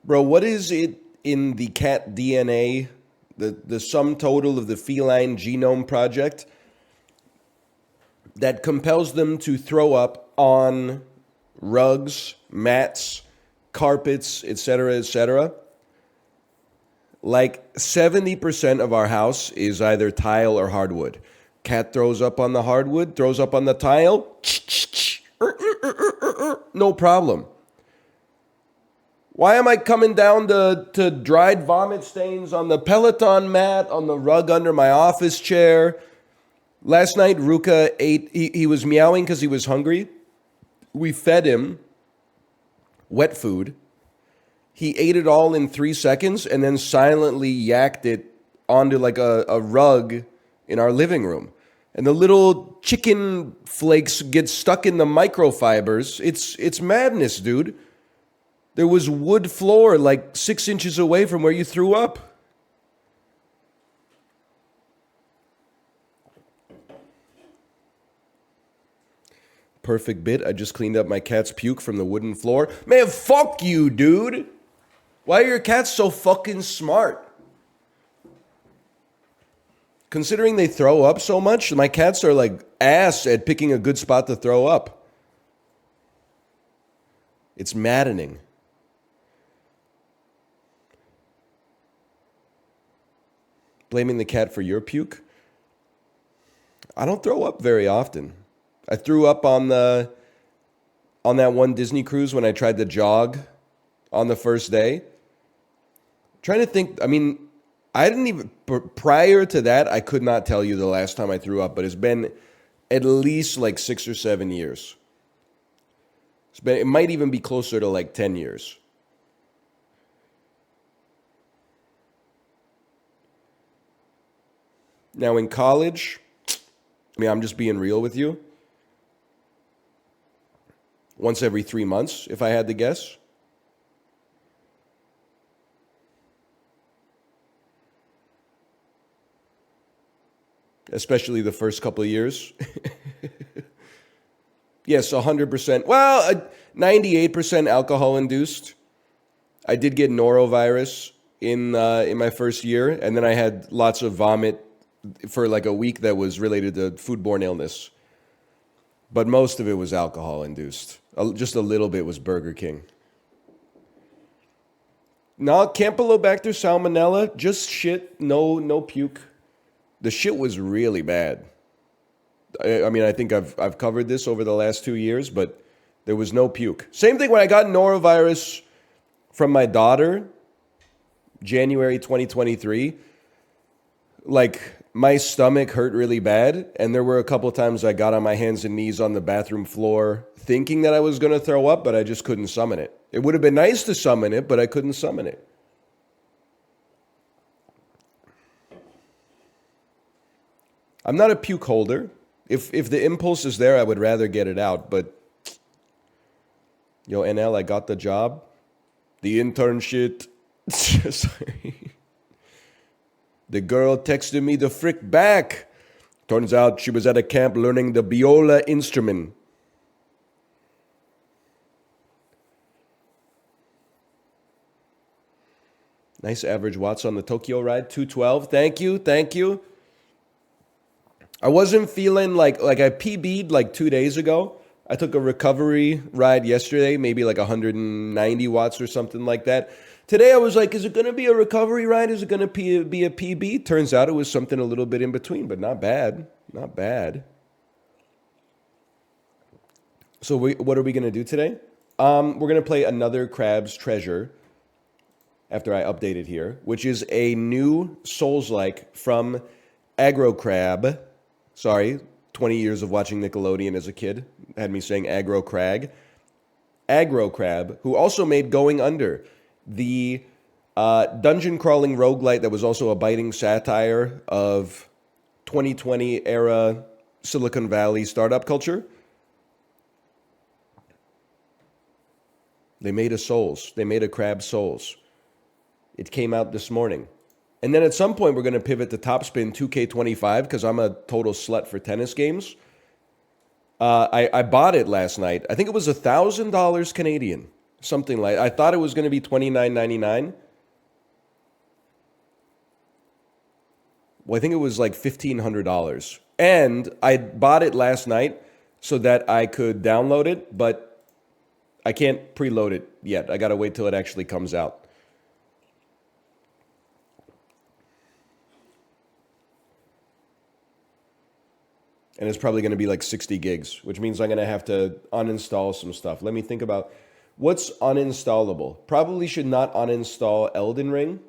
Bro, what is it in the cat DNA, the sum total of the feline genome project, that compels them to throw up on rugs, mats, carpets, etc., etc.? Like 70% of our house is either tile or hardwood. Cat throws up on the hardwood, throws up on the tile, no problem. Why am I coming down to dried vomit stains on the Peloton mat, on the rug under my office chair? Last night, Ruka ate, he was meowing because he was hungry. We fed him wet food. He ate it all in 3 seconds and then silently yacked it onto like a rug in our living room. And the little chicken flakes get stuck in the microfibers. It's madness, dude. There was wood floor like 6 inches away from where you threw up. Perfect bit. I just cleaned up my cat's puke from the wooden floor. Man, fuck you, dude. Why are your cats so fucking smart? Considering they throw up so much, my cats are like ass at picking a good spot to throw up. It's maddening. Blaming the cat for your puke? I don't throw up very often. I threw up on that one Disney cruise when I tried to jog on the first day. Trying to think, I mean, I didn't even, prior to that, I could not tell you the last time I threw up, but it's been at least like 6 or 7 years. It might even be closer to like 10 years. Now in college, I mean, I'm just being real with you. Once every 3 months, if I had to guess. Especially the first couple of years. Yes, 100%. Well, 98% alcohol induced. I did get norovirus in my first year, and then I had lots of vomit for like a week that was related to foodborne illness. But most of it was alcohol induced. Just a little bit was Burger King. No, Campylobacter salmonella, just shit, no puke. The shit was really bad. I mean, I think I've covered this over the last 2 years, but there was no puke. Same thing when I got norovirus from my daughter, January 2023. Like, my stomach hurt really bad, and there were a couple times I got on my hands and knees on the bathroom floor thinking that I was going to throw up, but I just couldn't summon it. It would have been nice to summon it, but I couldn't summon it. I'm not a puke holder. If the impulse is there, I would rather get it out, but yo, NL, I got the job. The intern shit. Sorry. The girl texted me the frick back. Turns out she was at a camp learning the viola instrument. Nice average watts on the Tokyo ride, 212. Thank you. I wasn't feeling like I PB'd like 2 days ago. I took a recovery ride yesterday, maybe like 190 watts or something like that. Today I was like, is it going to be a recovery ride? Is it going to be a PB? Turns out it was something a little bit in between, but not bad. Not bad. So what are we going to do today? We're going to play another Crab's Treasure after I update it here, which is a new Souls-like from Aggro Crab. Sorry, 20 years of watching Nickelodeon as a kid had me saying Aggro Crag. Aggro Crab, who also made Going Under, the dungeon crawling roguelite that was also a biting satire of 2020 era Silicon Valley startup culture. They made a Souls. They made a Crab Souls. It came out this morning. And then at some point, we're going to pivot to Topspin 2K25 because I'm a total slut for tennis games. I bought it last night. I think it was $1,000 Canadian. Something like, I thought it was going to be $29.99. Well, I think it was like $1,500. And I bought it last night so that I could download it, but I can't preload it yet. I got to wait till it actually comes out. And it's probably going to be like 60 gigs, which means I'm going to have to uninstall some stuff. Let me think about what's uninstallable. Probably should not uninstall Elden Ring.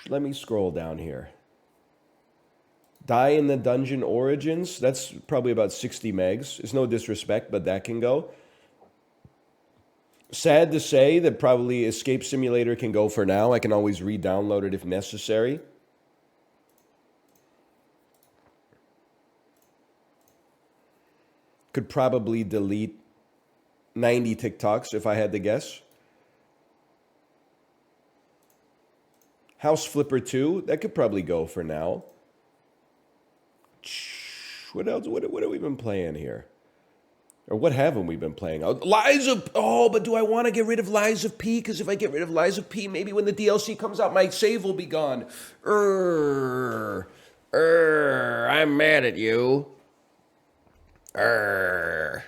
Let me scroll down here. Die in the Dungeon Origins. That's probably about 60 megs. It's no disrespect, but that can go. Sad to say that probably Escape Simulator can go for now. I can always re-download it if necessary. Could probably delete 90 TikToks if I had to guess. House Flipper 2, that could probably go for now. What else? What have we been playing here? Or what haven't we been playing? Lies of... Oh, but do I want to get rid of Lies of P? Because if I get rid of Lies of P, maybe when the DLC comes out, my save will be gone. I'm mad at you. The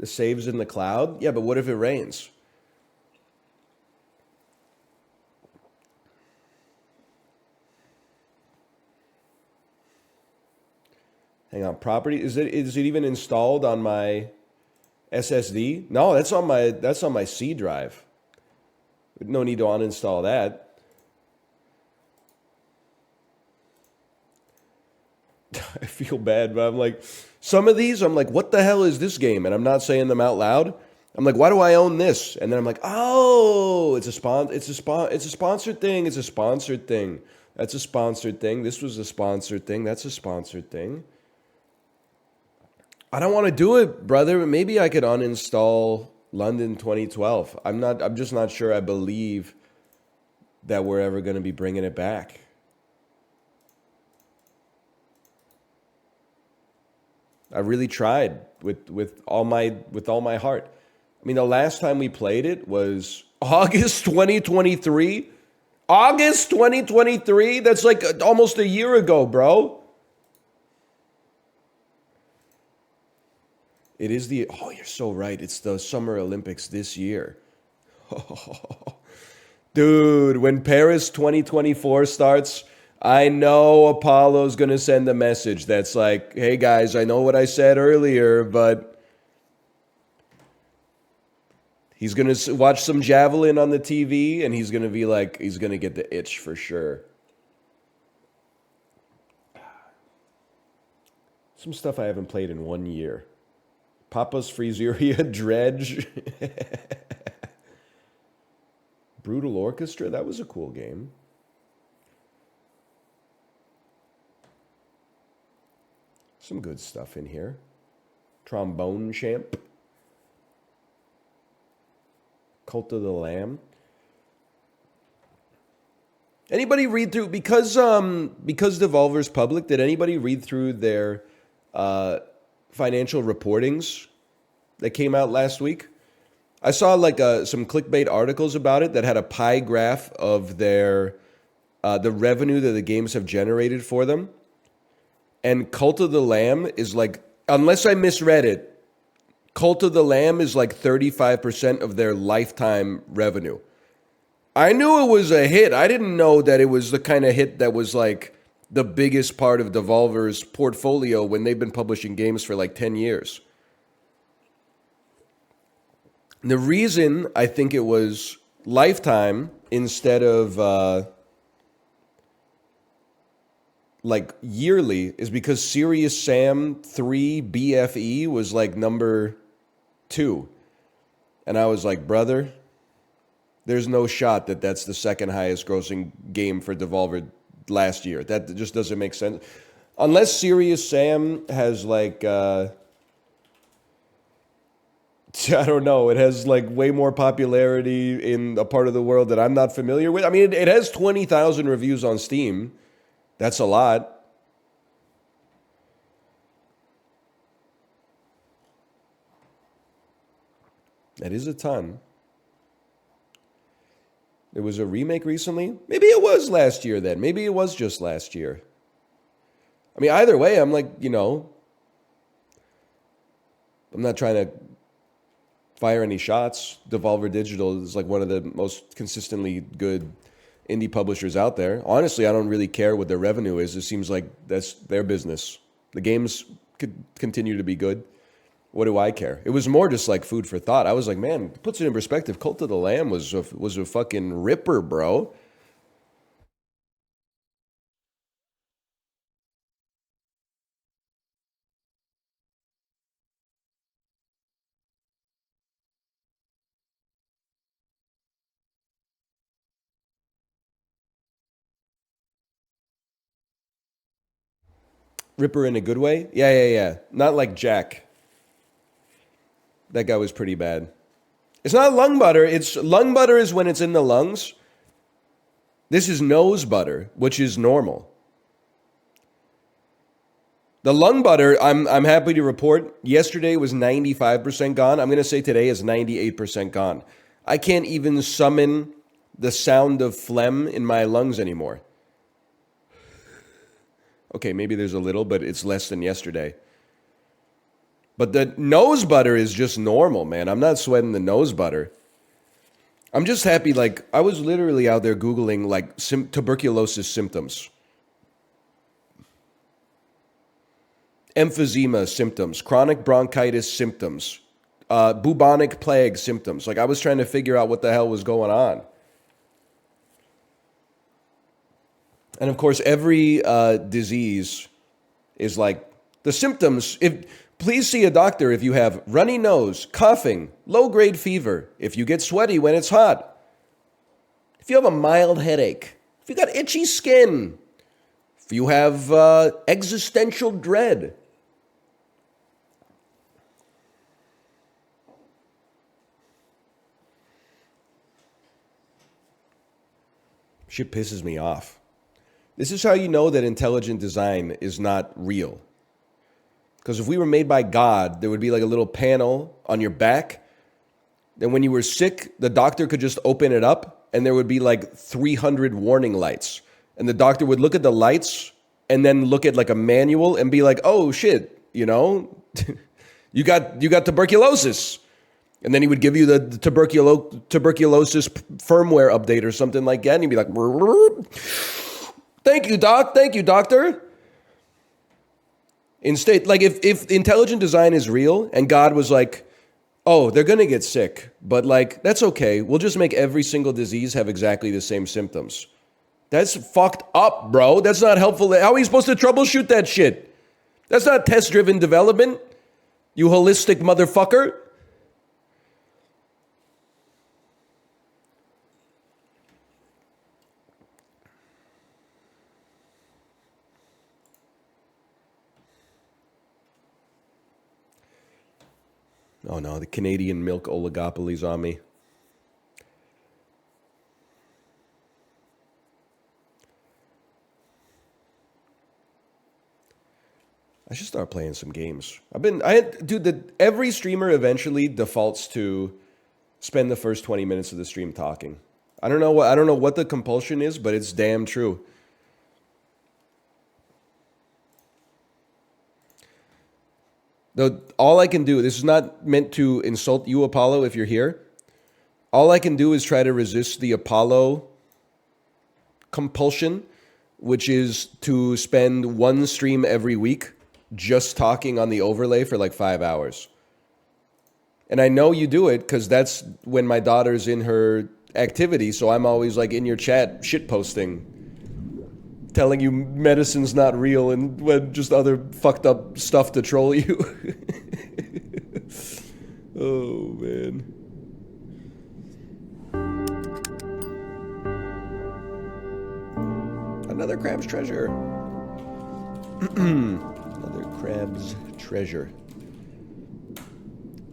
save's in the cloud? Yeah, but what if it rains? Hang on, property, is it even installed on my SSD? No, that's on my C drive. No need to uninstall that. I feel bad, but I'm like, some of these, I'm like, what the hell is this game? And I'm not saying them out loud. I'm like, why do I own this? And then I'm like, oh, it's a sponsored thing. It's a sponsored thing. That's a sponsored thing. This was a sponsored thing. That's a sponsored thing. I don't want to do it, brother. Maybe I could uninstall London 2012. I'm just not sure I believe that we're ever going to be bringing it back. I really tried with all my heart. I mean, the last time we played it was August 2023. August 2023? That's like almost a year ago, bro. It is oh, you're so right. It's the Summer Olympics this year. Dude, when Paris 2024 starts, I know Apollo's going to send a message that's like, hey guys, I know what I said earlier, but he's going to watch some javelin on the TV and he's going to be like, he's going to get the itch for sure. Some stuff I haven't played in 1 year. Papa's Freezeria Dredge. Brutal Orchestra, that was a cool game. Some good stuff in here. Trombone Champ. Cult of the Lamb. Anybody read through, because Devolver's public, did anybody read through their financial reportings that came out last week? I saw like some clickbait articles about it that had a pie graph of their the revenue that the games have generated for them. And Cult of the Lamb is like, unless I misread it, Cult of the Lamb is like 35% of their lifetime revenue. I knew it was a hit. I didn't know that it was the kind of hit that was like the biggest part of Devolver's portfolio when they've been publishing games for like 10 years. The reason I think it was lifetime instead of like yearly is because Serious Sam 3 BFE was like number 2. And I was like, brother, there's no shot that that's the second highest grossing game for Devolver last year. That just doesn't make sense. Unless Serious Sam has like, I don't know, it has like way more popularity in a part of the world that I'm not familiar with. I mean, it has 20,000 reviews on Steam. That's a lot. That is a ton. There was a remake recently. Maybe it was last year then. Maybe it was just last year. I mean, either way, I'm like, I'm not trying to fire any shots. Devolver Digital is like one of the most consistently good indie publishers out there. Honestly, I don't really care what their revenue is. It seems like that's their business. The games could continue to be good. What do I care? It was more just like food for thought. I was like, man, it puts it in perspective. Cult of the Lamb was a fucking ripper, bro. Ripper in a good way? Yeah, yeah, yeah. Not like Jack. That guy was pretty bad. It's not lung butter. It's lung butter is when it's in the lungs. This is nose butter, which is normal. The lung butter, I'm happy to report, yesterday was 95% gone. I'm going to say today is 98% gone. I can't even summon the sound of phlegm in my lungs anymore. Okay, maybe there's a little, but it's less than yesterday. But the nose butter is just normal, man. I'm not sweating the nose butter. I'm just happy, like, I was literally out there Googling, like, tuberculosis symptoms. Emphysema symptoms, chronic bronchitis symptoms, bubonic plague symptoms. Like, I was trying to figure out what the hell was going on. And of course, every disease is like the symptoms. Please see a doctor if you have runny nose, coughing, low-grade fever, if you get sweaty when it's hot, if you have a mild headache, if you got itchy skin, if you have existential dread. Shit pisses me off. This is how you know that intelligent design is not real. Because if we were made by God, there would be like a little panel on your back. Then when you were sick, the doctor could just open it up and there would be like 300 warning lights. And the doctor would look at the lights and then look at like a manual and be like, oh shit, you got tuberculosis. And then he would give you the tuberculosis firmware update or something like that. And he'd be like, thank you, doc. Thank you, doctor. Instead, like if intelligent design is real and God was like, oh, they're going to get sick, but like, that's okay. We'll just make every single disease have exactly the same symptoms. That's fucked up, bro. That's not helpful. How are you supposed to troubleshoot that shit? That's not test-driven development, you holistic motherfucker. Oh no, the Canadian milk oligopoly's on me. I should start playing some games. Every streamer eventually defaults to spend the first 20 minutes of the stream talking. I don't know what the compulsion is, but it's damn true. All I can do, this is not meant to insult you, Apollo, if you're here. All I can do is try to resist the Apollo compulsion, which is to spend one stream every week just talking on the overlay for like 5 hours. And I know you do it because that's when my daughter's in her activity, so I'm always like in your chat shitposting, telling you medicine's not real and just other fucked up stuff to troll you. Oh, man. Another crab's treasure. Another crab's treasure.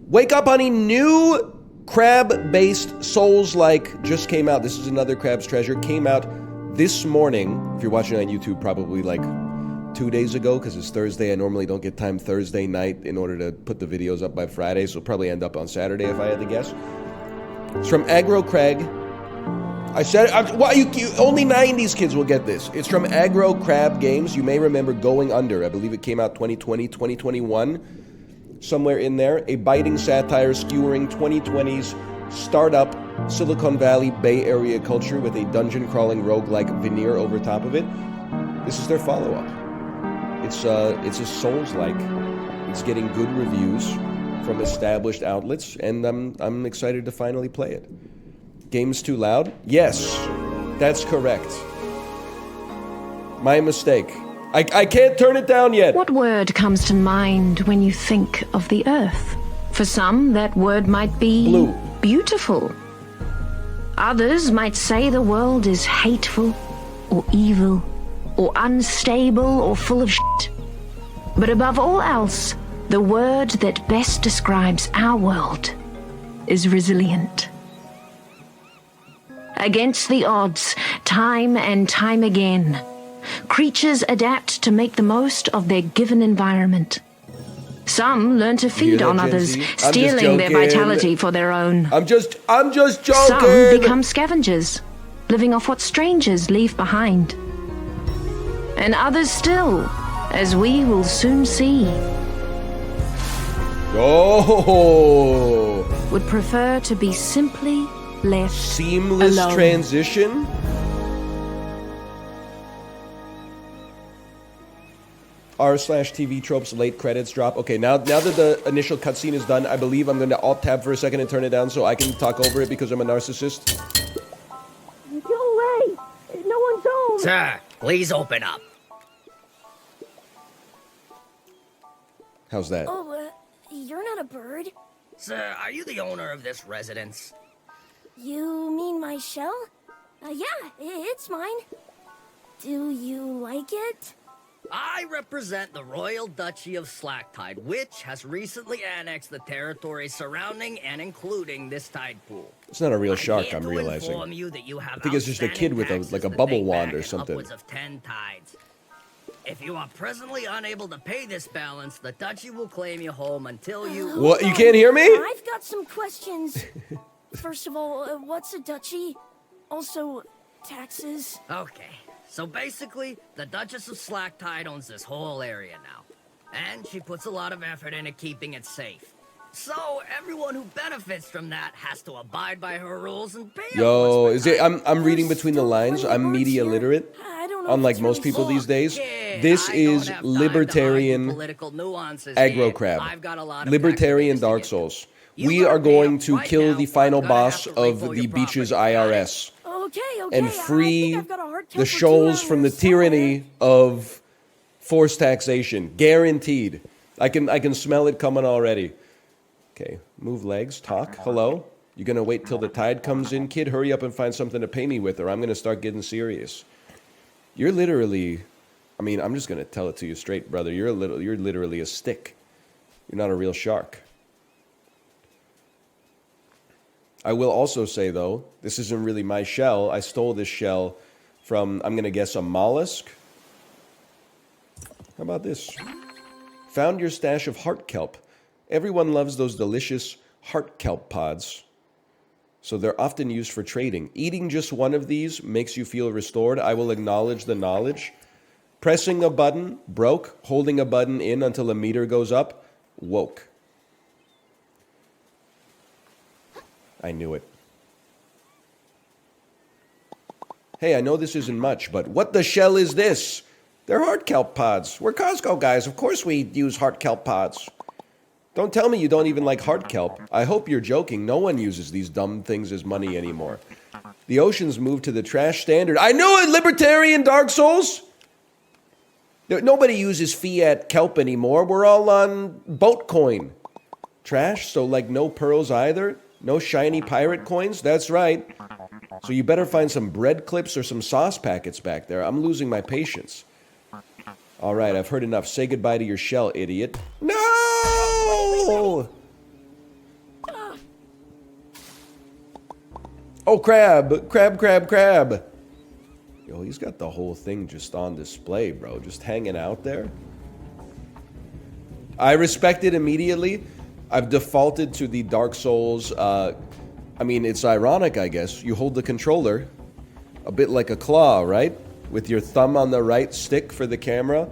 Wake Up Honey, new crab-based Souls-like just came out. This is another crab's treasure. Came out this morning. If you're watching on YouTube, probably like 2 days ago because it's Thursday. I normally don't get time Thursday night in order to put the videos up by Friday, so it'll probably end up on Saturday if I had to guess. It's from Aggro Craig. I said, only 90s kids will get this. It's from Aggro Crab Games. You may remember Going Under. I believe it came out 2020, 2021, somewhere in there. A biting satire skewering 2020's startup Silicon Valley Bay Area culture with a dungeon-crawling roguelike veneer over top of it. This is their follow-up. It's a Souls-like. It's getting good reviews from established outlets, and I'm excited to finally play it. Game's too loud? Yes, that's correct. My mistake. I can't turn it down yet. What word comes to mind when you think of the Earth? For some, that word might be blue. Beautiful. Others might say the world is hateful, or evil, or unstable, or full of shit. But above all else, the word that best describes our world is resilient. Against the odds, time and time again, creatures adapt to make the most of their given environment. Some learn to feed on others, stealing their vitality for their own. I'm just joking. Some become scavengers, living off what strangers leave behind. And others still, as we will soon see, would prefer to be simply left seamless alone. Transition. R/TV tropes late credits drop. Okay, now that the initial cutscene is done, I believe I'm going to alt tab for a second and turn it down so I can talk over it because I'm a narcissist. Go away! No one's home! Sir, please open up. How's that? Oh, you're not a bird. Sir, are you the owner of this residence? You mean my shell? Yeah, it's mine. Do you like it? I represent the Royal Duchy of Slacktide, which has recently annexed the territory surrounding and including this tide pool. It's not a real shark, I'm realizing. I think it's just a kid with a bubble wand or something. Upwards of 10 tides. If you are presently unable to pay this balance, the duchy will claim you home until you... What? You can't hear me? I've got some questions. First of all, what's a duchy? Also, taxes? Okay, so basically, the Duchess of Slacktide owns this whole area now. And she puts a lot of effort into keeping it safe. So, everyone who benefits from that has to abide by her rules and pay Yo, is it? I'm reading between the lines. I'm media literate. I don't know. Unlike most people these days. This is libertarian aggro crab. Libertarian Dark Souls. We are going to kill the final boss of the Beaches IRS. Okay. And free the shoals from the tyranny of forced taxation. Guaranteed. I can smell it coming already. Okay, move legs, talk, hello. You gonna wait till the tide comes in, kid? Hurry up and find something to pay me with, or I'm gonna start getting serious. You're literally, I mean, I'm just gonna tell it to you straight, brother. You're literally a stick. You're not a real shark. I will also say though, this isn't really my shell. I stole this shell from, I'm gonna guess, a mollusk. How about this? Found your stash of heart kelp. Everyone loves those delicious heart kelp pods. So they're often used for trading. Eating just one of these makes you feel restored. I will acknowledge the knowledge. Pressing a button, broke. Holding a button in until a meter goes up, woke. I knew it. Hey, I know this isn't much, but what the shell is this? They're heart kelp pods. We're Costco guys. Of course we use heart kelp pods. Don't tell me you don't even like heart kelp. I hope you're joking. No one uses these dumb things as money anymore. The oceans moved to the trash standard. I knew it, libertarian Dark Souls! Nobody uses fiat kelp anymore. We're all on boat coin. Trash, so like no pearls either? No shiny pirate coins? That's right. So you better find some bread clips or some sauce packets back there. I'm losing my patience. All right, I've heard enough. Say goodbye to your shell, idiot. No! Oh, crab. Crab. Yo, he's got the whole thing just on display, bro. Just hanging out there. I respect it immediately. I've defaulted to the Dark Souls. I mean, it's ironic, I guess. You hold the controller a bit like a claw, right? With your thumb on the right stick for the camera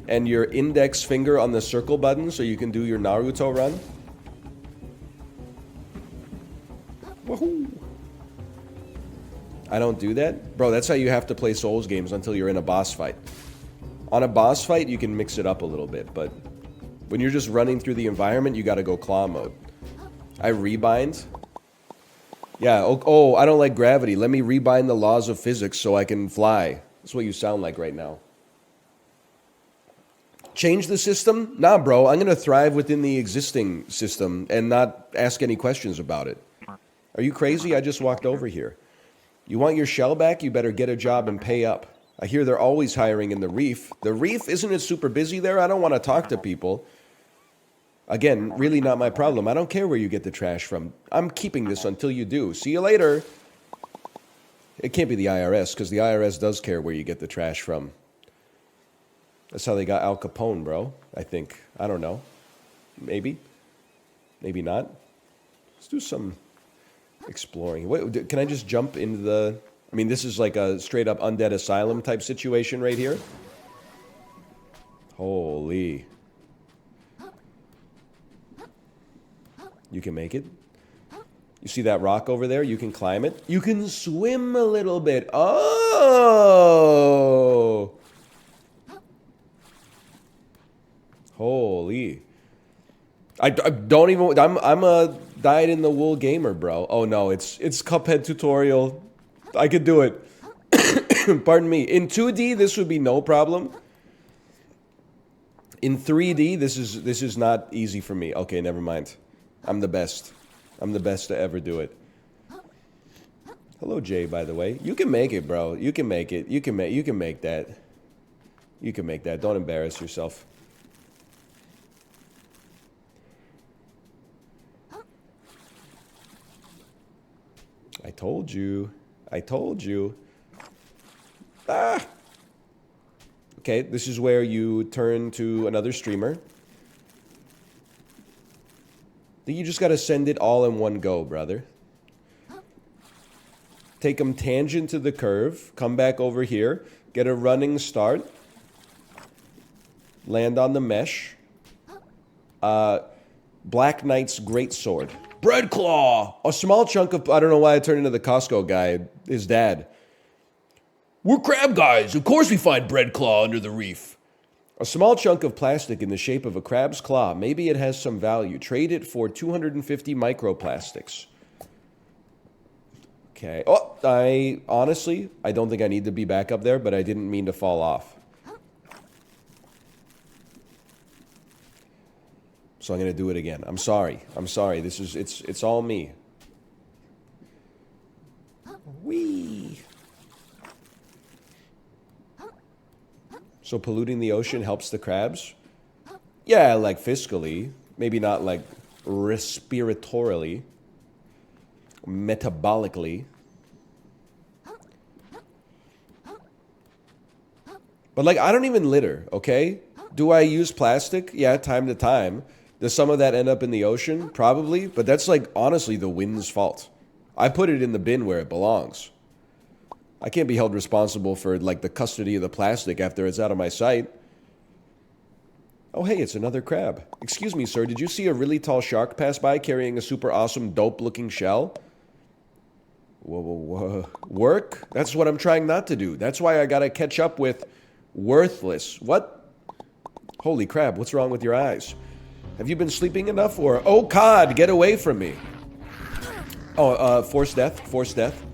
and your index finger on the circle button so you can do your Naruto run. Woohoo! I don't do that. Bro, that's how you have to play Souls games until you're in a boss fight. On a boss fight, you can mix it up a little bit, but when you're just running through the environment, you gotta go claw mode. I rebind. Yeah, oh, I don't like gravity. Let me rebind the laws of physics so I can fly. That's what you sound like right now. Change the system? Nah, bro, I'm gonna thrive within the existing system and not ask any questions about it. Are you crazy? I just walked over here. You want your shell back? You better get a job and pay up. I hear they're always hiring in the Reef. The Reef, isn't it super busy there? I don't want to talk to people. Again, really not my problem. I don't care where you get the trash from. I'm keeping this until you do. See you later. It can't be the IRS, because the IRS does care where you get the trash from. That's how they got Al Capone, bro. I think. I don't know. Maybe. Maybe not. Let's do some exploring. Wait, can I just jump into the... I mean, this is like a straight up undead asylum type situation right here. Holy. You can make it. You see that rock over there? You can climb it. You can swim a little bit. Oh! Holy. I don't even... I'm a dyed-in-the-wool gamer, bro. Oh, no. It's Cuphead tutorial. I could do it. Pardon me. In 2D, this would be no problem. In 3D, this is not easy for me. Okay, never mind. I'm the best. I'm the best to ever do it. Hello, Jay, by the way. You can make it, bro. You can make it. You can make that. You can make that. Don't embarrass yourself. I told you. I told you. Ah! Okay, this is where you turn to another streamer. You just gotta send it all in one go, brother. Take them tangent to the curve. Come back over here. Get a running start. Land on the mesh. Black Knight's Greatsword. Bread Claw! A small chunk of... I don't know why I turned into the Costco guy. His dad. We're crab guys. Of course we find Bread Claw under the reef. A small chunk of plastic in the shape of a crab's claw. Maybe it has some value. Trade it for 250 microplastics. Okay. Oh, I don't think I need to be back up there, but I didn't mean to fall off. So I'm going to do it again. I'm sorry. I'm sorry. It's all me. Whee! So polluting the ocean helps the crabs? Yeah, like fiscally. Maybe not like respiratorily. Metabolically. But like, I don't even litter, okay? Do I use plastic? Yeah, time to time. Does some of that end up in the ocean? Probably. But that's like, honestly, the wind's fault. I put it in the bin where it belongs. I can't be held responsible for, like, the custody of the plastic after it's out of my sight. Oh, hey, it's another crab. Excuse me, sir, did you see a really tall shark pass by carrying a super awesome, dope-looking shell? Whoa. Work? That's what I'm trying not to do. That's why I gotta catch up with worthless. What? Holy crap, what's wrong with your eyes? Have you been sleeping enough, or... Oh, COD, get away from me. Oh, forced death, forced death.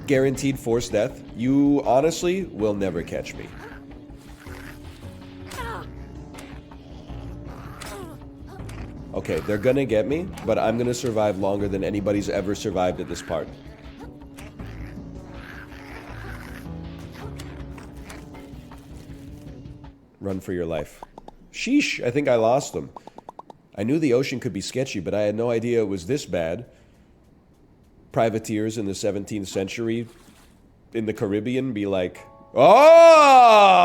Guaranteed forced death. You, honestly, will never catch me. Okay, they're gonna get me, but I'm gonna survive longer than anybody's ever survived at this part. Run for your life. Sheesh, I think I lost them. I knew the ocean could be sketchy, but I had no idea it was this bad. Privateers in the 17th century in the Caribbean be like, oh!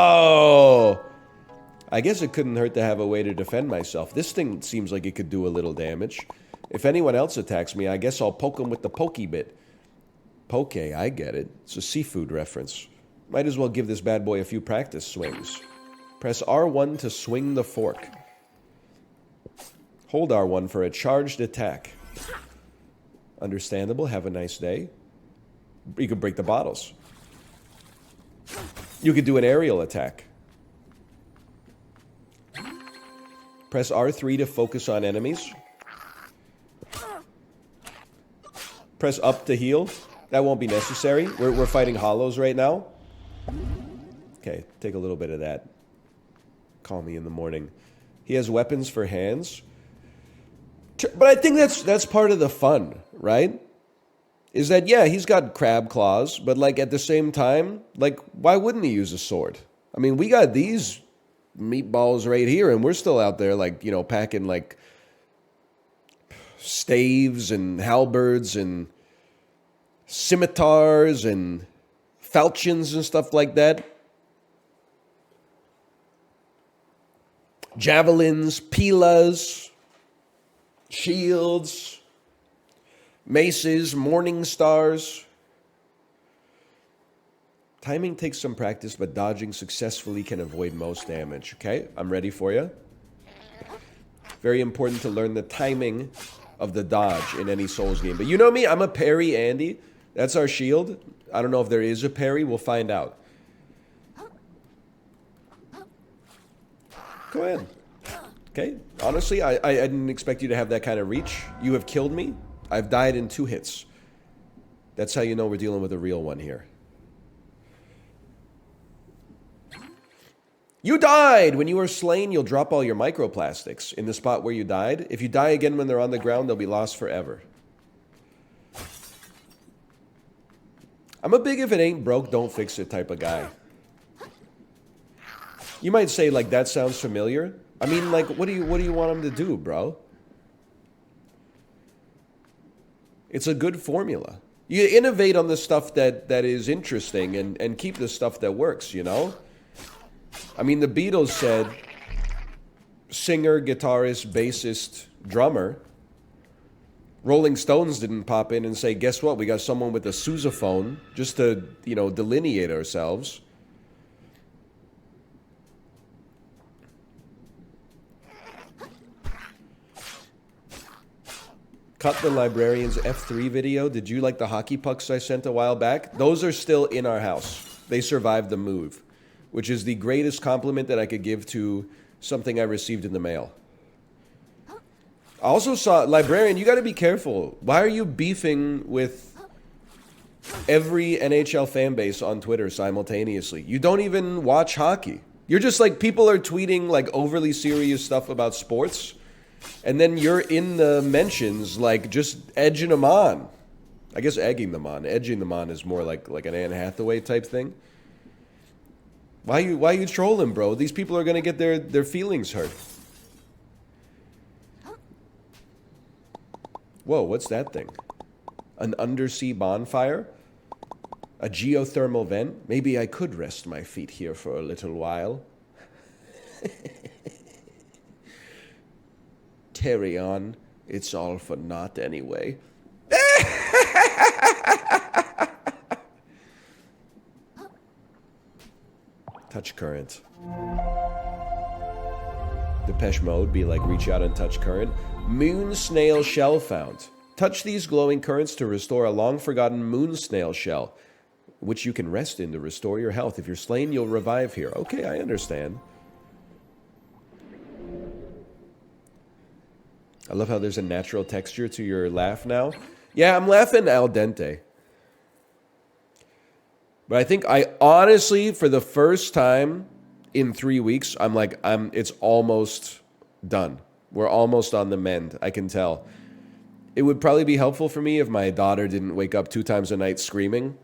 I guess it couldn't hurt to have a way to defend myself. This thing seems like it could do a little damage. If anyone else attacks me, I guess I'll poke them with the pokey bit. Poke, I get it. It's a seafood reference. Might as well give this bad boy a few practice swings. Press R1 to swing the fork. Hold R1 for a charged attack. Understandable. Have a nice day. You could break the bottles. You could do an aerial attack. Press R3 to focus on enemies. Press up to heal. That won't be necessary. We're fighting hollows right now. Okay, take a little bit of that. Call me in the morning. He has weapons for hands. But I think that's part of the fun, right? Is that, yeah, he's got crab claws, but like at the same time, like, why wouldn't he use a sword? I mean, we got these meatballs right here, and we're still out there, like, you know, packing like staves and halberds and scimitars and falchions and stuff like that. Javelins, pilas, shields, maces, morning stars. Timing takes some practice, but dodging successfully can avoid most damage. Okay, I'm ready for you. Very important to learn the timing of the dodge in any Souls game. But you know me, I'm a parry Andy. That's our shield. I don't know if there is a parry. We'll find out. Go ahead. Okay, honestly, I didn't expect you to have that kind of reach. You have killed me. I've died in 2 hits. That's how you know we're dealing with a real one here. You died! When you are slain, you'll drop all your microplastics in the spot where you died. If you die again when they're on the ground, they'll be lost forever. I'm a big if it ain't broke, don't fix it type of guy. You might say, like, that sounds familiar. I mean, like, what do you want him to do, bro? It's a good formula. You innovate on the stuff that is interesting and keep the stuff that works, you know? I mean, the Beatles said singer, guitarist, bassist, drummer. Rolling Stones didn't pop in and say, guess what? We got someone with a sousaphone just to, you know, delineate ourselves. Cut the librarian's F3 video. Did you like the hockey pucks I sent a while back? Those are still in our house. They survived the move, which is the greatest compliment that I could give to something I received in the mail. I also saw, librarian, you got to be careful. Why are you beefing with every NHL fan base on Twitter simultaneously? You don't even watch hockey. You're just like, people are tweeting like overly serious stuff about sports, and then you're in the mentions like just edging them on. I guess egging them on. Edging them on is more like an Anne Hathaway type thing. Why you trolling, bro? These people are gonna get their feelings hurt. Whoa, what's that thing? An undersea bonfire? A geothermal vent? Maybe I could rest my feet here for a little while. Carry on. It's all for naught anyway. Touch current. Depeche Mode be like, reach out and touch current. Moon snail shell found. Touch these glowing currents to restore a long-forgotten moon snail shell, which you can rest in to restore your health. If you're slain, you'll revive here. Okay, I understand. I love how there's a natural texture to your laugh now. Yeah, I'm laughing al dente. But I think I honestly, for the first time in 3 weeks, it's almost done. We're almost on the mend, I can tell. It would probably be helpful for me if my daughter didn't wake up 2 times a night screaming,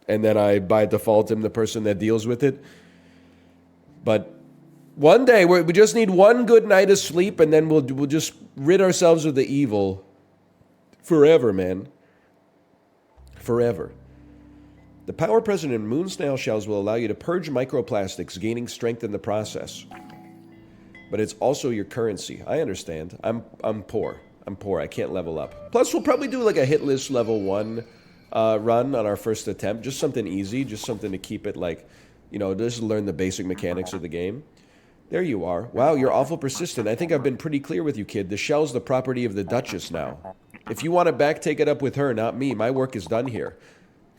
and then I, by default, am the person that deals with it. But one day, we just need one good night of sleep, and then we'll just rid ourselves of the evil forever, man. Forever. The power present in moon snail shells will allow you to purge microplastics, gaining strength in the process. But it's also your currency. I understand. I'm poor. I'm poor. I can't level up. Plus, we'll probably do like a hit list level 1 run on our first attempt. Just something easy. Just something to keep it like, you know, just learn the basic mechanics of the game. There you are. Wow, you're awful persistent. I think I've been pretty clear with you, kid. The shell's the property of the Duchess now. If you want it back, take it up with her, not me. My work is done here.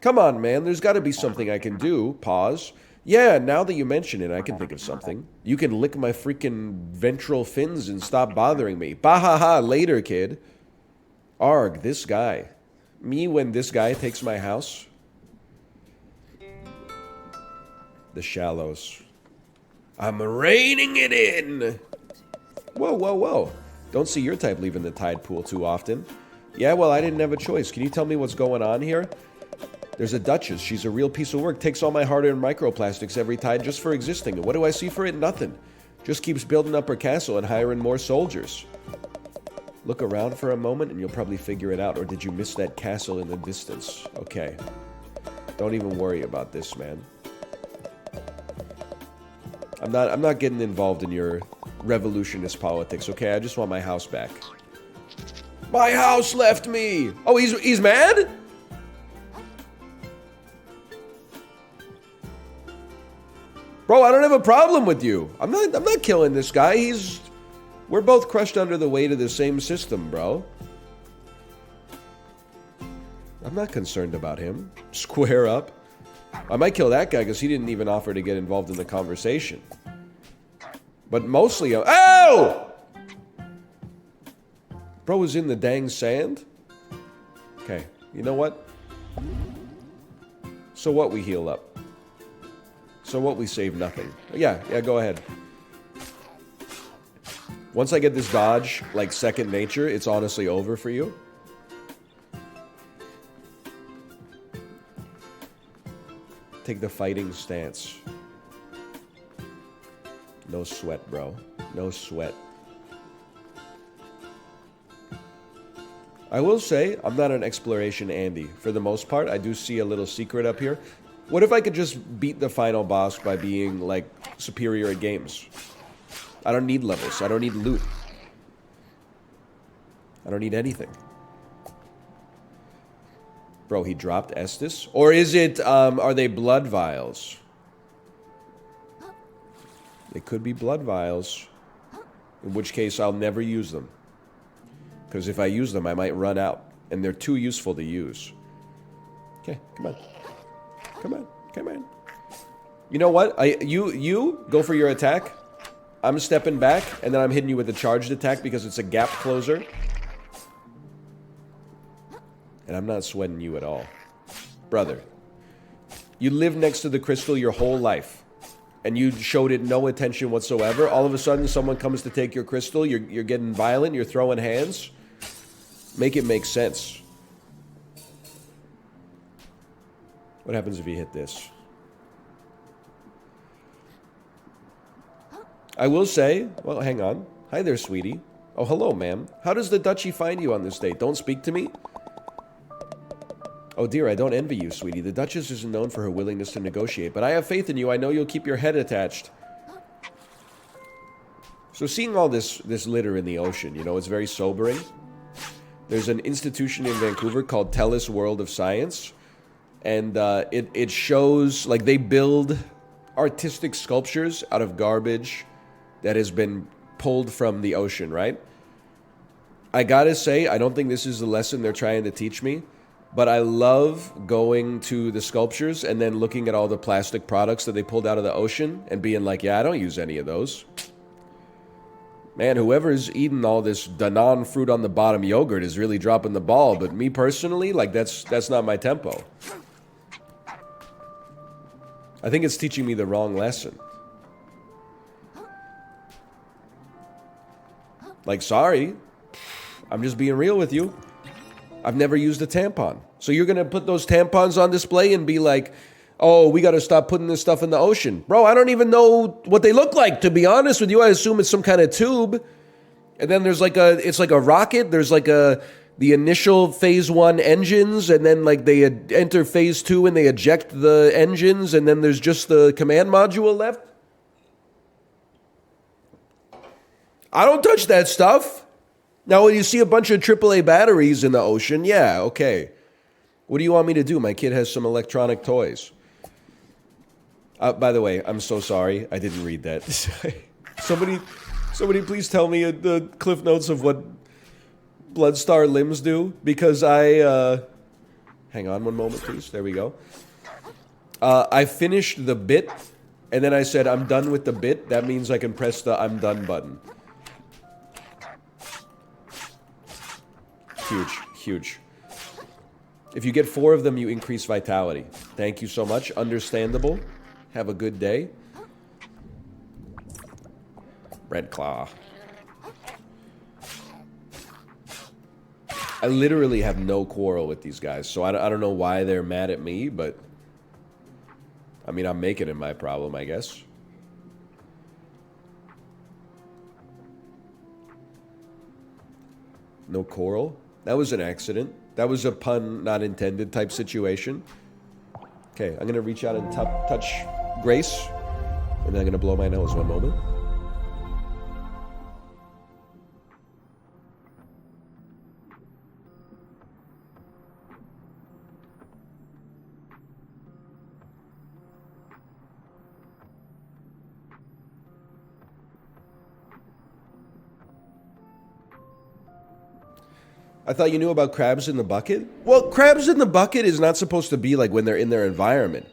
Come on, man. There's got to be something I can do. Pause. Yeah, now that you mention it, I can think of something. You can lick my freaking ventral fins and stop bothering me. Bahaha, later, kid. Arg, this guy. Me when this guy takes my house? The shallows. I'm reining it in. Whoa, whoa, whoa. Don't see your type leaving the tide pool too often. Yeah, well, I didn't have a choice. Can you tell me what's going on here? There's a Duchess. She's a real piece of work. Takes all my hard-earned microplastics every tide just for existing. And what do I see for it? Nothing. Just keeps building up her castle and hiring more soldiers. Look around for a moment and you'll probably figure it out. Or did you miss that castle in the distance? Okay. Don't even worry about this, man. I'm not getting involved in your revolutionist politics, okay? I just want my house back. My house left me! Oh, he's mad? Bro, I don't have a problem with you. I'm not killing this guy. We're both crushed under the weight of the same system, bro. I'm not concerned about him. Square up. I might kill that guy because he didn't even offer to get involved in the conversation. But mostly, oh! Bro was in the dang sand? Okay, you know what? So what, we heal up. So what, we save nothing. Yeah, go ahead. Once I get this dodge, like second nature, it's honestly over for you. Take the fighting stance. No sweat, bro. No sweat. I will say, I'm not an exploration Andy. For the most part, I do see a little secret up here. What if I could just beat the final boss by being, like, superior at games? I don't need levels. I don't need loot. I don't need anything. Bro, he dropped Estus? Or is it, are they blood vials? They could be blood vials. In which case, I'll never use them. Because if I use them, I might run out. And they're too useful to use. Okay, come on. Come on, come on. You know what? You go for your attack. I'm stepping back, and then I'm hitting you with a charged attack because it's a gap closer. And I'm not sweating you at all. Brother, you lived next to the crystal your whole life. And you showed it no attention whatsoever. All of a sudden, someone comes to take your crystal. You're getting violent. You're throwing hands. Make it make sense. What happens if you hit this? I will say... Well, hang on. Hi there, sweetie. Oh, hello, ma'am. How does the duchy find you on this date? Don't speak to me? Oh dear, I don't envy you, sweetie. The Duchess isn't known for her willingness to negotiate, but I have faith in you. I know you'll keep your head attached. So seeing all this litter in the ocean, you know, it's very sobering. There's an institution in Vancouver called TELUS World of Science. And it shows, like, they build artistic sculptures out of garbage that has been pulled from the ocean, right? I gotta say, I don't think this is the lesson they're trying to teach me. But I love going to the sculptures and then looking at all the plastic products that they pulled out of the ocean and being like, yeah, I don't use any of those. Man, whoever's eating all this Danone fruit on the bottom yogurt is really dropping the ball. But me personally, like, that's not my tempo. I think it's teaching me the wrong lesson. Like, sorry. I'm just being real with you. I've never used a tampon. So you're going to put those tampons on display and be like, oh, we got to stop putting this stuff in the ocean. Bro, I don't even know what they look like, to be honest with you. I assume it's some kind of tube. And then there's like it's like a rocket. There's like a the initial phase 1 engines, and then like they enter phase 2 and they eject the engines, and then there's just the command module left? I don't touch that stuff. Now, when you see a bunch of AAA batteries in the ocean, yeah, okay. What do you want me to do? My kid has some electronic toys. By the way, I'm so sorry. I didn't read that. Somebody please tell me the cliff notes of what Bloodstar limbs do, because I, hang on one moment, please. There we go. I finished the bit, and then I said, I'm done with the bit. That means I can press the I'm done button. Huge, huge. If you get 4 of them, you increase vitality. Thank you so much. Understandable. Have a good day. Red Claw. I literally have no quarrel with these guys, so I don't know why they're mad at me, but I mean, I'm making it my problem, I guess. No quarrel? That was an accident. That was a pun not intended type situation. Okay, I'm gonna reach out and touch Grace, and then I'm gonna blow my nose. One moment. I thought you knew about crabs in the bucket? Well, crabs in the bucket is not supposed to be like when they're in their environment.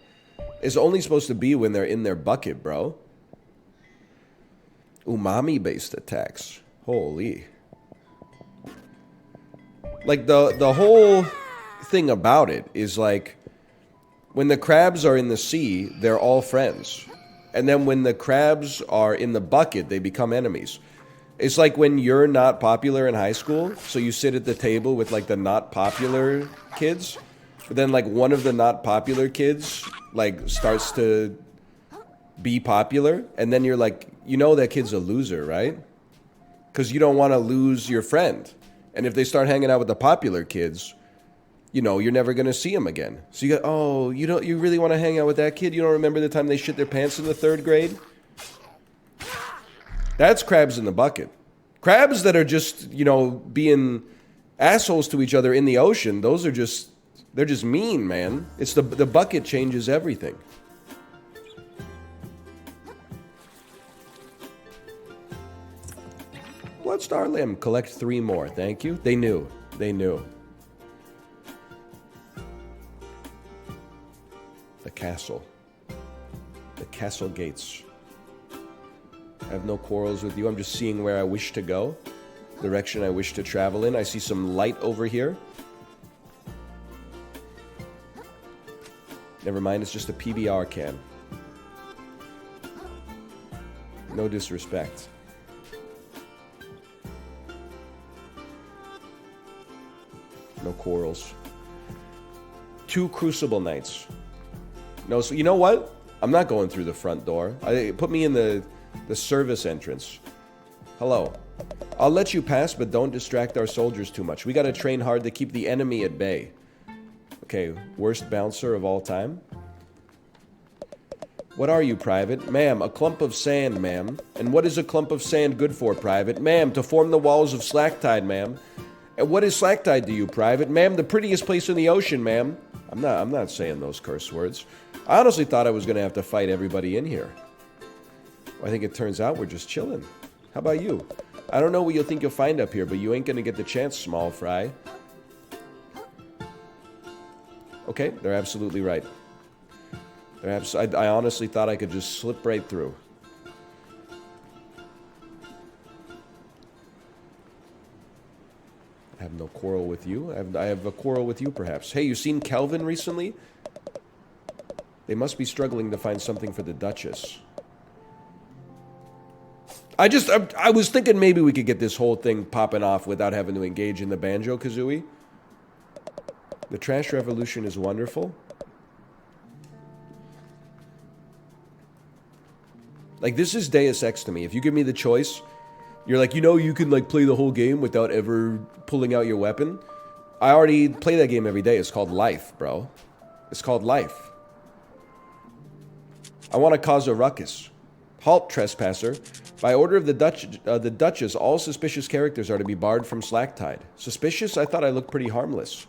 It's only supposed to be when they're in their bucket, bro. Umami-based attacks. Holy. Like, the whole thing about it is like, when the crabs are in the sea, they're all friends. And then when the crabs are in the bucket, they become enemies. It's like when you're not popular in high school, so you sit at the table with like the not popular kids, but then like one of the not popular kids like starts to be popular, and then you're like, you know that kid's a loser, right? Because you don't want to lose your friend. And if they start hanging out with the popular kids, you know, you're never going to see them again. So you go, oh, you really want to hang out with that kid? You don't remember the time they shit their pants in the 3rd grade? That's crabs in the bucket. Crabs that are just, you know, being assholes to each other in the ocean, those are just, they're just mean, man. It's the bucket changes everything. Bloodstar Limb, collect 3 more. Thank you. They knew. They knew. The castle. The castle gates. I have no quarrels with you. I'm just seeing where I wish to go. Direction I wish to travel in. I see some light over here. Never mind, it's just a PBR can. No disrespect. No quarrels. 2 Crucible Knights. No, so you know what? I'm not going through the front door. Put me in the service entrance. Hello. I'll let you pass, but don't distract our soldiers too much. We gotta train hard to keep the enemy at bay. Okay, worst bouncer of all time. What are you, Private? Ma'am, a clump of sand, ma'am. And what is a clump of sand good for, Private? Ma'am, to form the walls of Slacktide, ma'am. And what is Slacktide to you, Private? Ma'am, the prettiest place in the ocean, ma'am. I'm not saying those curse words. I honestly thought I was gonna have to fight everybody in here. I think it turns out we're just chilling. How about you? I don't know what you'll think you'll find up here, but you ain't gonna get the chance, small fry. Okay, they're absolutely right. I honestly thought I could just slip right through. I have no quarrel with you. I have a quarrel with you, perhaps. Hey, you seen Kelvin recently? They must be struggling to find something for the Duchess. I was thinking maybe we could get this whole thing popping off without having to engage in the Banjo-Kazooie. The trash revolution is wonderful. Like, this is Deus Ex to me. If you give me the choice, You're like, you know, you can like play the whole game without ever pulling out your weapon. I already play that game every day. It's called life, bro. It's called life. I want to cause a ruckus. Halt, trespasser. By order of the Duchess, all suspicious characters are to be barred from Slacktide. Suspicious? I thought I looked pretty harmless.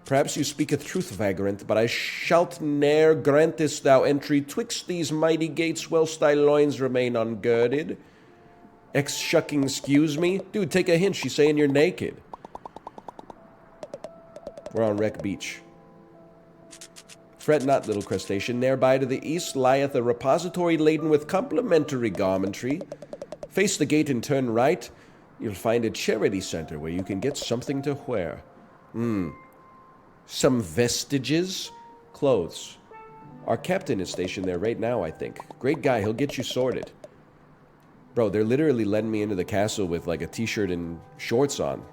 Perhaps you speaketh truth, vagrant, but I shalt ne'er grantest thou entry twixt these mighty gates whilst thy loins remain ungirded. Ex-shucking excuse me? Dude, take a hint. She's saying you're naked. We're on Wreck Beach. Fret not, little crustacean. Nearby to the east lieth a repository laden with complimentary garmentry. Face the gate and turn right. You'll find a charity center where you can get something to wear. Some vestiges? Clothes. Our captain is stationed there right now, I think. Great guy, he'll get you sorted. Bro, they're literally letting me into the castle with like a t-shirt and shorts on.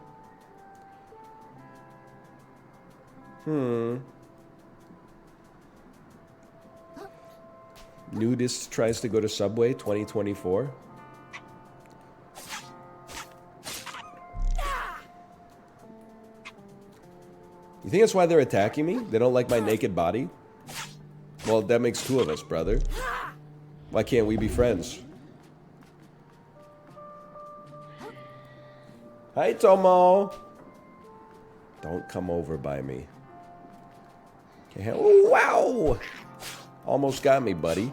Nudist tries to go to Subway 2024. You think that's why they're attacking me? They don't like my naked body? Well, that makes two of us, brother. Why can't we be friends? Hi, Tomo. Don't come over by me. Okay. Oh, wow! Almost got me, buddy.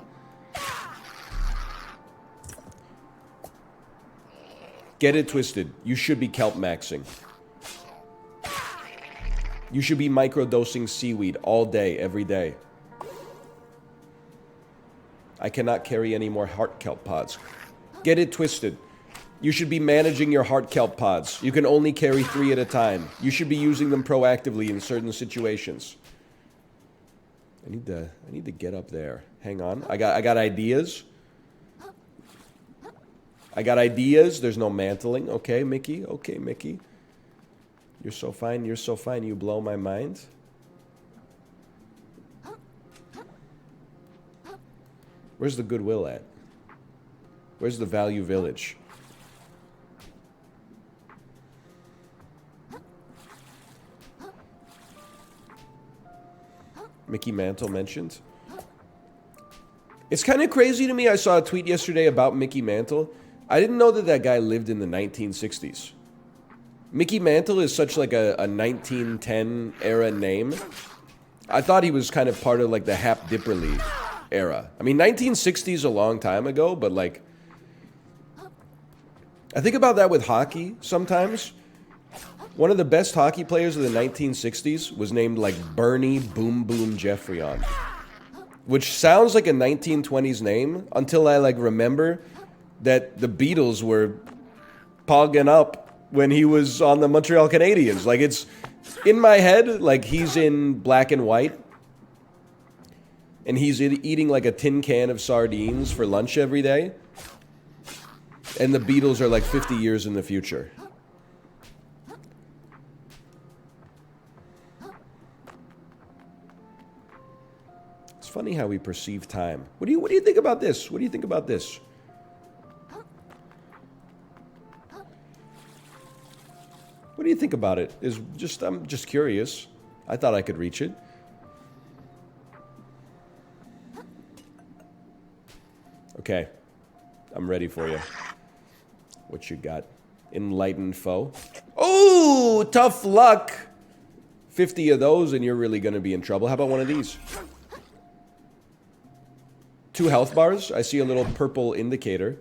Get it twisted. You should be kelp maxing. You should be microdosing seaweed all day, every day. I cannot carry any more heart kelp pods. Get it twisted. You should be managing your heart kelp pods. You can only carry 3 at a time. You should be using them proactively in certain situations. I need to get up there. Hang on. I got ideas. I got ideas. There's no mantling. Okay, Mickey. Okay, Mickey. You're so fine. You're so fine. You blow my mind. Where's the Goodwill at? Where's the Value Village? Mickey Mantle mentioned. It's kind of crazy to me. I saw a tweet yesterday about Mickey Mantle. I didn't know that that guy lived in the 1960s. Mickey Mantle is such like a 1910 era name. I thought he was kind of part of like the Hap Dipperly era. I mean, 1960 is a long time ago, but like, I think about that with hockey sometimes. One of the best hockey players of the 1960s was named like Bernie Boom Boom Geoffrion, which sounds like a 1920s name until I like remember that the Beatles were pogging up when he was on the Montreal Canadiens. Like, it's in my head, like he's in black and white and he's eating like a tin can of sardines for lunch every day, and the Beatles are like 50 years in the future. It's funny how we perceive time. What do you think about this? What do you think about this? What do you think about it? I'm just curious. I thought I could reach it. Okay. I'm ready for you. What you got? Enlightened foe. Oh, tough luck. 50 of those and you're really going to be in trouble. How about one of these? 2 health bars. I see a little purple indicator.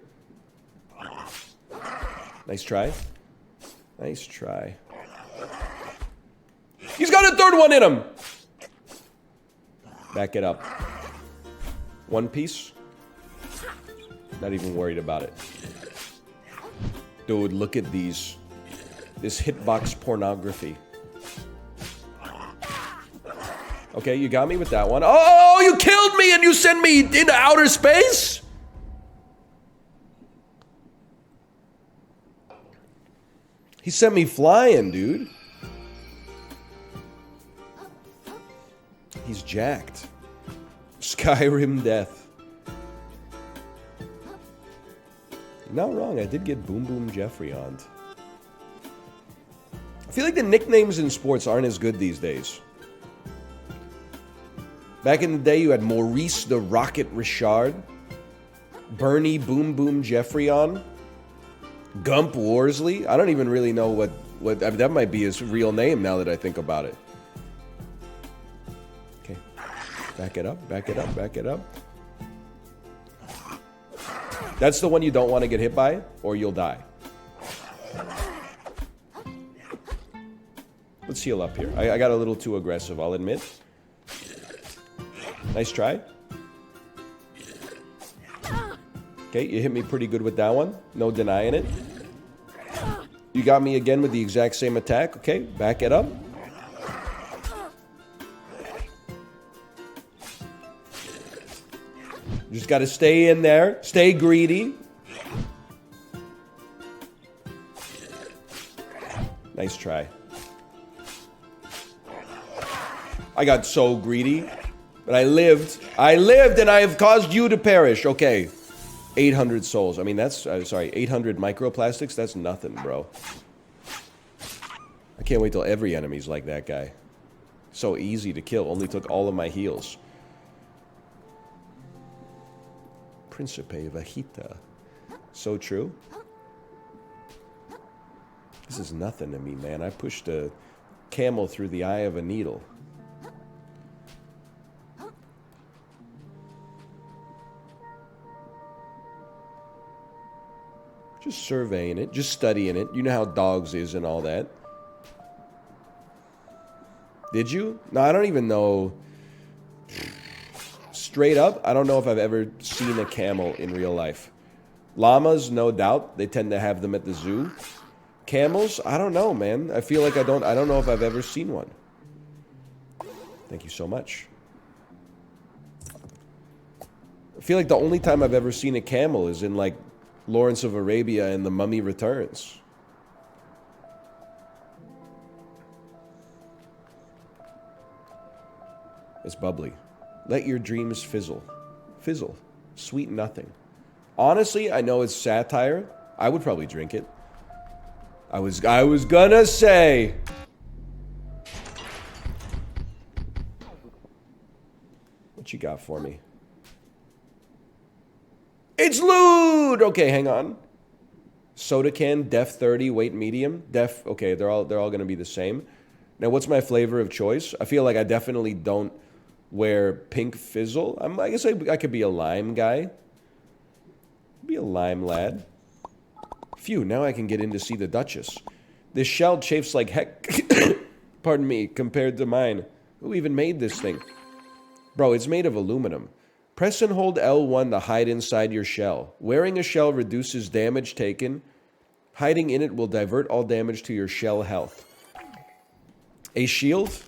Nice try. Nice try. He's got a 3rd one in him. Back it up. 1 piece. Not even worried about it. Dude, look at these. This hitbox pornography. Okay, you got me with that one. Oh, you killed me and you sent me into outer space? He sent me flying, dude. He's jacked. Skyrim death. Not wrong, I did get Boom Boom Jeffrey on. I feel like the nicknames in sports aren't as good these days. Back in the day, you had Maurice the Rocket Richard, Bernie Boom Boom Jeffrey on, Gump Worsley. I don't even really know what I mean, that might be his real name now that I think about it. Okay, back it up, back it up, back it up. That's the one you don't want to get hit by, or you'll die. Let's heal up here. I got a little too aggressive, I'll admit. Nice try. Okay, you hit me pretty good with that one. No denying it. You got me again with the exact same attack. Okay, back it up. Just got to stay in there. Stay greedy. Nice try. I got so greedy. But I lived. I lived and I have caused you to perish. Okay. 800 souls. I mean, that's... sorry, 800 microplastics? That's nothing, bro. I can't wait till every enemy's like that guy. So easy to kill. Only took all of my heals. Principe Vajita. So true. This is nothing to me, man. I pushed a camel through the eye of a needle. Just surveying it, just studying it. You know how dogs is and all that. Did you? No, I don't even know. Straight up, I don't know if I've ever seen a camel in real life. Llamas, no doubt. They tend to have them at the zoo. Camels, I don't know, man. I feel like I don't know if I've ever seen one. Thank you so much. I feel like the only time I've ever seen a camel is in, like, Lawrence of Arabia and The Mummy Returns. It's bubbly. Let your dreams fizzle. Fizzle. Sweet nothing. Honestly, I know it's satire. I would probably drink it. I was gonna say. What you got for me? It's lewd! Okay, hang on. Soda can, def 30, weight medium. Def, okay, they're all gonna be the same. Now, what's my flavor of choice? I feel like I definitely don't wear pink fizzle. I guess I could be a lime guy. Be a lime lad. Phew, now I can get in to see the Duchess. This shell chafes like heck. Pardon me, compared to mine. Who even made this thing? Bro, it's made of aluminum. Press and hold L1 to hide inside your shell. Wearing a shell reduces damage taken. Hiding in it will divert all damage to your shell health. A shield?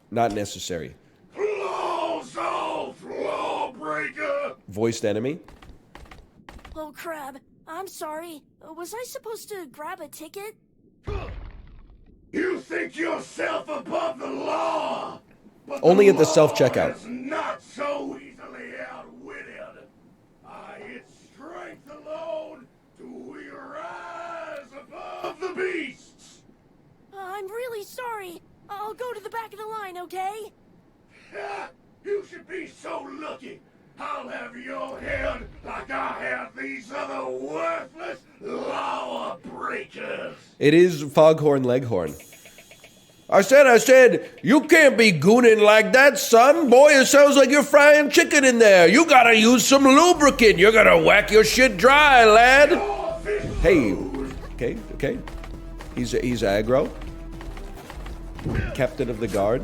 Not necessary. Claws off, lawbreaker! Voiced enemy? Oh, crap. I'm sorry. Was I supposed to grab a ticket? You think yourself above the law? But Only the at the law self-checkout. is not so easily outwitted. Its strength alone do we rise above the beasts. I'm really sorry. I'll go to the back of the line, okay? You should be so lucky. I'll have your head like I have these other worthless law breakers. It is Foghorn Leghorn. I said, you can't be gooning like that, son. Boy, it sounds like you're frying chicken in there. You gotta use some lubricant. You're gonna whack your shit dry, lad. Hey, okay. He's aggro. Captain of the guard.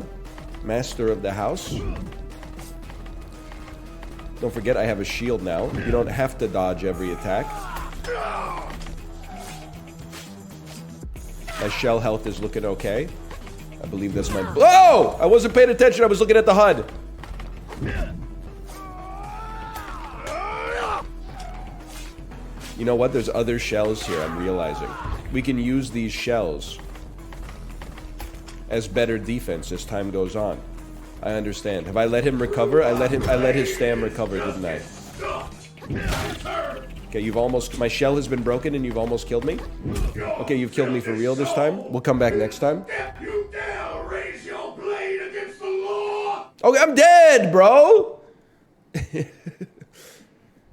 Master of the house. Don't forget I have a shield now. You don't have to dodge every attack. My shell health is looking okay. I believe that's my... Oh! I wasn't paying attention. I was looking at the HUD. You know what? There's other shells here, I'm realizing. We can use these shells as better defense as time goes on. I understand. Have I let him recover? I let his stam recover, didn't I? Okay, you've almost... My shell has been broken and you've almost killed me? Okay, you've killed me for real this time. We'll come back next time. Step you down, raise your blade against the law. Okay, I'm dead, bro!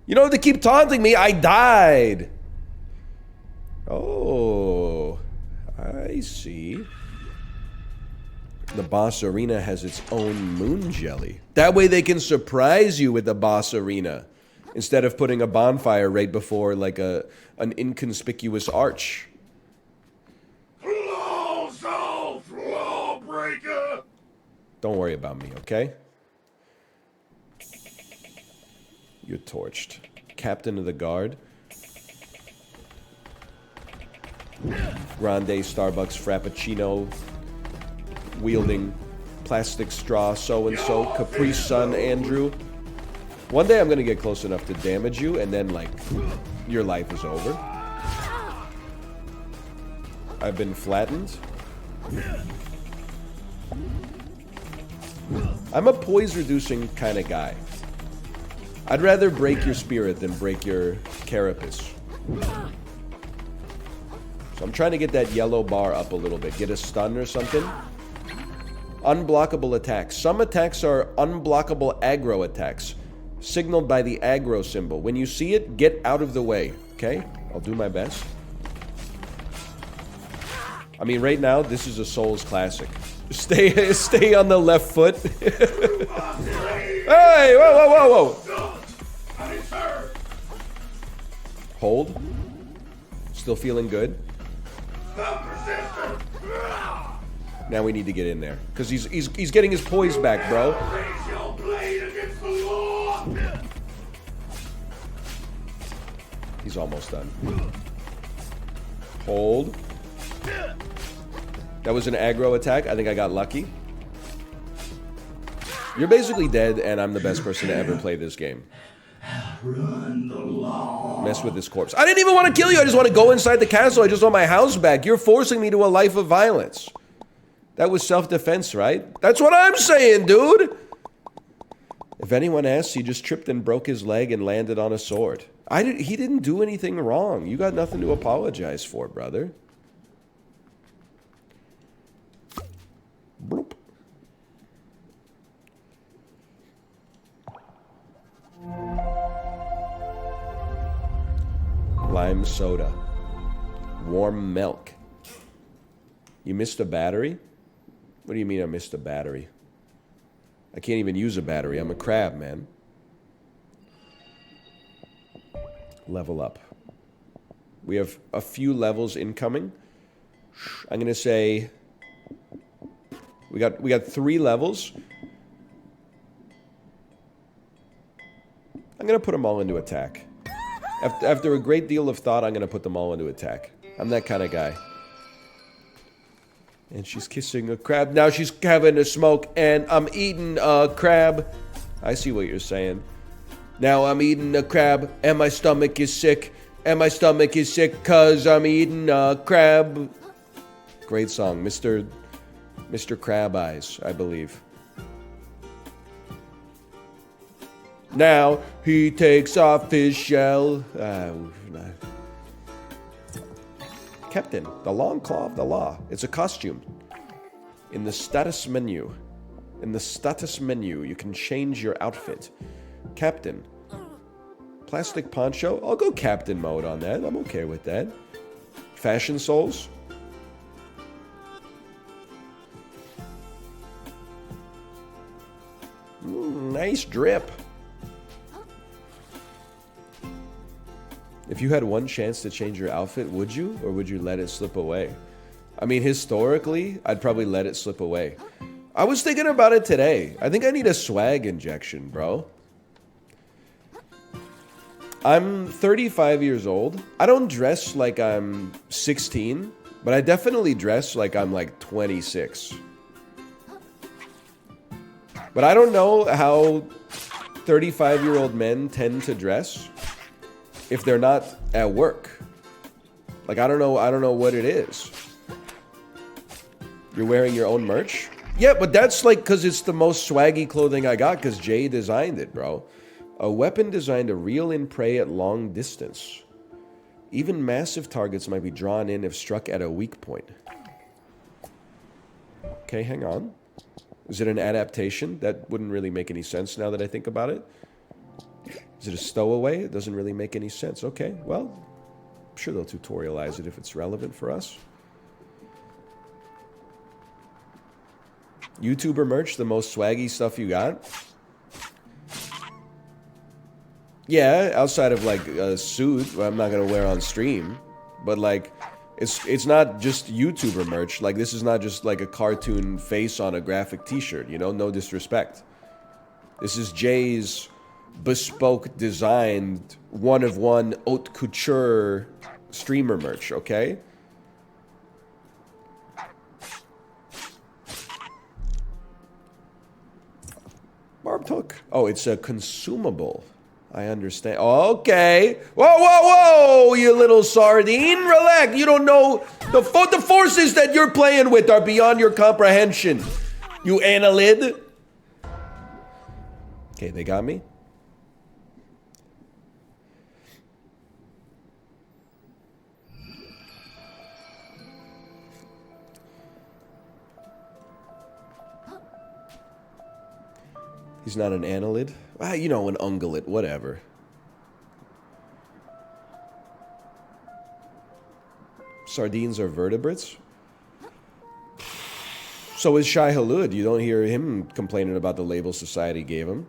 You don't have to keep taunting me. I died. Oh, I see. The boss arena has its own moon jelly. That way they can surprise you with the boss arena instead of putting a bonfire right before like an inconspicuous arch. Claws off, lawbreaker. Don't worry about me, okay? You're torched. Captain of the guard. Grande Starbucks Frappuccino wielding plastic straw so-and-so Capri Sun Andrew. One day I'm gonna get close enough to damage you and then like your life is over. I've been flattened. I'm a poise reducing kind of guy. I'd rather break your spirit than break your carapace. So I'm trying to get that yellow bar up a little bit. Get a stun or something. Unblockable attacks. Some attacks are unblockable aggro attacks, signaled by the aggro symbol. When you see it, get out of the way. Okay? I'll do my best. I mean, right now, this is a Souls classic. Stay on the left foot. Hey! Whoa, whoa, whoa, whoa! Hold. Still feeling good. Now we need to get in there because he's getting his poise back, bro. He's almost done. Hold. That was an aggro attack. I think I got lucky. You're basically dead, and I'm the best person to ever play this game. Mess with this corpse. I didn't even want to kill you. I just want to go inside the castle. I just want my house back. You're forcing me to a life of violence. That was self-defense, right? That's what I'm saying, dude. If anyone asks, he just tripped and broke his leg and landed on a sword. He didn't do anything wrong. You got nothing to apologize for, brother. Bloop. Lime soda. Warm milk. You missed a battery? What do you mean I missed a battery? I can't even use a battery. I'm a crab, man. Level up. We have a few levels incoming. I'm gonna say we got 3 levels. I'm gonna put them all into attack. After a great deal of thought, I'm gonna put them all into attack. I'm that kind of guy. And she's kissing a crab. Now she's having a smoke, and I'm eating a crab. I see what you're saying. Now I'm eating a crab, and my stomach is sick. And my stomach is sick because I'm eating a crab. Great song, Mr. Crab Eyes, I believe. Now he takes off his shell. Captain, the long claw of the law. It's a costume. In the status menu. You can change your outfit. Captain. Plastic poncho. I'll go captain mode on that. I'm okay with that. Fashion souls. Nice drip. If you had one chance to change your outfit, would you? Or would you let it slip away? I mean, historically, I'd probably let it slip away. I was thinking about it today. I think I need a swag injection, bro. I'm 35 years old. I don't dress like I'm 16, but I definitely dress like I'm like 26. But I don't know how 35-year-old men tend to dress if they're not at work. Like, I don't know what it is. You're wearing your own merch? Yeah, but that's like because it's the most swaggy clothing I got because Jay designed it, bro. A weapon designed to reel in prey at long distance. Even massive targets might be drawn in if struck at a weak point. Okay, hang on. Is it an adaptation? That wouldn't really make any sense now that I think about it. Is it a stowaway? It doesn't really make any sense. Okay, well, I'm sure they'll tutorialize it if it's relevant for us. YouTuber merch, the most swaggy stuff you got? Yeah, outside of like a suit I'm not gonna wear on stream, but like it's not just YouTuber merch. Like this is not just like a cartoon face on a graphic t-shirt, you know, no disrespect. This is Jay's bespoke designed one of one haute couture streamer merch, okay? Barbed hook. Oh, it's a consumable. I understand. Okay. Whoa, whoa, whoa, you little sardine. Relax. You don't know. The forces that you're playing with are beyond your comprehension. You annelid. Okay, they got me. He's not an annelid. Ah, you know, an ungulate, whatever. Sardines are vertebrates? So is Shai Hulud. You don't hear him complaining about the label society gave him.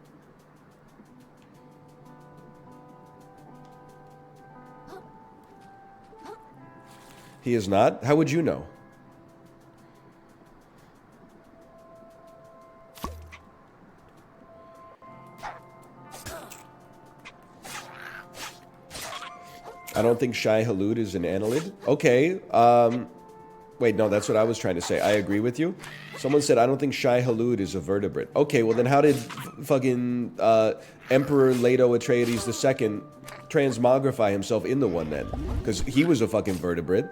He is not? How would you know? I don't think Shai Hulud is an annelid. Okay. Wait, no, that's what I was trying to say. I agree with you. Someone said, I don't think Shai Hulud is a vertebrate. Okay, well then how did fucking Emperor Leto Atreides II transmogrify himself into one then? Because he was a fucking vertebrate.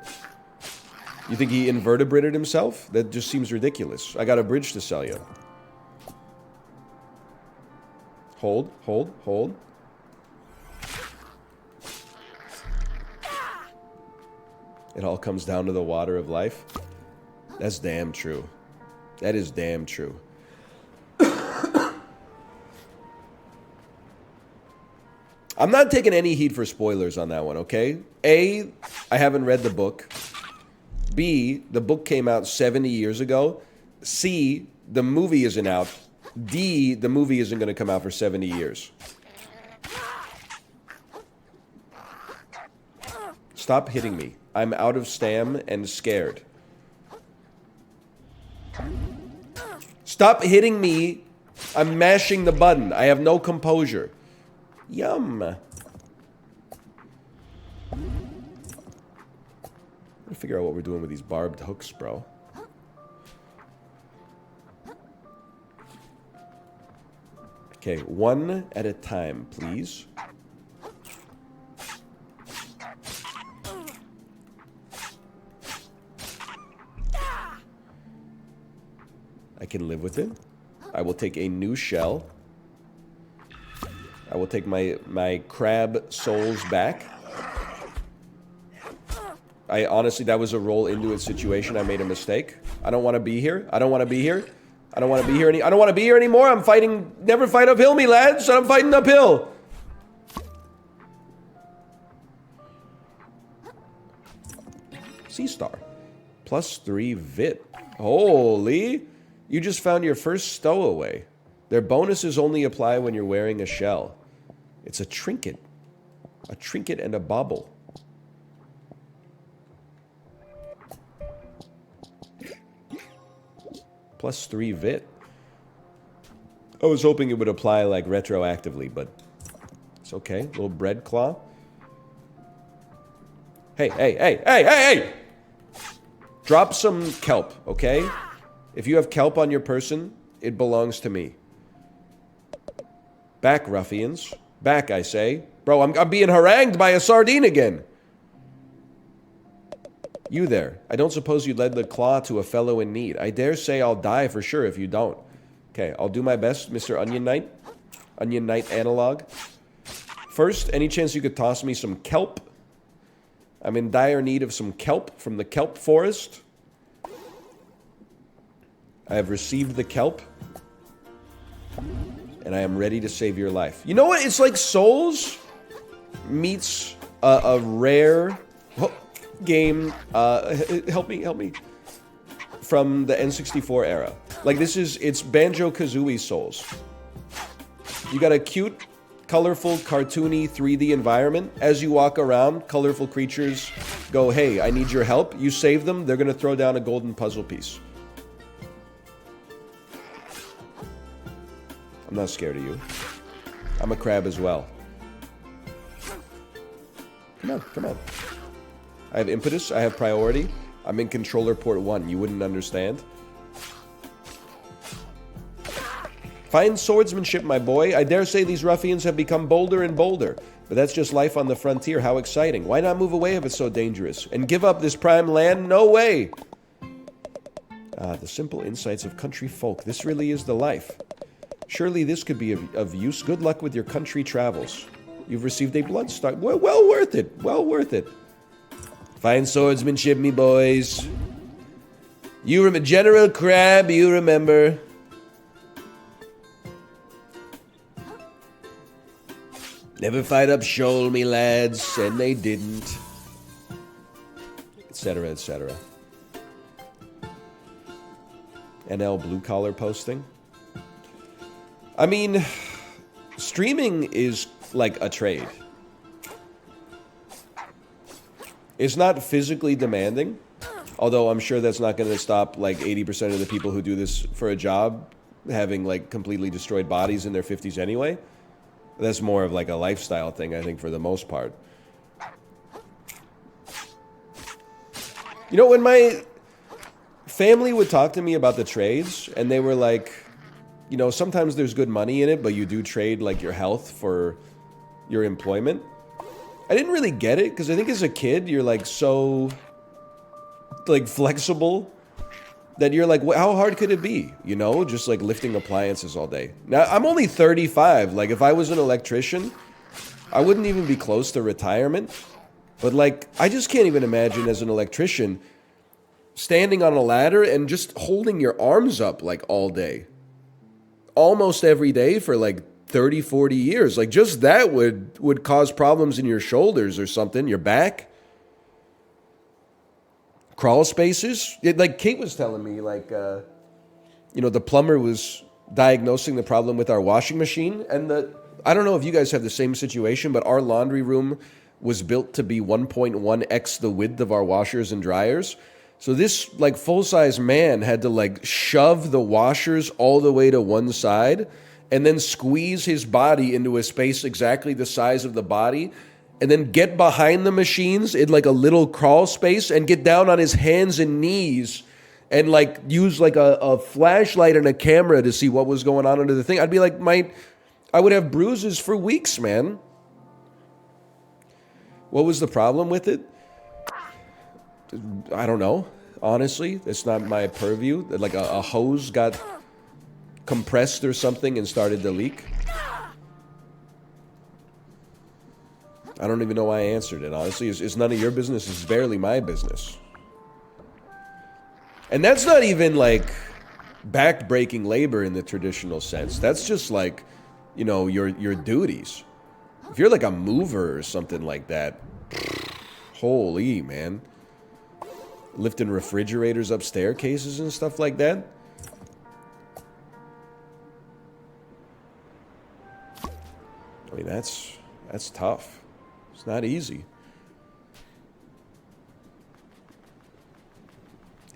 You think he invertebrated himself? That just seems ridiculous. I got a bridge to sell you. Hold, hold, hold. It all comes down to the water of life. That's damn true. That is damn true. I'm not taking any heat for spoilers on that one, okay? A, I haven't read the book. B, the book came out 70 years ago. C, the movie isn't out. D, the movie isn't going to come out for 70 years. Stop hitting me. I'm out of stam and scared. Stop hitting me. I'm mashing the button. I have no composure. Yum. I'm gonna figure out what we're doing with these barbed hooks, bro. Okay, one at a time, please. I can live with it. I will take a new shell. I will take my crab souls back. I honestly, that was a roll into it situation. I made a mistake. I don't want to be here. I don't want to be here. I don't want to be here I don't want to be here anymore. I'm fighting. Never fight uphill, me lads. I'm fighting uphill. Sea Star. +3 Vit. Holy. You just found your first stowaway. Their bonuses only apply when you're wearing a shell. It's a trinket. A trinket and a bauble. +3 Vit. I was hoping it would apply like retroactively, but it's okay. Little bread claw. Hey, hey, hey, hey, hey, hey! Drop some kelp, okay? If you have kelp on your person, it belongs to me. Back, ruffians. Back, I say. Bro, I'm being harangued by a sardine again. You there. I don't suppose you led the claw to a fellow in need. I dare say I'll die for sure if you don't. Okay, I'll do my best, Mr. Onion Knight. Onion Knight analog. First, any chance you could toss me some kelp? I'm in dire need of some kelp from the kelp forest. I have received the kelp. And I am ready to save your life. You know what? It's like Souls meets a rare game. Help me. From the N64 era. Like it's Banjo-Kazooie Souls. You got a cute, colorful, cartoony 3D environment. As you walk around, colorful creatures go, hey, I need your help. You save them, they're gonna throw down a golden puzzle piece. I'm not scared of you. I'm a crab as well. Come on. I have impetus, I have priority. I'm in controller port 1, you wouldn't understand. Fine swordsmanship, my boy. I dare say these ruffians have become bolder and bolder. But that's just life on the frontier, how exciting. Why not move away if it's so dangerous? And give up this prime land? No way! The simple insights of country folk. This really is the life. Surely this could be of use. Good luck with your country travels. You've received a blood star. Well worth it. Well worth it. Fine swordsmanship, me boys. You remember General Crab, you remember. Never fight up shoal, me lads, and they didn't. Etc., etc. NL blue collar posting. I mean, streaming is like a trade. It's not physically demanding, although I'm sure that's not going to stop like 80% of the people who do this for a job having like completely destroyed bodies in their 50s anyway. That's more of like a lifestyle thing, I think, for the most part. You know, when my family would talk to me about the trades, and they were like, you know, sometimes there's good money in it, but you do trade like your health for your employment. I didn't really get it, because I think as a kid, you're like so like flexible that you're like, how hard could it be? You know, just like lifting appliances all day. Now, I'm only 35. Like, if I was an electrician, I wouldn't even be close to retirement. But like, I just can't even imagine as an electrician standing on a ladder and just holding your arms up like all day. Almost every day for like 30, 40 years. Like, just that would cause problems in your shoulders or something, your back. Crawl spaces. Like Kate was telling me, like, you know, the plumber was diagnosing the problem with our washing machine. And I don't know if you guys have the same situation, but our laundry room was built to be 1.1x the width of our washers and dryers. So this, like, full-size man had to, like, shove the washers all the way to one side and then squeeze his body into a space exactly the size of the body, and then get behind the machines in like a little crawl space and get down on his hands and knees and like use like a flashlight and a camera to see what was going on under the thing. I'd be like, I would have bruises for weeks, man. What was the problem with it? I don't know. Honestly, it's not my purview. Like a hose got compressed or something and started to leak. I don't even know why I answered it, honestly. It's none of your business. It's barely my business. And that's not even, like, back-breaking labor in the traditional sense. That's just, like, you know, your duties. If you're, like, a mover or something like that, holy, man. Lifting refrigerators up staircases and stuff like that. I mean, that's tough. It's not easy.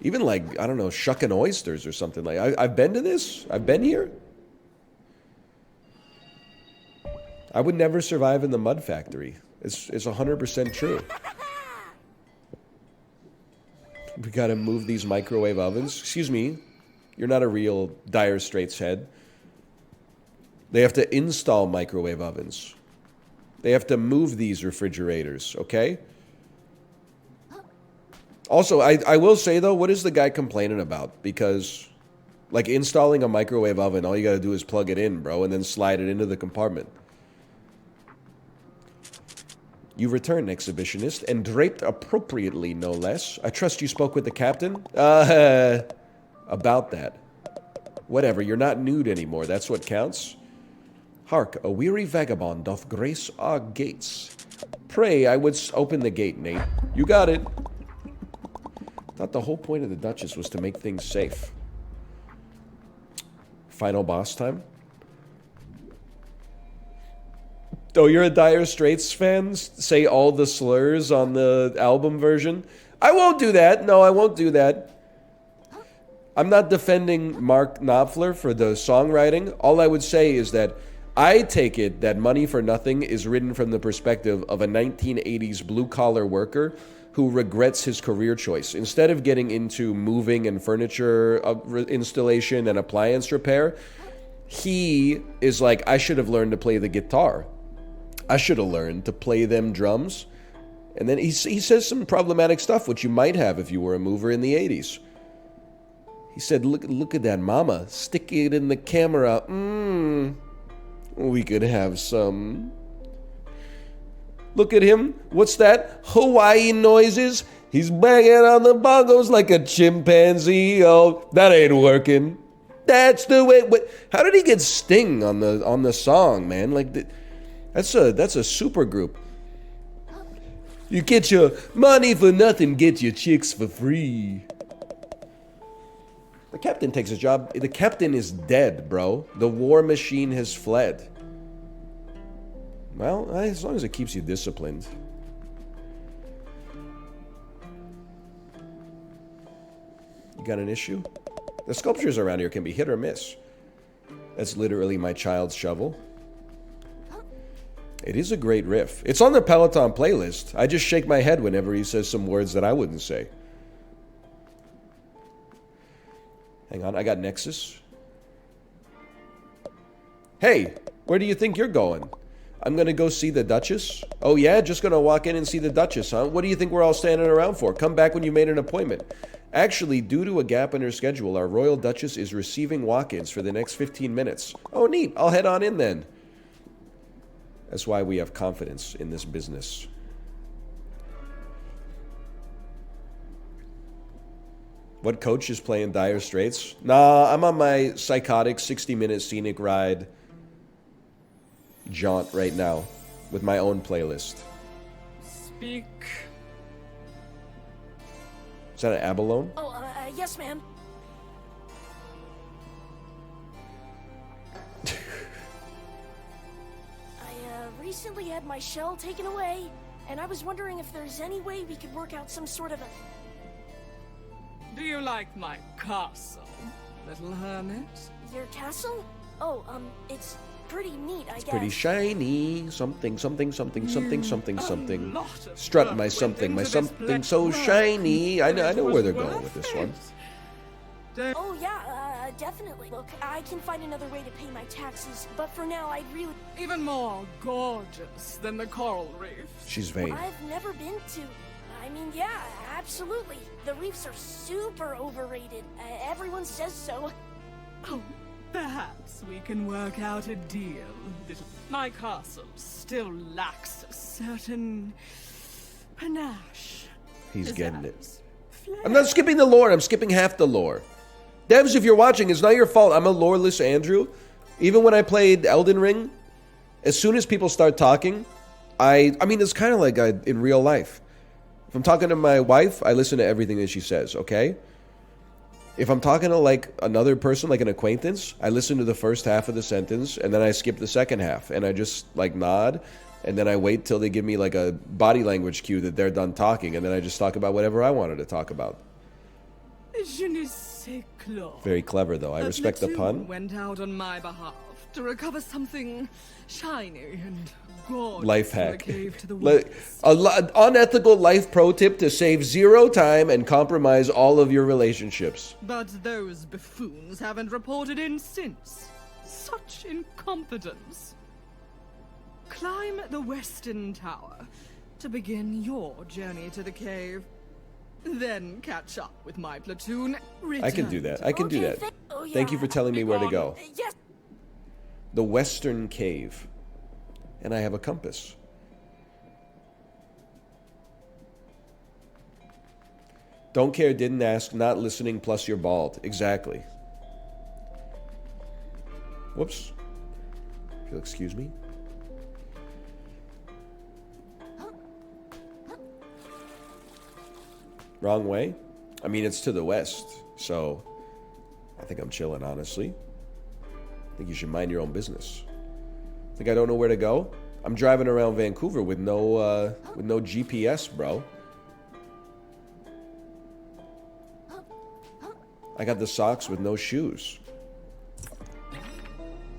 Even like, I don't know, shucking oysters or something. Like, I've been to this. I've been here. I would never survive in the mud factory. It's 100% true. We gotta move these microwave ovens. Excuse me. You're not a real Dire Straits head. They have to install microwave ovens. They have to move these refrigerators, okay? Also, I will say, though, what is the guy complaining about? Because Like installing a microwave oven, all you gotta do is plug it in, bro, and then slide it into the compartment. You return, exhibitionist, and draped appropriately, no less. I trust you spoke with the captain? About that. Whatever, you're not nude anymore, that's what counts. Hark, a weary vagabond doth grace our gates. Pray, I would open the gate, Nate. You got it. Thought the whole point of the Duchess was to make things safe. Final boss time? Oh, you're a Dire Straits fan? Say all the slurs on the album version? I won't do that. No, I won't do that. I'm not defending Mark Knopfler for the songwriting. All I would say is that I take it that Money for Nothing is written from the perspective of a 1980s blue-collar worker who regrets his career choice. Instead of getting into moving and furniture installation and appliance repair, he is like, I should have learned to play the guitar. I should have learned to play them drums. And then he says some problematic stuff, which you might have if you were a mover in the 80s. He said, look at that mama. Stick it in the camera. We could have some. Look at him. What's that? Hawaiian noises? He's banging on the bongos like a chimpanzee. Oh, that ain't working. That's the way. How did he get Sting on the song, man? Like, that's a super group. You get your money for nothing, get your chicks for free. The captain takes his job. The captain is dead, bro. The war machine has fled. Well, as long as it keeps you disciplined. You got an issue? The sculptures around here can be hit or miss. That's literally my child's shovel. It is a great riff. It's on the Peloton playlist. I just shake my head whenever he says some words that I wouldn't say. Hang on, I got Nexus. Hey, where do you think you're going? I'm gonna go see the Duchess. Oh yeah, just gonna walk in and see the Duchess, huh? What do you think we're all standing around for? Come back when you made an appointment. Actually, due to a gap in her schedule, our Royal Duchess is receiving walk-ins for the next 15 minutes. Oh neat, I'll head on in then. That's why we have confidence in this business. What coach is playing Dire Straits? Nah, I'm on my psychotic 60-minute scenic ride jaunt right now with my own playlist. Speak. Is that an abalone? Oh, yes, ma'am. I recently had my shell taken away, and I was wondering if there's any way we could work out some sort of a... Do you like my castle, little hermit? Your castle? Oh, it's pretty neat, I guess. Pretty shiny. Something, something, something, something, something, something. lot of Strut work my went something, my into this something so black shiny. I know it where was they're going worth with this it. one. Oh, yeah, definitely. Look, I can find another way to pay my taxes, but for now, I'd really... Even more gorgeous than the coral reef. She's vain. I've never been to... I mean, yeah, absolutely. The reefs are super overrated. Everyone says so. Oh, perhaps we can work out a deal. My castle still lacks a certain panache. He's getting it. pizzazz, flair. I'm not skipping the lore. I'm skipping half the lore. Devs, if you're watching, it's not your fault. I'm a loreless Andrew. Even when I played Elden Ring, as soon as people start talking, I mean, it's kind of like in real life. If I'm talking to my wife, I listen to everything that she says, okay? If I'm talking to, like, another person, like an acquaintance, I listen to the first half of the sentence, and then I skip the second half, and I just, like, nod, and then I wait till they give me, like, a body language cue that they're done talking, and then I just talk about whatever I wanted to talk about. Je ne sais quoi. Very clever, though. I That respect the Latu pun. went out on my behalf to recover something shiny and gorgeous Life from the hack. cave to the Like, woods. unethical life pro tip to save 0 time and compromise all of your relationships. But those buffoons haven't reported in since. Such incompetence. Climb the western tower to begin your journey to the cave. then catch up with my platoon. I can do that. I can do that. Oh, Thank you yeah. for telling me where to go. Yes. The Western Cave. And I have a compass. Don't care, didn't ask, not listening, plus you're bald. Exactly. Whoops. If you'll excuse me. Wrong way? I mean, it's to the west, so I think I'm chilling, honestly. I think you should mind your own business. Think I don't know where to go? I'm driving around Vancouver with no GPS, bro. I got the socks with no shoes.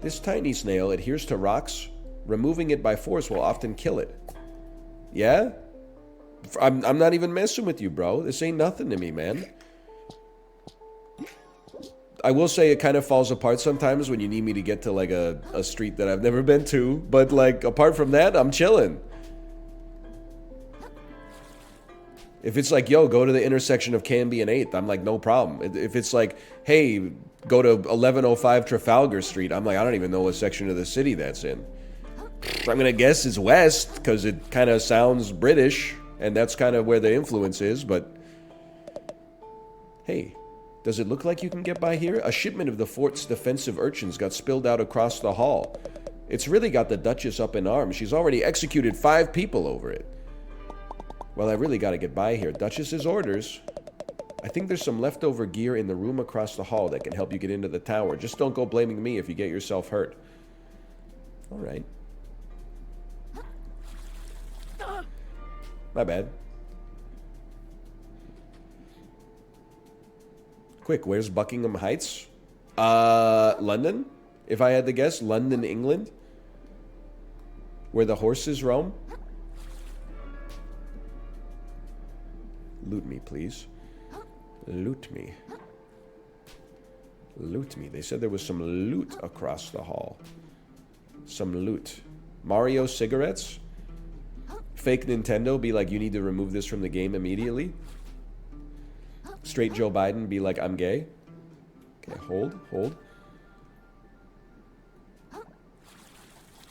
This tiny snail adheres to rocks. Removing it by force will often kill it. Yeah? I'm not even messing with you, bro. This ain't nothing to me, man. I will say it kind of falls apart sometimes when you need me to get to, like, a street that I've never been to. But, like, apart from that, I'm chilling. If it's like, yo, go to the intersection of Canby and 8th, I'm like, no problem. If it's like, hey, go to 1105 Trafalgar Street, I'm like, I don't even know what section of the city that's in. I'm gonna guess it's west, because it kind of sounds British, and that's kind of where the influence is, but... Hey, does it look like you can get by here? A shipment of the fort's defensive urchins got spilled out across the hall. It's really got the Duchess up in arms. She's already executed 5 people over it. Well, I really gotta get by here. Duchess's orders. I think there's some leftover gear in the room across the hall that can help you get into the tower. Just don't go blaming me if you get yourself hurt. Alright. My bad. Quick, where's Buckingham Heights? London? If I had to guess, London, England? Where the horses roam? Loot me, please. Loot me. Loot me. They said there was some loot across the hall. Some loot. Mario cigarettes? Fake Nintendo be like, you need to remove this from the game immediately. Straight Joe Biden be like, I'm gay. Okay, hold. A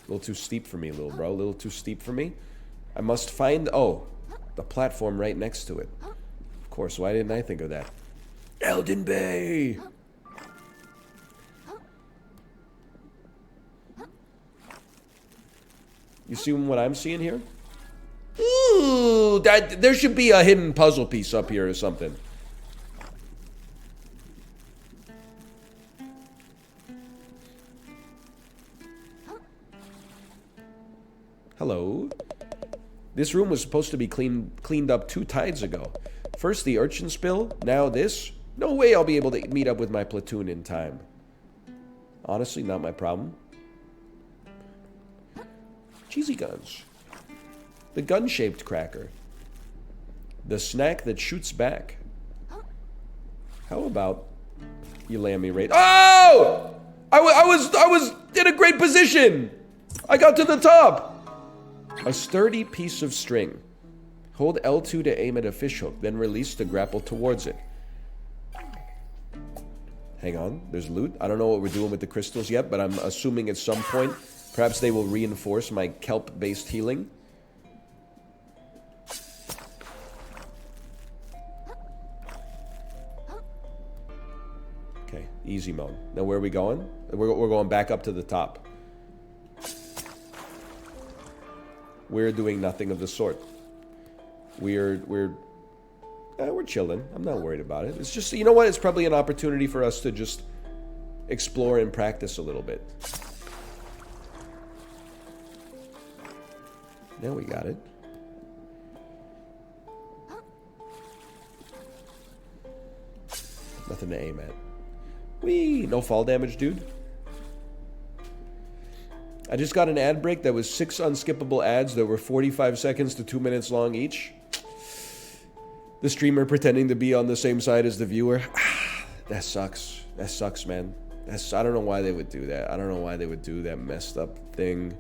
little too steep for me, little bro. A little too steep for me. I must find... Oh, the platform right next to it. Of course, why didn't I think of that? Elden Bay! You see what I'm seeing here? Ooh, there should be a hidden puzzle piece up here or something. Hello. This room was supposed to be cleaned up 2 tides ago. First the urchin spill, now this. No way I'll be able to meet up with my platoon in time. Honestly, not my problem. Cheesy guns. The gun-shaped cracker. The snack that shoots back. How about you land me right... Oh! I was in a great position! I got to the top! A sturdy piece of string. Hold L2 to aim at a fishhook, then release to grapple towards it. Hang on, there's loot. I don't know what we're doing with the crystals yet, but I'm assuming at some point, perhaps they will reinforce my kelp-based healing. Okay, easy mode. Now where are we going? We're going back up to the top. We're doing nothing of the sort. We're chilling. I'm not worried about it. It's just, you know what? It's probably an opportunity for us to just explore and practice a little bit. Now we got it. Nothing to aim at. Whee! No fall damage, dude. I just got an ad break that was 6 unskippable ads that were 45 seconds to 2 minutes long each. The streamer pretending to be on the same side as the viewer. That sucks. That sucks, man. I don't know why they would do that. I don't know why they would do that messed up thing.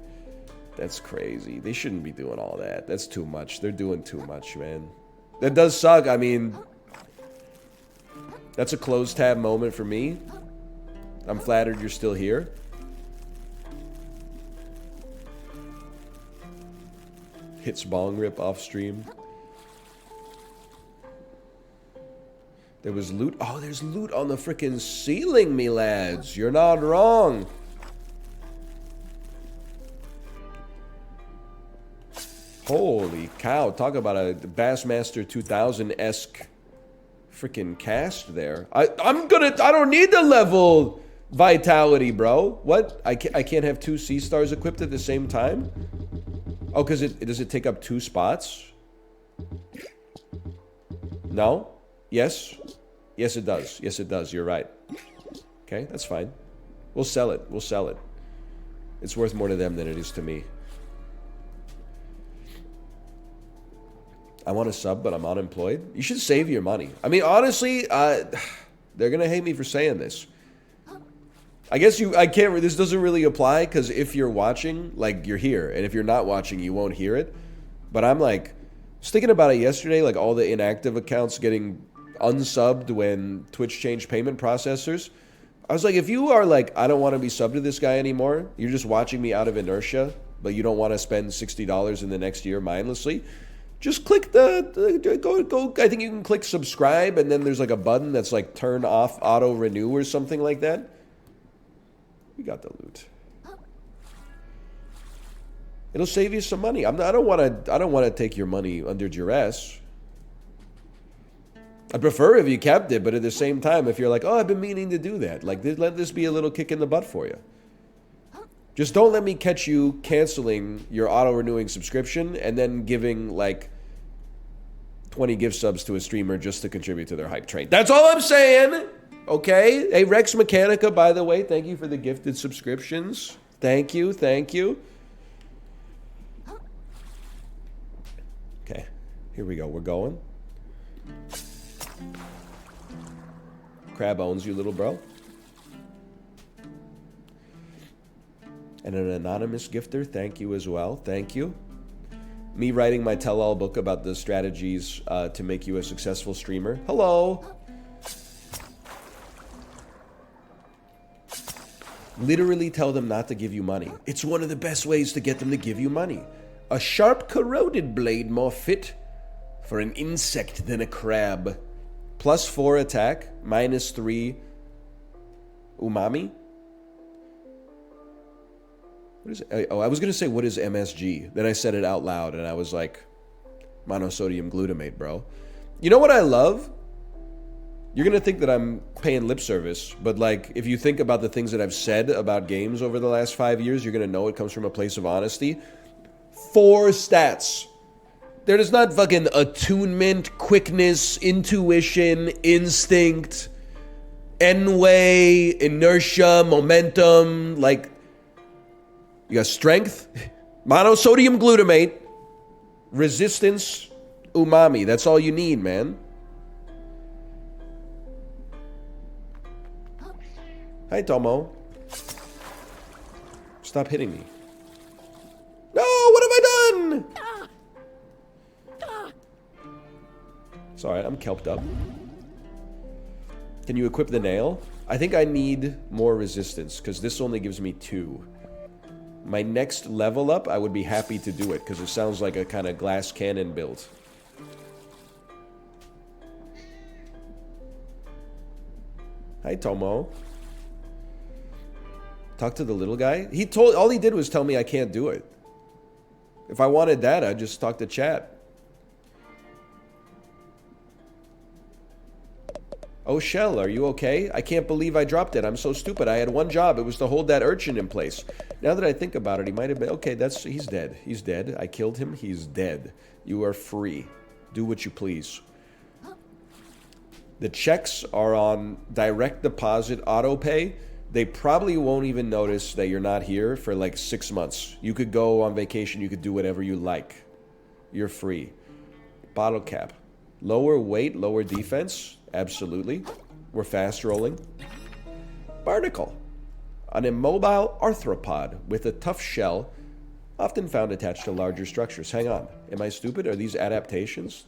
That's crazy. They shouldn't be doing all that. That's too much. They're doing too much, man. That does suck. I mean, that's a closed tab moment for me. I'm flattered you're still here. Hits bong rip off stream. There was loot. Oh, there's loot on the frickin' ceiling, me lads. You're not wrong. Holy cow. Talk about a Bassmaster 2000-esque freaking cast there. I don't need the level vitality, bro. What? I can't have 2 sea stars equipped at the same time? Oh, because does it take up 2 spots? No? Yes? Yes, it does. Yes, it does. You're right. Okay, that's fine. We'll sell it. We'll sell it. It's worth more to them than it is to me. I want a sub, but I'm unemployed. You should save your money. I mean, honestly, they're gonna hate me for saying this. I guess I can't. This doesn't really apply because if you're watching, like, you're here, and if you're not watching, you won't hear it. But I'm like, just thinking about it yesterday, like all the inactive accounts getting unsubbed when Twitch changed payment processors. I was like, if you are like, I don't want to be subbed to this guy anymore. You're just watching me out of inertia, but you don't want to spend $60 in the next year mindlessly. Just click go. I think you can click subscribe, and then there's like a button that's like turn off auto renew or something like that. We got the loot. It'll save you some money. I don't want to take your money under duress. I'd prefer if you kept it, but at the same time, if you're like, oh, I've been meaning to do that, like, let this be a little kick in the butt for you. Just don't let me catch you canceling your auto-renewing subscription and then giving, like, 20 gift subs to a streamer just to contribute to their hype train. That's all I'm saying! Okay? Hey, Rex Mechanica, by the way, thank you for the gifted subscriptions. Thank you, thank you. Okay, here we go. We're going. Crab owns you, little bro. And an anonymous gifter, thank you as well. Thank you. Me writing my tell-all book about the strategies to make you a successful streamer. Hello. Literally tell them not to give you money. It's one of the best ways to get them to give you money. A sharp corroded blade more fit for an insect than a crab. +4 attack, -3 umami. What is it? Oh, I was going to say, what is MSG? Then I said it out loud, and I was like, monosodium glutamate, bro. You know what I love? You're going to think that I'm paying lip service, but, like, if you think about the things that I've said about games over the last 5 years, you're going to know it comes from a place of honesty. 4 stats. There is not fucking attunement, quickness, intuition, instinct, N-way, inertia, momentum, like... You got strength, monosodium glutamate, resistance, umami. That's all you need, man. Hi, Tomo. Stop hitting me. No, what have I done? It's alright, I'm kelped up. Can you equip the nail? I think I need more resistance, because this only gives me 2. My next level up, I would be happy to do it, because it sounds like a kind of glass cannon build. Hi, Tomo. Talk to the little guy? All he did was tell me I can't do it. If I wanted that, I'd just talk to chat. Oh, Shell, are you okay? I can't believe I dropped it. I'm so stupid. I had one job. It was to hold that urchin in place. Now that I think about it, he might have been... Okay, he's dead. He's dead. I killed him. He's dead. You are free. Do what you please. The checks are on direct deposit auto pay. They probably won't even notice that you're not here for like 6 months. You could go on vacation. You could do whatever you like. You're free. Bottle cap. Lower weight, lower defense. Absolutely. We're fast rolling. Barnacle. An immobile arthropod with a tough shell Often found attached to larger structures. Hang on. Am I stupid? Are these adaptations?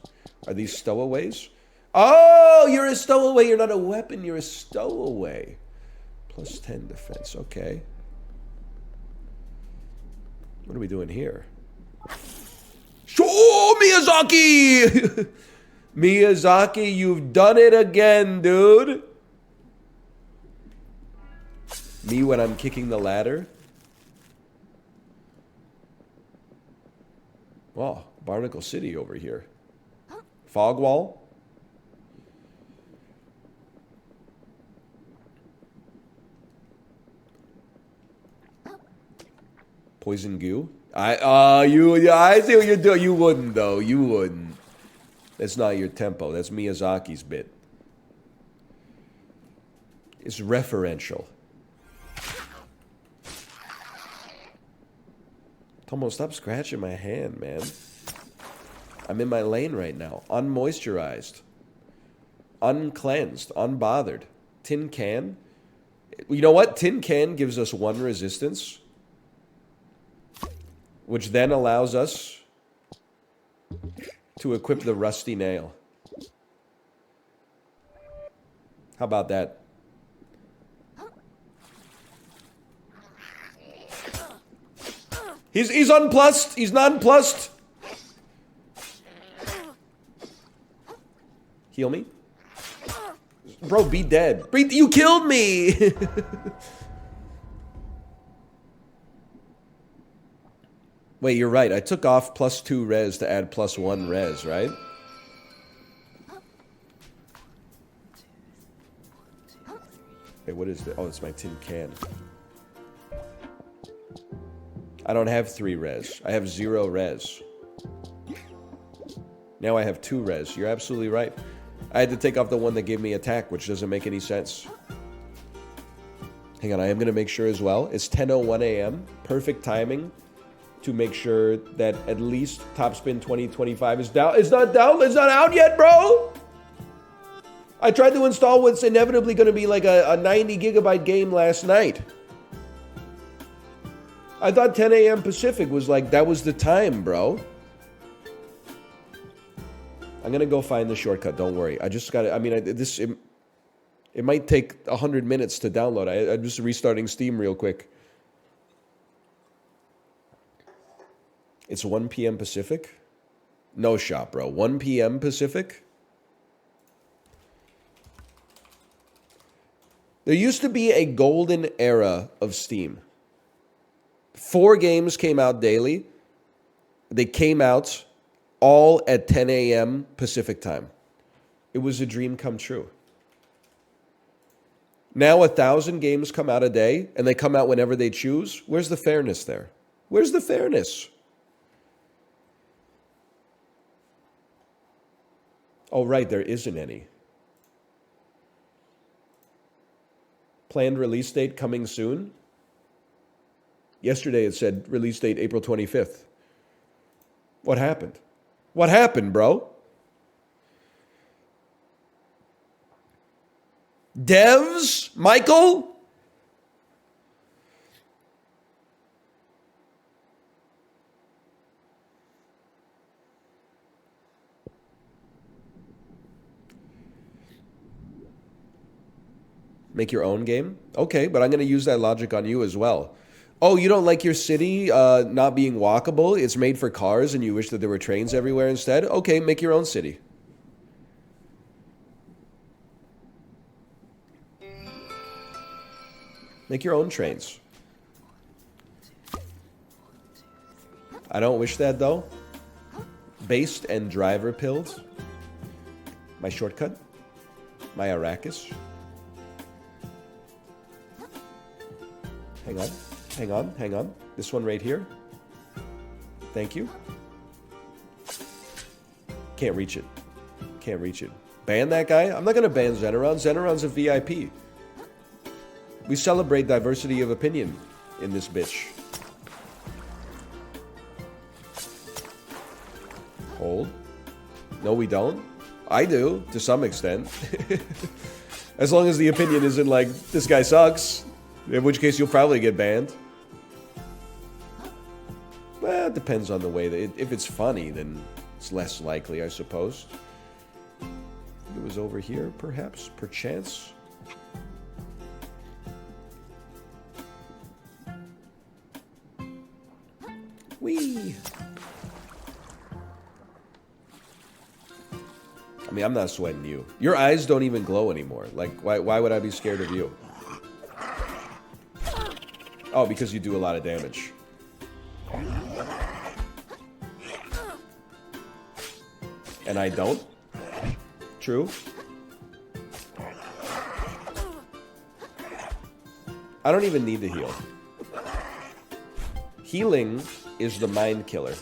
Are these stowaways? Oh, you're a stowaway. You're not a weapon. You're a stowaway. Plus 10 defense. Okay. What are we doing here? Oh, Miyazaki! Miyazaki, you've done it again, dude. Me when I'm kicking the ladder. Wow, Barnacle City over here. Fog wall. Poison goo. I see what you're doing. You wouldn't though. You wouldn't. That's not your tempo. That's Miyazaki's bit. It's referential. Tomo, stop scratching my hand, man. I'm in my lane right now. Unmoisturized. Uncleansed. Unbothered. Tin can. You know what? Tin can gives us 1 resistance. Which then allows us to equip the rusty nail. How about that? He's unplussed. He's nonplussed. Heal me. Bro, be dead. Breathe. You killed me. Wait, you're right. I took off +2 res to add +1 res, right? Wait, what is that? Oh, it's my tin can. I don't have 3 res. I have 0 res. Now I have 2 res. You're absolutely right. I had to take off the one that gave me attack, which doesn't make any sense. Hang on, I am going to make sure as well. It's 10:01 a.m. Perfect timing to make sure that at least Topspin 2025 is down. It's not down. It's not out yet, bro. I tried to install what's inevitably going to be like a 90 gigabyte game last night. I thought 10 a.m. Pacific was like, that was the time, bro. I'm going to go find the shortcut. Don't worry. I just got to, I mean, it might take 100 minutes to download. I'm just restarting Steam real quick. It's 1 p.m. Pacific? No shot, bro. 1 p.m. Pacific? There used to be a golden era of Steam. 4 games came out daily. They came out all at 10 a.m. Pacific time. It was a dream come true. Now 1,000 games come out a day, and they come out whenever they choose. Where's the fairness there? Where's the fairness? Oh, right, there isn't any. Planned release date coming soon? Yesterday it said release date April 25th. What happened? What happened, bro? Devs? Michael? Make your own game? Okay, but I'm going to use that logic on you as well. Oh, you don't like your city not being walkable? It's made for cars and you wish that there were trains everywhere instead? Okay, make your own city. Make your own trains. I don't wish that though. Based and driver pilled. My shortcut. My Arrakis. Hang on. Hang on, hang on. This one right here. Thank you. Can't reach it. Can't reach it. Ban that guy? I'm not going to ban Zeneron. Zeneron's a VIP. We celebrate diversity of opinion in this bitch. Hold. No, we don't. I do, to some extent. As long as the opinion isn't like, this guy sucks. In which case you'll probably get banned. Well, it depends on the way that if it's funny, then it's less likely, I suppose. It was over here, perhaps, perchance. Whee! I mean, I'm not sweating you. Your eyes don't even glow anymore. Like, why would I be scared of you? Oh, because you do a lot of damage. And I don't? True. I don't even need to heal. Healing is the mind killer.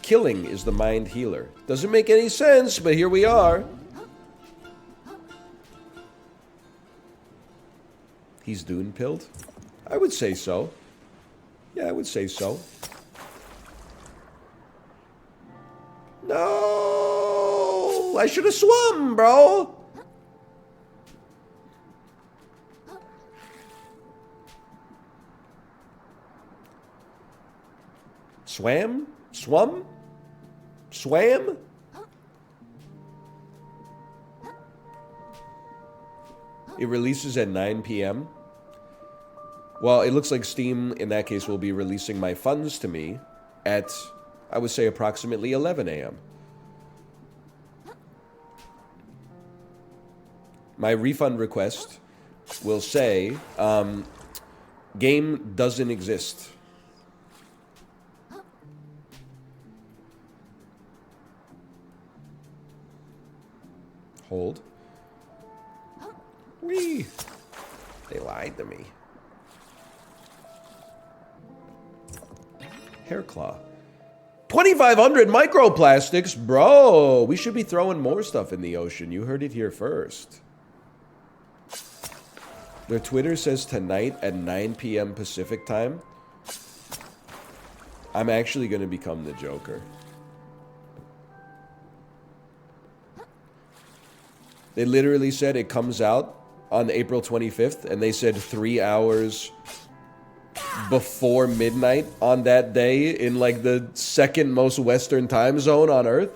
Killing is the mind healer. Doesn't make any sense, but here we are. He's Dune pilled? I would say so. Yeah, I would say so. No! I should have swum, bro! Swam? Swum? Swam? It releases at 9 p.m. Well, it looks like Steam, in that case, will be releasing my funds to me at, I would say, approximately 11 a.m. My refund request will say, game doesn't exist. Hold. Whee! They lied to me. Hair claw. 2,500 microplastics? Bro, we should be throwing more stuff in the ocean. You heard it here first. Their Twitter says tonight at 9 p.m. Pacific time. I'm actually going to become the Joker. They literally said it comes out on April 25th, and they said 3 hours before midnight on that day in like the second most western time zone on Earth.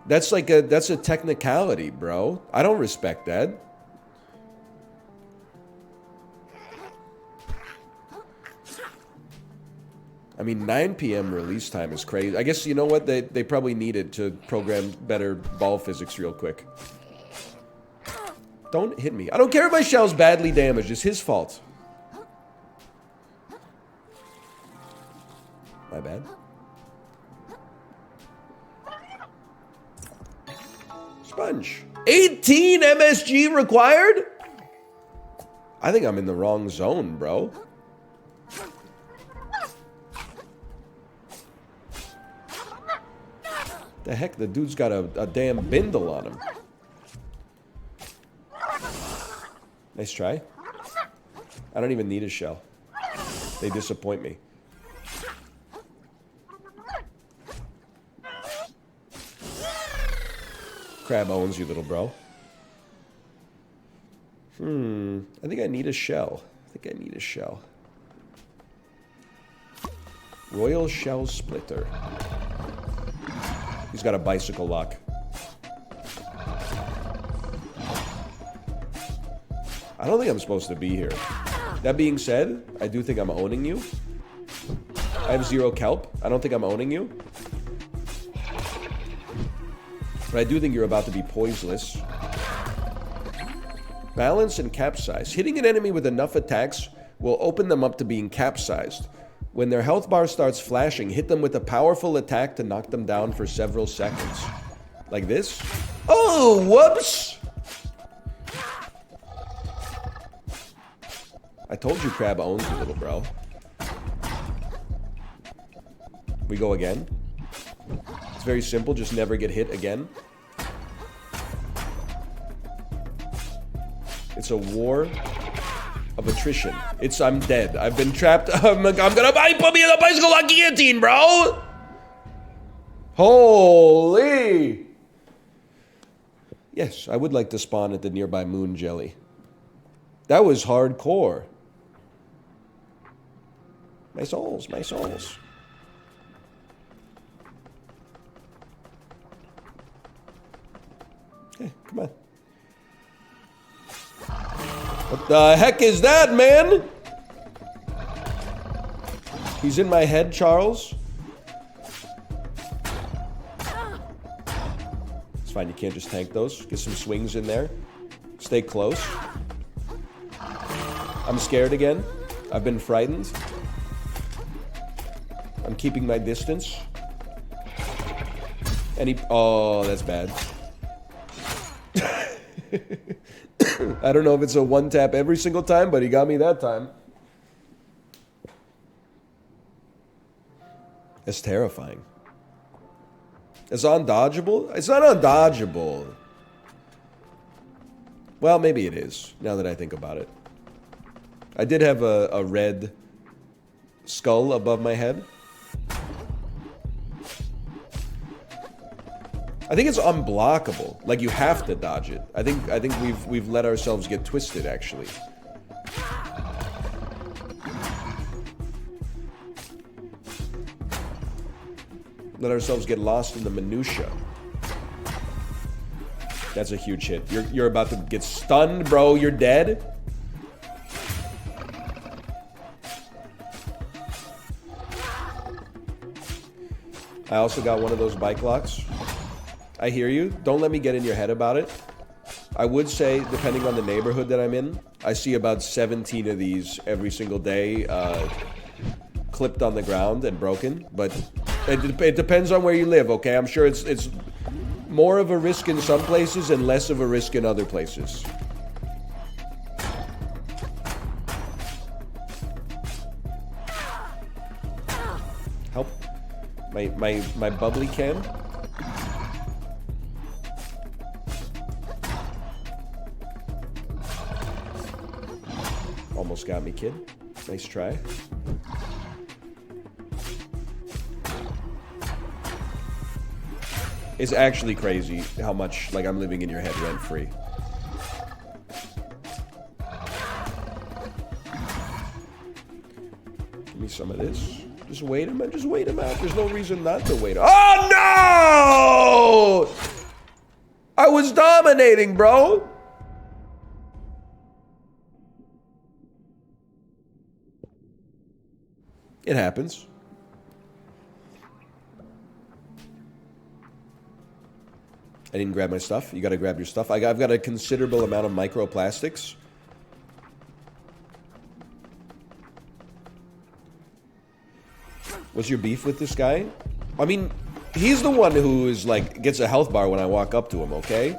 That's like that's a technicality, bro. I don't respect that. I mean, 9 p.m. release time is crazy. I guess, you know what? They probably needed to program better ball physics real quick. Don't hit me. I don't care if my shell's badly damaged. It's his fault. My bad. Sponge. 18 MSG required? I think I'm in the wrong zone, bro. The heck, the dude's got a damn bindle on him. Nice try. I don't even need a shell. They disappoint me. Crab owns you, little bro. I think I need a shell. Royal Shell Splitter. He's got a bicycle lock. I don't think I'm supposed to be here. That being said, I do think I'm owning you. I have 0 kelp. I don't think I'm owning you. But I do think you're about to be poiseless. Balance and capsize. Hitting an enemy with enough attacks will open them up to being capsized. When their health bar starts flashing, hit them with a powerful attack to knock them down for several seconds. Like this. Oh, whoops! I told you Crab owns you, little bro. We go again. It's very simple, just never get hit again. It's a war of attrition. I'm dead. I've been trapped. I'm gonna put me in the bicycle lock guillotine, bro! Holy! Yes, I would like to spawn at the nearby moon jelly. That was hardcore. My souls, my souls. Okay, come on. What the heck is that, man? He's in my head, Charles. It's fine, you can't just tank those. Get some swings in there. Stay close. I'm scared again. I've been frightened. I'm keeping my distance. And he... Oh, that's bad. I don't know if it's a one tap every single time, but he got me that time. It's terrifying. It's undodgeable? It's not undodgeable. Well, maybe it is, now that I think about it. I did have a red skull above my head. I think it's unblockable. Like, you have to dodge it. I think we've let ourselves get twisted, actually. Let ourselves get lost in the minutia. That's a huge hit. You're about to get stunned, bro. You're dead. I also got one of those bike locks. I hear you. Don't let me get in your head about it. I would say, depending on the neighborhood that I'm in, I see about 17 of these every single day, clipped on the ground and broken. But it depends on where you live, okay? I'm sure it's more of a risk in some places and less of a risk in other places. Help. My bubbly can. Almost got me, kid. Nice try. It's actually crazy how much, like, I'm living in your head rent-free. Give me some of this. Just wait him out. Just wait him out. There's no reason not to wait. Oh, no! I was dominating, bro. It happens. I didn't grab my stuff. You gotta grab your stuff. I've got a considerable amount of microplastics. What's your beef with this guy? I mean, he's the one who is like, gets a health bar when I walk up to him, okay?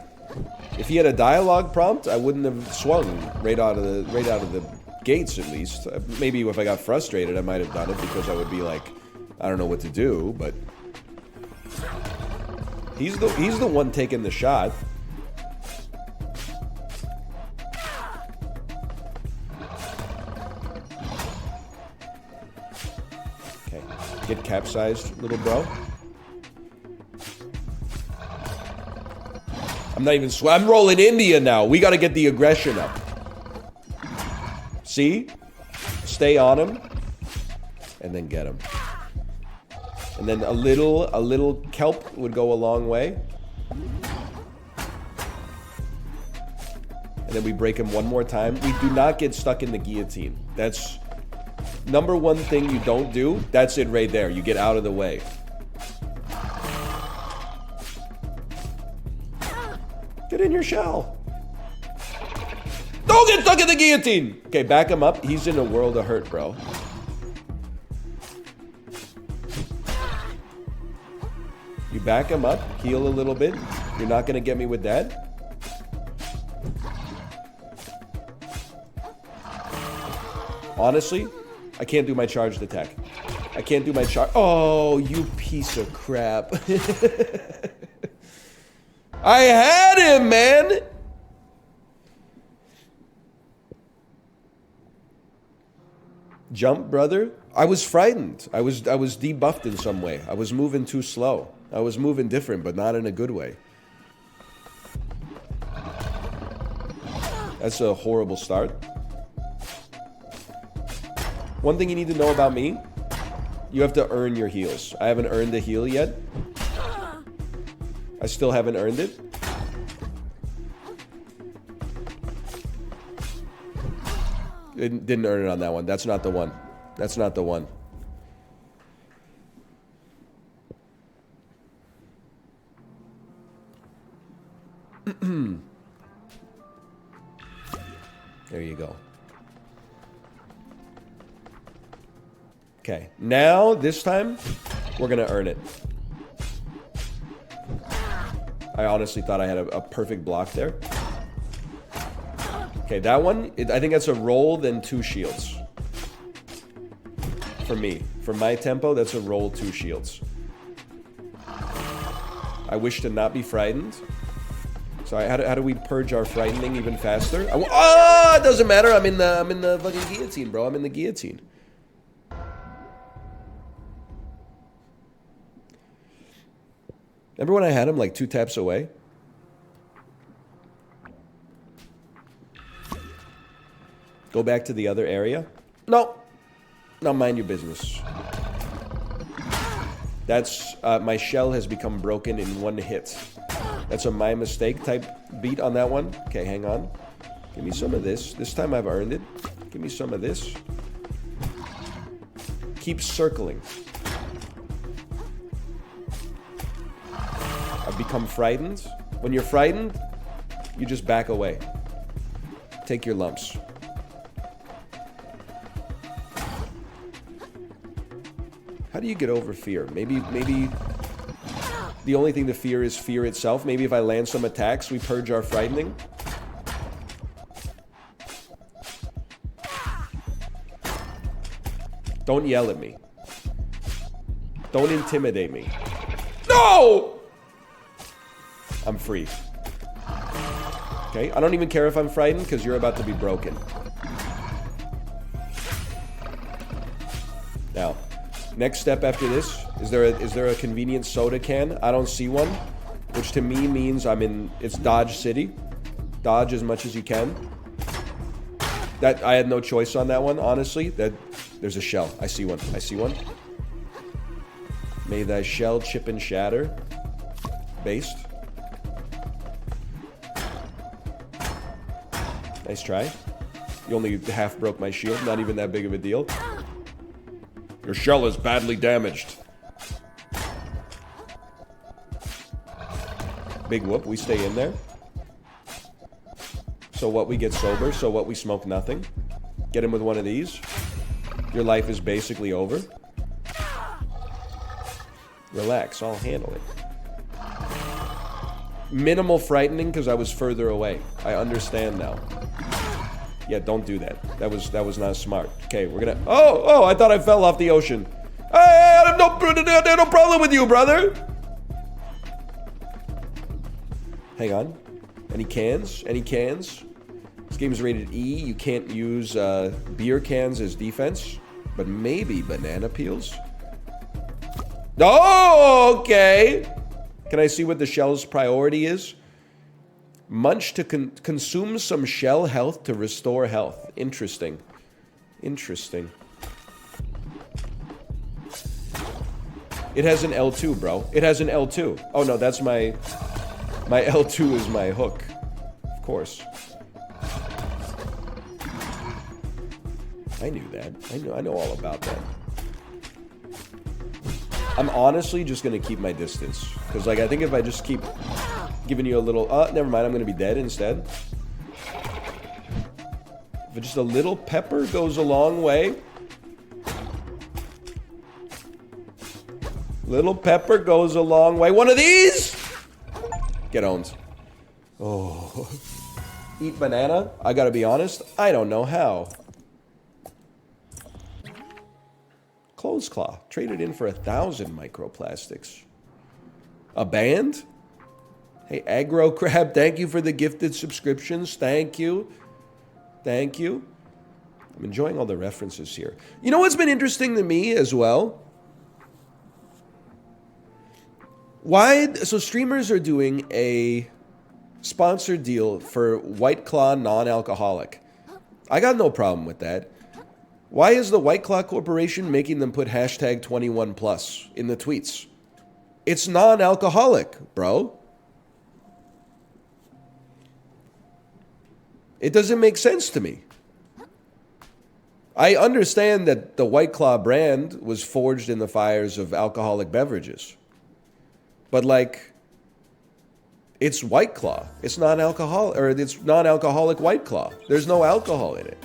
If he had a dialogue prompt, I wouldn't have swung right out of the gates, at least. Maybe if I got frustrated, I might have done it because I would be like, I don't know what to do, but he's the one taking the shot. Okay, get capsized, little bro. I'm not even I'm rolling India now. We got to get the aggression up. See? Stay on him. And then get him. And then a little kelp would go a long way. And then we break him one more time. We do not get stuck in the guillotine. That's number one thing you don't do. That's it right there. You get out of the way. Get in your shell. Don't get stuck in the guillotine. Okay, back him up. He's in a world of hurt, bro. You back him up, heal a little bit. You're not gonna get me with that. Honestly, I can't do my charged attack. I can't do my charge. Oh, you piece of crap. I had him, man. Jump, brother. I was frightened. I was debuffed in some way. I was moving too slow. I was moving different, but not in a good way. That's a horrible start. One thing you need to know about me, you have to earn your heals. I haven't earned a heal yet. I still haven't earned it. Didn't earn it on that one. That's not the one. That's not the one. There you go. Okay, now, this time, we're gonna earn it. I honestly thought I had a perfect block there. Okay, that one, I think that's a roll, then 2 shields. For me. For my tempo, that's a roll, 2 shields. I wish to not be frightened. So how do we purge our frightening even faster? Oh, it doesn't matter. I'm in the fucking guillotine, bro. I'm in the guillotine. Remember when I had him like 2 taps away? Go back to the other area? No. Now mind your business. That's, my shell has become broken in 1 hit. That's a my mistake type beat on that one. Okay, hang on. Give me some of this. This time I've earned it. Give me some of this. Keep circling. I've become frightened. When you're frightened, you just back away. Take your lumps. How do you get over fear? Maybe the only thing to fear is fear itself. Maybe if I land some attacks, we purge our frightening. Don't yell at me. Don't intimidate me. No! I'm free. Okay, I don't even care if I'm frightened because you're about to be broken. Now, next step after this, is there a convenient soda can? I don't see one, which to me means it's Dodge City. Dodge as much as you can. That I had no choice on that one, honestly. There's a shell. I see one. I see one. May thy shell chip and shatter. Based. Nice try. You only half broke my shield. Not even that big of a deal. Your shell is badly damaged. Big whoop. We stay in there. So what, we get sober. So what, we smoke nothing. Get him with one of these. Your life is basically over. Relax. I'll handle it. Minimal frightening because I was further away. I understand now. Yeah, don't do that. That was not smart. Okay, we're gonna... Oh, I thought I fell off the ocean. Hey, I have no problem with you, brother. Hang on. Any cans? Any cans? This game is rated E. You can't use beer cans as defense. But maybe banana peels? Oh, okay. Can I see what the shell's priority is? Munch to consume some shell health to restore health. Interesting. Interesting. It has an L2, bro. It has an L2. Oh, no, that's my L2 is my hook. Of course. I knew that. I know all about that. I'm honestly just gonna keep my distance. Because, like, I think if I just keep giving you a little... never mind. I'm gonna be dead instead. If just a little pepper goes a long way. Little pepper goes a long way. One of these! Get owned. Oh. Eat banana? I gotta be honest. I don't know how. Clothes claw. Traded in for 1,000 microplastics. A band? Hey, Aggro Crab, thank you for the gifted subscriptions. Thank you. Thank you. I'm enjoying all the references here. You know what's been interesting to me as well? So streamers are doing a sponsored deal for White Claw non-alcoholic. I got no problem with that. Why is the White Claw Corporation making them put hashtag 21 plus in the tweets? It's non-alcoholic, bro. It doesn't make sense to me. I understand that the White Claw brand was forged in the fires of alcoholic beverages. But like, it's White Claw. It's non-alcoholic, or it's non-alcoholic White Claw. There's no alcohol in it.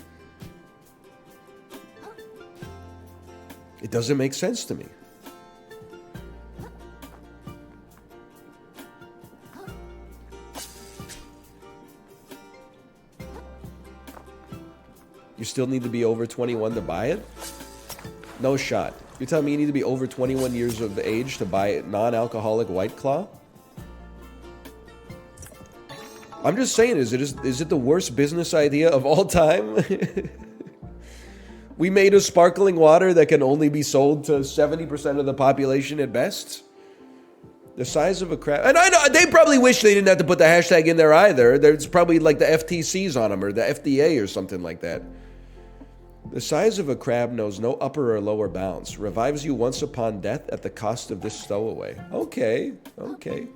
It doesn't make sense to me. You still need to be over 21 to buy it? No shot. You're telling me you need to be over 21 years of age to buy non-alcoholic White Claw? I'm just saying, is it the worst business idea of all time? We made a sparkling water that can only be sold to 70% of the population at best? The size of a crab. And I know they probably wish they didn't have to put the hashtag in there either. There's probably like the FTCs on them or the FDA or something like that. The size of a crab knows no upper or lower bounds. Revives you once upon death at the cost of this stowaway. Okay, okay.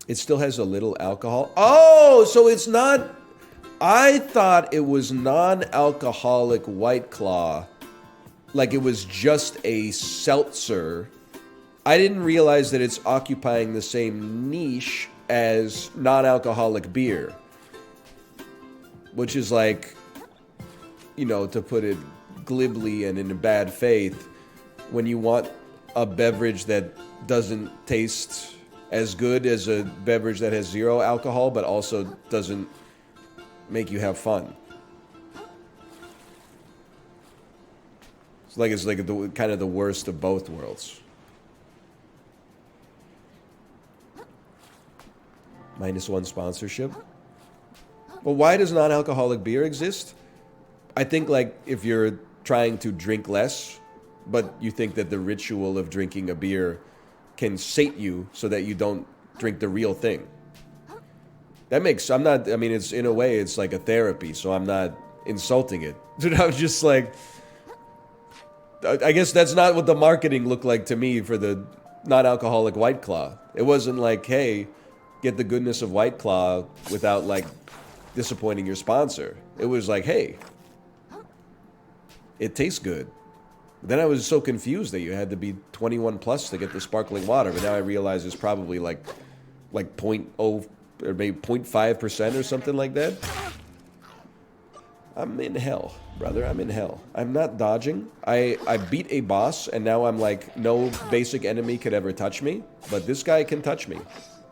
It still has a little alcohol. Oh, so it's not... I thought it was non-alcoholic White Claw. Like it was just a seltzer. I didn't realize that it's occupying the same niche as non-alcoholic beer. Which is like, you know, to put it glibly and in bad faith, when you want a beverage that doesn't taste as good as a beverage that has zero alcohol, but also doesn't make you have fun. It's like kind of the worst of both worlds. -1 sponsorship. Well, why does non-alcoholic beer exist? I think like if you're trying to drink less, but you think that the ritual of drinking a beer can sate you so that you don't drink the real thing. That makes, I mean, it's in a way, it's like a therapy, so I'm not insulting it. Dude, I was just like, I guess that's not what the marketing looked like to me for the non-alcoholic White Claw. It wasn't like, hey, get the goodness of White Claw without like disappointing your sponsor. It was like, hey, it tastes good. Then I was so confused that you had to be 21 plus to get the sparkling water, but now I realize it's probably like 0.0 or maybe 0.5% or something like that. I'm in hell, brother. I'm in hell. I'm not dodging. I beat a boss, and now I'm like, no basic enemy could ever touch me, but this guy can touch me.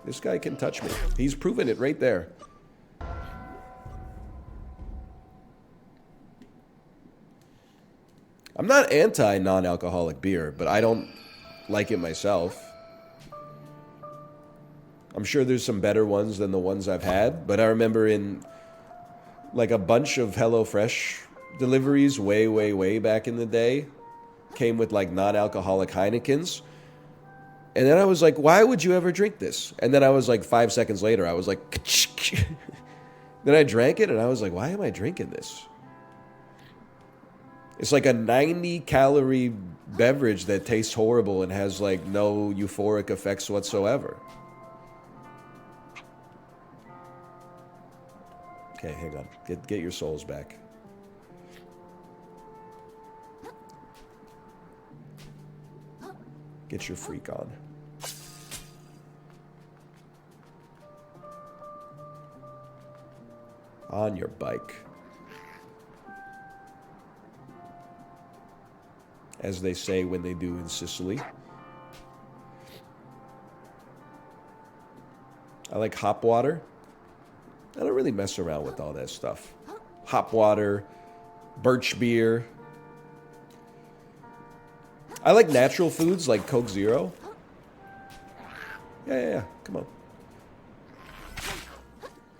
This guy can touch me. He's proven it right there. I'm not anti non-alcoholic beer, but I don't like it myself. I'm sure there's some better ones than the ones I've had, but I remember in like a bunch of HelloFresh deliveries way back in the day came with like non-alcoholic Heinekens. And then I was like, why would you ever drink this? And then I was like 5 seconds later, I was like, then I drank it and I was like, why am I drinking this? It's like a 90-calorie beverage that tastes horrible and has like no euphoric effects whatsoever. Okay, hang on. Get your souls back. Get your freak on. On your bike. As they say when they do in Sicily. I like hop water. I don't really mess around with all that stuff. Hop water, birch beer. I like natural foods like Coke Zero. Yeah. Come on.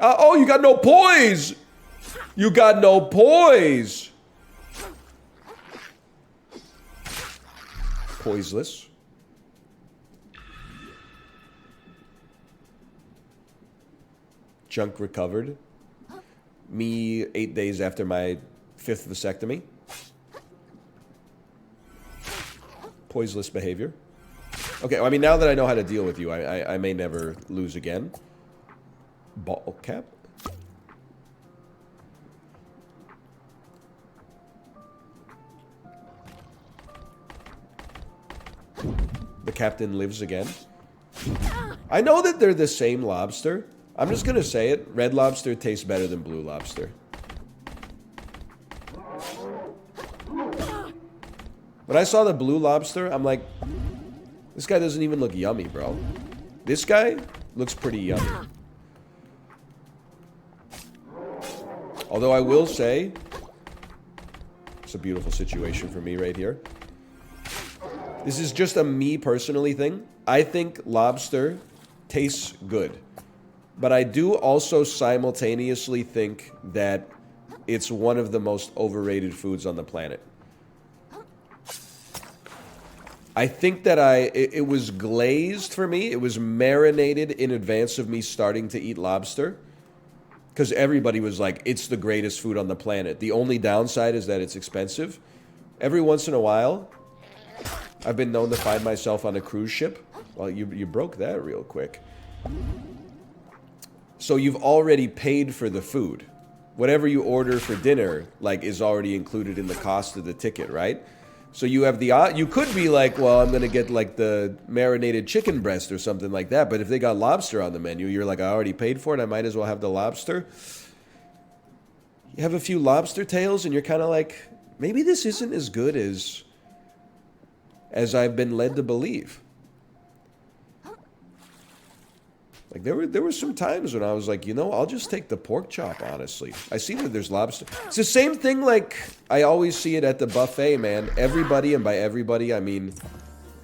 Oh, you got no poise! You got no poise! Poiseless. Junk recovered. Me 8 days after my 5th vasectomy. Poiseless behavior. Okay, well, I mean, now that I know how to deal with you, I may never lose again. Ball cap? The captain lives again. I know that they're the same lobster. I'm just gonna say it. Red lobster tastes better than blue lobster. When I saw the blue lobster, I'm like, this guy doesn't even look yummy, bro. This guy looks pretty yummy. Although I will say, it's a beautiful situation for me right here. This is just a me personally thing. I think lobster tastes good. But I do also simultaneously think that it's one of the most overrated foods on the planet. I think that it was glazed for me. It was marinated in advance of me starting to eat lobster. Because everybody was like, it's the greatest food on the planet. The only downside is that it's expensive. Every once in a while, I've been known to find myself on a cruise ship. Well, you broke that real quick. So you've already paid for the food. Whatever you order for dinner, like, is already included in the cost of the ticket, right? So you have the, you could be like, well, I'm going to get like the marinated chicken breast or something like that. But if they got lobster on the menu, you're like, I already paid for it. I might as well have the lobster. You have a few lobster tails and you're kind of like, maybe this isn't as good as I've been led to believe. Like, there were some times when I was like, you know, I'll just take the pork chop, honestly. I see that there's lobster. It's the same thing, like, I always see it at the buffet, man. Everybody, and by everybody, I mean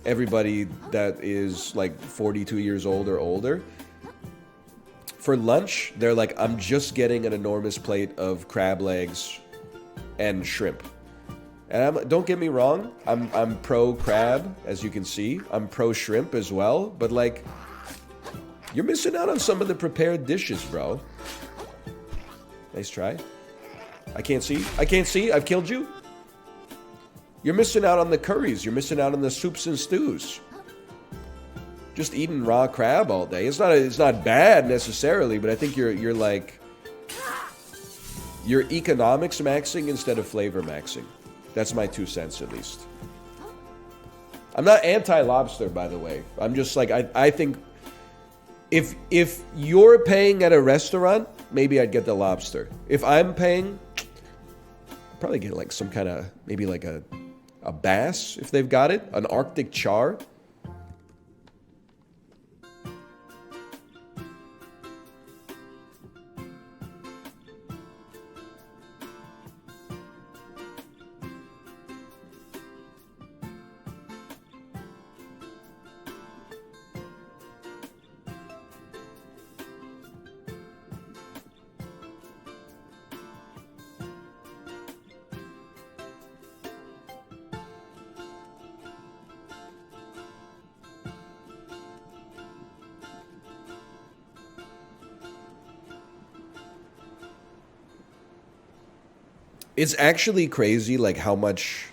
everybody that is, like, 42 years old or older. For lunch, they're like, I'm just getting an enormous plate of crab legs and shrimp. And don't get me wrong, I'm pro crab, as you can see. I'm pro shrimp as well, but, like, you're missing out on some of the prepared dishes, bro. Nice try. I can't see. I can't see. I've killed you. You're missing out on the curries. You're missing out on the soups and stews. Just eating raw crab all day. It's not bad necessarily, but I think you're like, you're economics maxing instead of flavor maxing. That's my 2 cents at least. I'm not anti-lobster, by the way. I'm just like, I think if you're paying at a restaurant, maybe I'd get the lobster. If I'm paying, I'd probably get like some kind of, maybe like a bass if they've got it, an Arctic char. It's actually crazy, like, how much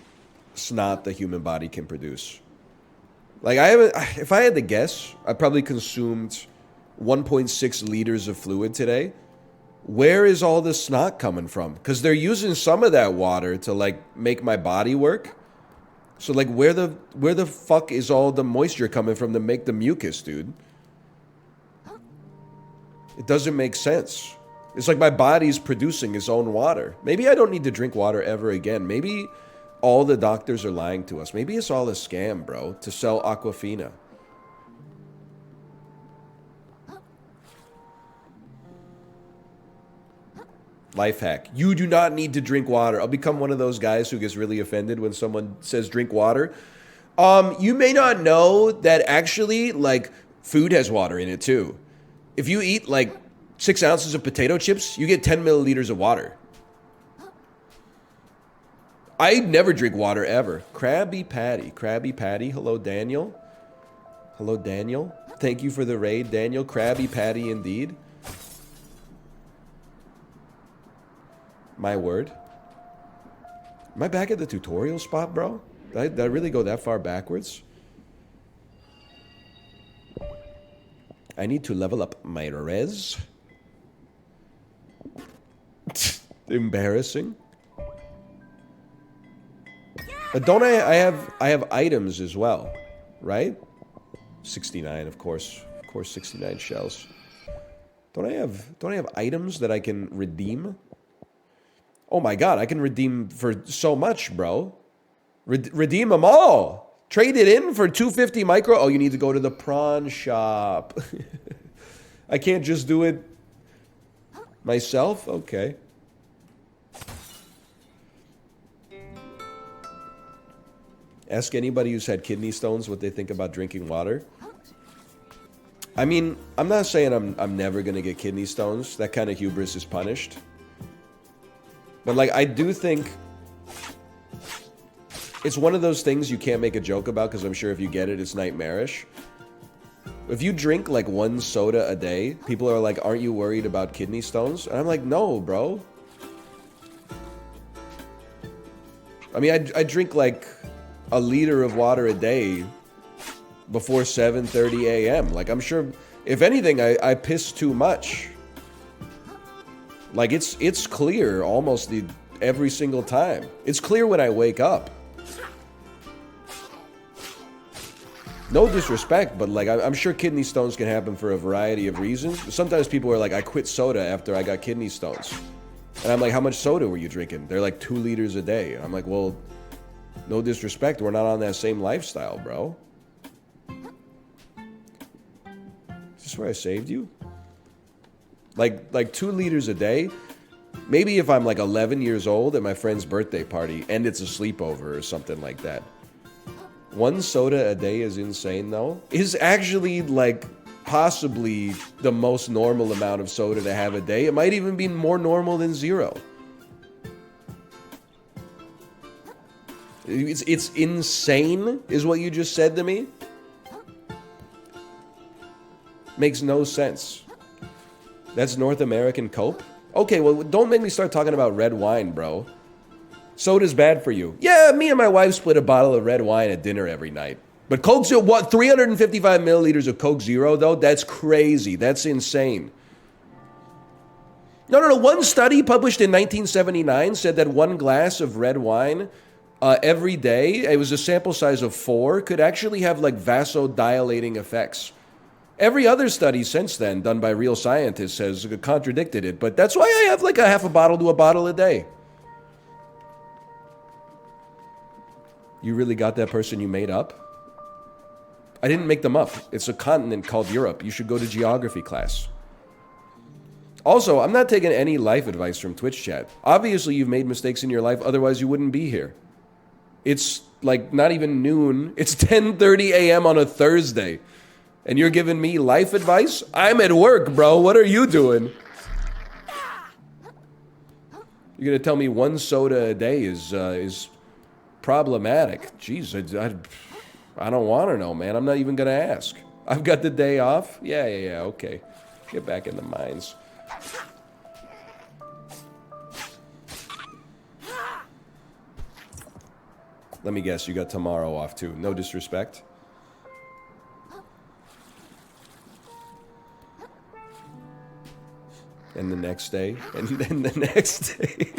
snot the human body can produce. Like, if I had to guess, I probably consumed 1.6 liters of fluid today. Where is all this snot coming from? Because they're using some of that water to, like, make my body work. So, like, where the fuck is all the moisture coming from to make the mucus, dude? It doesn't make sense. It's like my body's producing its own water. Maybe I don't need to drink water ever again. Maybe all the doctors are lying to us. Maybe it's all a scam, bro, to sell Aquafina. Life hack. You do not need to drink water. I'll become one of those guys who gets really offended when someone says drink water. You may not know that actually, like, food has water in it too. If you eat, like, 6 ounces of potato chips, you get 10 milliliters of water. I never drink water ever. Krabby Patty. Hello, Daniel. Hello, Daniel. Thank you for the raid, Daniel. Krabby Patty indeed. My word. Am I back at the tutorial spot, bro? Did I really go that far backwards? I need to level up my res. Embarrassing. But don't I have items as well, right? 69, of course. Of course, 69 shells. Don't I have items that I can redeem? Oh my god, I can redeem for so much, bro. Redeem them all. Trade it in for 250 micro. Oh, you need to go to the prawn shop. I can't just do it myself? Okay. Ask anybody who's had kidney stones what they think about drinking water. I mean, I'm not saying I'm never gonna get kidney stones. That kind of hubris is punished. But like, I do think it's one of those things you can't make a joke about because I'm sure if you get it, it's nightmarish. If you drink like one soda a day, people are like, aren't you worried about kidney stones? And I'm like, no, bro. I mean, I drink like a liter of water a day before 7:30 a.m. Like, I'm sure, if anything, I piss too much. Like, it's clear almost every single time. It's clear when I wake up. No disrespect, but like, I'm sure kidney stones can happen for a variety of reasons. Sometimes people are like, I quit soda after I got kidney stones. And I'm like, how much soda were you drinking? They're like 2 liters a day. I'm like, well, no disrespect, we're not on that same lifestyle, bro. Is this where I saved you? Like 2 liters a day? Maybe if I'm like 11 years old at my friend's birthday party and it's a sleepover or something like that. 1 soda a day is insane, though. Is actually like possibly the most normal amount of soda to have a day. It might even be more normal than 0. It's insane, is what you just said to me? Makes no sense. That's North American cope? Okay, well, don't make me start talking about red wine, bro. Soda's bad for you. Yeah, me and my wife split a bottle of red wine at dinner every night. But Coke Zero, what, 355 milliliters of Coke Zero, though? That's crazy. That's insane. No. One study published in 1979 said that 1 glass of red wine every day, it was a sample size of 4, could actually have like vasodilating effects. Every other study since then, done by real scientists, has contradicted it. But that's why I have like a half a bottle to a bottle a day. You really got that person you made up? I didn't make them up. It's a continent called Europe. You should go to geography class. Also, I'm not taking any life advice from Twitch chat. Obviously, you've made mistakes in your life, otherwise you wouldn't be here. It's like not even noon. It's 10:30 a.m. on a Thursday. And you're giving me life advice? I'm at work, bro. What are you doing? You're gonna tell me 1 soda a day is problematic? Jeez, I don't want to know, man. I'm not even gonna ask. I've got the day off. Yeah, okay. Get back in the mines. Let me guess, you got tomorrow off too. No disrespect. And the next day, and then the next day.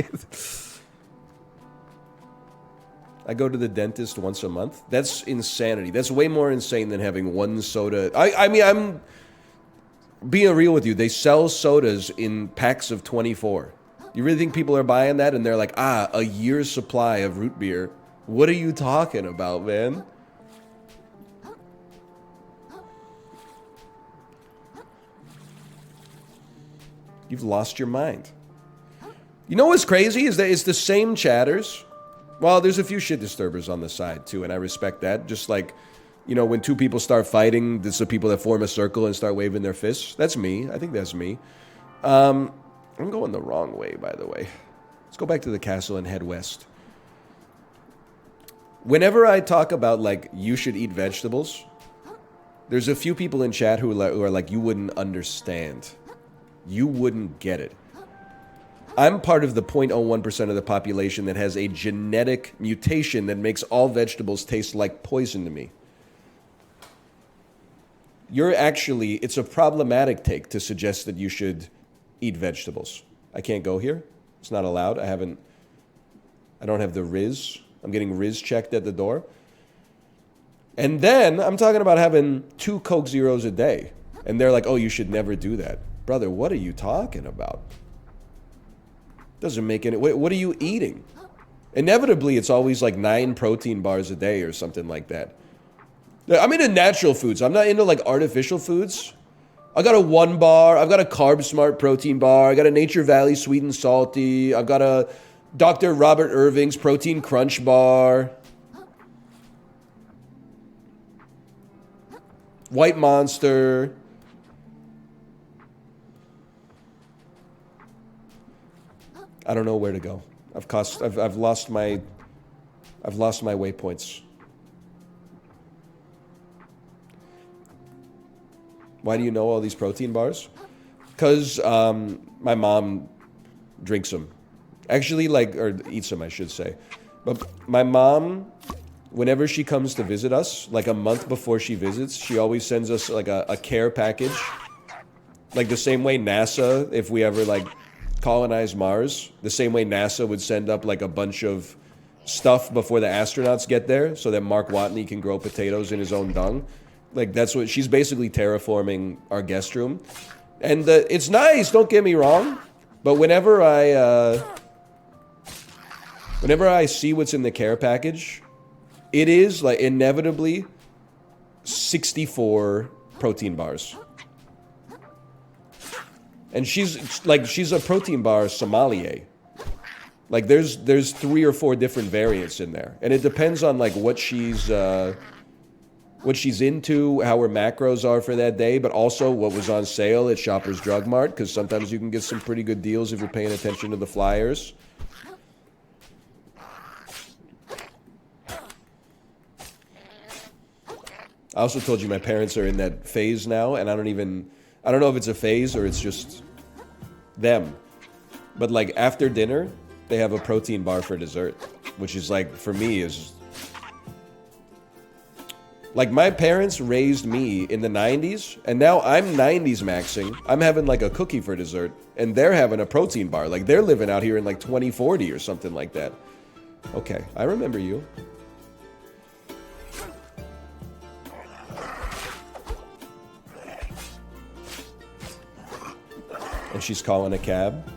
I go to the dentist once a month. That's insanity. That's way more insane than having 1 soda. I mean, I'm being real with you. They sell sodas in packs of 24. You really think people are buying that? And they're like, a year's supply of root beer. What are you talking about, man? You've lost your mind. You know what's crazy is that it's the same chatters. Well, there's a few shit disturbers on the side too, and I respect that. Just like, you know, when 2 people start fighting, there's the people that form a circle and start waving their fists. That's me. I think that's me. I'm going the wrong way, by the way. Let's go back to the castle and head west. Whenever I talk about, like, you should eat vegetables, there's a few people in chat who are like, you wouldn't understand. You wouldn't get it. I'm part of the 0.01% of the population that has a genetic mutation that makes all vegetables taste like poison to me. It's a problematic take to suggest that you should eat vegetables. I can't go here. It's not allowed. I don't have the Riz. I'm getting Riz checked at the door. And then I'm talking about having 2 Coke Zeros a day. And they're like, oh, you should never do that. Brother, what are you talking about? Doesn't make any... What are you eating? Inevitably, it's always like 9 protein bars a day or something like that. I'm into natural foods. I'm not into like artificial foods. I got a 1 bar. I've got a Carb Smart protein bar. I got a Nature Valley Sweet and Salty. I've got a Dr. Robert Irving's Protein Crunch bar. White Monster. I don't know where to go. I've lost my waypoints. Why do you know all these protein bars? Because my mom drinks them. Actually, or eats them, I should say. But my mom, whenever she comes to visit us, like a month before she visits, she always sends us like a care package. Like the same way NASA, if we ever like colonize Mars, the same way NASA would send up like a bunch of stuff before the astronauts get there so that Mark Watney can grow potatoes in his own dung. Like that's what she's basically terraforming our guest room. And it's nice, don't get me wrong, but whenever I see what's in the care package, it is like inevitably 64 protein bars. And she's a protein bar sommelier. Like there's 3 or 4 different variants in there. And it depends on like what she's into, how her macros are for that day, but also what was on sale at Shoppers Drug Mart, because sometimes you can get some pretty good deals if you're paying attention to the flyers. I also told you my parents are in that phase now, and I don't know if it's a phase or it's just them. But like after dinner, they have a protein bar for dessert, which is like, for me, is... Like my parents raised me in the 90s, and now I'm 90s maxing. I'm having like a cookie for dessert, and they're having a protein bar. Like they're living out here in like 2040 or something like that. Okay, I remember you. And she's calling a cab.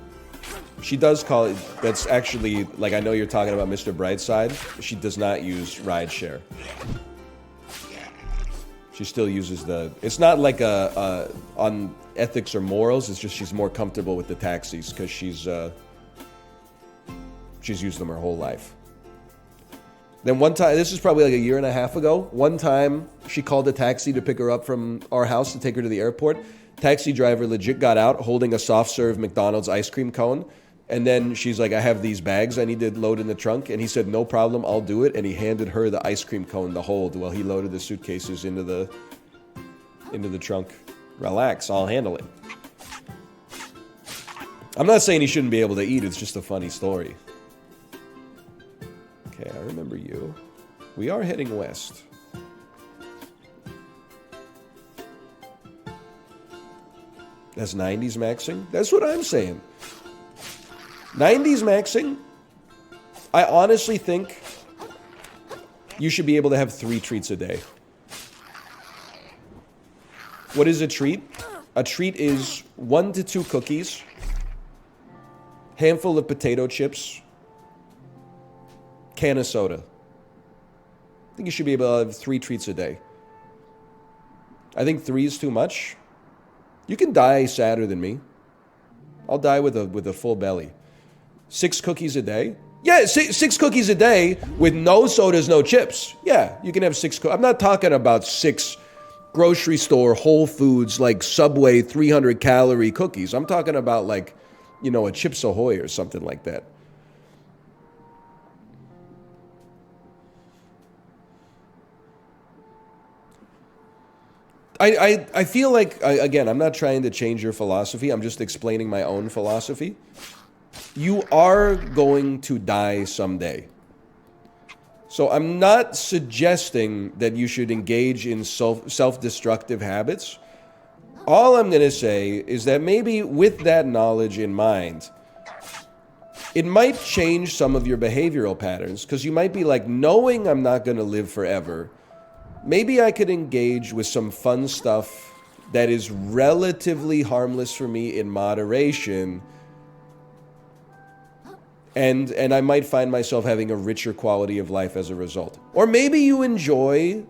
She does call it. That's actually, like, I know you're talking about Mr. Brightside. She does not use rideshare. She still uses it's not like on ethics or morals. It's just she's more comfortable with the taxis because she's used them her whole life. Then one time, this is probably like a year and a half ago, one time she called a taxi to pick her up from our house to take her to the airport. Taxi driver legit got out holding a soft serve McDonald's ice cream cone. And then she's like, I have these bags I need to load in the trunk. And he said, no problem, I'll do it. And he handed her the ice cream cone to hold while he loaded the suitcases into the trunk. Relax, I'll handle it. I'm not saying he shouldn't be able to eat. It's just a funny story. Okay, I remember you. We are heading west. That's 90s maxing? That's what I'm saying. 90s maxing, I honestly think you should be able to have 3 treats a day. What is a treat? A treat is 1 to 2 cookies, handful of potato chips, can of soda. I think you should be able to have 3 treats a day. I think 3 is too much. You can die sadder than me. I'll die with a full belly. 6 cookies a day? Yeah, 6 cookies a day with no sodas, no chips. Yeah, you can have 6 cookies. I'm not talking about 6 grocery store, Whole Foods, like Subway 300-calorie cookies. I'm talking about like, you know, a Chips Ahoy or something like that. I feel like, again, I'm not trying to change your philosophy. I'm just explaining my own philosophy. you are going to die someday. So I'm not suggesting that you should engage in self-destructive habits. All I'm going to say is that maybe with that knowledge in mind, it might change some of your behavioral patterns, because you might be like, knowing I'm not going to live forever, maybe I could engage with some fun stuff that is relatively harmless for me in moderation, and I might find myself having a richer quality of life as a result. Or maybe you enjoy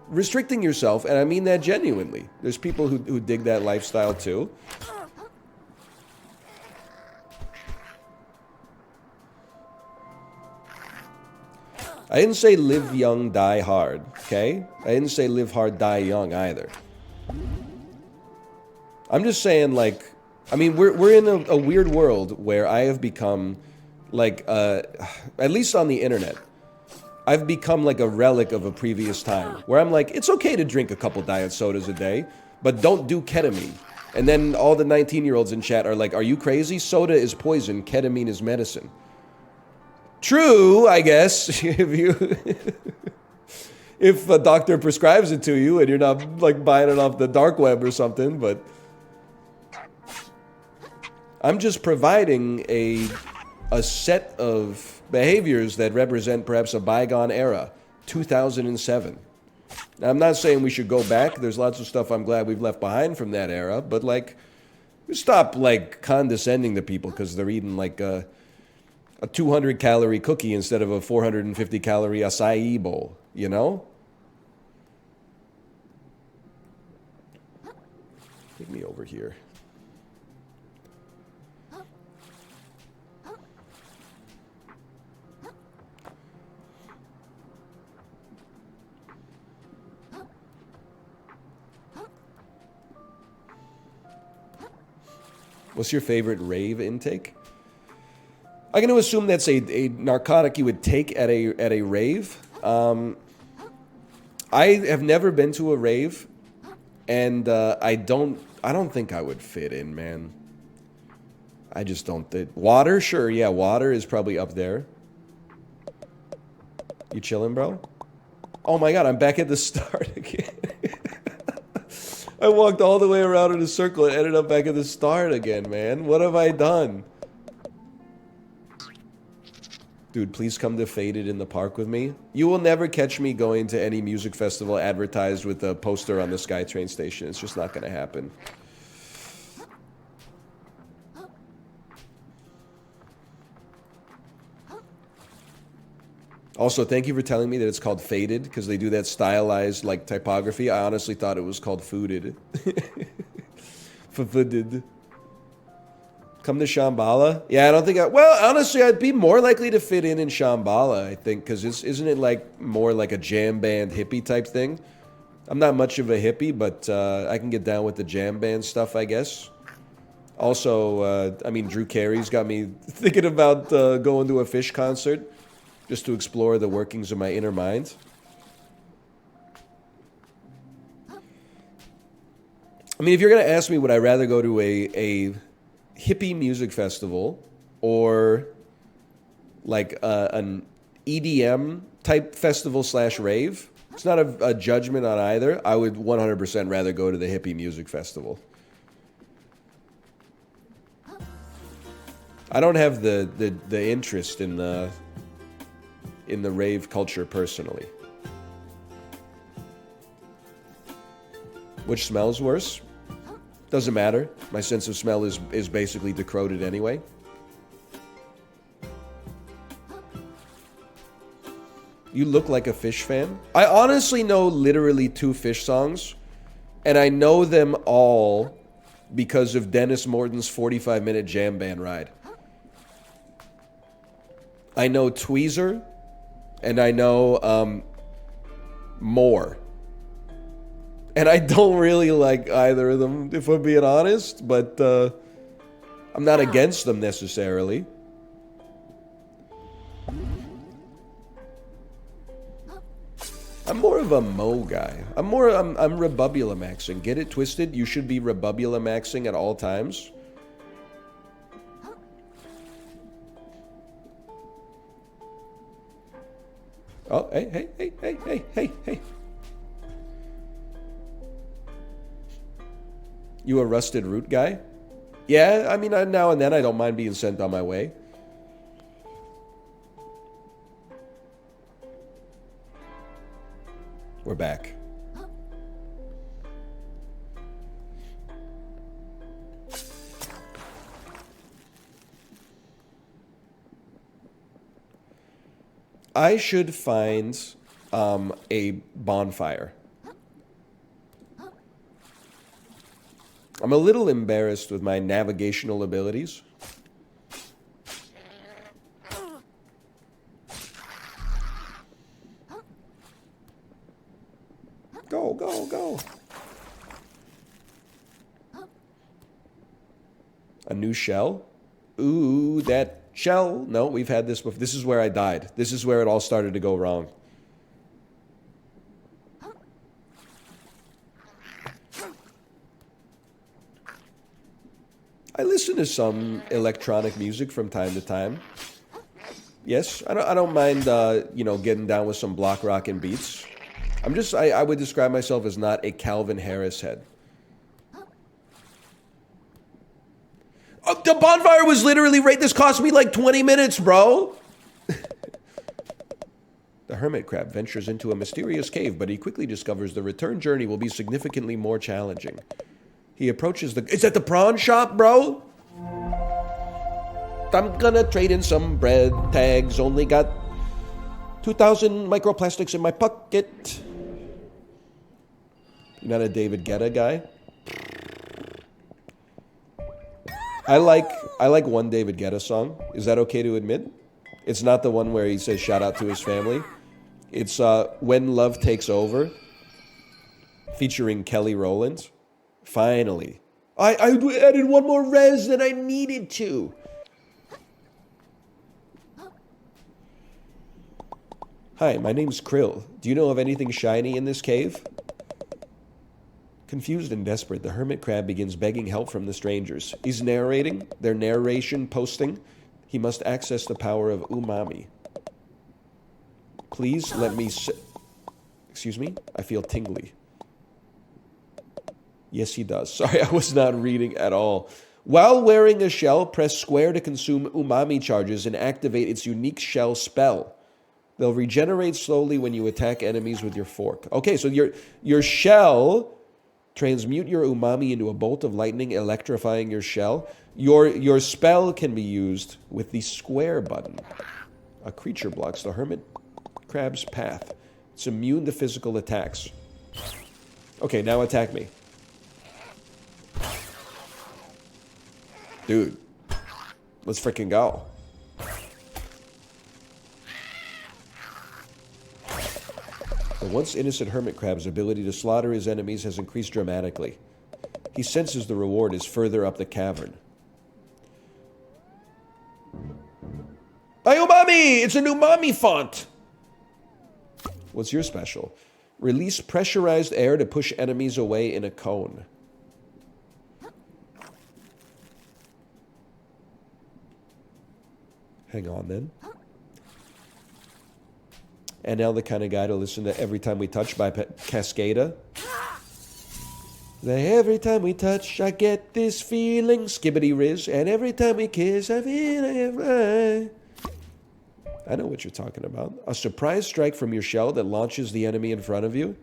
restricting yourself, and I mean that genuinely. There's people who dig that lifestyle too. I didn't say live young, die hard, okay? I didn't say live hard, die young either. I'm just saying, like, I mean, we're in a weird world where I have become, like, at least on the internet, I've become like a relic of a previous time, where I'm like, it's okay to drink a couple diet sodas a day, but don't do ketamine. And then all the 19-year-olds in chat are like, are you crazy? Soda is poison, ketamine is medicine. True, I guess, if a doctor prescribes it to you and you're not like buying it off the dark web or something, but I'm just providing a set of behaviors that represent perhaps a bygone era, 2007. Now, I'm not saying we should go back. There's lots of stuff I'm glad we've left behind from that era, but like, stop like condescending to people because they're eating like a 200-calorie cookie instead of a 450-calorie acai bowl, you know? Take me over here. What's your favorite rave intake? I'm going to assume that's a narcotic you would take at a rave. I have never been to a rave, and I don't think I would fit in, man. I just don't think. Water, sure, yeah, water is probably up there. You chilling, bro? Oh my god, I'm back at the start again. I walked all the way around in a circle and ended up back at the start again, man. What have I done? Dude, please come to Faded in the Park with me. You will never catch me going to any music festival advertised with a poster on the SkyTrain station. It's just not going to happen. Also, thank you for telling me that it's called Faded, because they do that stylized, like, typography. I honestly thought it was called Fooded. Fooded. Come to Shambhala? Yeah, I don't think well, honestly, I'd be more likely to fit in Shambhala, I think, because isn't it like more like a jam band hippie type thing? I'm not much of a hippie, but I can get down with the jam band stuff, I guess. Also, I mean, Drew Carey's got me thinking about going to a Fish concert just to explore the workings of my inner mind. I mean, if you're going to ask me, would I rather go to a hippie music festival or like an EDM type festival / rave? It's not a judgment on either. I would 100% rather go to the hippie music festival. I don't have the interest in the rave culture personally. Which smells worse? Doesn't matter. My sense of smell is basically decroded anyway. You look like a Fish fan. I honestly know literally 2 Fish songs, and I know them all because of Dennis Morton's 45-minute jam band ride. I know Tweezer, and I know More. And I don't really like either of them, if I'm being honest, but I'm not against them necessarily. I'm more of a Mo guy. I'm Rebubulamaxing. Get it twisted? You should be Rebubulamaxing at all times. Oh, hey. You a rusted root guy? Yeah, I mean, now and then I don't mind being sent on my way. We're back. I should find a bonfire. I'm a little embarrassed with my navigational abilities. Go. A new shell? Ooh, that shell. No, we've had this before. This is where I died. This is where it all started to go wrong. I listen to some electronic music from time to time. Yes, I don't mind, getting down with some block rockin' beats. I would describe myself as not a Calvin Harris head. The bonfire was literally right. This cost me like 20 minutes, bro. The hermit crab ventures into a mysterious cave, but he quickly discovers the return journey will be significantly more challenging. He approaches the... Is that the prawn shop, bro? I'm gonna trade in some bread tags. Only got 2,000 microplastics in my pocket. You're not a David Guetta guy? I like one David Guetta song. Is that okay to admit? It's not the one where he says shout out to his family. It's When Love Takes Over, featuring Kelly Rowland. Finally. I added one more res than I needed to. Hi, my name's Krill. Do you know of anything shiny in this cave? Confused and desperate, the hermit crab begins begging help from the strangers. He's narrating, their narration posting. He must access the power of umami. Please let me... Excuse me? I feel tingly. Yes, he does. Sorry, I was not reading at all. While wearing a shell, press square to consume umami charges and activate its unique shell spell. They'll regenerate slowly when you attack enemies with your fork. Okay, so your shell... Transmute your umami into a bolt of lightning, electrifying your shell. Your spell can be used with the square button. A creature blocks the hermit crab's path. It's immune to physical attacks. Okay, now attack me. Dude, let's freaking go. The once innocent hermit crab's ability to slaughter his enemies has increased dramatically. He senses the reward is further up the cavern. Ay, umami! It's an umami font! What's your special? Release pressurized air to push enemies away in a cone. Hang on, then. And now the kind of guy to listen to Every Time We Touch by Cascada. Every time we touch, I get this feeling, skibbity riz, and every time we kiss, I feel I know what you're talking about. A surprise strike from your shell that launches the enemy in front of you.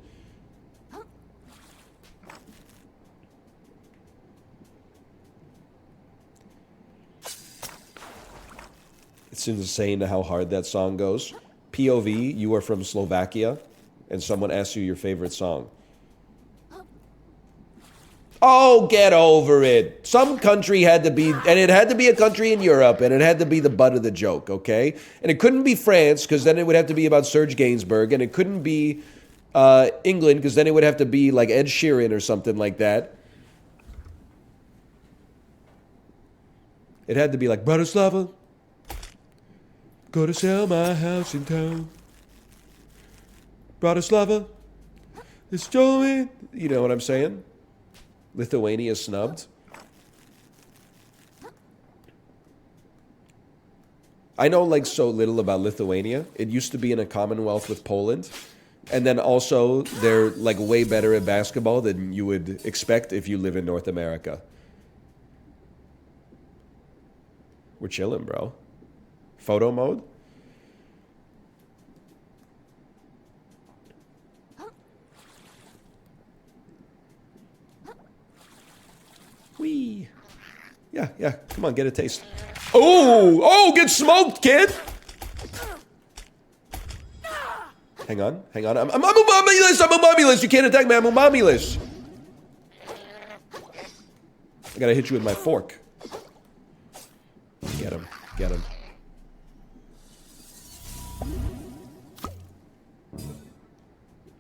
It's insane how hard that song goes. POV, you are from Slovakia, and someone asks you your favorite song. Oh, get over it. Some country had to be, and it had to be a country in Europe, and it had to be the butt of the joke, okay? And it couldn't be France, because then it would have to be about Serge Gainsbourg, and it couldn't be England, because then it would have to be like Ed Sheeran or something like that. It had to be like, Bratislava, go to sell my house in town. Bratislava, it's Joey. You know what I'm saying? Lithuania snubbed. I know like so little about Lithuania. It used to be in a commonwealth with Poland. And then also they're like way better at basketball than you would expect if you live in North America. We're chilling, bro. Photo mode? Whee. Yeah, yeah. Come on, get a taste. Oh, get smoked, kid. Hang on. I'm umamulous. You can't attack me. I'm umamulous. I gotta hit you with my fork. Get him.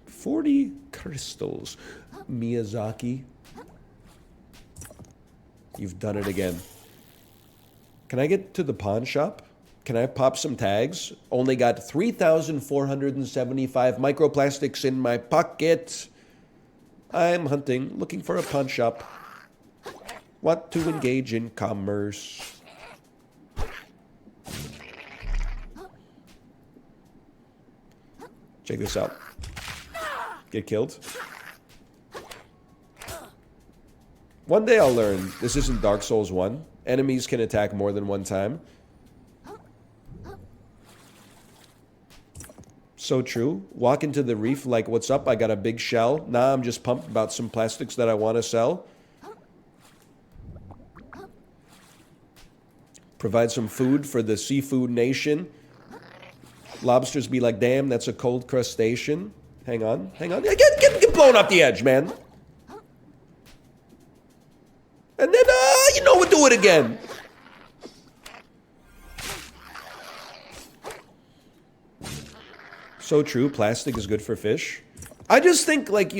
40 crystals. Miyazaki. You've done it again. Can I get to the pawn shop? Can I pop some tags? Only got 3,475 microplastics in my pocket. I'm hunting, looking for a pawn shop. Want to engage in commerce. Check this out. Get killed. One day I'll learn this isn't Dark Souls 1. Enemies can attack more than one time. So true. Walk into the reef like, what's up? I got a big shell. Nah, I'm just pumped about some plastics that I want to sell. Provide some food for the seafood nation. Lobsters be like, damn, that's a cold crustacean. Hang on. Get blown off the edge, man. And then, we'll do it again. So true. Plastic is good for fish. I just think, like,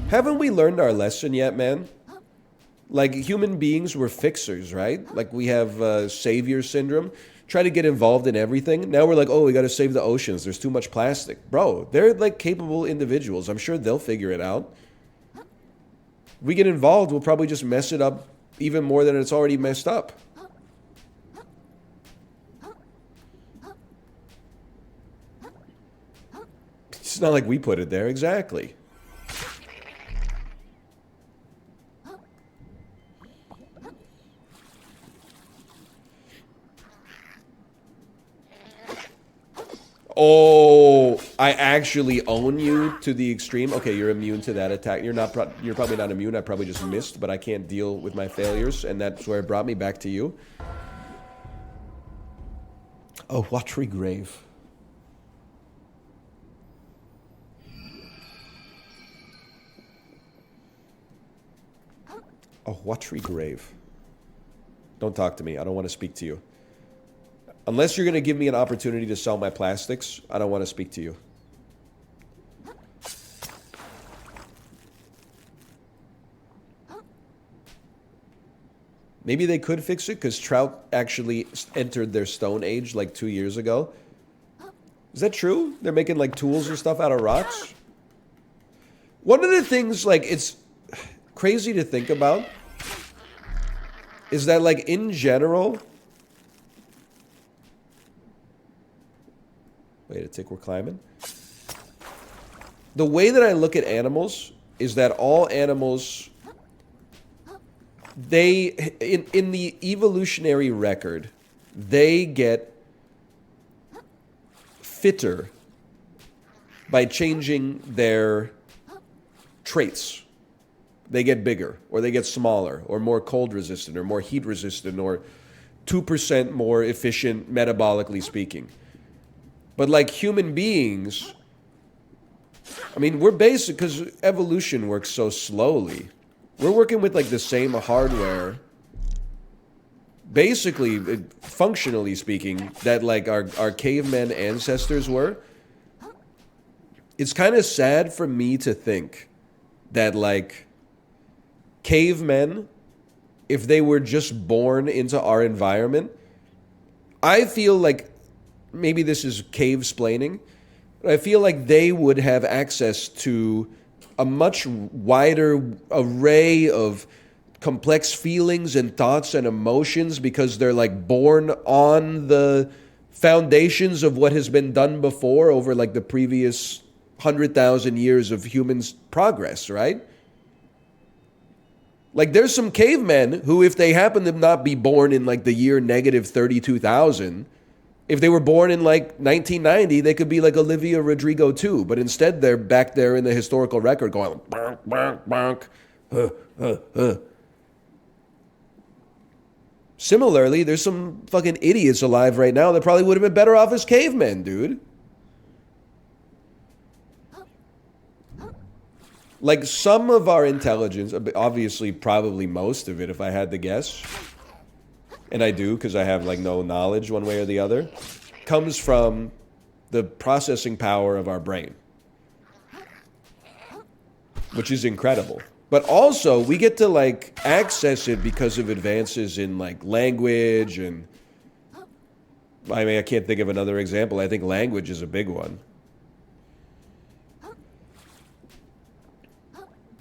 haven't we learned our lesson yet, man? Like, human beings were fixers, right? Like, we have savior syndrome. Try to get involved in everything. Now we're like, oh, we got to save the oceans. There's too much plastic. Bro, they're, like, capable individuals. I'm sure they'll figure it out. We get involved, we'll probably just mess it up even more than it's already messed up. It's not like we put it there, exactly. Oh, I actually own you to the extreme. Okay, you're immune to that attack. You're probably not immune. I probably just missed, but I can't deal with my failures, and that's where it brought me back to you. A watery grave. A watery grave. Don't talk to me. I don't want to speak to you. Unless you're going to give me an opportunity to sell my plastics, I don't want to speak to you. Maybe they could fix it because trout actually entered their stone age like 2 years ago. Is that true? They're making like tools and stuff out of rocks? One of the things, like, it's crazy to think about is that, like, in general... Wait a tick, we're climbing. The way that I look at animals is that all animals, they, in the evolutionary record, they get fitter by changing their traits. They get bigger, or they get smaller, or more cold resistant, or more heat resistant, or 2% more efficient metabolically speaking. But like human beings, I mean, we're basic because evolution works so slowly. We're working with like the same hardware, basically, functionally speaking, that like our caveman ancestors were. It's kind of sad for me to think that like cavemen, if they were just born into our environment, I feel like, maybe this is cave-splaining, but I feel like they would have access to a much wider array of complex feelings and thoughts and emotions because they're like born on the foundations of what has been done before over like the previous 100,000 years of humans' progress, right? Like there's some cavemen who, if they happen to not be born in like the year negative 32,000, if they were born in like 1990, they could be like Olivia Rodrigo too. But instead, they're back there in the historical record going, bonk, bonk, bonk. Similarly, there's some fucking idiots alive right now that probably would have been better off as cavemen, dude. Like some of our intelligence, obviously probably most of it if I had to guess, and I do because I have like no knowledge one way or the other, comes from the processing power of our brain, which is incredible. But also we get to like access it because of advances in like language and, I mean, I can't think of another example. I think language is a big one.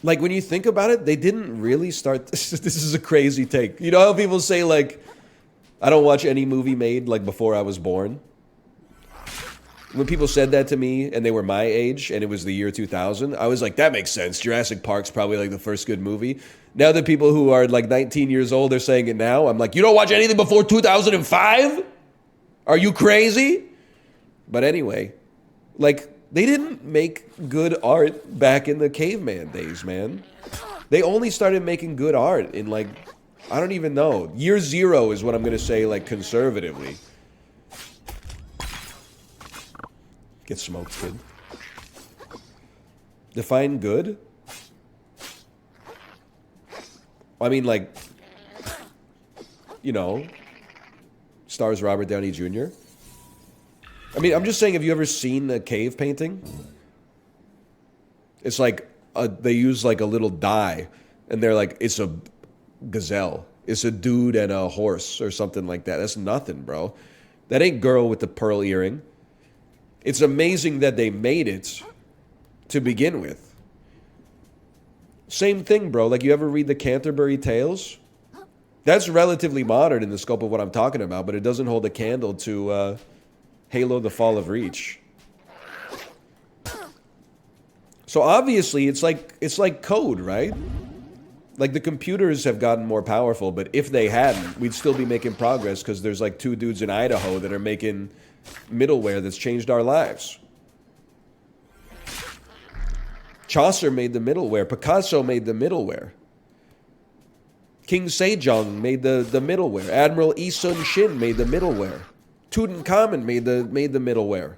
Like, when you think about it, they didn't really start... This is a crazy take. You know how people say, like, I don't watch any movie made, like, before I was born? When people said that to me, and they were my age, and it was the year 2000, I was like, that makes sense. Jurassic Park's probably, like, the first good movie. Now that people who are, like, 19 years old are saying it now, I'm like, you don't watch anything before 2005? Are you crazy? But anyway, like... They didn't make good art back in the caveman days, man. They only started making good art in, like, I don't even know. Year 0 is what I'm going to say, like, conservatively. Get smoked, kid. Define good? I mean, like, you know, stars Robert Downey Jr., I mean, I'm just saying, have you ever seen a cave painting? It's like, they use like a little dye, and they're like, it's a gazelle. It's a dude and a horse or something like that. That's nothing, bro. That ain't girl with the pearl earring. It's amazing that they made it to begin with. Same thing, bro. Like, you ever read the Canterbury Tales? That's relatively modern in the scope of what I'm talking about, but it doesn't hold a candle to, Halo: The Fall of Reach. So obviously it's like code, right? Like the computers have gotten more powerful, but if they hadn't, we'd still be making progress because there's like 2 dudes in Idaho that are making middleware that's changed our lives. Chaucer made the middleware. Picasso made the middleware. King Sejong made the middleware. Admiral Yi Sun Shin made the middleware. Tutankhamun made the middleware.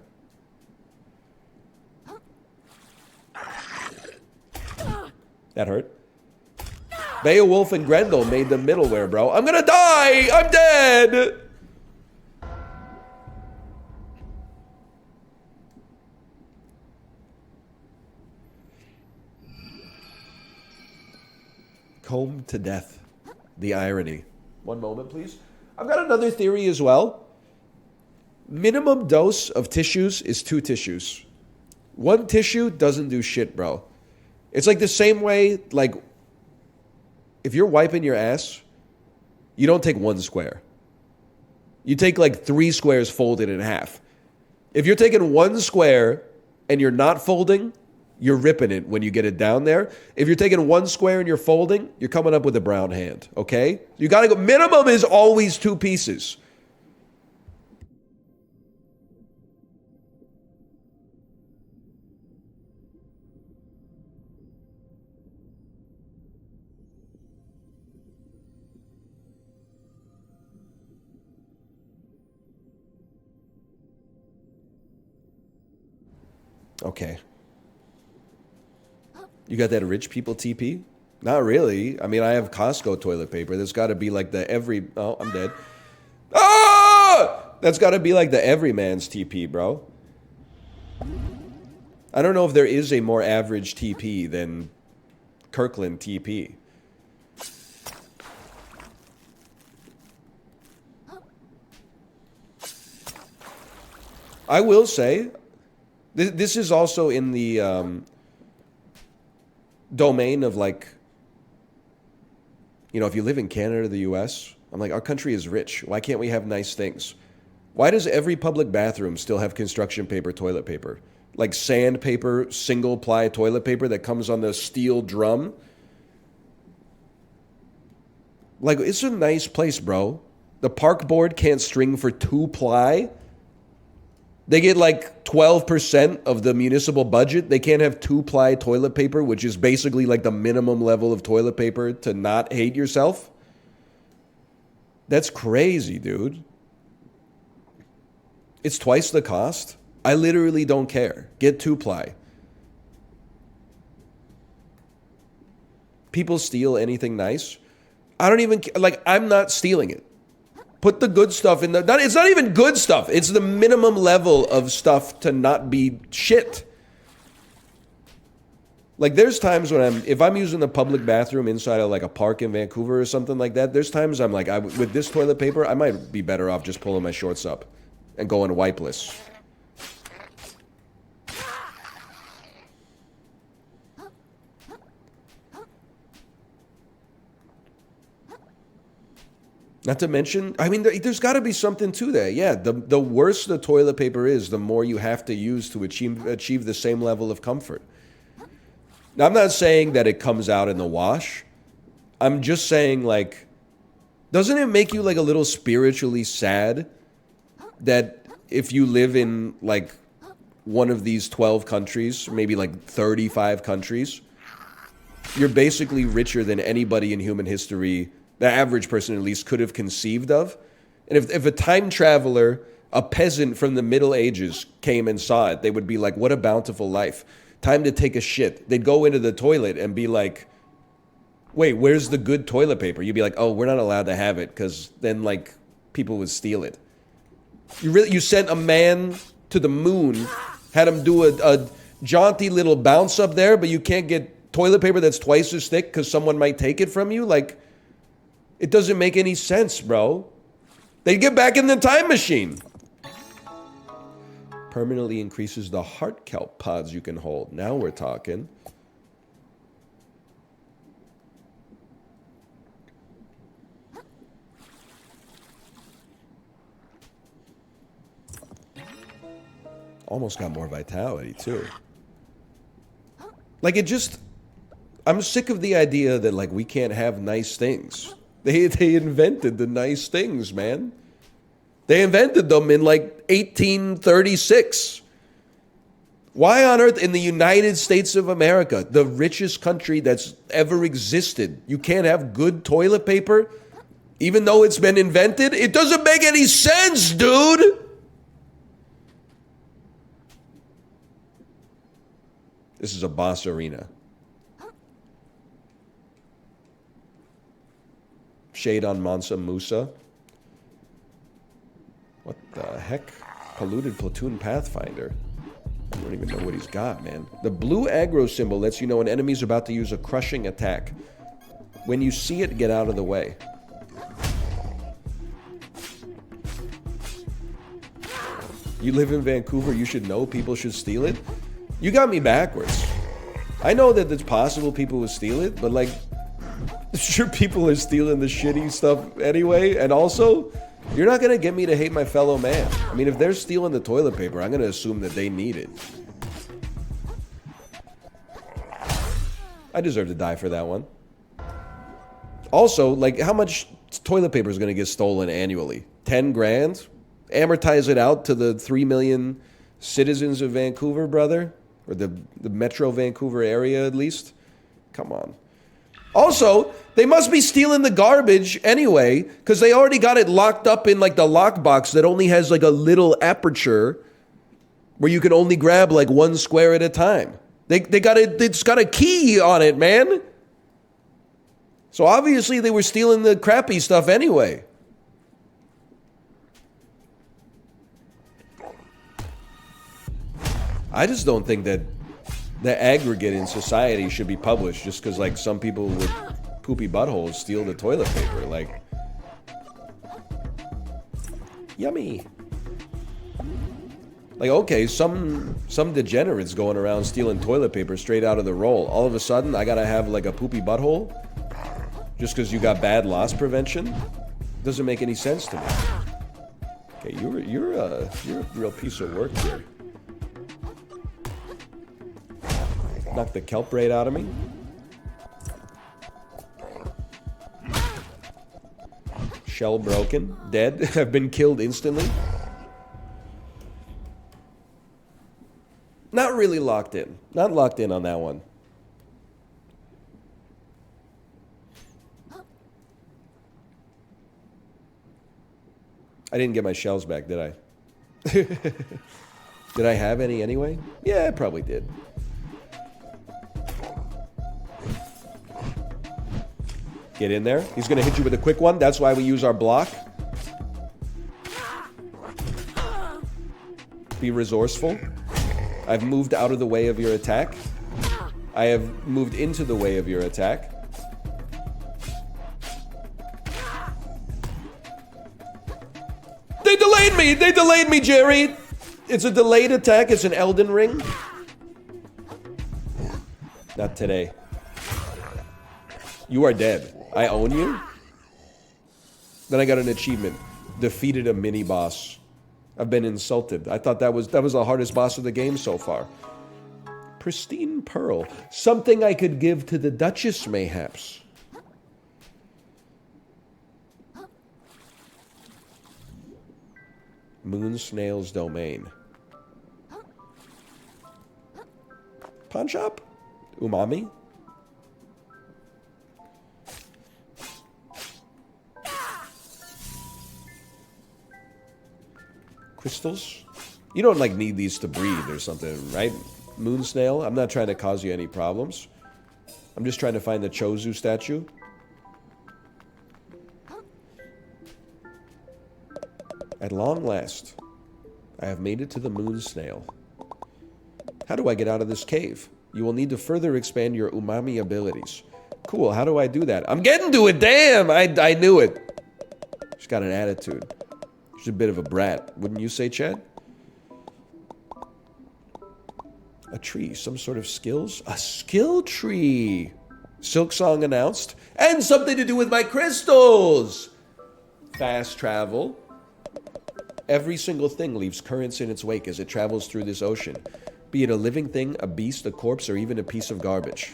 That hurt. Beowulf and Grendel made the middleware, bro. I'm gonna die! I'm dead! Combed to death. The irony. One moment, please. I've got another theory as well. Minimum dose of tissues is 2 tissues. 1 tissue doesn't do shit, bro. It's like the same way, like, if you're wiping your ass, you don't take 1 square. You take like 3 squares folded in half. If you're taking 1 square and you're not folding, you're ripping it when you get it down there. If you're taking 1 square and you're folding, you're coming up with a brown hand, okay? You gotta go, minimum is always 2 pieces. Okay. You got that rich people TP? Not really. I mean, I have Costco toilet paper. There's got to be like the every... Oh, I'm dead. Ah! That's got to be like the everyman's TP, bro. I don't know if there is a more average TP than Kirkland TP. I will say... This is also in the domain of, like, you know, if you live in Canada or the US, I'm like, our country is rich. Why can't we have nice things? Why does every public bathroom still have construction paper toilet paper? Like sandpaper, single ply toilet paper that comes on the steel drum? Like, it's a nice place, bro. The park board can't string for 2-ply. They get like 12% of the municipal budget. They can't have 2-ply toilet paper, which is basically like the minimum level of toilet paper to not hate yourself. That's crazy, dude. It's twice the cost. I literally don't care. Get 2-ply. People steal anything nice. I don't even, like, I'm not stealing it. Put the good stuff in the... It's not even good stuff. It's the minimum level of stuff to not be shit. Like, there's times when if I'm using the public bathroom inside of, like, a park in Vancouver or something like that, there's times I'm like, with this toilet paper, I might be better off just pulling my shorts up and going wipeless. Not to mention, I mean, there's got to be something to that. Yeah, the worse the toilet paper is, the more you have to use to achieve the same level of comfort. Now, I'm not saying that it comes out in the wash. I'm just saying, like, doesn't it make you, like, a little spiritually sad that if you live in, like, one of these 12 countries, maybe, like, 35 countries, you're basically richer than anybody in human history, the average person at least, could have conceived of? And if a time traveler, a peasant from the Middle Ages, came and saw it, they would be like, what a bountiful life. Time to take a shit. They'd go into the toilet and be like, wait, where's the good toilet paper? You'd be like, oh, we're not allowed to have it, because then, like, people would steal it. You sent a man to the moon, had him do a jaunty little bounce up there, but you can't get toilet paper that's twice as thick because someone might take it from you? Like, it doesn't make any sense, bro. They get back in the time machine. Permanently increases the heart kelp pods you can hold. Now we're talking. Almost got more vitality, too. Like, it just... I'm sick of the idea that, like, we can't have nice things. They invented the nice things, man. They invented them in, like, 1836. Why on earth, in the United States of America, the richest country that's ever existed, you can't have good toilet paper, even though it's been invented? It doesn't make any sense, dude! This is a boss arena. Shade on Mansa Musa. What the heck? Polluted Platoon Pathfinder. I don't even know what he's got, man. The blue aggro symbol lets you know an enemy's about to use a crushing attack. When you see it, get out of the way. You live in Vancouver, you should know people should steal it? You got me backwards. I know that it's possible people would steal it, but, like, sure, people are stealing the shitty stuff anyway. And also, you're not going to get me to hate my fellow man. I mean, if they're stealing the toilet paper, I'm going to assume that they need it. I deserve to die for that one. Also, like, how much toilet paper is going to get stolen annually? 10 grand? Amortize it out to the 3 million citizens of Vancouver, brother? Or the Metro Vancouver area, at least? Come on. Also, they must be stealing the garbage anyway, because they already got it locked up in, like, the lockbox that only has, like, a little aperture where you can only grab, like, one square at a time. They got it, it's got a key on it, man. So obviously they were stealing the crappy stuff anyway. I just don't think that the aggregate in society should be published just because, like, some people with poopy buttholes steal the toilet paper. Like, yummy. Like, okay, some degenerates going around stealing toilet paper straight out of the roll. All of a sudden, I gotta have, like, a poopy butthole? Just because you got bad loss prevention? Doesn't make any sense to me. Okay, you're a real piece of work here. Knock the kelp braid out of me. Shell broken. Dead. I've been killed instantly. Not really locked in. Not locked in on that one. I didn't get my shells back, did I? Did I have any anyway? Yeah, I probably did. Get in there. He's going to hit you with a quick one. That's why we use our block. Be resourceful. I've moved out of the way of your attack. I have moved into the way of your attack. They delayed me! They delayed me, Jerry! It's a delayed attack. It's an Elden Ring. Not today. You are dead. I own you? Then I got an achievement. Defeated a mini-boss. I've been insulted. I thought that was the hardest boss of the game so far. Pristine Pearl. Something I could give to the Duchess, mayhaps. Moon Snail's Domain. Pawn shop? Umami? Crystals? You don't like need these to breathe or something, right? Moon Snail? I'm not trying to cause you any problems. I'm just trying to find the Chozu statue. At long last, I have made it to the Moon Snail. How do I get out of this cave? You will need to further expand your umami abilities. Cool, how do I do that? I'm getting to it, damn! I knew it. She's got an attitude. She's a bit of a brat, wouldn't you say, Chad? A tree, some sort of skills? A skill tree! Silksong announced. And something to do with my crystals! Fast travel. Every single thing leaves currents in its wake as it travels through this ocean. Be it a living thing, a beast, a corpse, or even a piece of garbage.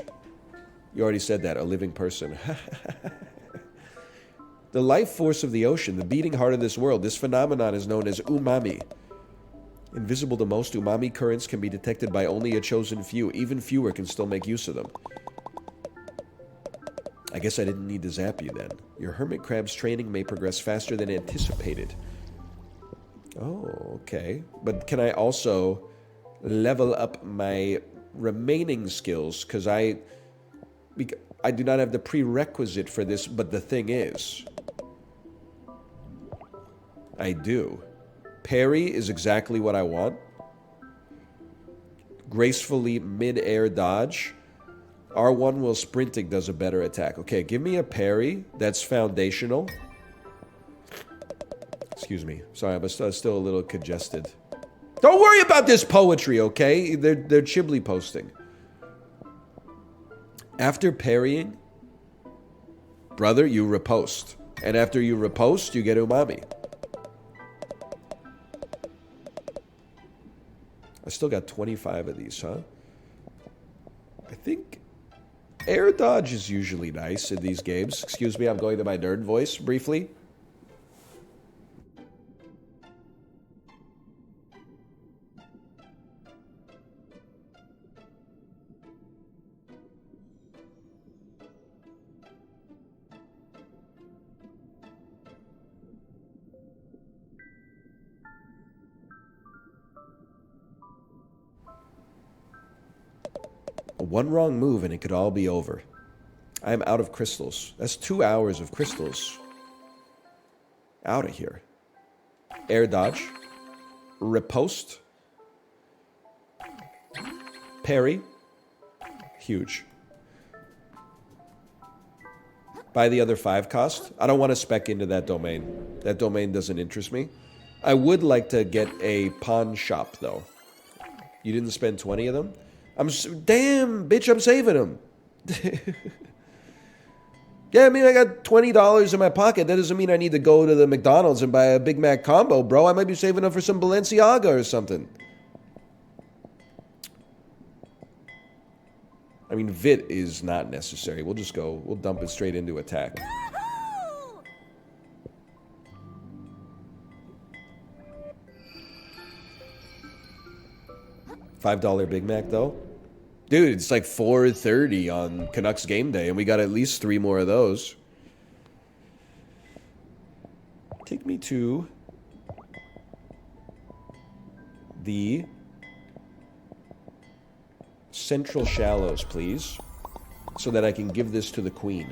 You already said that, a living person. The life force of the ocean, the beating heart of this world, this phenomenon is known as umami. Invisible to most, umami currents can be detected by only a chosen few. Even fewer can still make use of them. I guess I didn't need to zap you then. Your hermit crab's training may progress faster than anticipated. Oh, okay. But can I also level up my remaining skills? Because I do not have the prerequisite for this, but the thing is, I do. Parry is exactly what I want. Gracefully mid-air dodge. R1 while sprinting does a better attack. Okay, give me a parry. That's foundational. Excuse me. Sorry, I'm still a little congested. Don't worry about this poetry, okay? They're Chibli posting. After parrying, brother, you riposte. And after you riposte, you get umami. I still got 25 of these, huh? I think air dodge is usually nice in these games. Excuse me, I'm going to my nerd voice briefly. One wrong move and it could all be over. I am out of crystals. That's 2 hours of crystals. Out of here. Air dodge. Riposte. Parry. Huge. Buy the other 5 cost. I don't want to spec into that domain. That domain doesn't interest me. I would like to get a pawn shop, though. You didn't spend 20 of them? Damn, bitch, I'm saving them. Yeah, I mean, I got $20 in my pocket. That doesn't mean I need to go to the McDonald's and buy a Big Mac combo, bro. I might be saving up for some Balenciaga or something. I mean, Vit is not necessary. We'll just go. We'll dump it straight into attack. $5 Big Mac, though? Dude, it's like $4.30 on Canucks game day, and we got at least 3 more of those. Take me to the Central Shallows, please, so that I can give this to the Queen.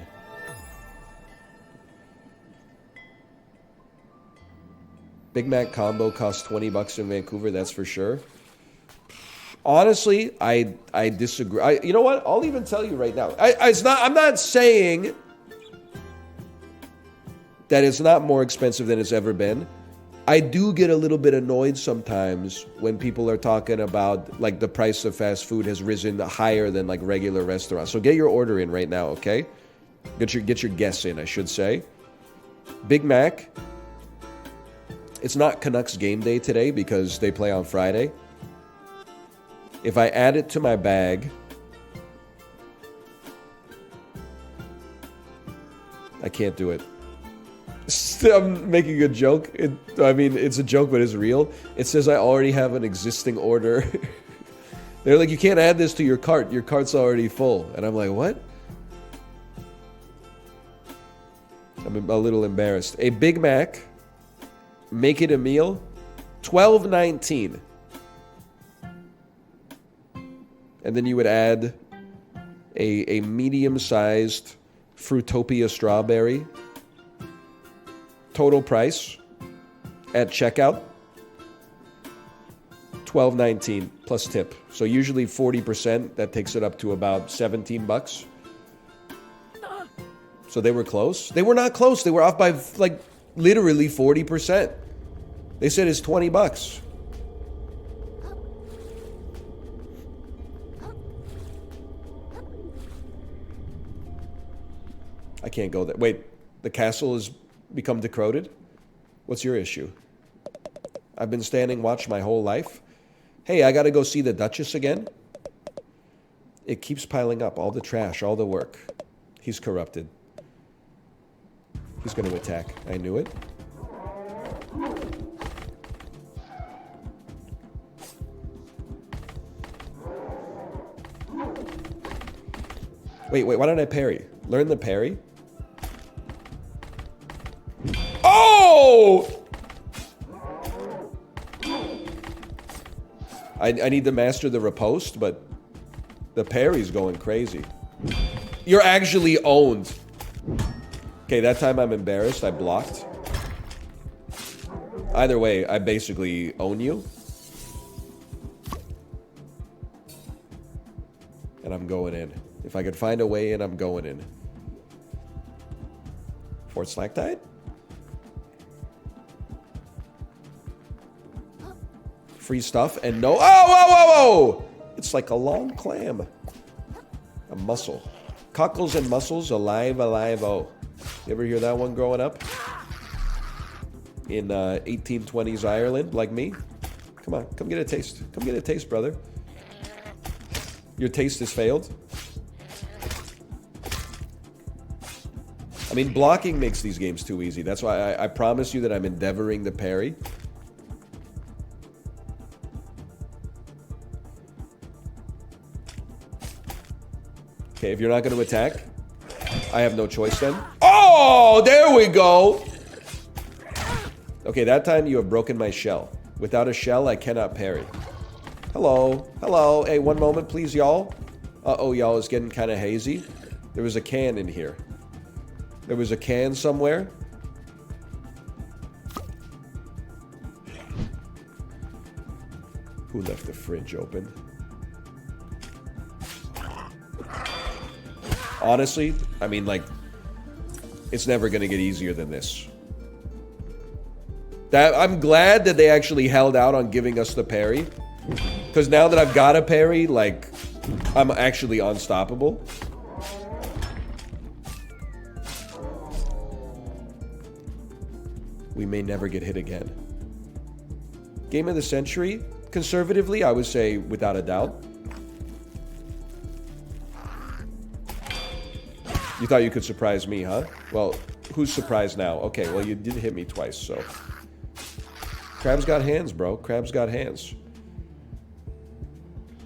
Big Mac combo costs $20 in Vancouver, that's for sure. Honestly, I disagree. You know what? I'll even tell you right now. I'm not saying that it's not more expensive than it's ever been. I do get a little bit annoyed sometimes when people are talking about like the price of fast food has risen higher than like regular restaurants. So get your order in right now, okay? Get your guess in, I should say. Big Mac. It's not Canucks game day today because they play on Friday. If I add it to my bag, I can't do it. I'm making a joke. I mean, it's a joke, but it's real. It says I already have an existing order. They're like, you can't add this to your cart. Your cart's already full. And I'm like, what? I'm a little embarrassed. A Big Mac, make it a meal, $12.19. And then you would add a medium-sized Fruitopia strawberry. Total price at checkout, $12.19 plus tip. So usually 40%. That takes it up to about $17. So they were close. They were not close. They were off by like literally 40%. They said it's $20. I can't go there. Wait, the castle has become decrowed? What's your issue? I've been standing watch my whole life. Hey, I gotta go see the Duchess again. It keeps piling up. All the trash, all the work. He's corrupted. He's gonna attack. I knew it. Wait, why don't I parry? Learn the parry? Oh! I need to master the riposte, but the parry's going crazy. You're actually owned. Okay, that time I'm embarrassed. I blocked. Either way, I basically own you. And I'm going in. If I could find a way in, I'm going in. Fort Slacktide? Free stuff and no... Oh, whoa! It's like a long clam. A mussel. Cockles and mussels, alive, oh. You ever hear that one growing up? In 1820s Ireland, like me? Come on, come get a taste. Come get a taste, brother. Your taste has failed? I mean, blocking makes these games too easy. That's why I promise you that I'm endeavoring to parry. Okay, if you're not going to attack, I have no choice then. Oh, there we go. Okay, that time you have broken my shell. Without a shell, I cannot parry. Hello. Hello. Hey, one moment, please, y'all. Uh-oh, y'all, it's getting kind of hazy. There was a can in here. There was a can somewhere. Who left the fridge open? Honestly, I mean, like, it's never going to get easier than this. I'm glad that they actually held out on giving us the parry. Because now that I've got a parry, like, I'm actually unstoppable. We may never get hit again. Game of the century? Conservatively, I would say without a doubt. You thought you could surprise me, huh? Well, who's surprised now? Okay, well, you did hit me twice, so. Crab's got hands, bro. Crab's got hands.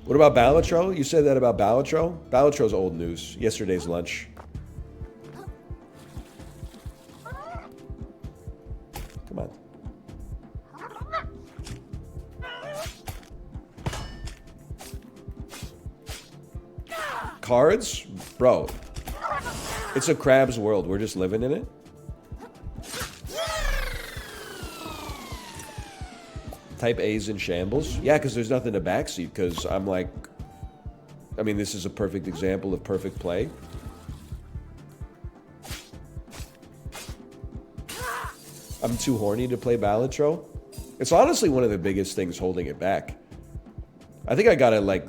What about Balatro? You said that about Balatro? Balatro's old news. Yesterday's lunch. Come on. Cards? Bro. It's a crab's world. We're just living in it. Type A's in shambles. Yeah, because there's nothing to backseat. Because I'm like... I mean, this is a perfect example of perfect play. I'm too horny to play Balatro. It's honestly one of the biggest things holding it back. I think I gotta like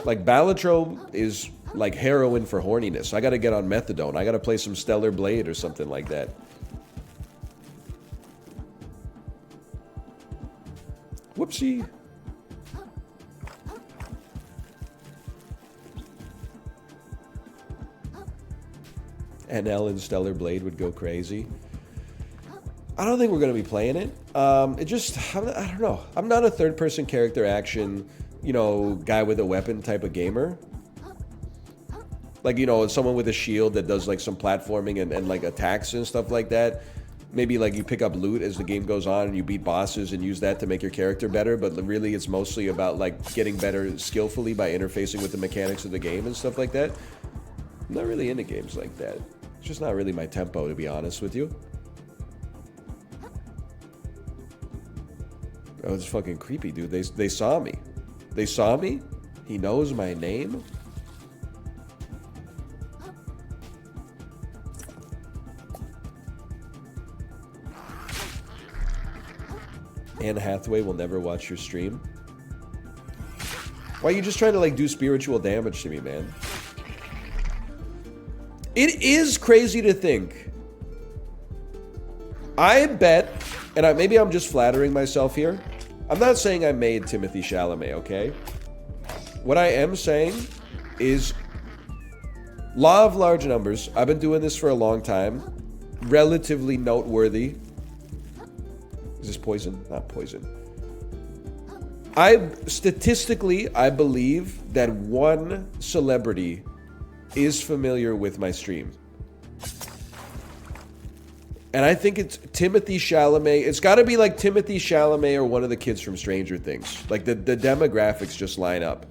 Balatro is like heroin for horniness. I gotta get on methadone. I gotta play some Stellar Blade or something like that. Whoopsie. NL and Stellar Blade would go crazy. I don't think we're going to be playing it. It just, I don't know. I'm not a third-person character action, you know, guy with a weapon type of gamer. Like, you know, someone with a shield that does, like, some platforming and like, attacks and stuff like that. Maybe, like, you pick up loot as the game goes on and you beat bosses and use that to make your character better. But really, it's mostly about, like, getting better skillfully by interfacing with the mechanics of the game and stuff like that. I'm not really into games like that. It's just not really my tempo, to be honest with you. Oh, it's fucking creepy, dude. They saw me. They saw me? He knows my name? Anne Hathaway will never watch your stream. Why are you just trying to, like, do spiritual damage to me, man? It is crazy to think. I bet, and maybe I'm just flattering myself here. I'm not saying I made Timothée Chalamet, okay? What I am saying is law of large numbers. I've been doing this for a long time. Relatively noteworthy. Is this poison? Not poison. Statistically, I believe that one celebrity is familiar with my stream. And I think it's Timothée Chalamet. It's got to be like Timothée Chalamet or one of the kids from Stranger Things. Like, the demographics just line up.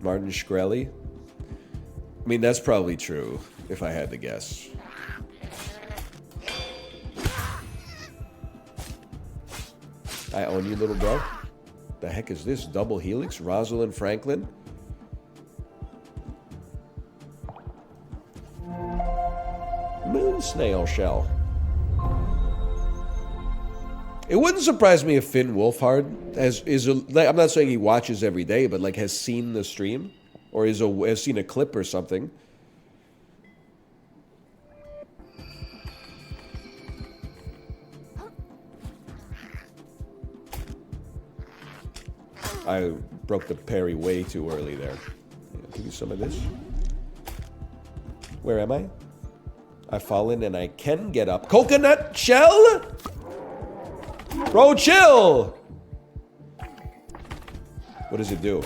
Martin Shkreli? I mean, that's probably true, if I had to guess. I own you, little bro. The heck is this? Double Helix? Rosalind Franklin? Moon snail shell. It wouldn't surprise me if Finn Wolfhard I'm not saying he watches every day, but like has seen the stream or has seen a clip or something. I broke the parry way too early there. I'll give you some of this. Where am I? I've fallen and I can get up. Coconut shell? Bro, chill! What does it do?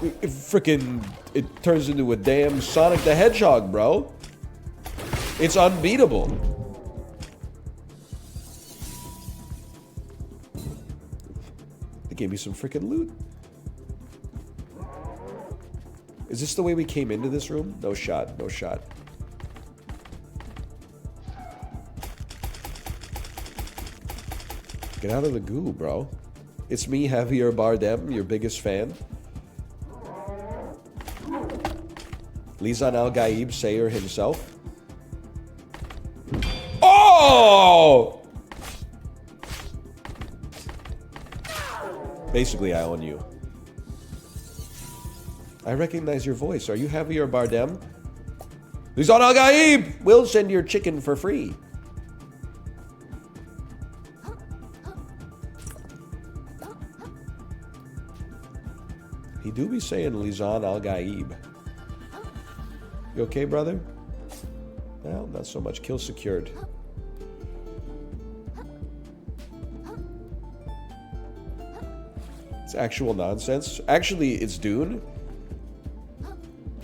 It turns into a damn Sonic the Hedgehog, bro. It's unbeatable. They gave me some freaking loot. Is this the way we came into this room? No shot, no shot. Get out of the goo, bro. It's me, Javier Bardem, your biggest fan. Lizan Al Gaib Sayer himself. Oh! Basically, I own you. I recognize your voice. Are you Javier Bardem? Lizan Al Gaib! We'll send your chicken for free. He do be saying Lizan Al Gaib. You okay, brother? Well, not so much. Kill secured. It's actual nonsense. Actually, it's Dune.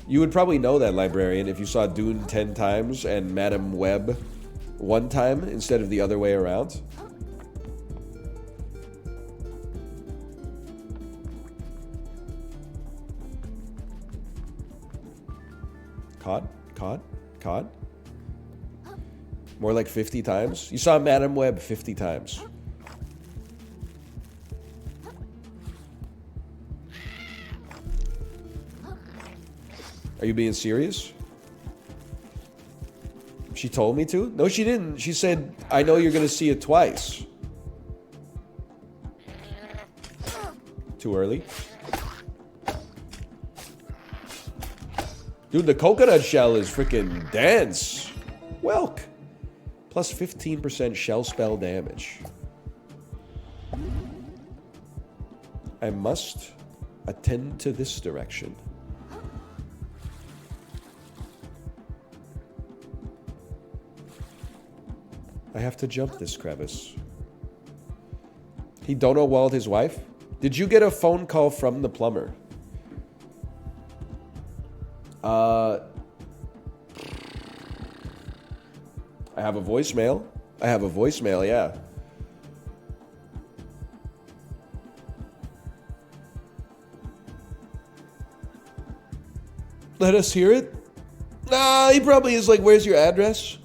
You would probably know that, librarian, if you saw Dune 10 times and Madam Web 1 time instead of the other way around. Caught? More like 50 times? You saw Madam Web 50 times. Are you being serious? She told me to? No, she didn't. She said, I know you're going to see it twice. Too early? Dude, the coconut shell is freaking dense. Welk. Plus 15% shell spell damage. I must attend to this direction. I have to jump this crevice. He dono walled his wife? Did you get a phone call from the plumber? I have a voicemail. Yeah. Let us hear it? Nah, he probably is like, where's your address?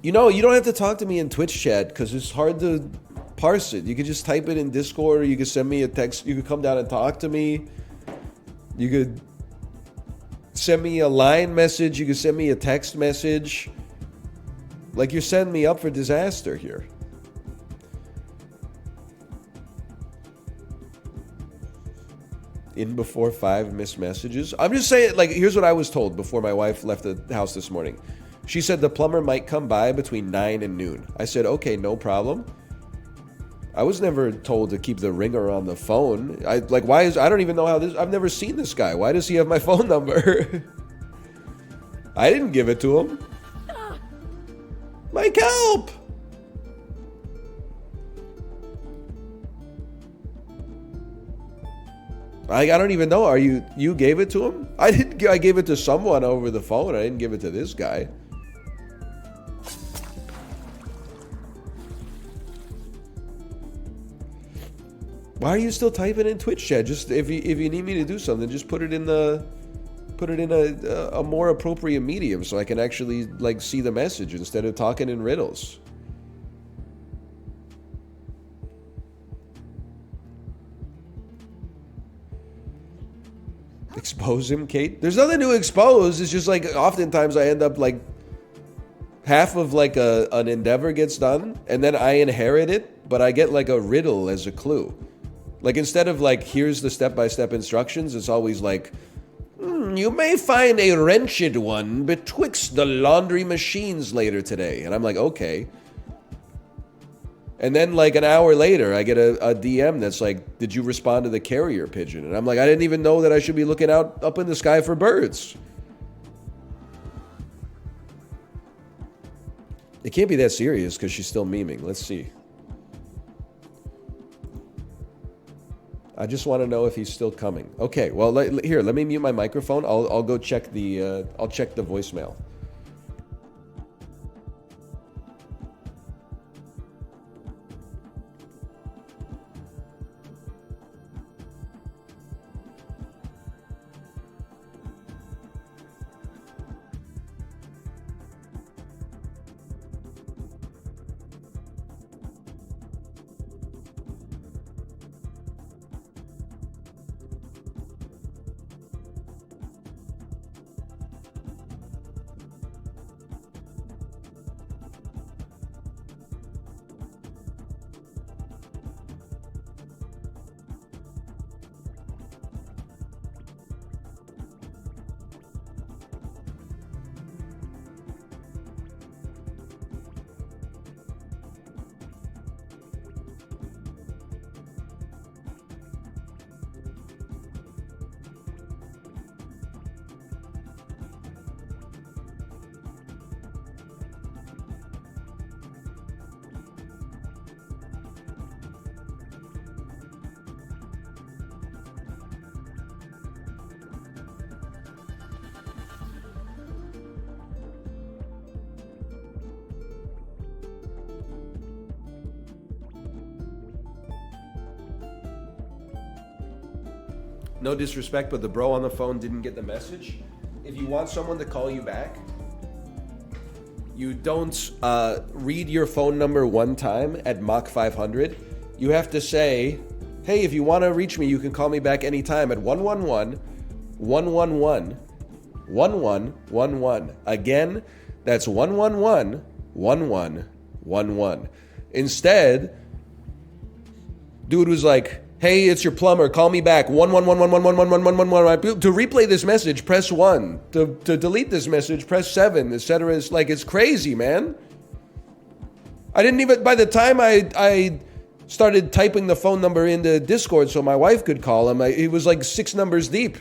You know, you don't have to talk to me in Twitch chat because it's hard to parse it. You could just type it in Discord, or you could send me a text. You could come down and talk to me. You could send me a line message. You could send me a text message. Like, you're setting me up for disaster here. In before 5 missed messages. I'm just saying, like, here's what I was told before my wife left the house this morning. She said the plumber might come by between 9 and noon. I said, okay, no problem. I was never told to keep the ringer on the phone. I don't even know how this, I've never seen this guy. Why does he have my phone number? I didn't give it to him. Mike, help! I don't even know. You gave it to him? I gave it to someone over the phone. I didn't give it to this guy. Why are you still typing in Twitch chat? Just if you need me to do something, just put it in a more appropriate medium so I can actually like see the message instead of talking in riddles. Expose him, Kate? There's nothing to expose. It's just like oftentimes I end up like half of like an endeavor gets done and then I inherit it, but I get like a riddle as a clue. Like instead of like, here's the step-by-step instructions, it's always like, you may find a wrenched one betwixt the laundry machines later today. And I'm like, okay. And then like an hour later, I get a DM that's like, did you respond to the carrier pigeon? And I'm like, I didn't even know that I should be looking out up in the sky for birds. It can't be that serious because she's still memeing. Let's see. I just want to know if he's still coming. Okay, well, here, let me mute my microphone. I'll go check the I'll check the voicemail. no disrespect, but the bro on the phone didn't get the message. If you want someone to call you back, you don't read your phone number one time at Mach 500. You have to say, hey, if you want to reach me, you can call me back anytime at 111-111-1111. Again, that's 111-1111. Instead, dude was like, hey, it's your plumber. Call me back. 11111111111. To replay this message, press 1. To delete this message, press 7, etc. It's like, it's crazy, man. I didn't even, by the time I started typing the phone number into Discord so my wife could call him, it was like 6 numbers deep.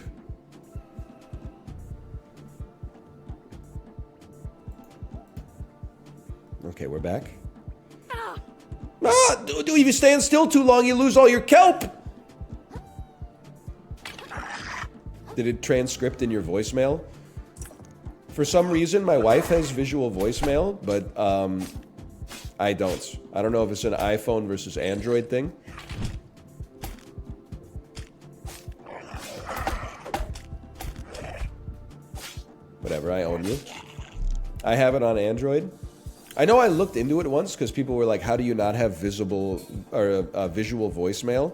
Okay, we're back. Dude, if you stand still too long, you lose all your kelp. Did it transcript in your voicemail? For some reason, my wife has visual voicemail, but I don't. I don't know if it's an iPhone versus Android thing. Whatever, I own you. I have it on Android. I know I looked into it once because people were like, how do you not have visible or visual voicemail?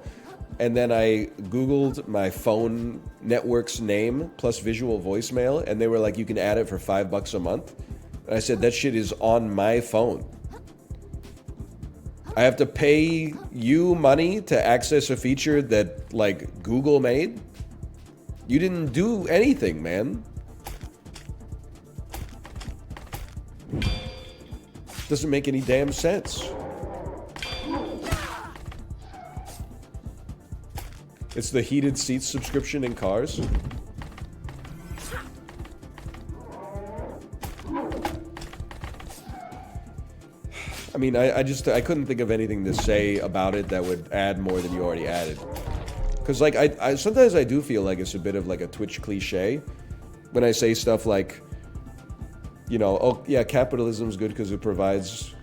And then I Googled my phone network's name plus visual voicemail, and they were like, you can add it for $5 a month. And I said, that shit is on my phone. I have to pay you money to access a feature that, like, Google made? You didn't do anything, man. Doesn't make any damn sense. It's the heated seats subscription in cars. I mean, I couldn't think of anything to say about it that would add more than you already added. Because, like, I sometimes I do feel like it's a bit of, like, a Twitch cliche when I say stuff like, you know, oh, yeah, capitalism's good because it provides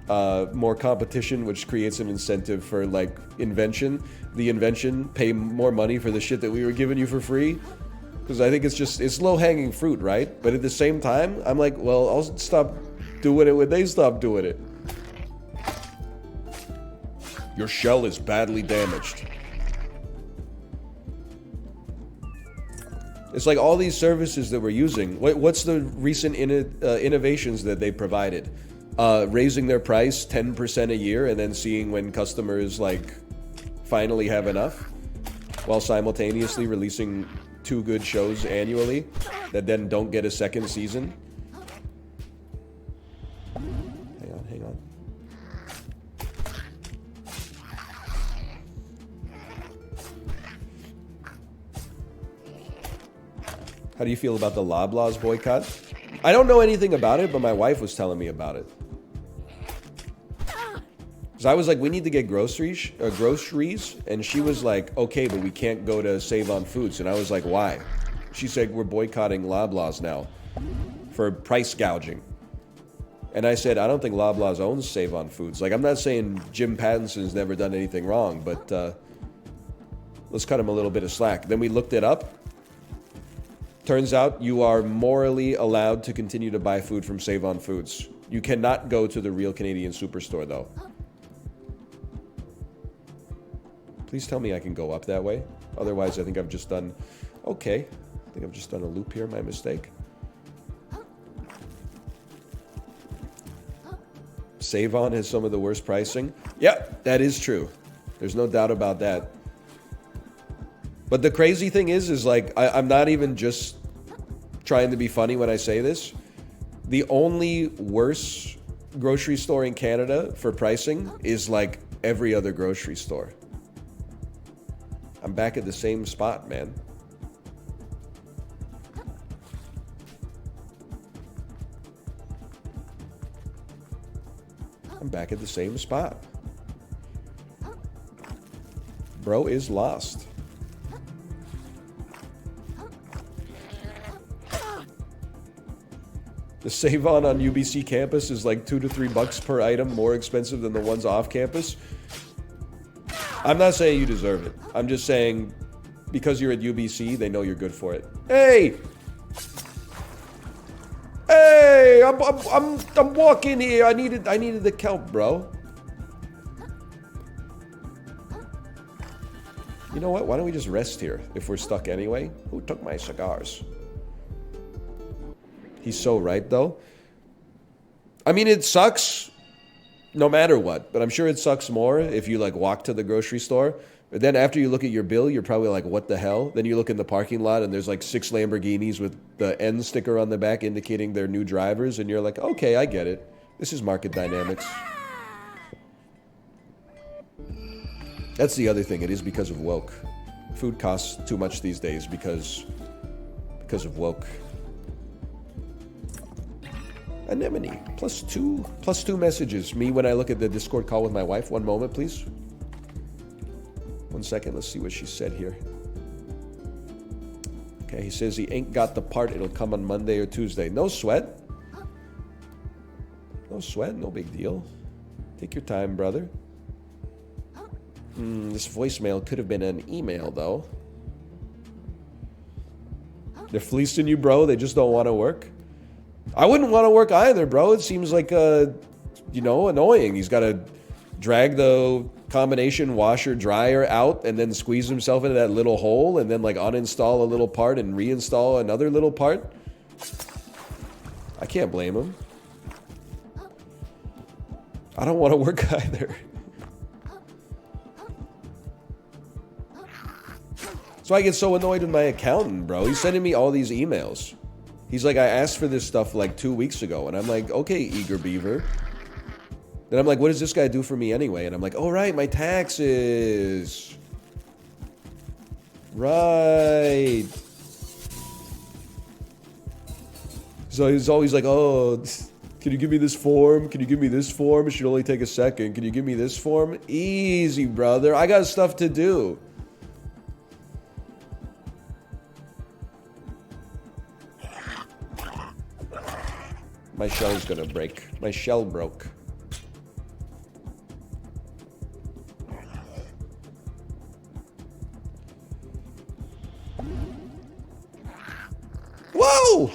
more competition, which creates an incentive for, like, invention. The invention, pay more money for the shit that we were giving you for free. Because I think it's low-hanging fruit, right? But at the same time, I'm like, well, I'll stop doing it when they stop doing it. Your shell is badly damaged. It's like all these services that we're using. What's the recent innovations that they provided? Raising their price 10% a year and then seeing when customers, like, finally have enough, while simultaneously releasing 2 good shows annually that then don't get a second season. Hang on. How do you feel about the Loblaws boycott? I don't know anything about it, but my wife was telling me about it. So I was like, we need to get groceries, and she was like, okay, but we can't go to Save on Foods. And I was like, why? She said, we're boycotting Loblaws now for price gouging. And I said, I don't think Loblaws owns Save on Foods. Like, I'm not saying Jim Pattinson's never done anything wrong, but let's cut him a little bit of slack. Then we looked it up. Turns out you are morally allowed to continue to buy food from Save on Foods. You cannot go to the Real Canadian Superstore, though. Please tell me I can go up that way. Otherwise, I think I've just done... Okay. I think I've just done a loop here. My mistake. Save On has some of the worst pricing. Yep, that is true. There's no doubt about that. But the crazy thing is like, I'm not even just trying to be funny when I say this. The only worse grocery store in Canada for pricing is, like, every other grocery store. I'm back at the same spot, man. I'm back at the same spot. Bro is lost. The Save On UBC campus is like $2 to $3 per item more expensive than the ones off campus. I'm not saying you deserve it. I'm just saying because you're at UBC, they know you're good for it. Hey! Hey! I'm walking here. I needed the kelp, bro. You know what? Why don't we just rest here if we're stuck anyway? Who took my cigars? He's so right, though. I mean, it sucks no matter what, but I'm sure it sucks more if you, like, walk to the grocery store. But then after you look at your bill, you're probably like, what the hell? Then you look in the parking lot and there's like 6 Lamborghinis with the N sticker on the back indicating they're new drivers. And you're like, okay, I get it. This is market dynamics. That's the other thing. It is because of woke. Food costs too much these days because of woke. Anemone. +2 messages. Me when I look at the Discord call with my wife. One moment, please. 1 second. Let's see what she said here. Okay, he says he ain't got the part. It'll come on Monday or Tuesday. No sweat. No sweat. No big deal. Take your time, brother. This voicemail could have been an email, though. They're fleecing you, bro. They just don't want to work. I wouldn't want to work either, bro. It seems like, annoying. He's got to drag the combination washer dryer out and then squeeze himself into that little hole and then, like, uninstall a little part and reinstall another little part. I can't blame him. I don't want to work either. So I get so annoyed with my accountant, bro. He's sending me all these emails. He's like, I asked for this stuff like 2 weeks ago. And I'm like, okay, eager beaver. Then I'm like, what does this guy do for me anyway? And I'm like, oh, right, my taxes. Right. So he's always like, oh, can you give me this form? Can you give me this form? It should only take a second. Can you give me this form? Easy, brother. I got stuff to do. My shell's gonna break. My shell broke. Whoa!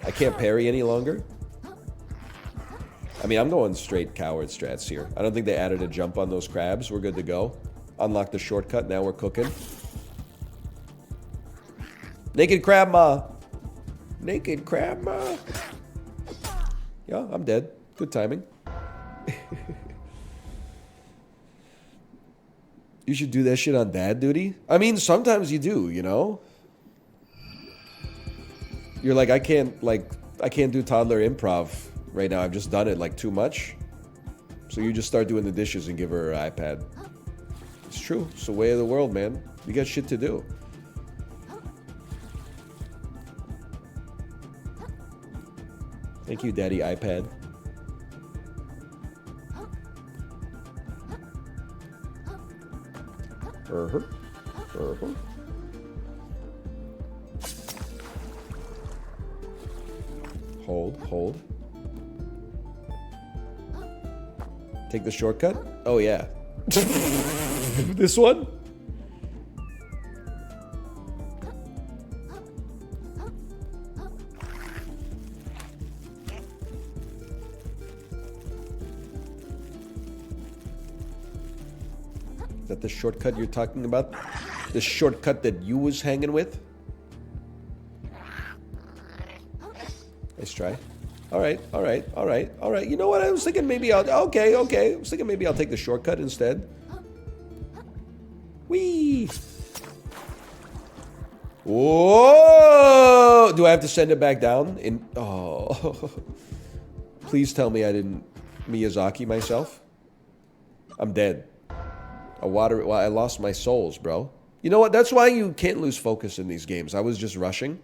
I can't parry any longer. I mean, I'm going straight coward strats here. I don't think they added a jump on those crabs. We're good to go. Unlock the shortcut. Now we're cooking. Naked crab ma. Naked crab ma. Yeah, I'm dead. Good timing. You should do that shit on dad duty. I mean, sometimes you do, you know? You're like, I can't do toddler improv right now. I've just done it like too much. So you just start doing the dishes and give her her iPad. It's true. It's the way of the world, man. You got shit to do. Thank you, Daddy iPad. Hold. Take the shortcut? Oh, yeah. This one? Is that the shortcut you're talking about? The shortcut that you was hanging with? Nice try. All right. You know what? I was thinking maybe I'll... Okay. I was thinking maybe I'll take the shortcut instead. Whee! Whoa! Do I have to send it back down? Oh. Please tell me I didn't Miyazaki myself. I'm dead. I lost my souls, bro. You know what? That's why you can't lose focus in these games. I was just rushing.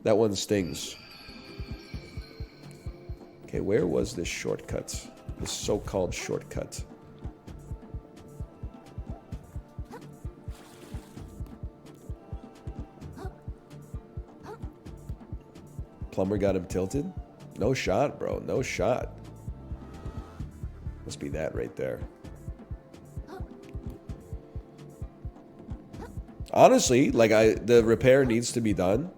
That one stings. Okay, where was this shortcut? This so-called shortcut. Plumber got him tilted? No shot, bro. No shot. Must be that right there. Honestly, like the repair needs to be done,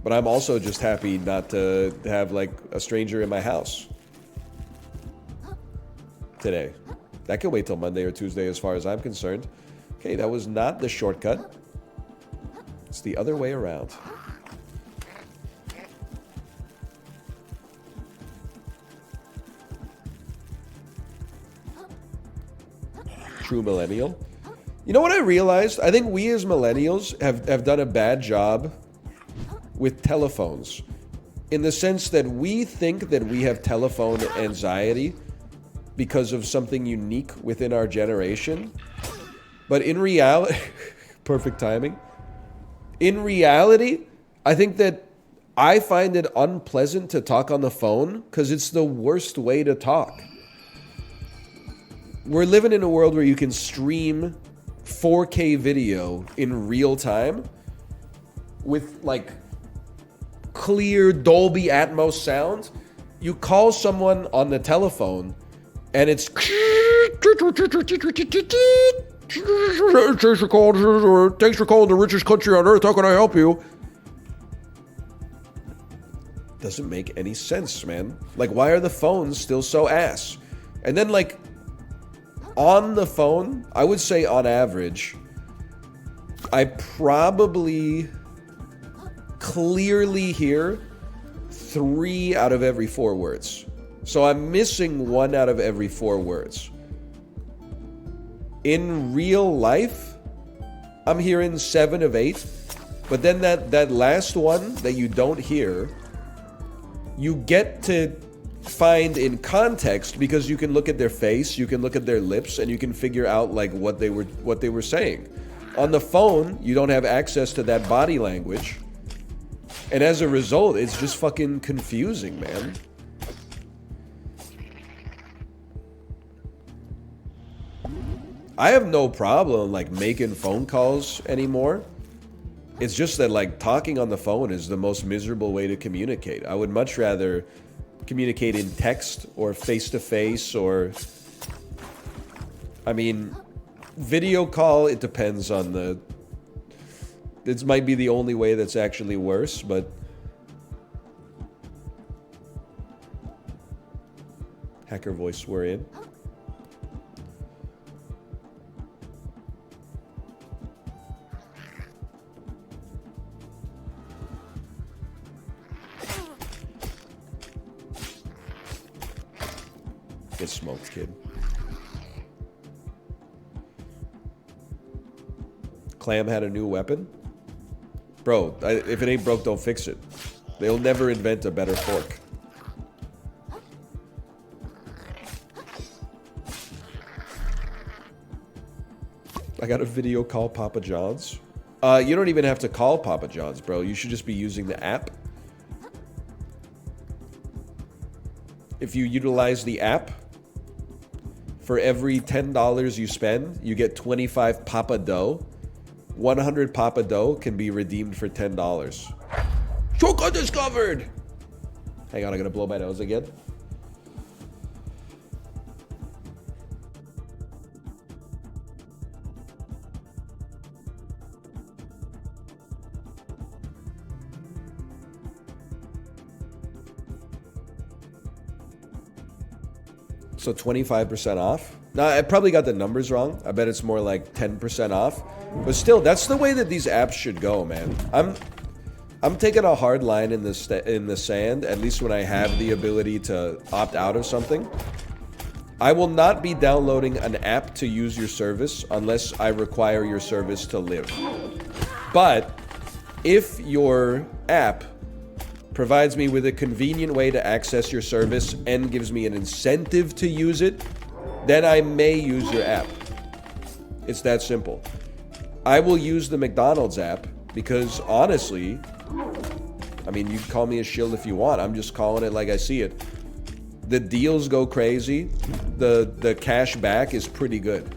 but I'm also just happy not to have like a stranger in my house today. That can wait till Monday or Tuesday as far as I'm concerned. Okay, that was not the shortcut. It's the other way around. True millennial. You know what I realized? I think we as millennials have done a bad job with telephones. In the sense that we think that we have telephone anxiety because of something unique within our generation. But in reality, perfect timing. In reality, I think that I find it unpleasant to talk on the phone because it's the worst way to talk. We're living in a world where you can stream 4K video in real time with like clear Dolby Atmos sound. You call someone on the telephone and it's thanks for calling the richest country on earth. How can I help you? Doesn't make any sense, man. Like, why are the phones still so ass? And then, like, on the phone, I would say on average, I probably clearly hear 3 out of every 4 words. So I'm missing 1 out of every 4 words. In real life, I'm hearing 7 of 8. But then that last one that you don't hear, you get to find in context because you can look at their face, you can look at their lips, and you can figure out like what they were saying. On the phone, you don't have access to that body language. And as a result, it's just fucking confusing, man. I have no problem like making phone calls anymore. It's just that like talking on the phone is the most miserable way to communicate. I would much rather communicate in text or face-to-face or... I mean, video call, it depends on the... This might be the only way that's actually worse, but... Hacker voice, we're in. Get smoked, kid. Clam had a new weapon? Bro, if it ain't broke, don't fix it. They'll never invent a better fork. I got a video call Papa John's. You don't even have to call Papa John's, bro. You should just be using the app. If you utilize the app, for every $10 you spend, you get 25 Papa Dough. 100 Papa Dough can be redeemed for $10. Shortcut discovered! Hang on, I'm gonna blow my nose again. So 25% off? Now, I probably got the numbers wrong. I bet it's more like 10% off. But still, that's the way that these apps should go, man. I'm taking a hard line in the sand, at least when I have the ability to opt out of something. I will not be downloading an app to use your service unless I require your service to live. But if your app provides me with a convenient way to access your service and gives me an incentive to use it, then I may use your app. It's that simple. I will use the McDonald's app because honestly, I mean, you can call me a shill if you want. I'm just calling it like I see it. The deals go crazy. The cash back is pretty good.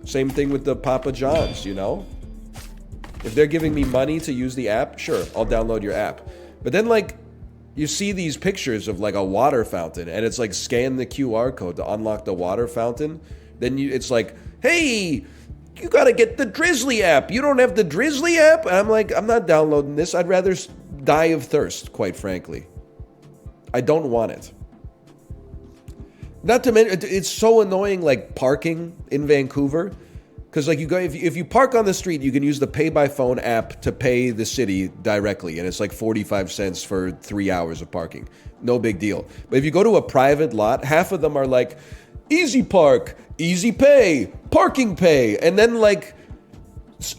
Same thing with the Papa John's, you know? If they're giving me money to use the app, sure, I'll download your app. But then, like, you see these pictures of, like, a water fountain, and it's like, scan the QR code to unlock the water fountain. Then it's like, hey, you gotta get the Drizzly app. You don't have the Drizzly app? And I'm like, I'm not downloading this. I'd rather die of thirst, quite frankly. I don't want it. Not to mention, it's so annoying, like parking in Vancouver. Because like you go, if you park on the street, you can use the pay by phone app to pay the city directly, and it's like 45 cents for 3 hours of parking. No big deal. But if you go to a private lot, half of them are like easy park, easy pay, parking pay, and then like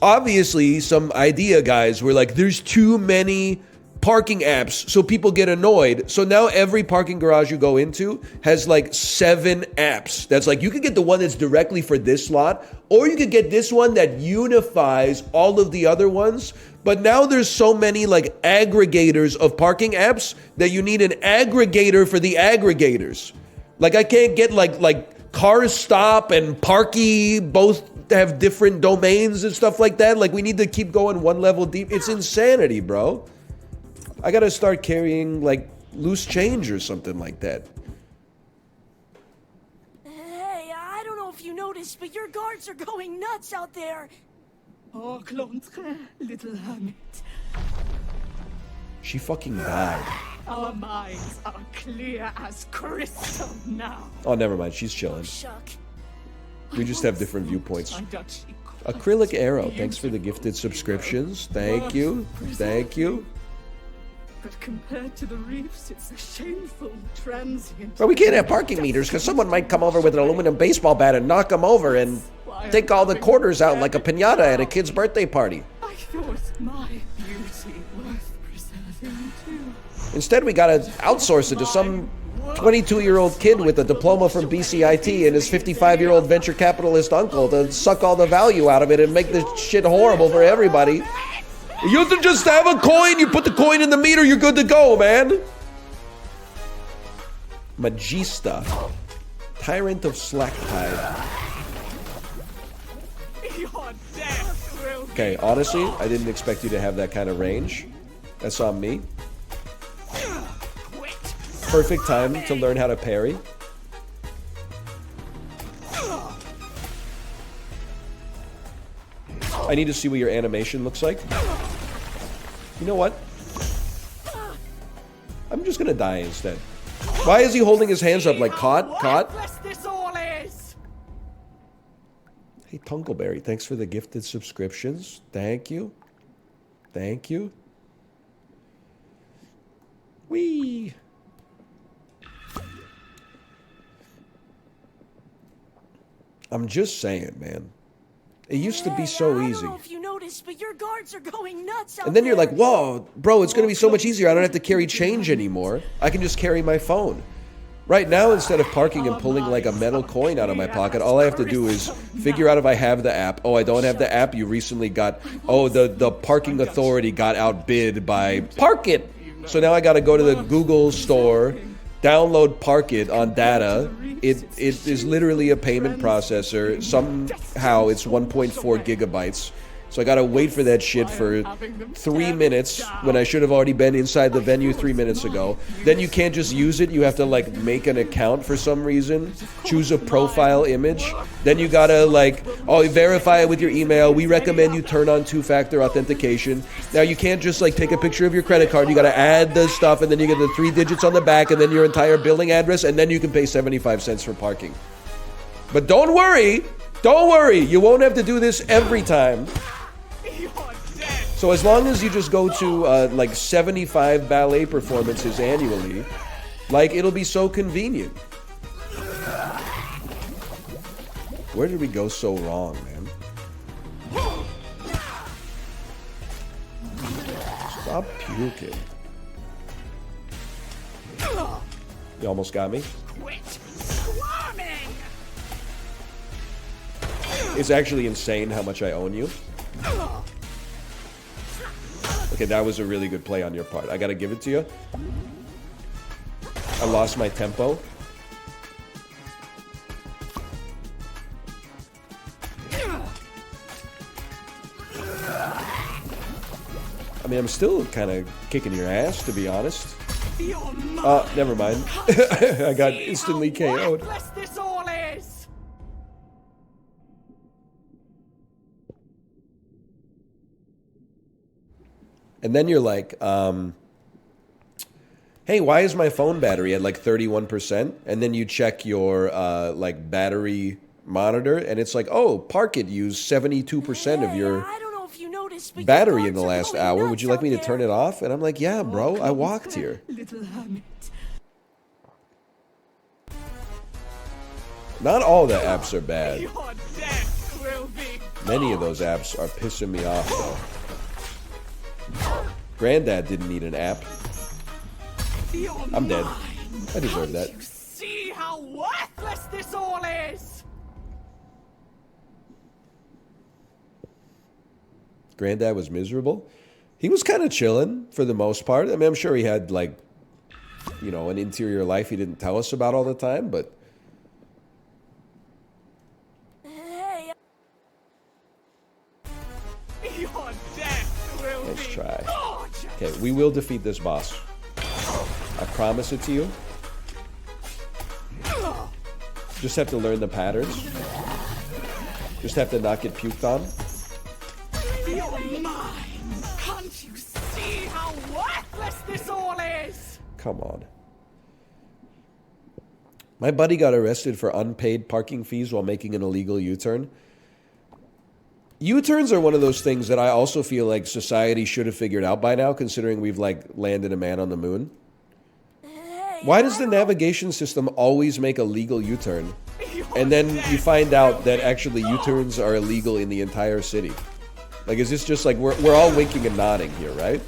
obviously some idea guys were like, there's too many parking apps, so people get annoyed. So now every parking garage you go into has like 7 apps. That's like, you could get the one that's directly for this lot, or you could get this one that unifies all of the other ones. But now there's so many like aggregators of parking apps that you need an aggregator for the aggregators. Like I can't get like Car Stop and Parky both have different domains and stuff like that. Like we need to keep going one level deep. It's insanity, bro. I gotta start carrying like loose change or something like that. Hey, I don't know if you noticed, but your guards are going nuts out there. Oh, Clontre, little hermit. She fucking died. Our minds are clear as crystal now. Oh, never mind. She's chilling. Shuck. We just have different viewpoints. My duchy. Acrylic Arrow, thanks for the gifted subscriptions. Thank you. Thank you. But compared to the reefs, it's a shameful transient. But we can't have parking meters because someone might come over with an aluminum baseball bat and knock them over and take all the quarters out like a piñata at a kid's birthday party. I thought my beauty worth preserving too. Instead, we gotta outsource it to some 22-year-old kid with a diploma from BCIT and his 55-year-old venture capitalist uncle to suck all the value out of it and make this shit horrible for everybody. You have to just have a coin, you put the coin in the meter, you're good to go, man. Magista. Tyrant of Slacktide. Your death will Okay, honestly, I didn't expect you to have that kind of range. That's on me. quit. Perfect time to learn how to parry. I need to see what your animation looks like. You know what? I'm just gonna die instead. Why is he holding his hands up like caught? Caught? Worthless this all is. Hey, Tunkleberry, thanks for the gifted subscriptions. Thank you. Thank you. Whee! I'm just saying, man. It used to be so I easy. don't know if you noticed, but your guards are going nuts out And then you're there. like, whoa, bro, it's going to be so much easier. I don't have to carry change anymore. I can just carry my phone. Right now, instead of parking and pulling like a metal coin out of my pocket, all I have to do is figure out if I have the app. Oh, I don't have the app. You recently got, oh, the parking authority got outbid by Park It. So now I got to go to the Google store, download Park It on data. It is literally a payment processor. Somehow it's 1.4 gigabytes. So I gotta wait for that shit for 3 minutes when I should have already been inside the venue 3 minutes ago. Then you can't just use it. You have to like make an account for some reason. Choose a profile image. Then you gotta like, oh, verify it with your email. We recommend you turn on 2-factor authentication. Now you can't just like take a picture of your credit card. You gotta add the stuff and then you get the 3 digits on the back and then your entire billing address and then you can pay 75 cents for parking. But don't worry, you won't have to do this every time. So as long as you just go to like 75 ballet performances annually, like it'll be so convenient. Where did we go so wrong, man? Stop puking. You almost got me. Quit squirming. It's actually insane how much I own you. Okay, that was a really good play on your part. I gotta give it to you. I lost my tempo. I mean, I'm still kind of kicking your ass, to be honest. Never mind. I got instantly KO'd. Worthless this all is. And then you're like, hey, why is my phone battery at like 31%? And then you check your like battery monitor, and it's like, oh, Parkit used 72% of your I don't know if you noticed, but battery your in the guards are last going hour. nuts Would you like me to out turn there. it off? And I'm like, yeah, bro, I Come walked here, here. Little hermit. Not all the apps are bad. Your death will be Many of those apps are pissing me off, though. Granddad didn't need an app. I'm dead. I deserve that. You see how worthless this all is. Granddad was miserable. He was kind of chilling for the most part. I mean, I'm sure he had, like, you know, an interior life he didn't tell us about all the time, but Hey, Your death will let's be try. gorgeous. Okay, we will defeat this boss. I promise it to you. Just have to learn the patterns. Just have to not get puked on. You're mine. Can't you see how worthless this all is? Come on. My buddy got arrested for unpaid parking fees while making an illegal U-turn. U-turns are one of those things that I also feel like society should have figured out by now, considering we've, like, landed a man on the moon. Why does the navigation system always make a legal U-turn? And then you find out that actually U-turns are illegal in the entire city. Like, is this just like, we're all winking and nodding here, right?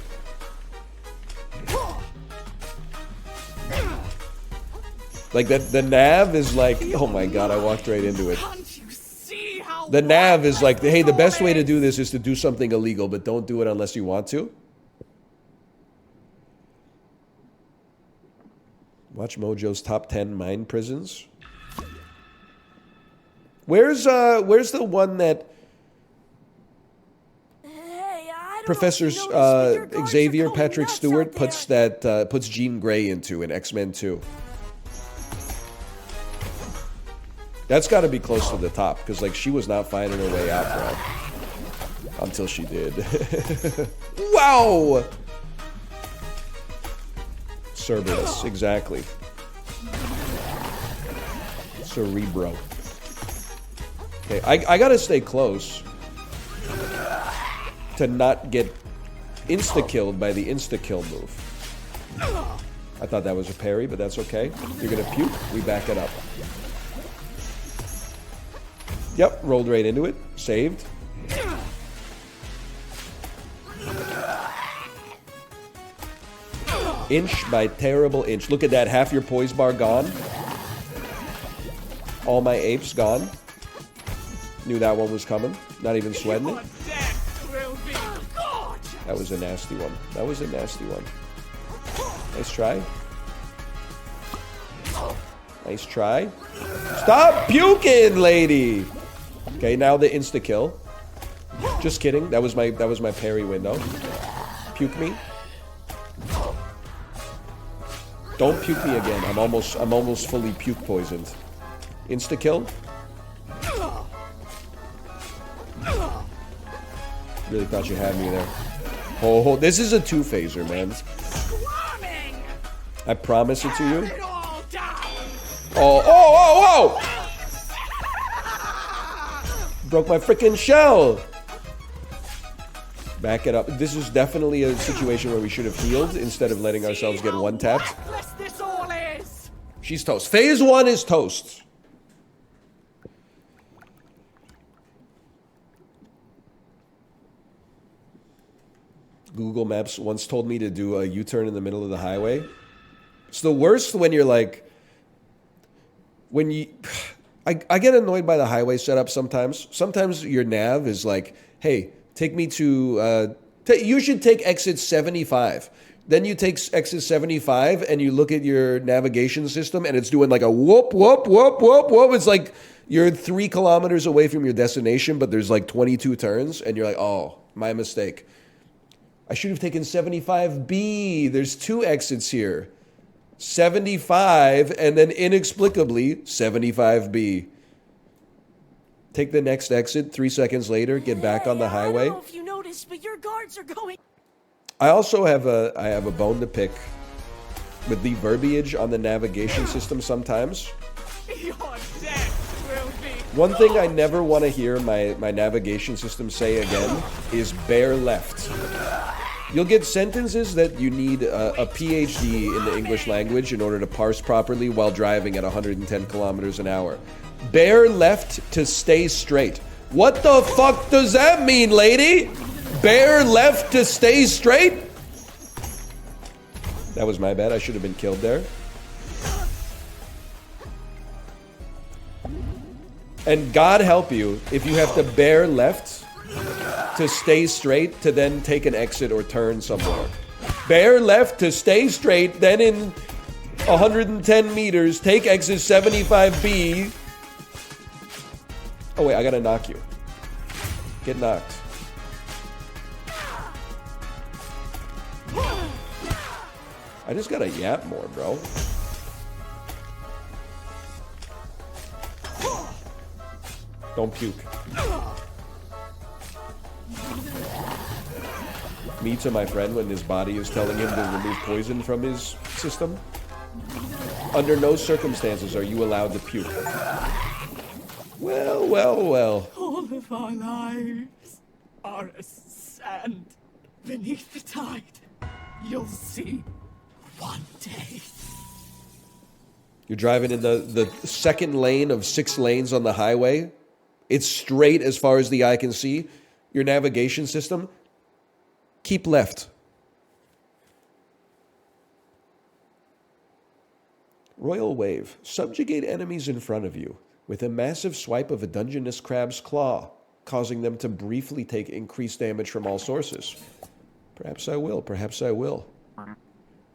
Like, the nav is like, oh my god, I walked right into it. Can't you see how The nav is like, worthless hey, the this best all way to is? do this is to do something illegal, but don't do it unless you want to. Watch Mojo's top 10 mine prisons. Where's the one that hey, I don't Professor know if you noticed, but your guards are Xavier going Patrick nuts Stewart out puts there. that puts Jean Grey into in X-Men 2? That's got to be close to the top because like she was not finding her way out, bro, until she did. Wow. Cerberus, exactly. Cerebro. Okay, I gotta stay close to not get insta-killed by the insta-kill move. I thought that was a parry, but that's okay. You're gonna puke, we back it up. Yep, rolled right into it. Saved. Inch by terrible inch. Look at that, half your poise bar gone. All my apes gone. Knew that one was coming. Not even sweating Your it. death will be gorgeous. That was a nasty one. That was a nasty one. Nice try. Nice try. Stop puking, lady! Okay, now the insta-kill. Just kidding. That was my parry window. Puke me. Don't puke me again. I'm almost fully puke poisoned. Insta-kill. Really thought you had me there. Oh, this is a two-phaser, man. Swarming. I promise it to you. It all down. Oh! Broke my freaking shell. Back it up. This is definitely a situation where we should have healed instead of letting ourselves get one-tapped. Worthless this all is. She's toast. Phase 1 is toast. Google Maps once told me to do a U-turn in the middle of the highway. It's the worst when you're like, when you, I get annoyed by the highway setup sometimes. Sometimes your nav is like, hey, take me to, you should take exit 75. Then you take exit 75 and you look at your navigation system and it's doing like a whoop, whoop, whoop, whoop, whoop. It's like you're 3 kilometers away from your destination, but there's like 22 turns and you're like, oh, my mistake. I should have taken 75B. There's 2 exits here. 75 and then inexplicably 75B. Take the next exit, 3 seconds later, get back on the I highway. don't know if you noticed, but your guards are going. I also have a bone to pick with the verbiage on the navigation system sometimes. Your death will be. One thing I never want to hear my navigation system say again is bear left. You'll get sentences that you need a PhD in the English language in order to parse properly while driving at 110 kilometers an hour. Bear left to stay straight. What the fuck does that mean, lady? Bear left to stay straight? That was my bad. I should have been killed there. And God help you if you have to bear left to stay straight to then take an exit or turn somewhere. Bear left to stay straight, then in 110 meters, take exit 75B. Oh wait, I gotta knock you. Get knocked. I just gotta yap more, bro. Don't puke. Me to my friend when his body is telling him to remove poison from his system. Under no circumstances are you allowed to puke. Well, well, well. All of our lives are as sand beneath the tide. You'll see one day. You're driving in the second lane of 6 lanes on the highway. It's straight as far as the eye can see. Your navigation system, keep left. Royal Wave. Subjugate enemies in front of you with a massive swipe of a Dungeness crab's claw, causing them to briefly take increased damage from all sources. Perhaps I will, perhaps I will.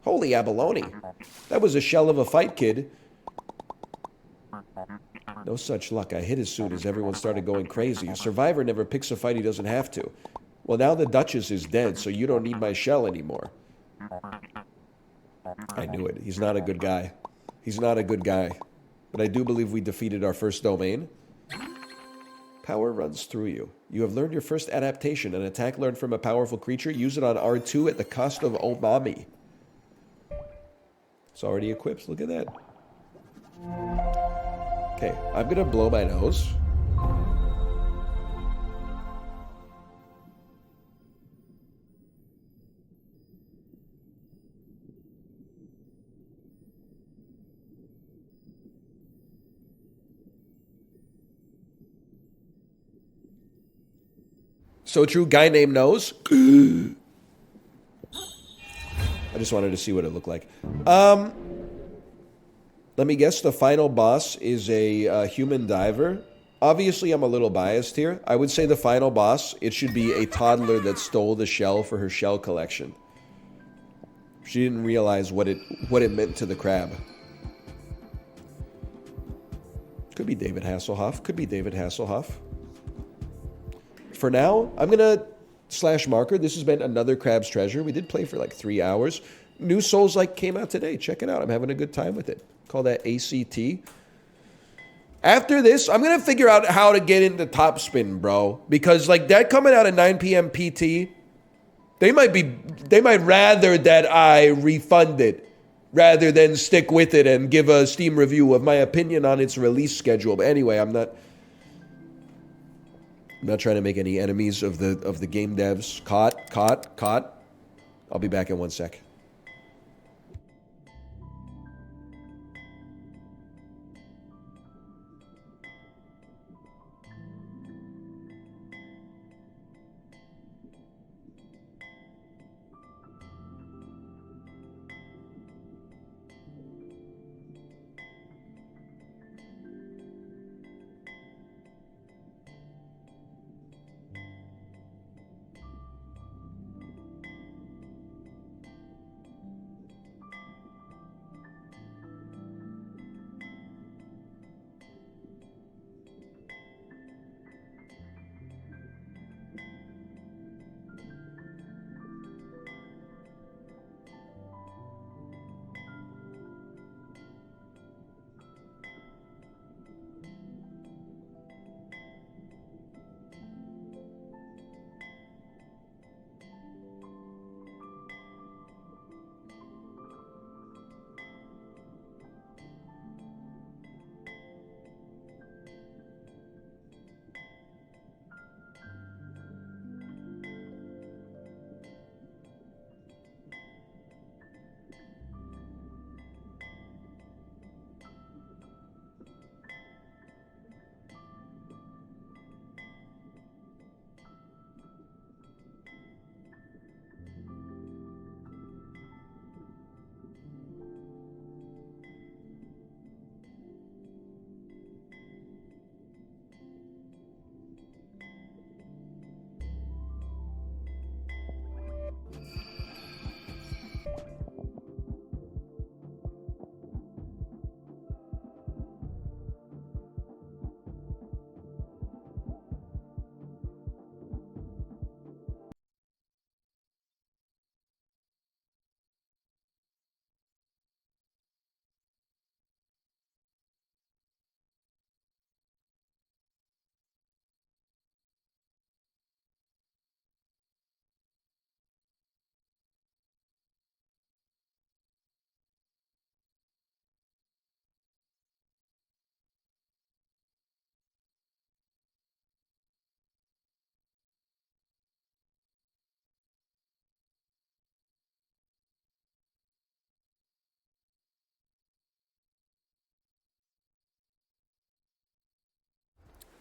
Holy abalone. That was a shell of a fight, kid. No such luck. I hit as soon as everyone started going crazy. A survivor never picks a fight he doesn't have to. Well, now the Duchess is dead, so you don't need my shell anymore. I knew it. He's not a good guy. He's not a good guy. But I do believe we defeated our first domain. Power runs through you. You have learned your first adaptation. An attack learned from a powerful creature. Use it on R2 at the cost of Omami. It's already equipped. Look at that. Okay, I'm gonna blow my nose. So true, guy named Nose. I just wanted to see what it looked like. Let me guess, the final boss is a human diver. Obviously, I'm a little biased here. I would say the final boss, it should be a toddler that stole the shell for her shell collection. She didn't realize what it meant to the crab. Could be David Hasselhoff. Could be David Hasselhoff. For now, I'm going to slash marker. This has been another Crab's Treasure. We did play for like 3 hours. New Souls-like came out today. Check it out. I'm having a good time with it. Call that ACT. After this, I'm going to figure out how to get into Top Spin, bro. Because like that coming out at 9 p.m. PT, they might rather that I refund it rather than stick with it and give a Steam review of my opinion on its release schedule. But anyway, I'm not trying to make any enemies of the game devs. Caught. I'll be back in 1 sec.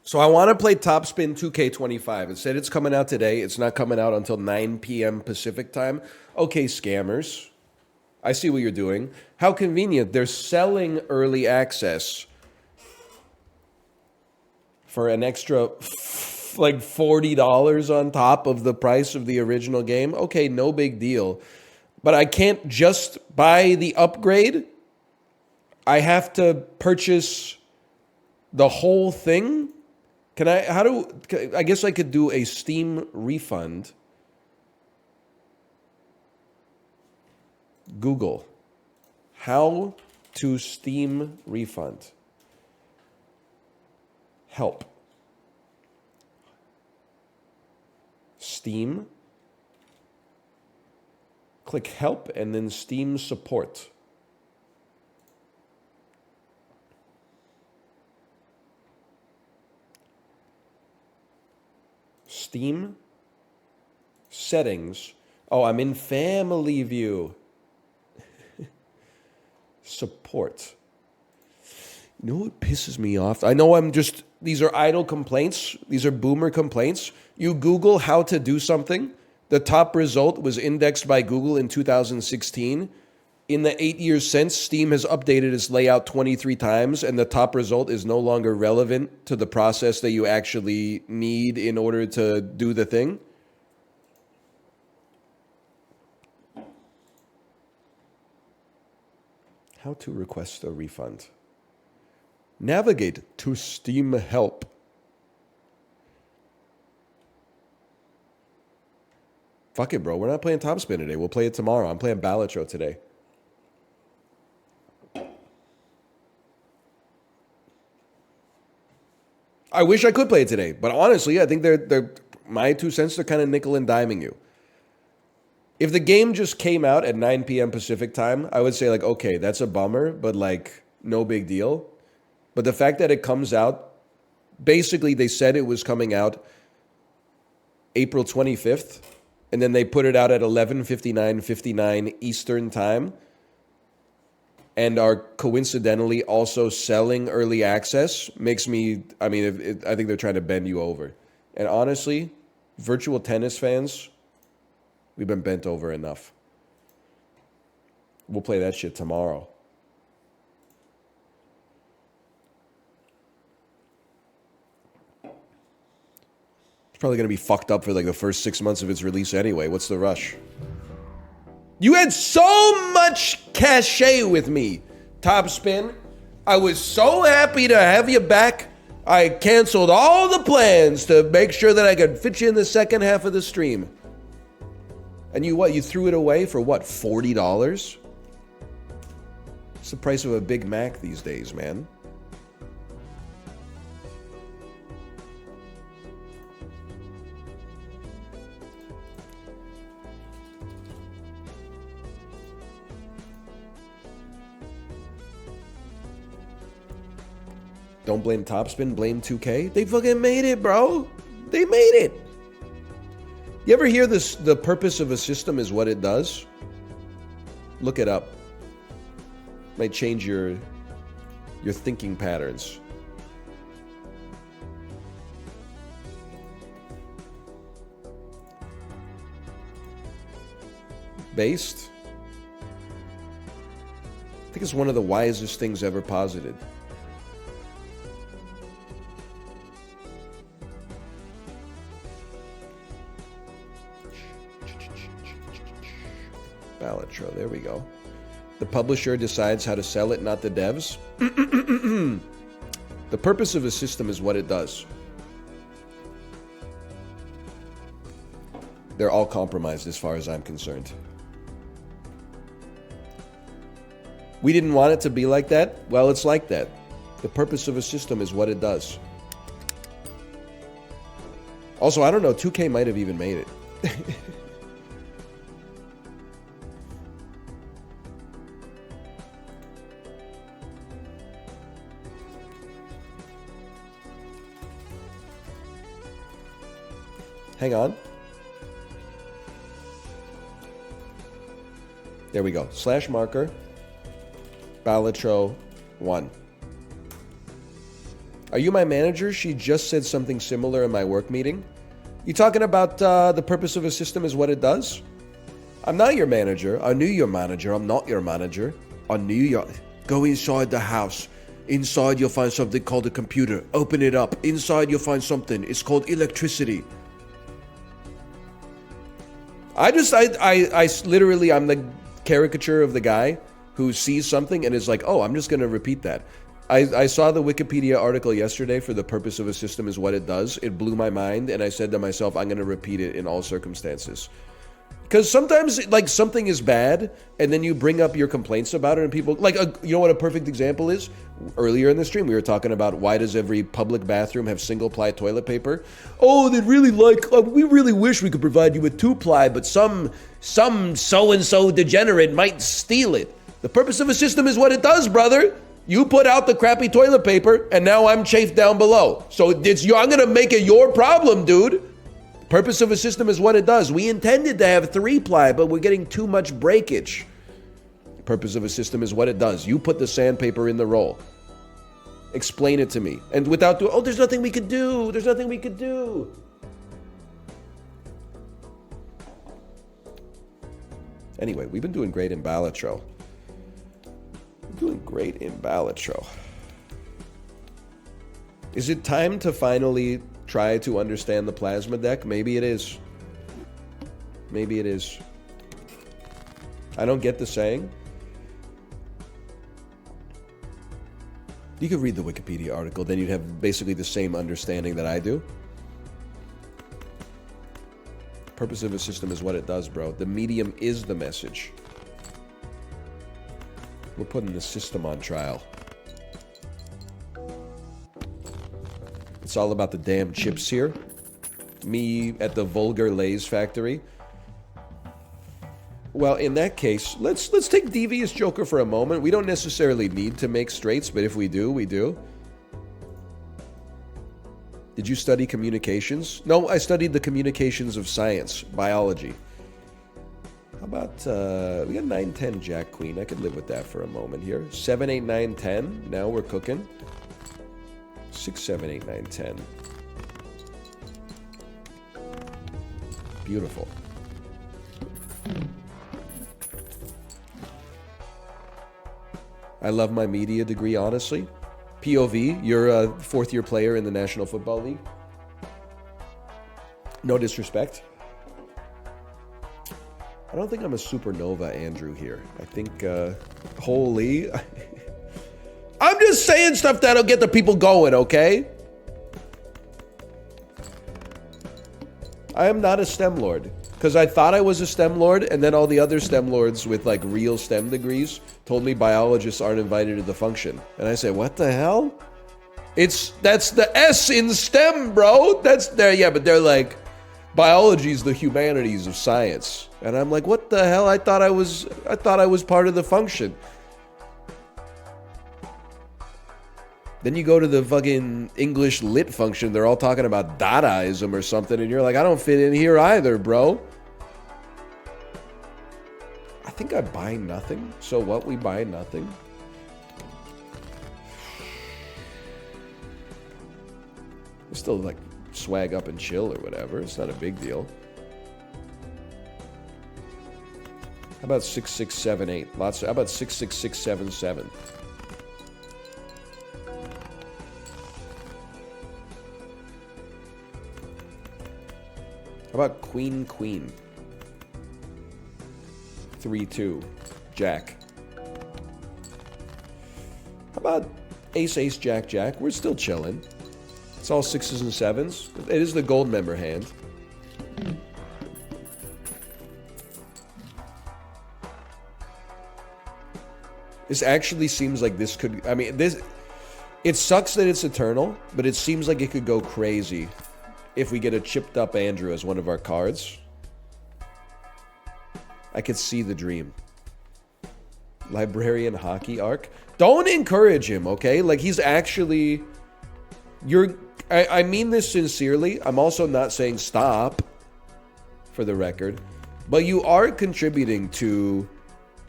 So I want to play Top Spin 2K25. It said it's coming out today. It's not coming out until 9 p.m. Pacific time. Okay, scammers. I see what you're doing. How convenient. They're selling early access for an extra like $40 on top of the price of the original game. Okay, no big deal. But I can't just buy the upgrade. I have to purchase the whole thing. I guess I could do a Steam refund. Google, how to Steam refund. Help. Steam. Click help and then Steam support. Steam settings. Oh, I'm in family view. Support. You know what pisses me off? I know these are idle complaints. These are boomer complaints. You Google how to do something. The top result was indexed by Google in 2016. In the 8 years since, Steam has updated its layout 23 times, and the top result is no longer relevant to the process that you actually need in order to do the thing. How to request a refund. Navigate to Steam help. Fuck it, bro. We're not playing Top Spin today. We'll play it tomorrow. I'm playing Balatro today. I wish I could play it today, but honestly, I think they're my 2 cents. They're kind of nickel and diming you. If the game just came out at 9 p.m. Pacific time, I would say like, okay, that's a bummer, but like no big deal. But the fact that it comes out, basically they said it was coming out April 25th, and then they put it out at 11:59 Eastern time, and are coincidentally also selling early access, makes me, I think they're trying to bend you over. And honestly, virtual tennis fans, we've been bent over enough. We'll play that shit tomorrow. It's probably going to be fucked up for like the first 6 months of its release anyway. What's the rush? You had so much cachet with me, Top Spin. I was so happy to have you back. I canceled all the plans to make sure that I could fit you in the second half of the stream. And you threw it away for what, $40? It's the price of a Big Mac these days, man. Don't blame Topspin, blame 2K. They fucking made it, bro. They made it. You ever hear this? The purpose of a system is what it does? Look it up. Might change your thinking patterns. Based? I think it's one of the wisest things ever posited. Balatro, there we go. The publisher decides how to sell it, not the devs. The purpose of a system is what it does. They're all compromised as far as I'm concerned. We didn't want it to be like that. Well, it's like that. The purpose of a system is what it does. Also, I don't know, 2K might have even made it. Hang on. There we go. Slash marker. Balatro 1. Are you my manager? She just said something similar in my work meeting. You talking about the purpose of a system is what it does? I'm not your manager. I knew your manager. I'm not your manager. I knew your... Go inside the house. Inside you'll find something called a computer. Open it up. Inside you'll find something. It's called electricity. I literally, I'm the caricature of the guy who sees something and is like, oh, I'm just going to repeat that. I saw the Wikipedia article yesterday for the purpose of a system is what it does. It blew my mind, and I said to myself, I'm going to repeat it in all circumstances. Because sometimes, like, something is bad, and then you bring up your complaints about it, and people... Like, you know what a perfect example is? Earlier in the stream, we were talking about why does every public bathroom have single-ply toilet paper? Oh, they'd really like... we really wish we could provide you with two-ply, but some so-and-so degenerate might steal it. The purpose of a system is what it does, brother. You put out the crappy toilet paper, and now I'm chafed down below. So I'm going to make it your problem, dude. Purpose of a system is what it does. We intended to have 3-ply, but we're getting too much breakage. Purpose of a system is what it does. You put the sandpaper in the roll. Explain it to me. And without doing, oh, there's nothing we could do. There's nothing we could do. Anyway, we've been doing great in Balatro. Doing great in Balatro. Is it time to finally try to understand the plasma deck? Maybe it is. Maybe it is. I don't get the saying. You could read the Wikipedia article, then you'd have basically the same understanding that I do. Purpose of a system is what it does, bro. The medium is the message. We're putting the system on trial. It's all about the damn chips here. Me at the vulgar Lay's factory. Well, in that case, let's take Devious Joker for a moment. We don't necessarily need to make straights, but if we do, we do. Did you study communications? No, I studied the communications of science, biology. How about, we got 9, 10, Jack, Queen. I could live with that for a moment here. 7, 8, 9, 10. Now we're cooking. 6, 7, 8, 9, 10. Beautiful. I love my media degree, honestly. POV, you're a 4th-year player in the National Football League. No disrespect. I don't think I'm a supernova Andrew here. I think, holy... I'm just saying stuff that'll get the people going, okay? I am not a STEM Lord. Because I thought I was a STEM Lord, and then all the other STEM Lords with, like, real STEM degrees told me biologists aren't invited to the function. And I said, what the hell? That's the S in STEM, bro! That's there, yeah, but they're like, biology's the humanities of science. And I'm like, what the hell? I thought I was part of the function. Then you go to the fucking English lit function, they're all talking about Dadaism or something, and you're like, I don't fit in here either, bro. I think I buy nothing. So what? We buy nothing? I still, like, swag up and chill or whatever. It's not a big deal. How about 6, 6, 7, 8? How about 6, 6, 6, 7, 7? How about Queen, Queen? 3, 2. Jack. How about Ace, Ace, Jack, Jack? We're still chilling. It's all 6s and 7s. It is the gold member hand. This actually seems like this could... I mean, this... It sucks that it's eternal, but it seems like it could go crazy if we get a chipped up Andrew as one of our cards. I could see the dream. Librarian hockey arc. Don't encourage him, okay? Like, he's actually... I mean this sincerely. I'm also not saying stop, for the record. But you are contributing to,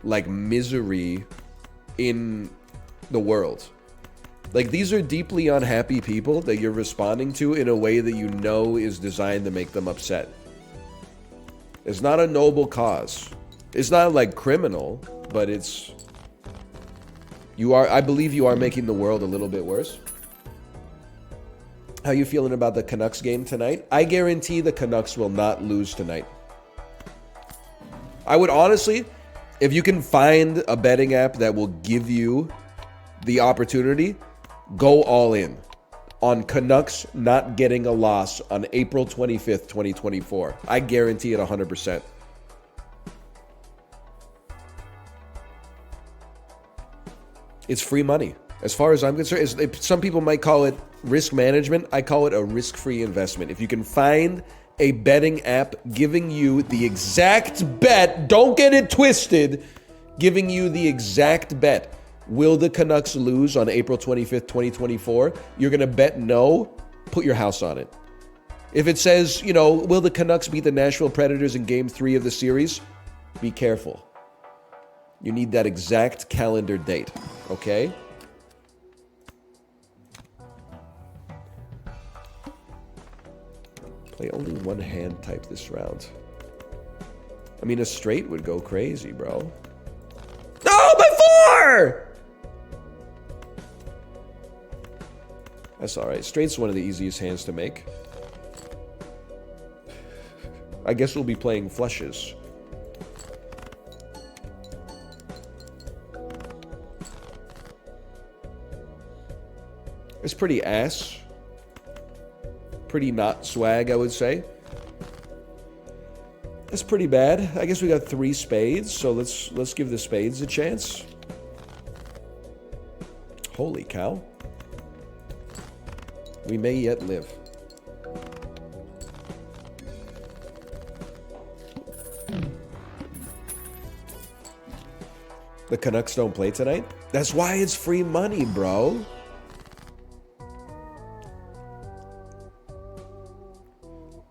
like, misery in the world. Like, these are deeply unhappy people that you're responding to in a way that you know is designed to make them upset. It's not a noble cause. It's not, like, criminal, but it's... I believe you are making the world a little bit worse. How you feeling about the Canucks game tonight? I guarantee the Canucks will not lose tonight. I would honestly, if you can find a betting app that will give you the opportunity, go all in on Canucks not getting a loss on April 25th, 2024. I guarantee it 100%. It's free money. As far as I'm concerned, some people might call it risk management. I call it a risk-free investment. If you can find a betting app giving you the exact bet, don't get it twisted, giving you the exact bet. Will the Canucks lose on April 25th, 2024? You're going to bet no, put your house on it. If it says, you know, will the Canucks beat the Nashville Predators in Game 3 of the series? Be careful. You need that exact calendar date, okay? Play only one hand type this round. I mean, a straight would go crazy, bro. Oh, by 4! That's all right. Straight's one of the easiest hands to make. I guess we'll be playing flushes. It's pretty ass. Pretty not swag, I would say. That's pretty bad. I guess we got 3 spades, so let's give the spades a chance. Holy cow. We may yet live. The Canucks don't play tonight? That's why it's free money, bro.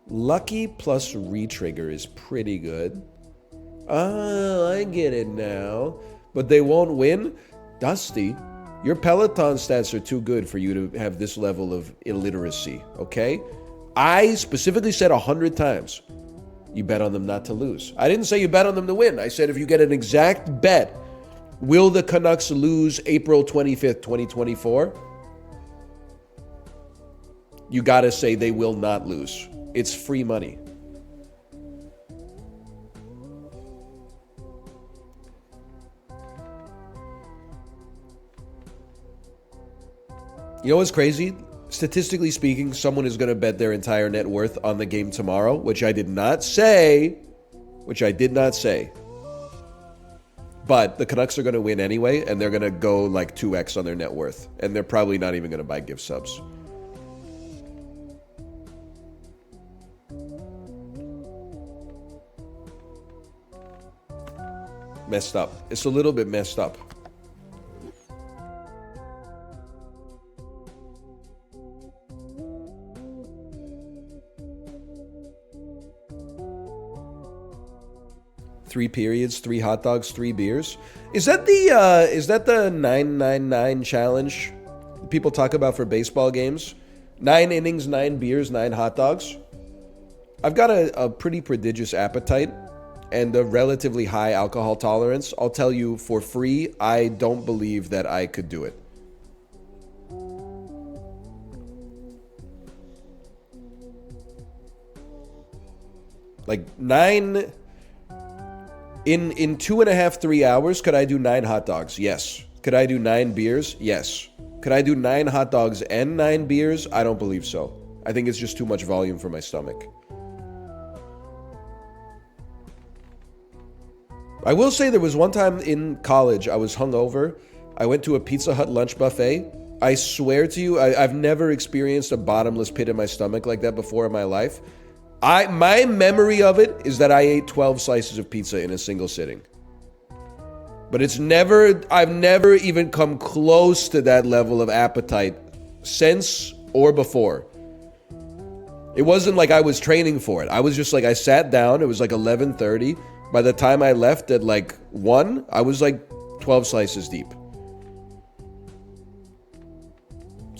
Lucky plus retrigger is pretty good. Oh, I get it now. But they won't win? Dusty, your Peloton stats are too good for you to have this level of illiteracy, okay? I specifically said 100 times, you bet on them not to lose. I didn't say you bet on them to win. I said if you get an exact bet, will the Canucks lose April 25th, 2024? You gotta say they will not lose. It's free money. You know what's crazy? Statistically speaking, someone is going to bet their entire net worth on the game tomorrow, which I did not say. But the Canucks are going to win anyway, and they're going to go like 2x on their net worth. And they're probably not even going to buy gift subs. Messed up. It's a little bit messed up. Three periods, 3 hot dogs, 3 beers. Is that the 999 challenge people talk about for baseball games? 9 innings, 9 beers, 9 hot dogs. I've got a pretty prodigious appetite and a relatively high alcohol tolerance. I'll tell you for free, I don't believe that I could do it. Like 9 in 2.5, 3 hours, could I do 9 hot dogs? Yes. Could I do 9 beers? Yes. Could I do 9 hot dogs and 9 beers? I don't believe so. I think it's just too much volume for my stomach. I will say there was one time in college I was hungover. I went to a Pizza Hut lunch buffet. I swear to you, I've never experienced a bottomless pit in my stomach like that before in my life. My memory of it is that I ate 12 slices of pizza in a single sitting. But I've never even come close to that level of appetite since or before. It wasn't like I was training for it. I was just like, I sat down, it was like 11:30. By the time I left at like 1, I was like 12 slices deep.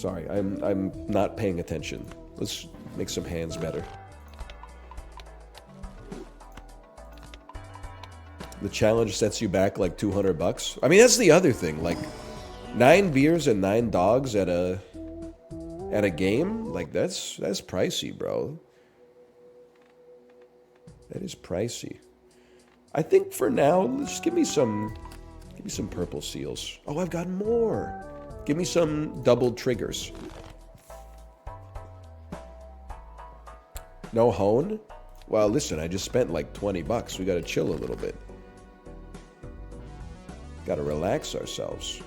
Sorry, I'm not paying attention. Let's make some hands better. The challenge sets you back like $200. I mean, that's the other thing. Like, 9 beers and 9 dogs at a game, like that's pricey, bro. That is pricey. I think for now, just give me some purple seals. Oh, I've got more. Give me some double triggers. No hone? Well, listen, I just spent like $20. We gotta chill a little bit. Gotta relax ourselves.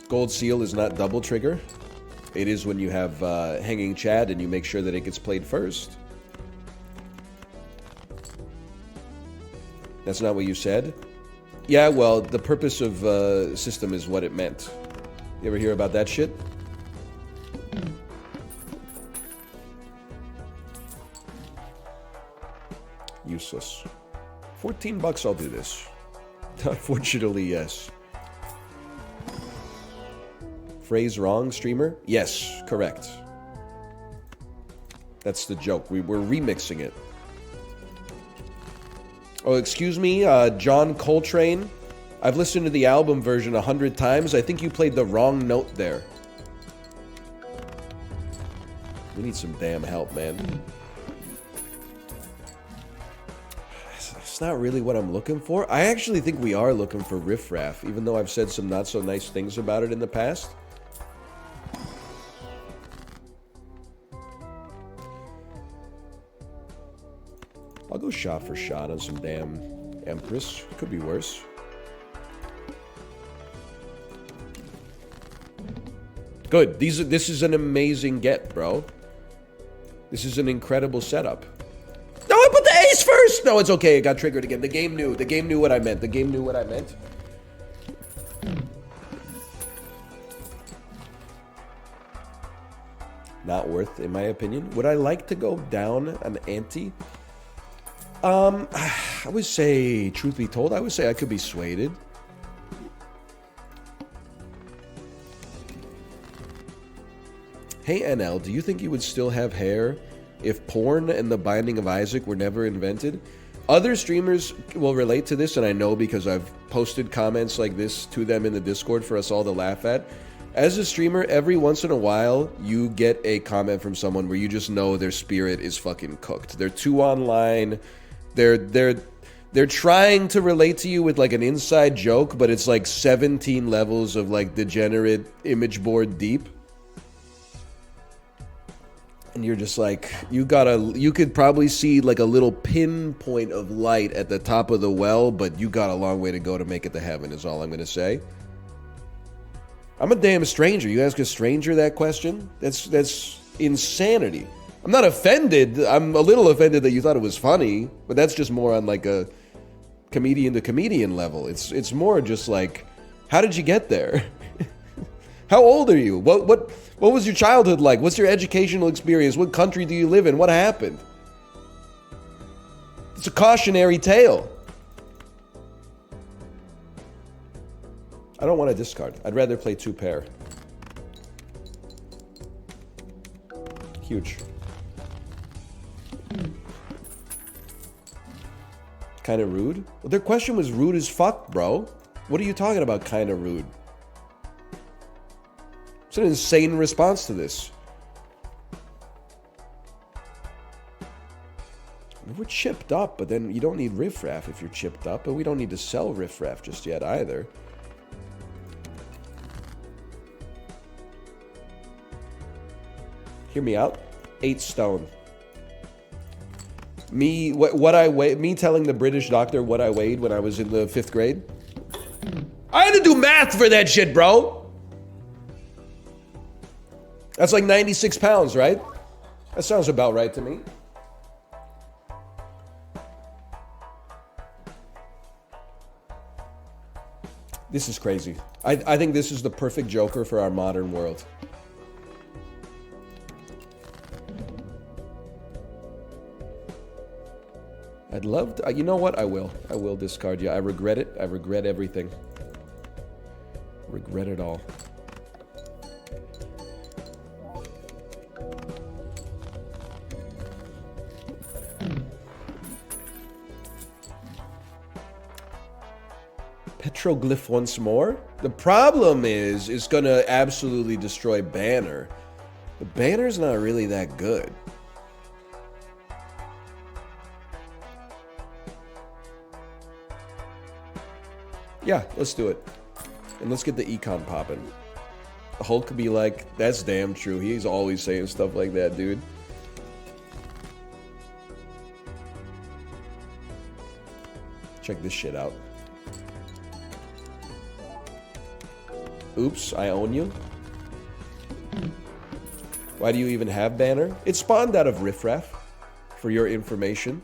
Gold seal is not double trigger. It is when you have hanging Chad and you make sure that it gets played first. That's not what you said? Yeah, well, the purpose of system is what it meant. You ever hear about that shit? Useless. $14 I'll do this. Unfortunately, yes. Phrase wrong, streamer? Yes, correct. That's the joke. We're remixing it. Oh, excuse me, John Coltrane. I've listened to the album version 100 times. I think you played the wrong note there. We need some damn help, man. It's not really what I'm looking for. I actually think we are looking for riffraff, even though I've said some not so nice things about it in the past. I'll go shot for shot on some damn Empress. Could be worse. Good. This is an amazing get, bro. This is an incredible setup. No, I put the ace first! No, it's okay. It got triggered again. The game knew. The game knew what I meant. The game knew what I meant. Not worth, in my opinion. Would I like to go down an ante? I would say, truth be told, I would say I could be swayed. Hey NL, do you think you would still have hair if porn and the Binding of Isaac were never invented? Other streamers will relate to this, and I know because I've posted comments like this to them in the Discord for us all to laugh at. As a streamer, every once in a while, you get a comment from someone where you just know their spirit is fucking cooked. They're too online. They're trying to relate to you with like an inside joke, but it's like 17 levels of like degenerate image board deep. And you're just like, you could probably see like a little pinpoint of light at the top of the well, but you got a long way to go to make it to heaven, is all I'm gonna say. I'm a damn stranger. You ask a stranger that question? That's insanity. I'm not offended. I'm a little offended that you thought it was funny, but that's just more on like a comedian to comedian level. It's more just like, how did you get there? How old are you? What was your childhood like? What's your educational experience? What country do you live in? What happened? It's a cautionary tale. I don't want to discard. I'd rather play 2 pair. Huge. Kind of rude? Well, their question was rude as fuck, bro. What are you talking about, kind of rude? It's an insane response to this. We're chipped up, but then you don't need riffraff if you're chipped up, and we don't need to sell riffraff just yet either. Hear me out. 8 stone. Me telling the British doctor what I weighed when I was in the 5th grade. I had to do math for that shit, bro. That's like 96 pounds, right? That sounds about right to me. This is crazy. I think this is the perfect Joker for our modern world. I'd love to. You know what? I will. I will discard you. I regret it. I regret everything. Regret it all. Petroglyph once more? The problem is, it's gonna absolutely destroy Banner. The Banner's not really that good. Yeah, let's do it. And let's get the econ popping. Hulk could be like, that's damn true. He's always saying stuff like that, dude. Check this shit out. Oops, I own you. Why do you even have Banner? It spawned out of Riffraff, for your information.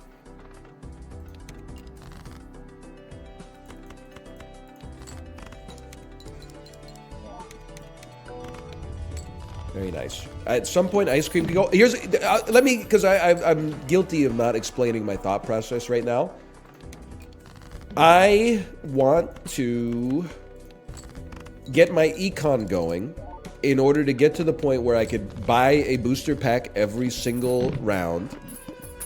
Very nice. At some point, ice cream can go. Here's let me, because I'm guilty of not explaining my thought process right now. I want to get my econ going in order to get to the point where I could buy a booster pack every single round,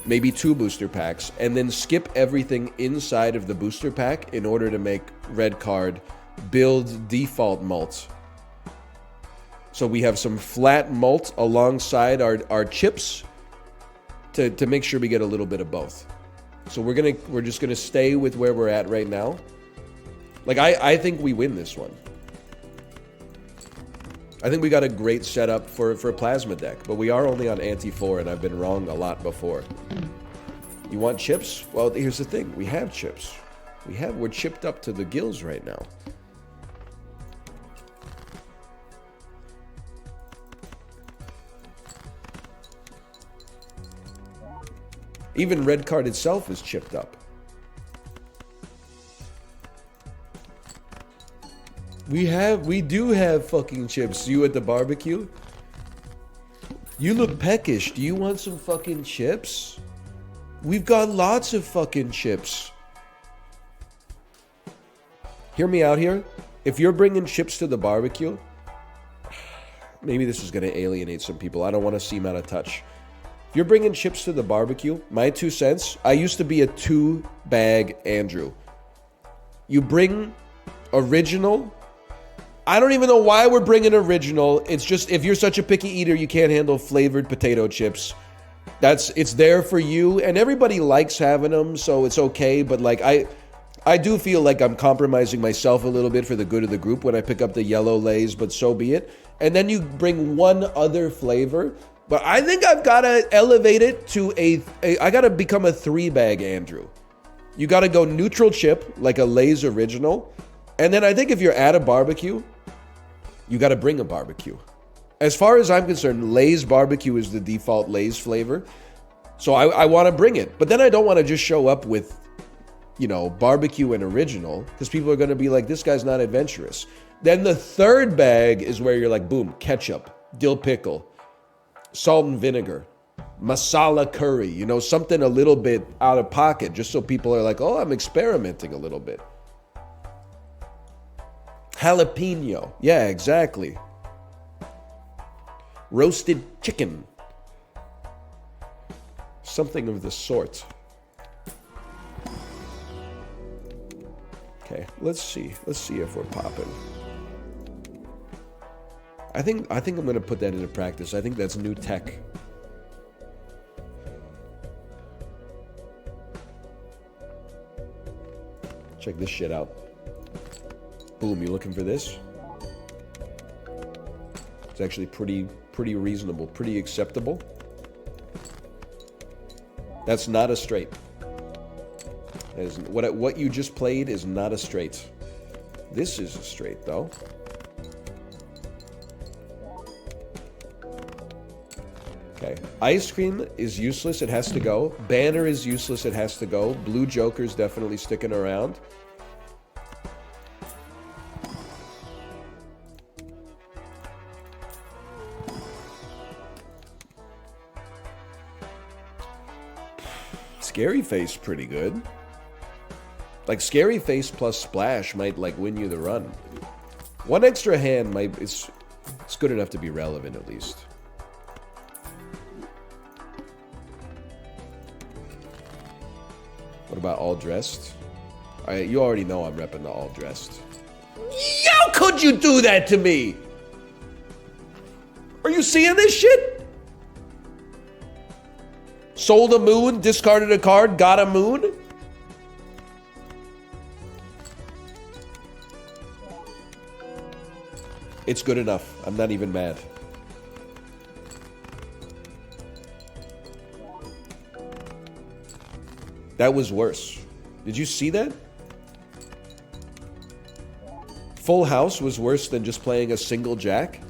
maybe 2 booster packs, and then skip everything inside of the booster pack in order to make red card build default mult. So we have some flat mult alongside our chips to make sure we get a little bit of both. So we're just gonna stay with where we're at right now. Like I think we win this one. I think we got a great setup for a plasma deck, but we are only on Ante 4, and I've been wrong a lot before. You want chips? Well, here's the thing. We have chips. We're chipped up to the gills right now. Even red card itself is chipped up. We do have fucking chips. You at the barbecue? You look peckish. Do you want some fucking chips? We've got lots of fucking chips. Hear me out here. If you're bringing chips to the barbecue, maybe this is going to alienate some people. I don't want to seem out of touch. If you're bringing chips to the barbecue, my 2 cents, I used to be a 2-bag Andrew. You bring original. I don't even know why we're bringing original. It's just, if you're such a picky eater, you can't handle flavored potato chips. It's there for you, and everybody likes having them, so it's okay. But like, I do feel like I'm compromising myself a little bit for the good of the group when I pick up the yellow Lays, but so be it. And then you bring one other flavor. But I think I've got to elevate it to I got to become a 3-bag Andrew. You got to go neutral chip, like a Lay's original. And then I think if you're at a barbecue, you got to bring a barbecue. As far as I'm concerned, Lay's barbecue is the default Lay's flavor. So I want to bring it. But then I don't want to just show up with, you know, barbecue and original, because people are going to be like, this guy's not adventurous. Then the 3rd bag is where you're like, boom, ketchup, dill pickle, salt and vinegar, masala curry, you know, something a little bit out of pocket, just so people are like, oh, I'm experimenting a little bit. Jalapeno. Yeah, exactly. Roasted chicken. Something of the sort. Okay, let's see. Let's see if we're popping. I think I'm going to put that into practice. I think that's new tech. Check this shit out. Boom, you looking for this? It's actually pretty reasonable, pretty acceptable. That's not a straight. That is, what you just played is not a straight. This is a straight, though. Okay. Ice cream is useless. It has to go. Banner is useless. It has to go. Blue Joker's definitely sticking around. Scary Face pretty good. Like Scary Face plus Splash might like win you the run. One extra hand might it's good enough to be relevant at least. What about all dressed? You already know I'm repping the all dressed. How could you do that to me? Are you seeing this shit? Sold a moon, discarded a card, got a moon? It's good enough. I'm not even mad. That was worse. Did you see that? Full house was worse than just playing a single jack.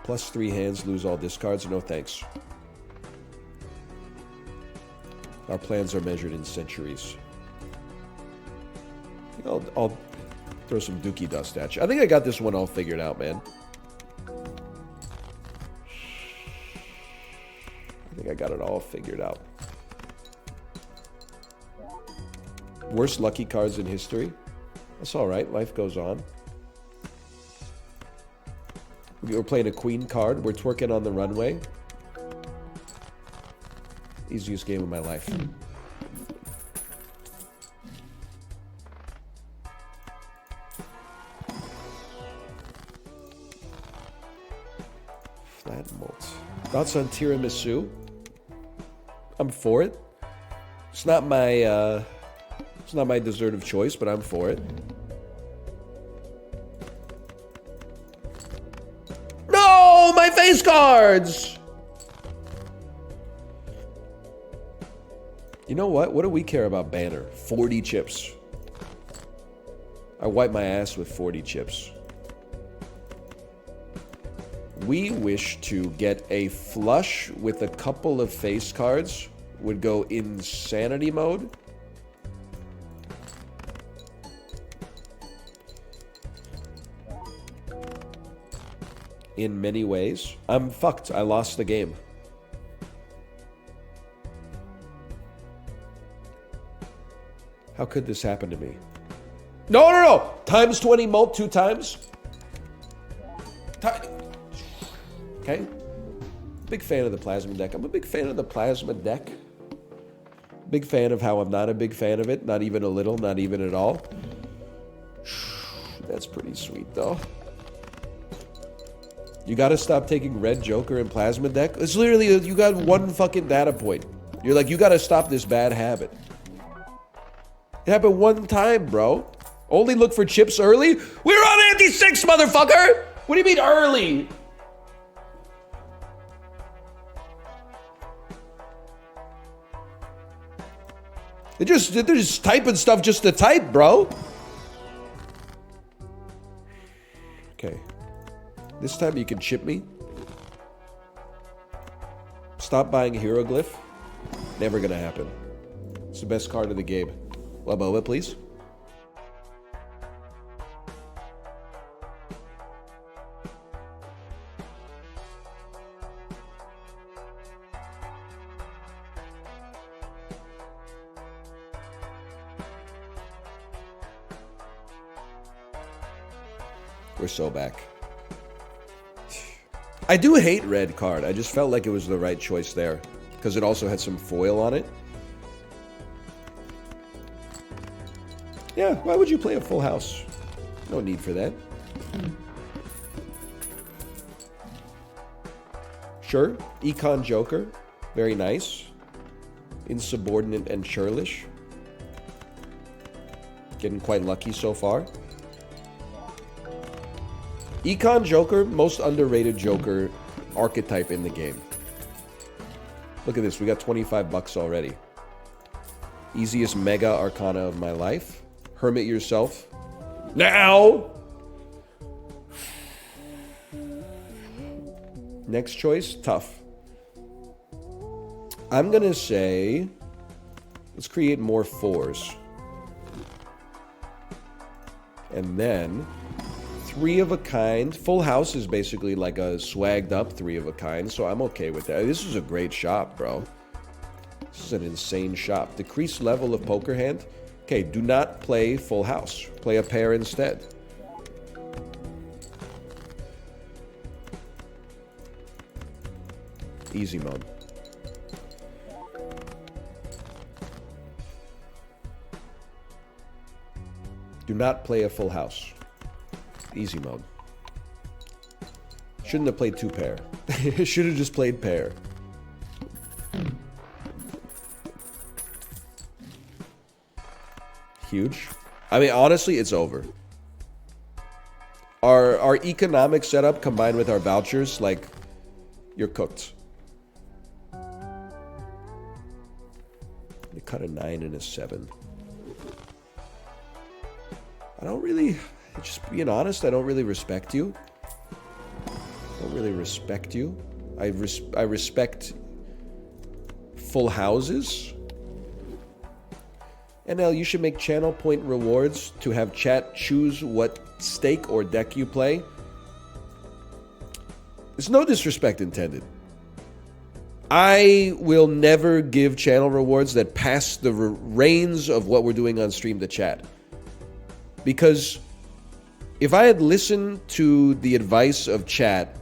Plus 3 hands, lose all discards. No thanks. Our plans are measured in centuries. I'll throw some dookie dust at you. I think I got this one all figured out, man. I think I got it all figured out. Worst lucky cards in history. That's alright, life goes on. We're playing a queen card. We're twerking on the runway. Easiest game of my life. Flat malt. Thoughts on tiramisu? I'm for it. It's not my dessert of choice, but I'm for it. No, my face cards. You know what? What do we care about banner? 40 chips. I wipe my ass with 40 chips. We wish to get a flush with a couple of face cards. Would go insanity mode. In many ways. I'm fucked. I lost the game. How could this happen to me? No, no, no! Times 20 mult 2 times. Okay. Big fan of the plasma deck. I'm a big fan of the plasma deck. Big fan of how I'm not a big fan of it. Not even a little, not even at all. That's pretty sweet, though. You gotta stop taking red Joker and plasma deck. It's literally, you got one fucking data point. You're like, you gotta stop this bad habit. It happened one time, bro. Only look for chips early? We're on anti-6, motherfucker! What do you mean early? They're just typing stuff just to type, bro. Okay. This time you can chip me. Stop buying Hieroglyph. Never gonna happen. It's the best card of the game. Laboa, please. We're so back. I do hate red card. I just felt like it was the right choice there. Because it also had some foil on it. Yeah, why would you play a full house? No need for that. Sure, Econ Joker. Very nice. Insubordinate and churlish. Getting quite lucky so far. Econ Joker, most underrated Joker archetype in the game. Look at this, we got 25 bucks already. Easiest mega arcana of my life. Hermit yourself. Now! Next choice, tough. I'm gonna say, let's create more 4s. And then 3 of a kind. Full house is basically like a swagged up 3 of a kind, so I'm okay with that. This is a great shop, bro. This is an insane shop. Decreased level of poker hand. Okay, do not play full house. Play a pair instead. Easy mode. Do not play a full house. Easy mode. Shouldn't have played two pair. Should have just played pair. Huge. I mean, honestly, it's over. Our economic setup combined with our vouchers, like, you're cooked. They cut a 9 and a 7. I don't really, just being honest, I don't really respect you. I don't really respect you. I respect full houses. NL, you should make channel point rewards to have chat choose what stake or deck you play. There's no disrespect intended. I will never give channel rewards that pass the reins of what we're doing on stream to chat. Because if I had listened to the advice of chat,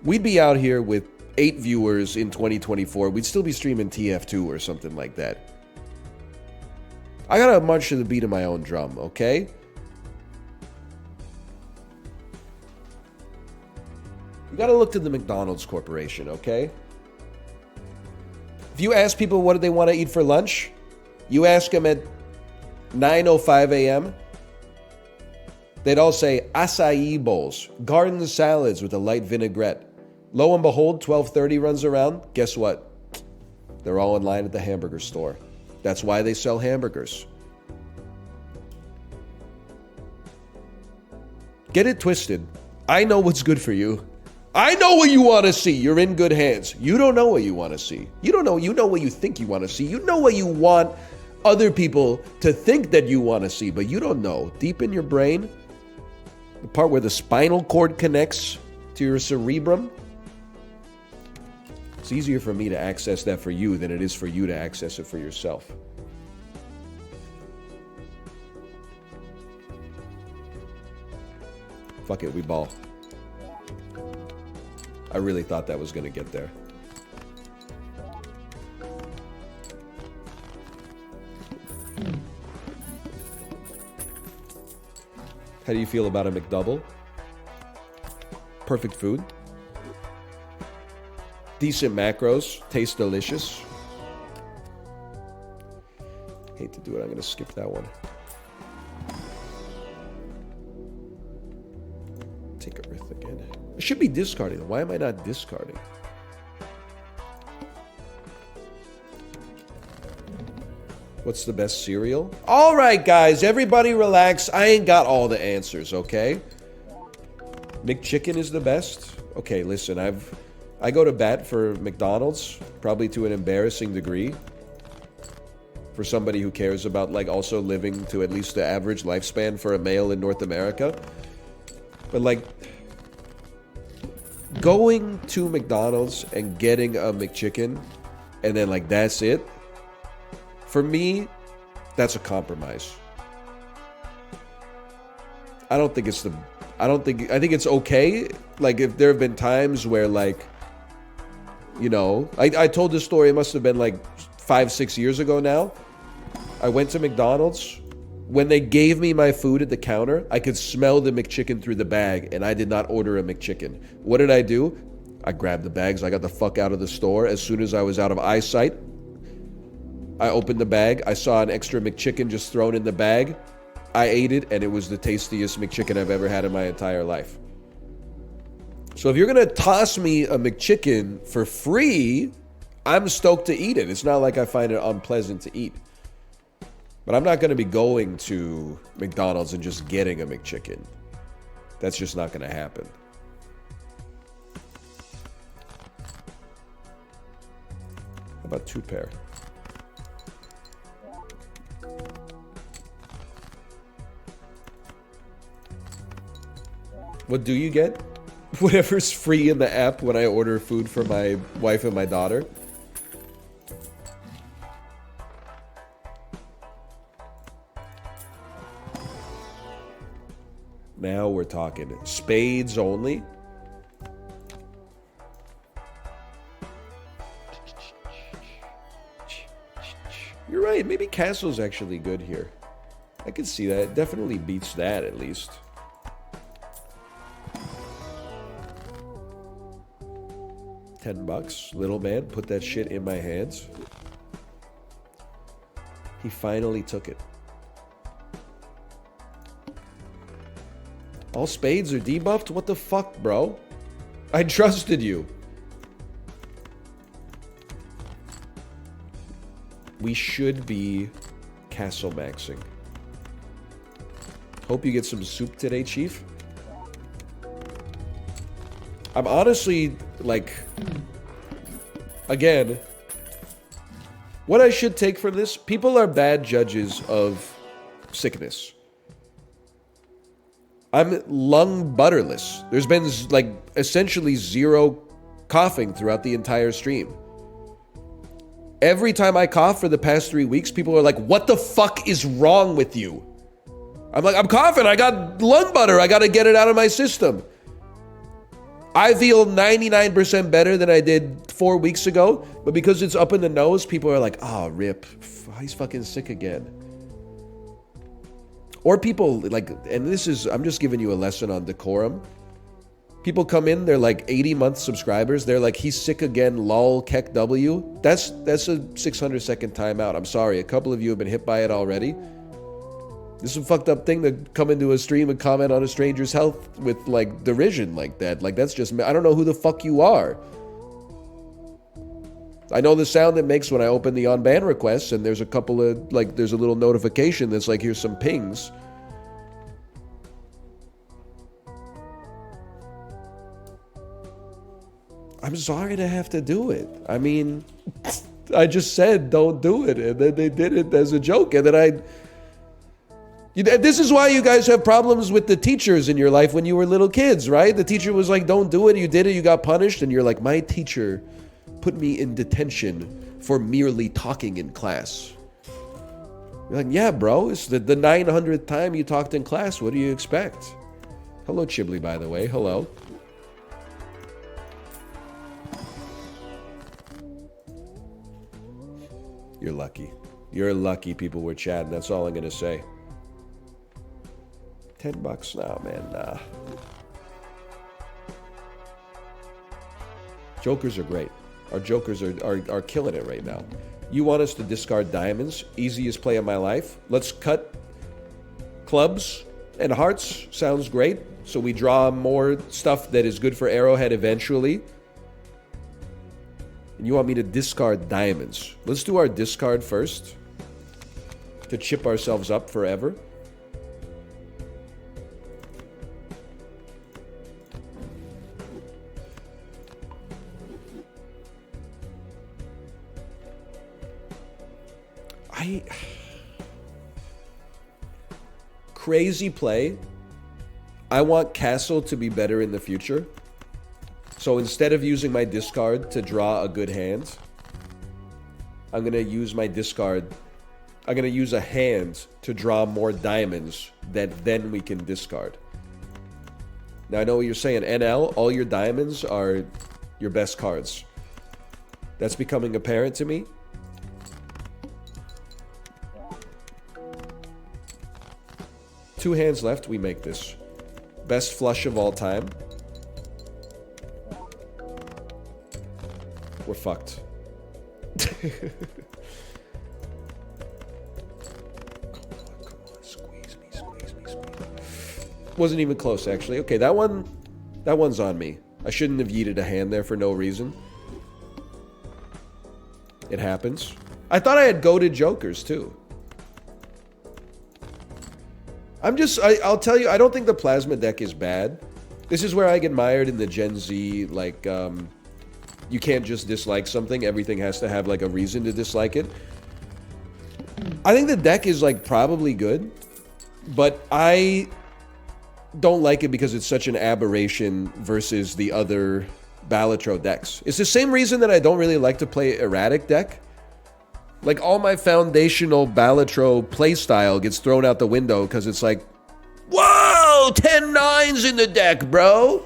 we'd be out here with 8 viewers in 2024. We'd still be streaming TF2 or something like that. I gotta march to the beat of my own drum, okay? You gotta look to the McDonald's Corporation, okay? If you ask people what do they want to eat for lunch, you ask them at 9:05 a.m., they'd all say acai bowls, garden salads with a light vinaigrette. Lo and behold, 12:30 runs around. Guess what? They're all in line at the hamburger store. That's why they sell hamburgers. Get it twisted. I know what's good for you. I know what you want to see. You're in good hands. You don't know what you want to see. You don't know. You know what you think you want to see. You know what you want other people to think that you want to see, but you don't know. Deep in your brain, the part where the spinal cord connects to your cerebrum, it's easier for me to access that for you than it is for you to access it for yourself. Fuck it, we ball. I really thought that was going to get there. How do you feel about a McDouble? Perfect food. Decent macros. Tastes delicious. Hate to do it. I'm going to skip that one. Take a Rith again. I should be discarding. Why am I not discarding? What's the best cereal? All right, guys. Everybody relax. I ain't got all the answers, okay? McChicken is the best? Okay, listen. I go to bat for McDonald's, probably to an embarrassing degree. For somebody who cares about, like, also living to at least the average lifespan for a male in North America. But, like, going to McDonald's and getting a McChicken and then, like, that's it, for me, that's a compromise. I think it's okay. Like, if there have been times where, like, you know, I told this story, it must have been like 5-6 years ago now. I went to McDonald's. When they gave me my food at the counter, I could smell the McChicken through the bag, and I did not order a McChicken. What did I do? I grabbed the bags. I got the fuck out of the store. As soon as I was out of eyesight, I opened the bag. I saw an extra McChicken just thrown in the bag. I ate it, and it was the tastiest McChicken I've ever had in my entire life. So if you're going to toss me a McChicken for free, I'm stoked to eat it. It's not like I find it unpleasant to eat. But I'm not going to be going to McDonald's and just getting a McChicken. That's just not going to happen. How about 2 pair? What do you get? Whatever's free in the app when I order food for my wife and my daughter. Now we're talking. Spades only. You're right. Maybe castle's actually good here. I can see that. It definitely beats that at least. $10. Little man, put that shit in my hands. He finally took it. All spades are debuffed? What the fuck, bro? I trusted you. We should be castle maxing. Hope you get some soup today, Chief. I'm honestly, like... Again... What I should take from this... People are bad judges of sickness. I'm lung butterless. There's been, like, essentially zero coughing throughout the entire stream. Every time I cough for the past 3 weeks, people are like, what the fuck is wrong with you? I'm like, I'm coughing. I got lung butter. I got to get it out of my system. I feel 99% better than I did 4 weeks ago. But because it's up in the nose, people are like, oh, rip. He's fucking sick again. Or people, like, and this is, I'm just giving you a lesson on decorum. People come in, they're like 80-month subscribers. They're like, he's sick again, lol, kek W. That's a 600-second timeout. I'm sorry. A couple of you have been hit by it already. This is a fucked up thing to come into a stream and comment on a stranger's health with, like, derision like that. Like, that's just... I don't know who the fuck you are. I know the sound it makes when I open the on-ban requests, and there's a couple of... Like, there's a little notification that's like, here's some pings. I'm sorry to have to do it. I mean, I just said don't do it, and then they did it as a joke, and then I... This is why you guys have problems with the teachers in your life when you were little kids, right? The teacher was like, don't do it, you did it, you got punished, and you're like, my teacher put me in detention for merely talking in class. You're like, yeah, bro, it's the 900th time you talked in class, what do you expect? Hello, Chibli, by the way, hello. You're lucky. You're lucky people were chatting, that's all I'm gonna say. $10 now, man, nah. Jokers are great. Our jokers are killing it right now. You want us to discard diamonds? Easiest play of my life. Let's cut clubs and hearts. Sounds great. So we draw more stuff that is good for Arrowhead eventually. And you want me to discard diamonds. Let's do our discard first. To chip ourselves up forever. Crazy play. I want Castle to be better in the future. So instead of using my discard to draw a good hand, I'm going to use my discard. I'm going to use a hand to draw more diamonds that then we can discard. Now I know what you're saying. NL, all your diamonds are your best cards. That's becoming apparent to me. Two hands left, we make this. Best flush of all time. We're fucked. Come on, squeeze me. Wasn't even close, actually. Okay, that one's on me. I shouldn't have yeeted a hand there for no reason. It happens. I thought I had goated jokers, too. I'll tell you, I don't think the plasma deck is bad. This is where I get mired in the Gen Z, like, you can't just dislike something. Everything has to have, like, a reason to dislike it. I think the deck is, like, probably good. But I don't like it because it's such an aberration versus the other Balatro decks. It's the same reason that I don't really like to play Erratic deck. Like, all my foundational Balatro playstyle gets thrown out the window because it's like, whoa! go! 10 nines in the deck, bro!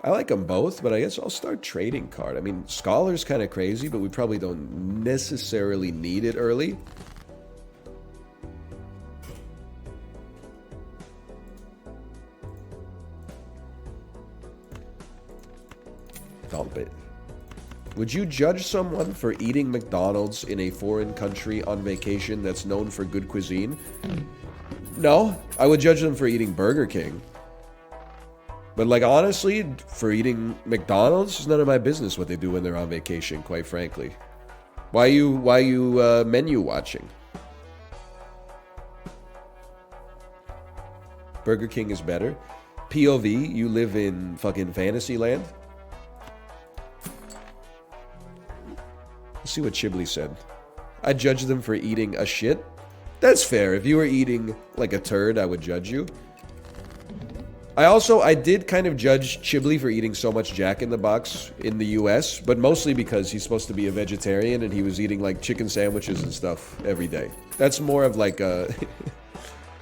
I like them both, but I guess I'll start trading card. I mean, Scholar's kind of crazy, but we probably don't necessarily need it early. Dump it. Would you judge someone for eating McDonald's in a foreign country on vacation that's known for good cuisine? No, I would judge them for eating Burger King. But like honestly, for eating McDonald's, it's none of my business what they do when they're on vacation, quite frankly. Why you menu watching? Burger King is better. POV, you live in fucking Fantasyland? Let's see what Chibli said. I judge them for eating a shit. That's fair. If you were eating like a turd, I would judge you. I did kind of judge Chibli for eating so much Jack in the Box in the US, but mostly because he's supposed to be a vegetarian and he was eating like chicken sandwiches and stuff every day. That's more of like a...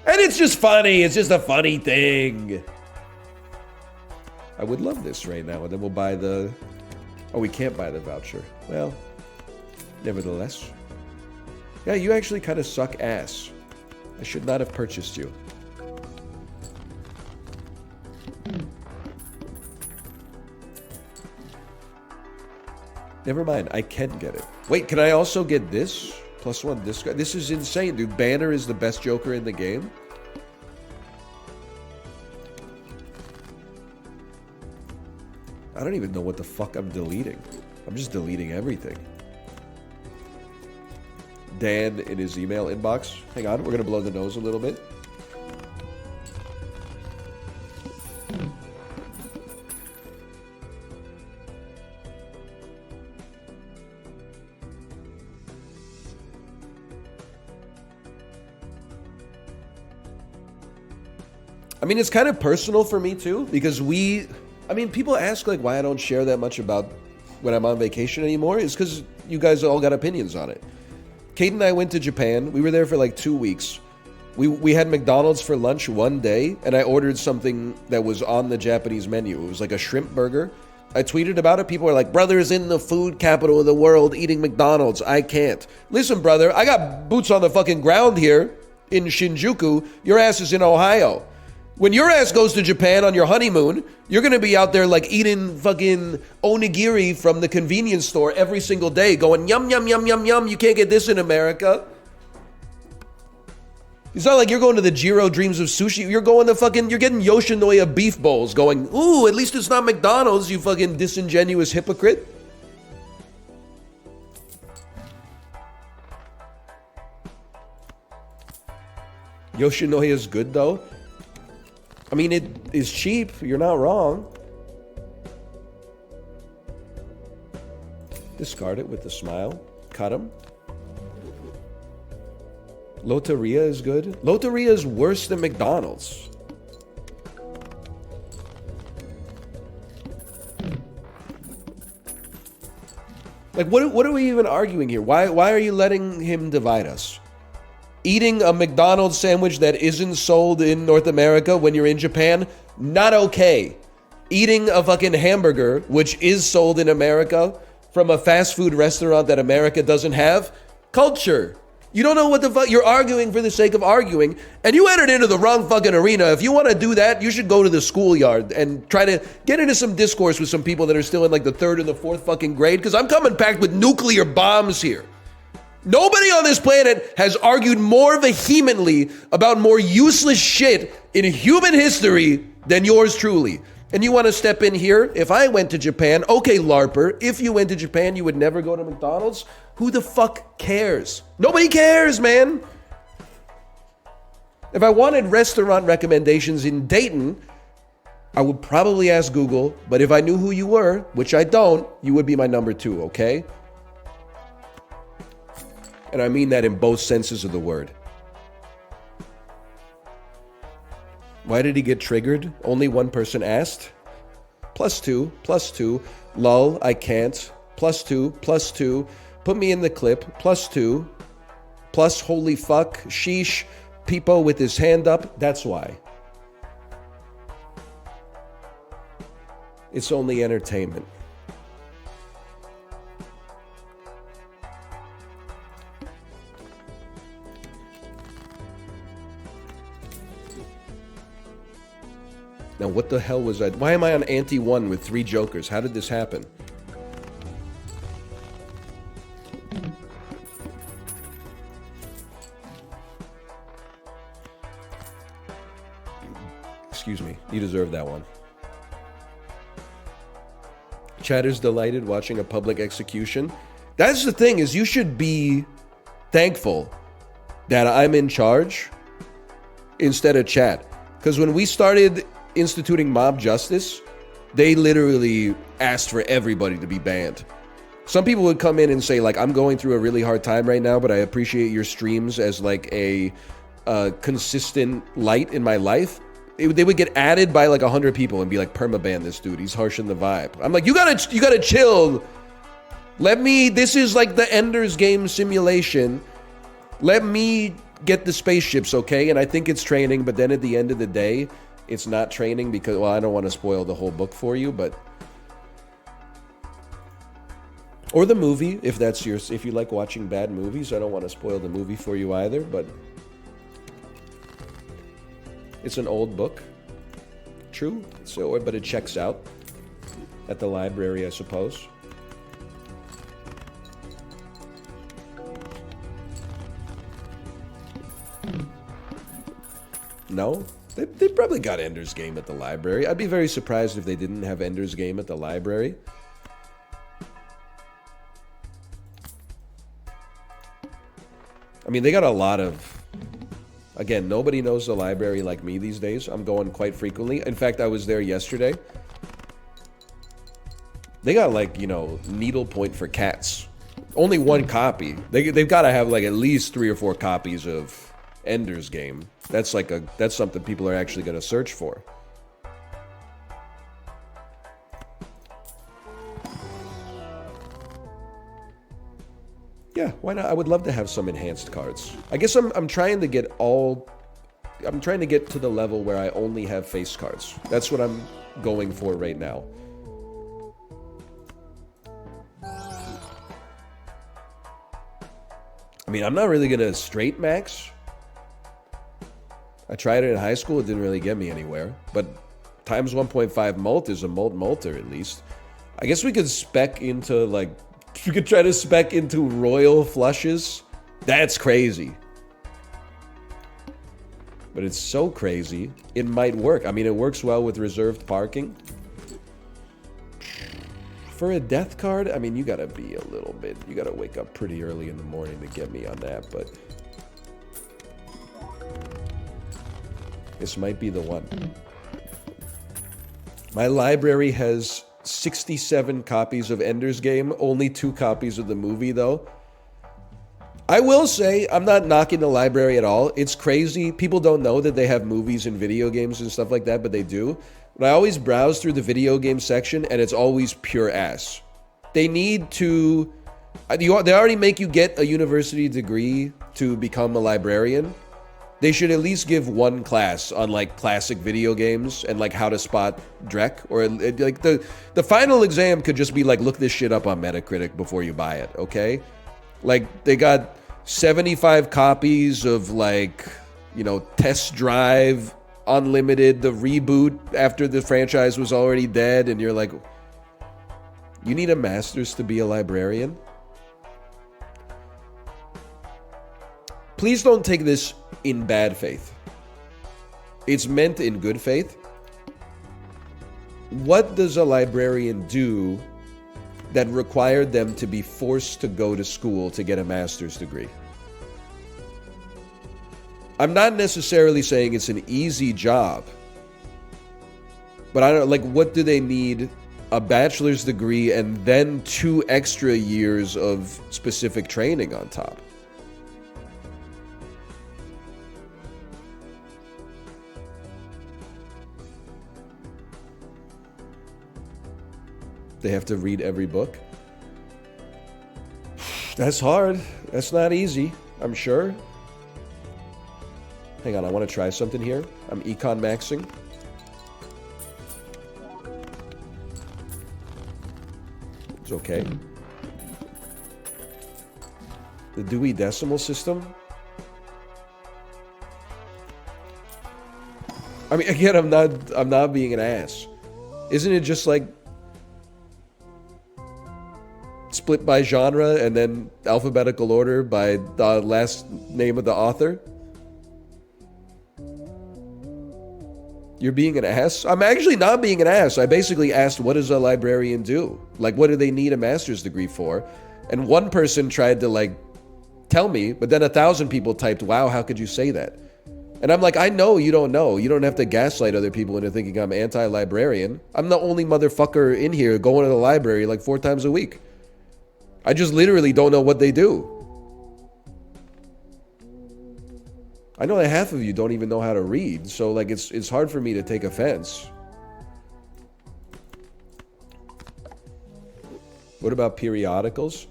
And it's just funny. It's just a funny thing. I would love this right now, and then we'll buy the... Oh, we can't buy the voucher. Well, nevertheless. Yeah, you actually kind of suck ass. I should not have purchased you. Never mind, I can get it. Wait, can I also get this? +1 this guy. This is insane, dude. Banner is the best Joker in the game. I don't even know what the fuck I'm deleting. I'm just deleting everything. Dan in his email inbox. Hang on, we're gonna blow the nose a little bit. I mean, it's kind of personal for me too, because people ask like why I don't share that much about when I'm on vacation anymore. It's because you guys all got opinions on it. Kate and I went to Japan. We were there for like 2 weeks. We had McDonald's for lunch one day, and I ordered something that was on the Japanese menu. It was like a shrimp burger. I tweeted about it. People were like, "Brother's in the food capital of the world eating McDonald's. I can't." Listen, brother, I got boots on the fucking ground here in Shinjuku. Your ass is in Ohio. When your ass goes to Japan on your honeymoon, you're going to be out there like eating fucking onigiri from the convenience store every single day going, yum, yum, yum, yum, yum. You can't get this in America. It's not like you're going to the Jiro Dreams of Sushi. You're getting Yoshinoya beef bowls going, ooh, at least it's not McDonald's, you fucking disingenuous hypocrite. Yoshinoya is good though. I mean, it is cheap. You're not wrong. Discard it with a smile. Cut him. Loteria is good. Loteria is worse than McDonald's. Like, what are we even arguing here? Why are you letting him divide us? Eating a McDonald's sandwich that isn't sold in North America when you're in Japan, not okay. Eating a fucking hamburger, which is sold in America, from a fast food restaurant that America doesn't have, culture. You don't know what the fuck, you're arguing for the sake of arguing, and you entered into the wrong fucking arena. If you want to do that, you should go to the schoolyard and try to get into some discourse with some people that are still in like the 3rd and the 4th fucking grade, because I'm coming packed with nuclear bombs here. Nobody on this planet has argued more vehemently about more useless shit in human history than yours truly. And you want to step in here? If I went to Japan, okay, LARPer, if you went to Japan, you would never go to McDonald's? Who the fuck cares? Nobody cares, man. If I wanted restaurant recommendations in Dayton, I would probably ask Google, but if I knew who you were, which I don't, you would be my number 2, okay? And I mean that in both senses of the word. Why did he get triggered? Only one person asked. +2. Lol, I can't. +2. Put me in the clip. +2. plus holy fuck, sheesh, Peepo with his hand up. That's why. It's only entertainment. Now, what the hell was I? Why am I on ante 1 with 3 jokers? How did this happen? Excuse me. You deserve that one. Chatter's delighted watching a public execution. That's the thing, is you should be thankful that I'm in charge instead of chat. Because when we started instituting mob justice, they literally asked for everybody to be banned. Some people would come in and say, like, I'm going through a really hard time right now, but I appreciate your streams as like a consistent light in my life. They would get added by like 100 people and be like, permaban this dude, he's harshing the vibe. I'm like, you gotta chill. This is like the Ender's Game simulation. Let me get the spaceships, okay? And I think it's training, but then at the end of the day, it's not training because, well, I don't want to spoil the whole book for you, but... Or the movie, if you like watching bad movies. I don't want to spoil the movie for you either, but... It's an old book. True. But it checks out at the library, I suppose. No? They probably got Ender's Game at the library. I'd be very surprised if they didn't have Ender's Game at the library. I mean, they got a lot of... Again, nobody knows the library like me these days. I'm going quite frequently. In fact, I was there yesterday. They got, like, you know, needlepoint for cats. Only 1 copy. They've got to have, like, at least 3 or 4 copies of Ender's Game. That's something people are actually going to search for. Yeah, why not? I would love to have some enhanced cards. I guess I'm trying to get I'm trying to get to the level where I only have face cards. That's what I'm going for right now. I mean, I'm not really gonna straight max. I tried it in high school, it didn't really get me anywhere. But times 1.5 mult is a multer at least. I guess we could spec into, like, we could try to spec into royal flushes. That's crazy. But it's so crazy, it might work. I mean, it works well with reserved parking. For a death card, I mean, you gotta be a little bit... You gotta wake up pretty early in the morning to get me on that, but... This might be the one. My library has 67 copies of Ender's Game, only 2 copies of the movie, though. I will say, I'm not knocking the library at all. It's crazy. People don't know that they have movies and video games and stuff like that, but they do. But I always browse through the video game section, and it's always pure ass. They need to... They already make you get a university degree to become a librarian. They should at least give 1 class on, like, classic video games and, like, how to spot Drek. Or, like, the final exam could just be, like, look this shit up on Metacritic before you buy it, okay? Like, they got 75 copies of, like, you know, Test Drive, Unlimited, the reboot after the franchise was already dead, and you're like, you need a master's to be a librarian? Please don't take this in bad faith. It's meant in good faith. What does a librarian do that required them to be forced to go to school to get a master's degree? I'm not necessarily saying it's an easy job, but I don't, like, what do they need? A bachelor's degree and then 2 extra years of specific training on top. They have to read every book. That's hard. That's not easy. I'm sure. Hang on, I want to try something here. I'm econ maxing. It's okay. The Dewey Decimal System. I mean, again, I'm not being an ass. Isn't it just like split by genre and then alphabetical order by the last name of the author? You're being an ass? I'm actually not being an ass. I basically asked, what does a librarian do? Like, what do they need a master's degree for? And one person tried to, like, tell me, but then 1,000 people typed, wow, how could you say that? And I'm like, I know you don't know. You don't have to gaslight other people into thinking I'm anti-librarian. I'm the only motherfucker in here going to the library like 4 times a week. I just literally don't know what they do. I know that half of you don't even know how to read, so like it's hard for me to take offense. What about periodicals?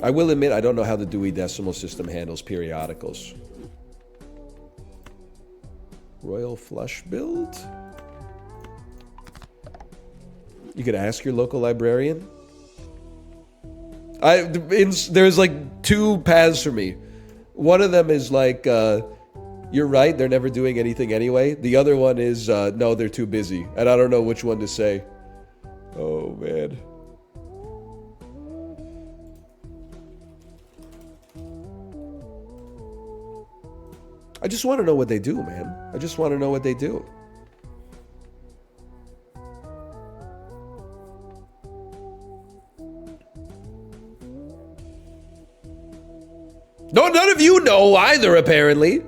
I will admit I don't know how the Dewey Decimal System handles periodicals. Royal Flush Build? You could ask your local librarian. There's like 2 paths for me. One of them is like, you're right, they're never doing anything anyway. The other one is, no, they're too busy. And I don't know which one to say. Oh, man. I just want to know what they do, man. I just want to know what they do. No, none of you know either, apparently.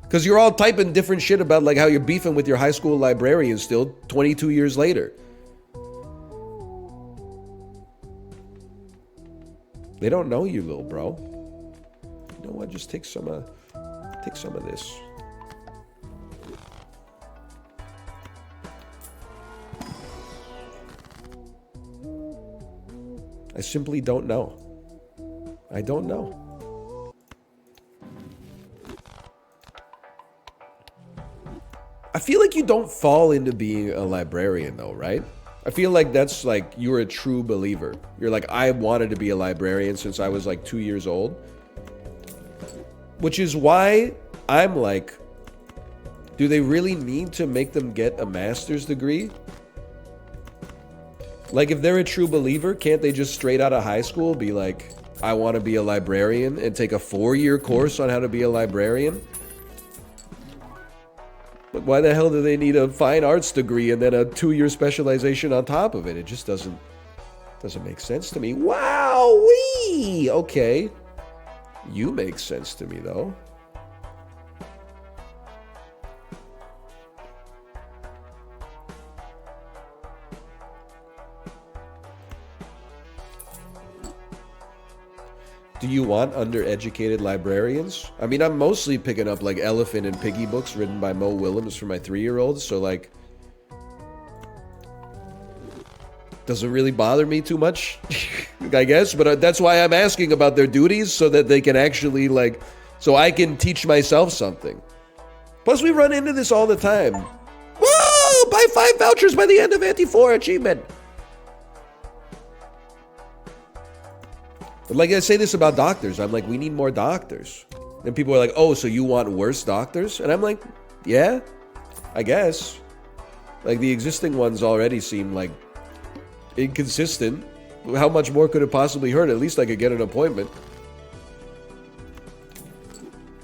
Because you're all typing different shit about like how you're beefing with your high school librarian still 22 years later. They don't know you, little bro. You know what? Just take some of this. I simply don't know. I don't know. I feel like you don't fall into being a librarian though, right? I feel like that's like you're a true believer. You're like, I wanted to be a librarian since I was like 2 years old. Which is why I'm like, do they really need to make them get a master's degree? Like if they're a true believer, can't they just straight out of high school be like, I want to be a librarian and take a 4-year course on how to be a librarian? But why the hell do they need a fine arts degree and then a 2-year specialization on top of it? It just doesn't make sense to me. Wow-wee! Okay. You make sense to me, though. Do you want undereducated librarians? I mean, I'm mostly picking up like Elephant and Piggy books written by Mo Willems for my 3-year-olds, so like doesn't really bother me too much, I guess, but that's why I'm asking about their duties so that they can actually like, so I can teach myself something. Plus we run into this all the time. Whoa! Buy 5 vouchers by the end of Anti-4 achievement. But like I say this about doctors, I'm like, we need more doctors. And people are like, oh, so you want worse doctors? And I'm like, yeah, I guess. Like the existing ones already seem like inconsistent. How much more could it possibly hurt? At least I could get an appointment.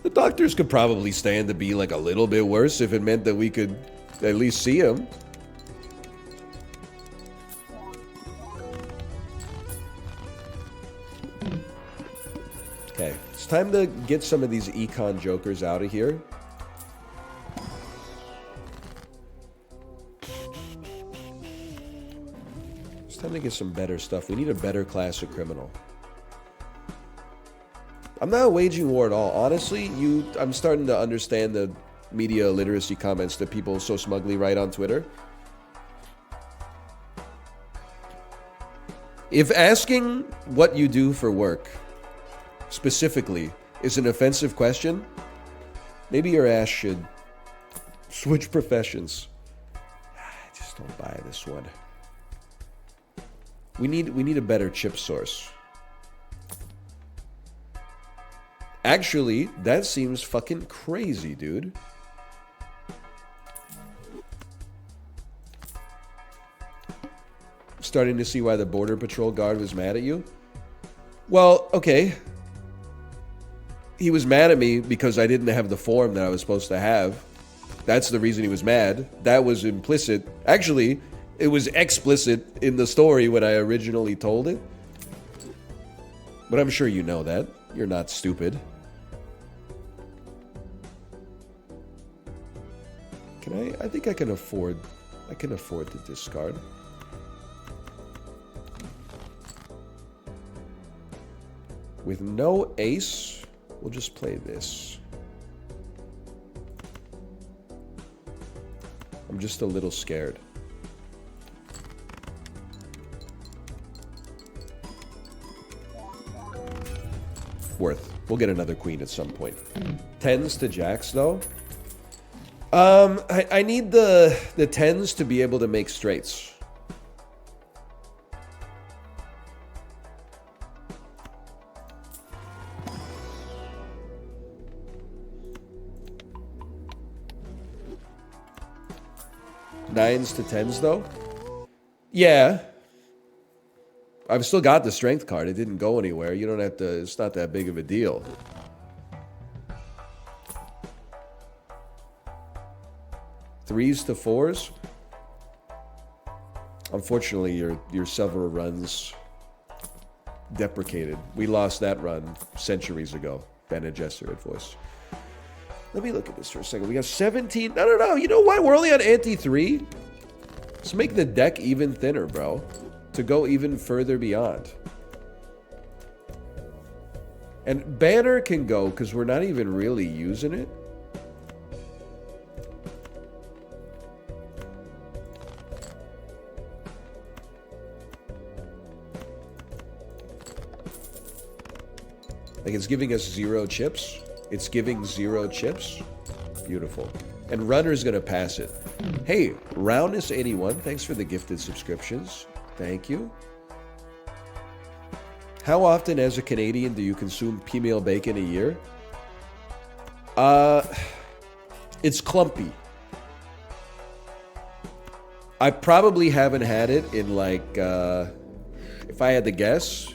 The doctors could probably stand to be like a little bit worse if it meant that we could at least see them. Okay, it's time to get some of these econ jokers out of here. It's time to get some better stuff. We need a better class of criminal. I'm not waging war at all. Honestly, I'm starting to understand the media literacy comments that people so smugly write on Twitter. If asking what you do for work specifically is an offensive question, maybe your ass should switch professions. I just don't buy this one. We need a better chip source. Actually, that seems fucking crazy, dude. Starting to see why the Border Patrol guard was mad at you? Well, okay. He was mad at me because I didn't have the form that I was supposed to have. That's the reason he was mad. That was implicit. Actually, it was explicit in the story when I originally told it. But I'm sure you know that. You're not stupid. I think I can afford the discard. With no ace, we'll just play this. I'm just a little scared. Worth. We'll get another queen at some point. Tens to jacks, though. I need the tens to be able to make straights. Nines to tens, though? Yeah. I've still got the strength card. It didn't go anywhere. You don't have to... It's not that big of a deal. Threes to fours? Unfortunately, your several runs deprecated. We lost that run centuries ago. Bene Gesserit voice. Let me look at this for a second. We got 17. No. You know what? We're only on ante 3. Let's make the deck even thinner, bro. To go even further beyond. And banner can go because we're not even really using it. Like it's giving us 0 chips. It's giving 0 chips. Beautiful. And runner's gonna pass it. Hey, Roundness81, thanks for the gifted subscriptions. Thank you. How often as a Canadian do you consume female bacon a year? It's clumpy. I probably haven't had it in like, if I had to guess,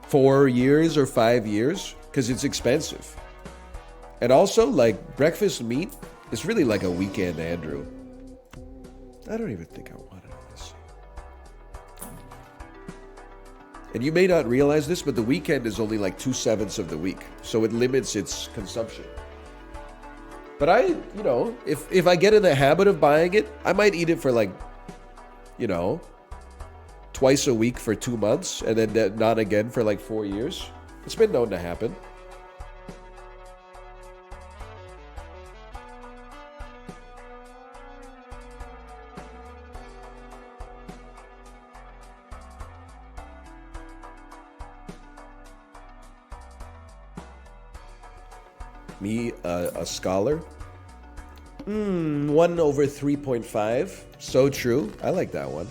4 years or 5 years, because it's expensive. And also, like, breakfast meat is really like a weekend Andrew. I don't even think I wanted this. And you may not realize this, but the weekend is only like 2/7 of the week. So it limits its consumption. But you know, if I get in the habit of buying it, I might eat it for like, you know, twice a week for 2 months and then not again for like 4 years. It's been known to happen. Me, a scholar. 1/3.5. So true. I like that one.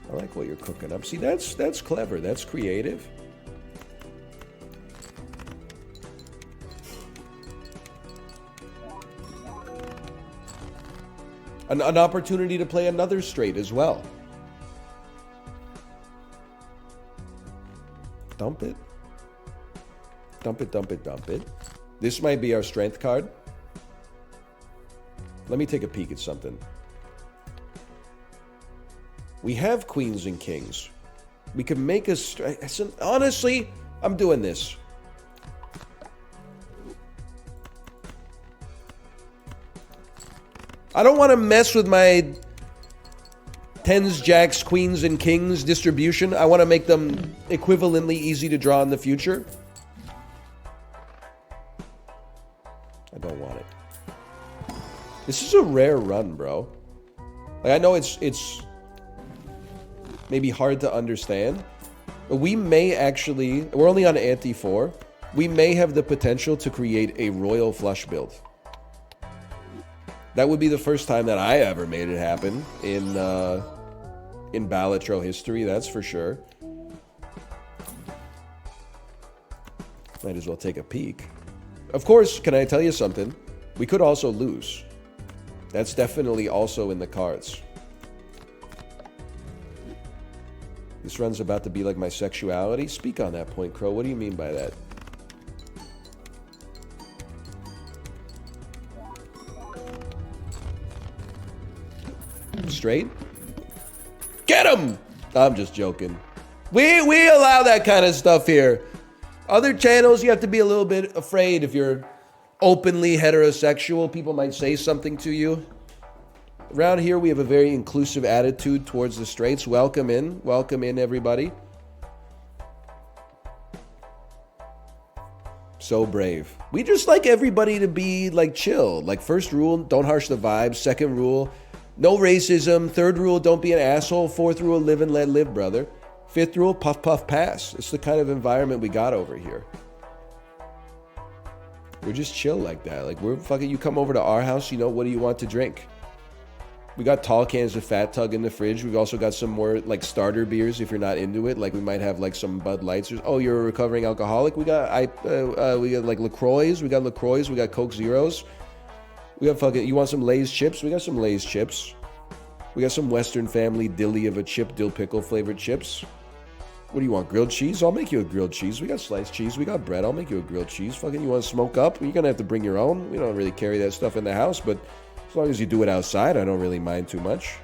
I like what you're cooking up. See, that's clever. That's creative. An opportunity to play another straight as well. Dump it. Dump it, dump it, dump it. This might be our strength card. Let me take a peek at something. We have queens and kings. We could make a honestly, I'm doing this. I don't want to mess with my tens, jacks, queens, and kings distribution. I want to make them equivalently easy to draw in the future. I don't want it. This is a rare run, bro. Like, I know it's maybe hard to understand, We may actually, we're only on ante 4. We may have the potential to create a royal flush build. That would be the first time that I ever made it happen in Balatro history, that's for sure. Might as well take a peek. Of course, can I tell you something? We could also lose. That's definitely also in the cards. This run's about to be like my sexuality? Speak on that point, Crow. What do you mean by that? Straight? Get him! I'm just joking. We allow that kind of stuff here. Other channels, you have to be a little bit afraid if you're openly heterosexual. People might say something to you. Around here, we have a very inclusive attitude towards the straights. Welcome in, everybody. So brave. We just like everybody to be like chill. Like first rule, don't harsh the vibes. Second rule, no racism. Third rule, don't be an asshole. Fourth rule, live and let live, brother. Fifth rule, puff, puff, pass. It's the kind of environment we got over here. We're just chill like that. Like we're fucking, you come over to our house, you know, what do you want to drink? We got tall cans of Fat Tug in the fridge. We've also got some more like starter beers if you're not into it. Like we might have like some Bud Lights. Oh, you're a recovering alcoholic? We got like LaCroix. We got LaCroix. We got Coke Zeros. We got fucking, you want some Lay's chips? We got some Lay's chips. We got some Western Family dilly of a chip, dill pickle flavored chips. What do you want, grilled cheese? I'll make you a grilled cheese. We got sliced cheese. We got bread. I'll make you a grilled cheese. Fucking, you want to smoke up? You're going to have to bring your own. We don't really carry that stuff in the house, but as long as you do it outside, I don't really mind too much.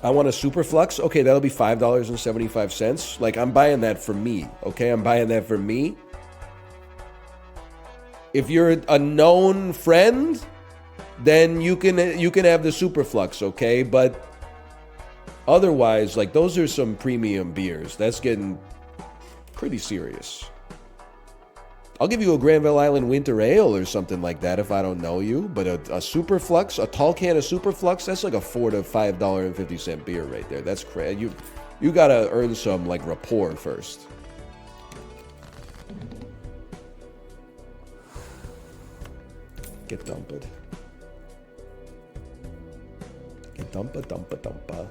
I want a super flux. Okay, that'll be $5.75. Like, I'm buying that for me. Okay, I'm buying that for me. If you're a known friend, then you can have the super flux, okay? But otherwise, like, those are some premium beers. That's getting pretty serious. I'll give you a Granville Island Winter Ale or something like that if I don't know you. But a Super Flux, a tall can of Super Flux, that's like a $4 to $5.50 beer right there. That's crazy. You gotta earn some like rapport first. Get dumped. Get dumpa dumpa dumpa.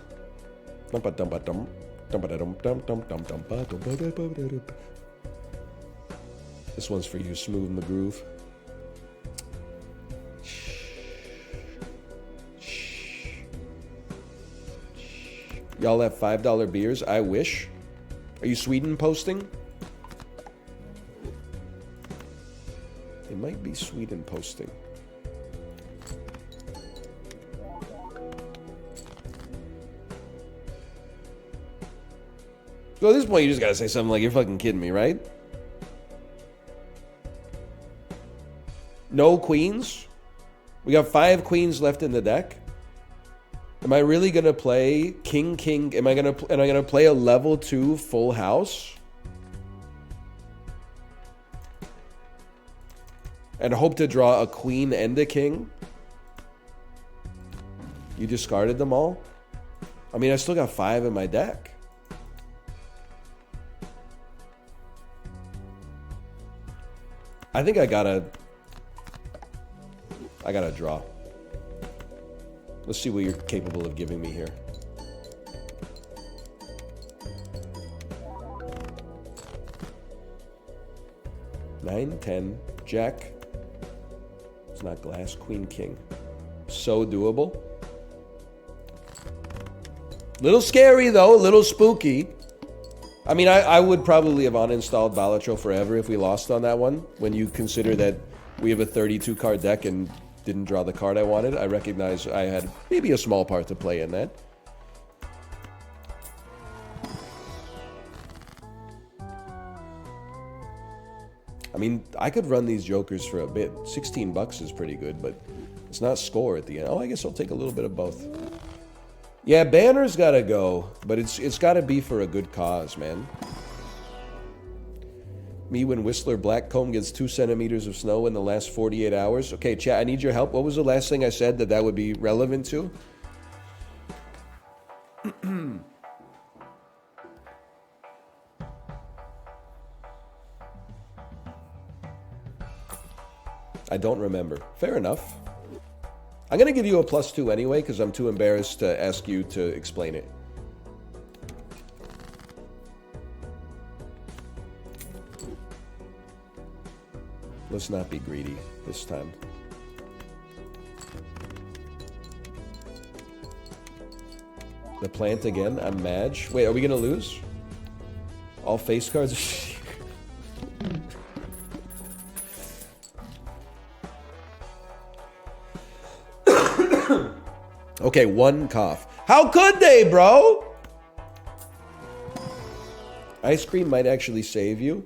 Dumpa dumpa dum. Dumpa dum dum dum dum dumpa dumpa. This one's for you, Smooth in the Groove. Y'all have $5 beers? I wish. Are you Sweden posting? It might be Sweden posting. So at this point, you just gotta say something like, you're fucking kidding me, right? No queens? We got 5 queens left in the deck. Am I really gonna play King? Am I gonna play a level 2 full house? And hope to draw a queen and a king? You discarded them all? I mean, I still got 5 in my deck. I think I gotta draw. Let's see what you're capable of giving me here. Nine, 10, Jack. It's not glass. Queen, king. So doable. Little scary though, a little spooky. I mean, I would probably have uninstalled Balatro forever if we lost on that one. When you consider that we have a 32 card deck and didn't draw the card I wanted, I recognize I had maybe a small part to play in that. I mean, I could run these jokers for a bit. $16 is pretty good, but it's not score at the end. Oh, I guess I'll take a little bit of both. Yeah, banner's gotta go, but it's gotta be for a good cause, man. Me when Whistler Blackcomb gets 2 centimeters of snow in the last 48 hours. Okay, chat, I need your help. What was the last thing I said that would be relevant to? I don't remember. Fair enough. I'm going to give you a +2 anyway, because I'm too embarrassed to ask you to explain it. Let's not be greedy this time. The plant again. I'm Madge. Wait, are we going to lose? All face cards? Okay, 1 cough. How could they, bro? Ice cream might actually save you.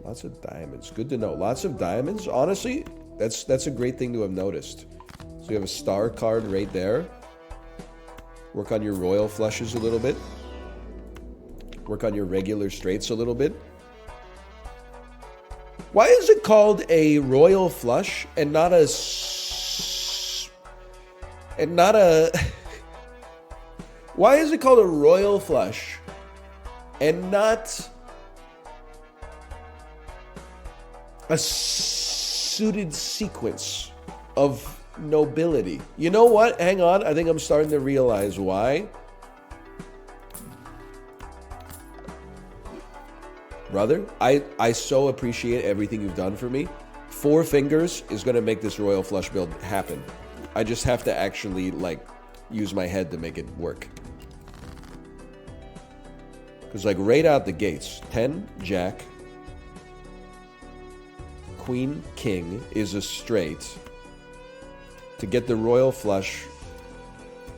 Lots of diamonds. Good to know. Lots of diamonds. Honestly, that's a great thing to have noticed. So you have a star card right there. Work on your royal flushes a little bit. Work on your regular straights a little bit. Why is it called a royal flush and not a why is it called a royal flush and not a suited sequence of nobility? You know what? Hang on. I think I'm starting to realize why. Brother, I so appreciate everything you've done for me. 4 fingers is going to make this royal flush build happen. I just have to actually, like, use my head to make it work. Because, like, right out the gates, 10, Jack, Queen, King is a straight. To get the royal flush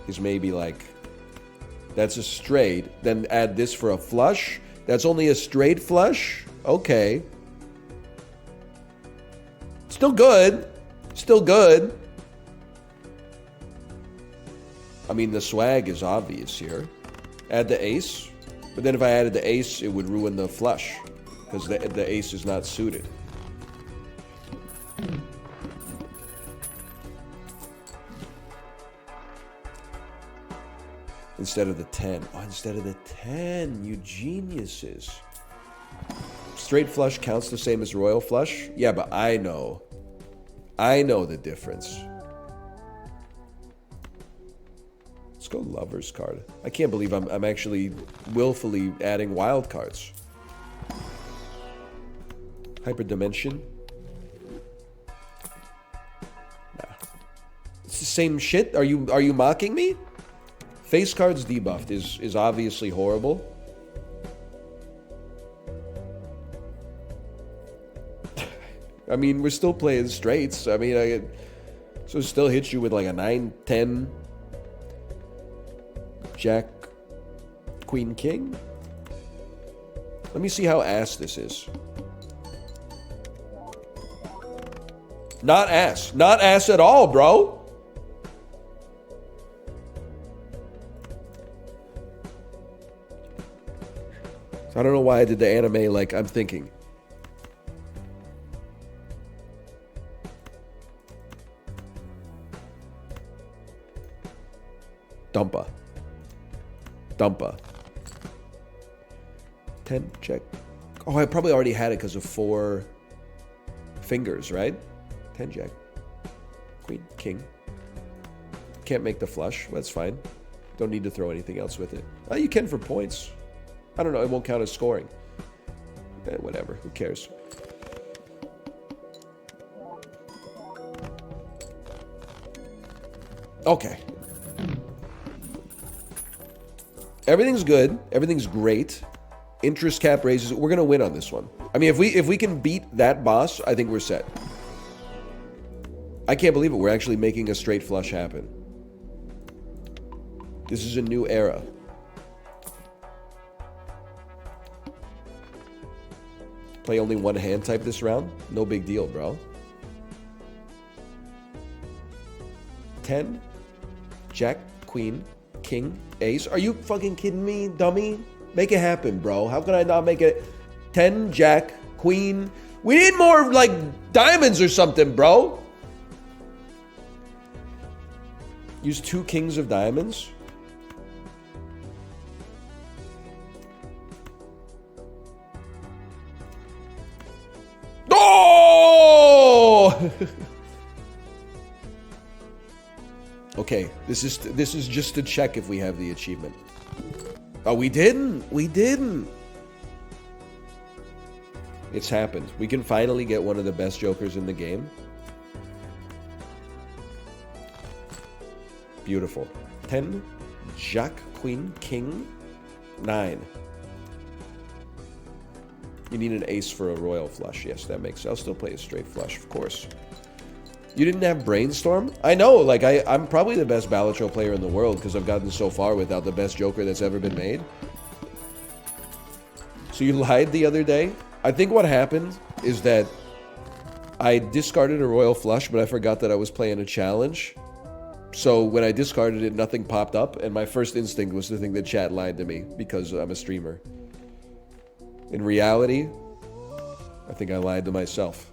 is maybe, like, that's a straight. Then add this for a flush. That's only a straight flush? Okay. Still good. Still good. I mean, the swag is obvious here. Add the ace. But then if I added the ace, it would ruin the flush. Because the ace is not suited. Instead of the 10. Oh, instead of the 10. You geniuses. Straight flush counts the same as royal flush? Yeah, but I know. I know the difference. Let's go lover's card. I can't believe I'm actually willfully adding wild cards. Hyperdimension. Nah. It's the same shit? Are you mocking me? Face cards debuffed is obviously horrible. I mean, we're still playing straights. I mean, so it still hits you with like a 9, 10, Jack, Queen, King. Let me see how ass this is. Not ass. Not ass at all, bro. So I don't know why I did the anime like I'm thinking. Dumpa. Dumpa. 10, check. Oh, I probably already had it because of 4 fingers, right? 10, jack. Queen, king. Can't make the flush. That's fine. Don't need to throw anything else with it. Oh, you can for points. I don't know. It won't count as scoring. Whatever. Who cares? Okay. Everything's good. Everything's great. Interest cap raises. We're gonna win on this one. I mean, if we can beat that boss, I think we're set. I can't believe it. We're actually making a straight flush happen. This is a new era. Play only one hand type this round? No big deal, bro. 10, Jack, Queen, King, Ace. Are you fucking kidding me, dummy? Make it happen, bro. How can I not make it? 10, Jack, Queen. We need more, like, diamonds or something, bro. Use 2 kings of diamonds. Okay, this is just to check if we have the achievement. Oh, we didn't. We didn't. It's happened. We can finally get one of the best jokers in the game. Beautiful. 10, Jack, Queen, King, 9. You need an ace for a royal flush. Yes, that makes sense. I'll still play a straight flush, of course. You didn't have Brainstorm? I know, like, I'm probably the best Balatro player in the world because I've gotten so far without the best joker that's ever been made. So you lied the other day? I think what happened is that I discarded a royal flush, but I forgot that I was playing a challenge. So when I discarded it, nothing popped up, and my first instinct was to think that chat lied to me because I'm a streamer. In reality, I think I lied to myself.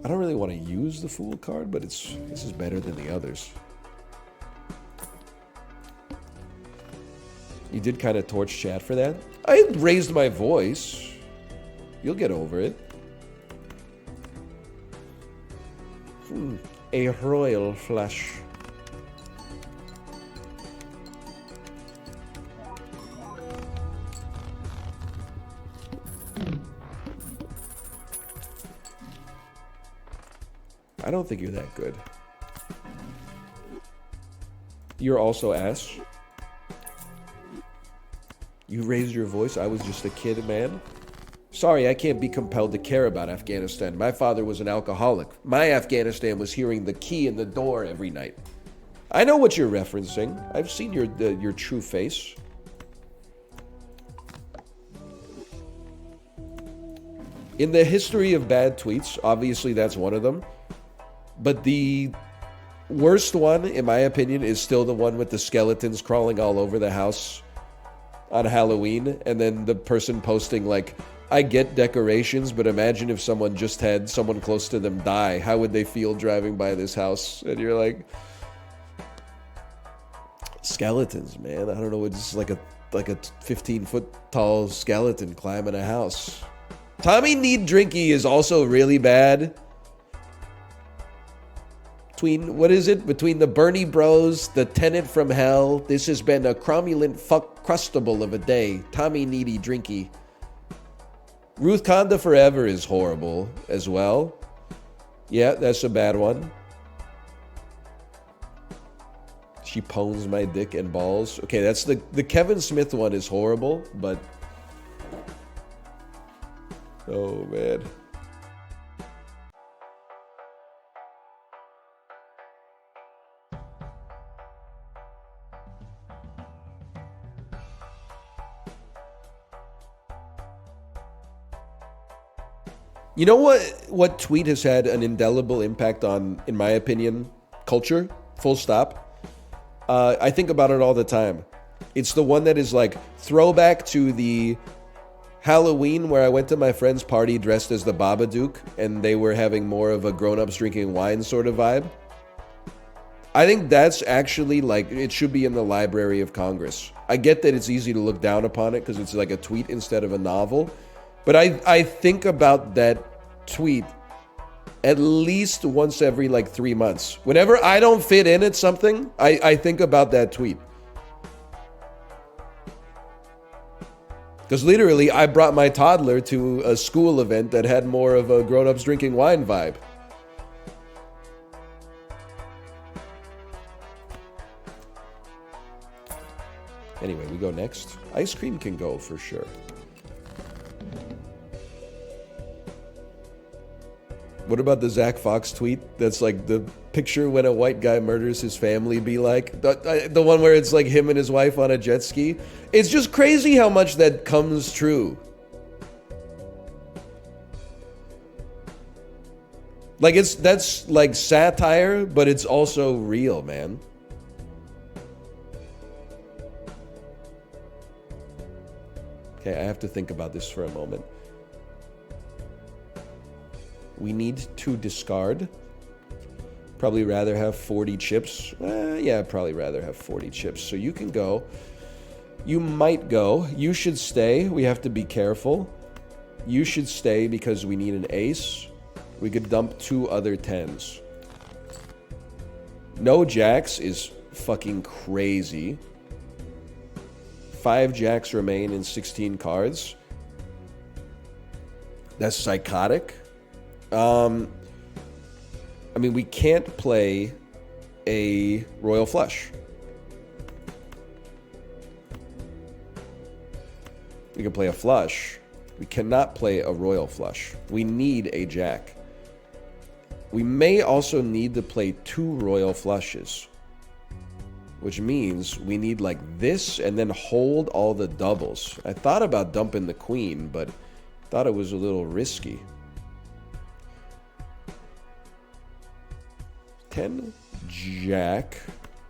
I don't really want to use the Fool card, but this is better than the others. You did kind of torch chat for that. I raised my voice. You'll get over it. A royal flush. I don't think you're that good. You're also ass. You raised your voice. I was just a kid, man. Sorry, I can't be compelled to care about Afghanistan. My father was an alcoholic. My Afghanistan was hearing the key in the door every night. I know what you're referencing. I've seen your true face. In the history of bad tweets, obviously that's one of them. But the worst one, in my opinion, is still the one with the skeletons crawling all over the house on Halloween. And then the person posting like, I get decorations, but imagine if someone just had someone close to them die. How would they feel driving by this house? And you're like, skeletons, man. I don't know. It's like a 15-foot tall skeleton climbing a house. Tommy Need Drinky is also really bad. What is it? Between the Bernie Bros, the Tenant from Hell, this has been a cromulent fuck crustable of a day. Tommy Needy Drinky. Ruth Conda Forever is horrible as well. Yeah, that's a bad one. She pwns my dick and balls. Okay, that's the Kevin Smith one is horrible, but... Oh, man. You know what tweet has had an indelible impact on, in my opinion, culture? Full stop. I think about it all the time. It's the one that is like throwback to the Halloween where I went to my friend's party dressed as the Babadook and they were having more of a grown-ups drinking wine sort of vibe. I think that's actually like, it should be in the Library of Congress. I get that it's easy to look down upon it because it's like a tweet instead of a novel. But I think about that tweet at least once every like 3 months. Whenever I don't fit in at something, I think about that tweet. Because literally, I brought my toddler to a school event that had more of a grown-ups drinking wine vibe. Anyway, we go next. Ice cream can go for sure. What about the Zach Fox tweet? That's like the picture when a white guy murders his family be like. The one where it's like him and his wife on a jet ski. It's just crazy how much that comes true. Like that's like satire, but it's also real, man. Okay, I have to think about this for a moment. We need to discard. Probably rather have 40 chips. Yeah, probably rather have 40 chips. So you can go. You might go. You should stay. We have to be careful. You should stay because we need an ace. We could dump 2 other 10s. No jacks is fucking crazy. 5 jacks remain in 16 cards. That's psychotic. I mean, we can't play a royal flush. We can play a flush. We cannot play a royal flush. We need a jack. We may also need to play 2 royal flushes, which means we need like this and then hold all the doubles. I thought about dumping the queen, but thought it was a little risky. 10 jack,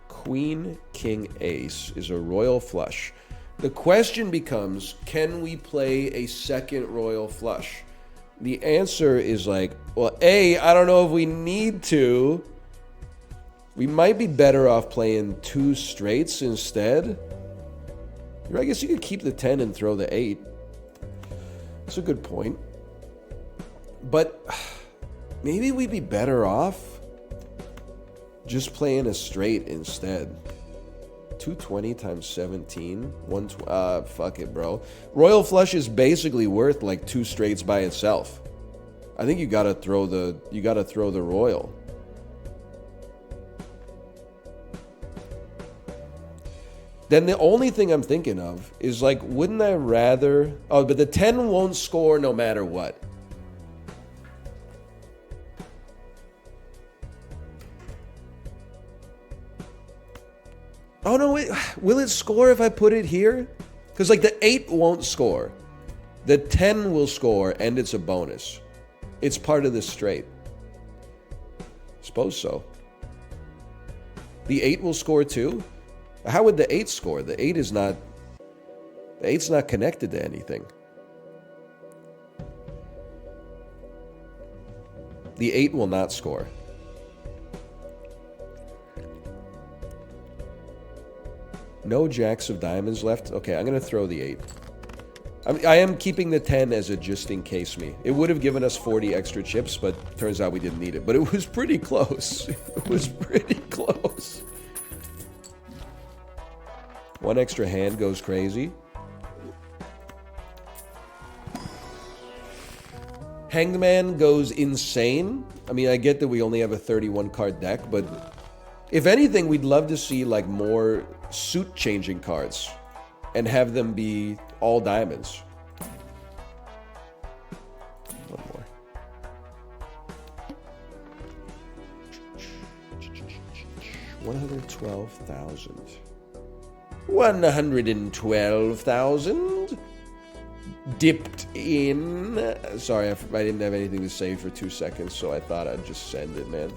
queen, king, ace is a royal flush. The question becomes, can we play a second royal flush? The answer is like, well, A, I don't know if we need to. We might be better off playing 2 straights instead. I guess you could keep the 10 and throw the 8. That's a good point. But maybe we'd be better off just playing a straight instead. 220 times 17. Fuck it, bro. Royal flush is basically worth like 2 straights by itself. I think you gotta throw the royal. Then the only thing I'm thinking of is like, wouldn't I rather... Oh, but the 10 won't score no matter what. Oh, no, wait. Will it score if I put it here? Because, like, the 8 won't score. The 10 will score, and it's a bonus. It's part of the straight. Suppose so. The 8 will score, too? How would the 8 score? The 8 is not... The 8's not connected to anything. The 8 will not score. No jacks of diamonds left. Okay, I'm going to throw the 8. I am keeping the 10 as a just in case me. It would have given us 40 extra chips, but turns out we didn't need it. But it was pretty close. It was pretty close. 1 extra hand goes crazy. Hanged Man goes insane. I mean, I get that we only have a 31 card deck, but if anything, we'd love to see like more suit changing cards and have them be all diamonds. One more. $112,000. 112,000 dipped in. Sorry, I didn't have anything to say for 2 seconds, so I thought I'd just send it, man.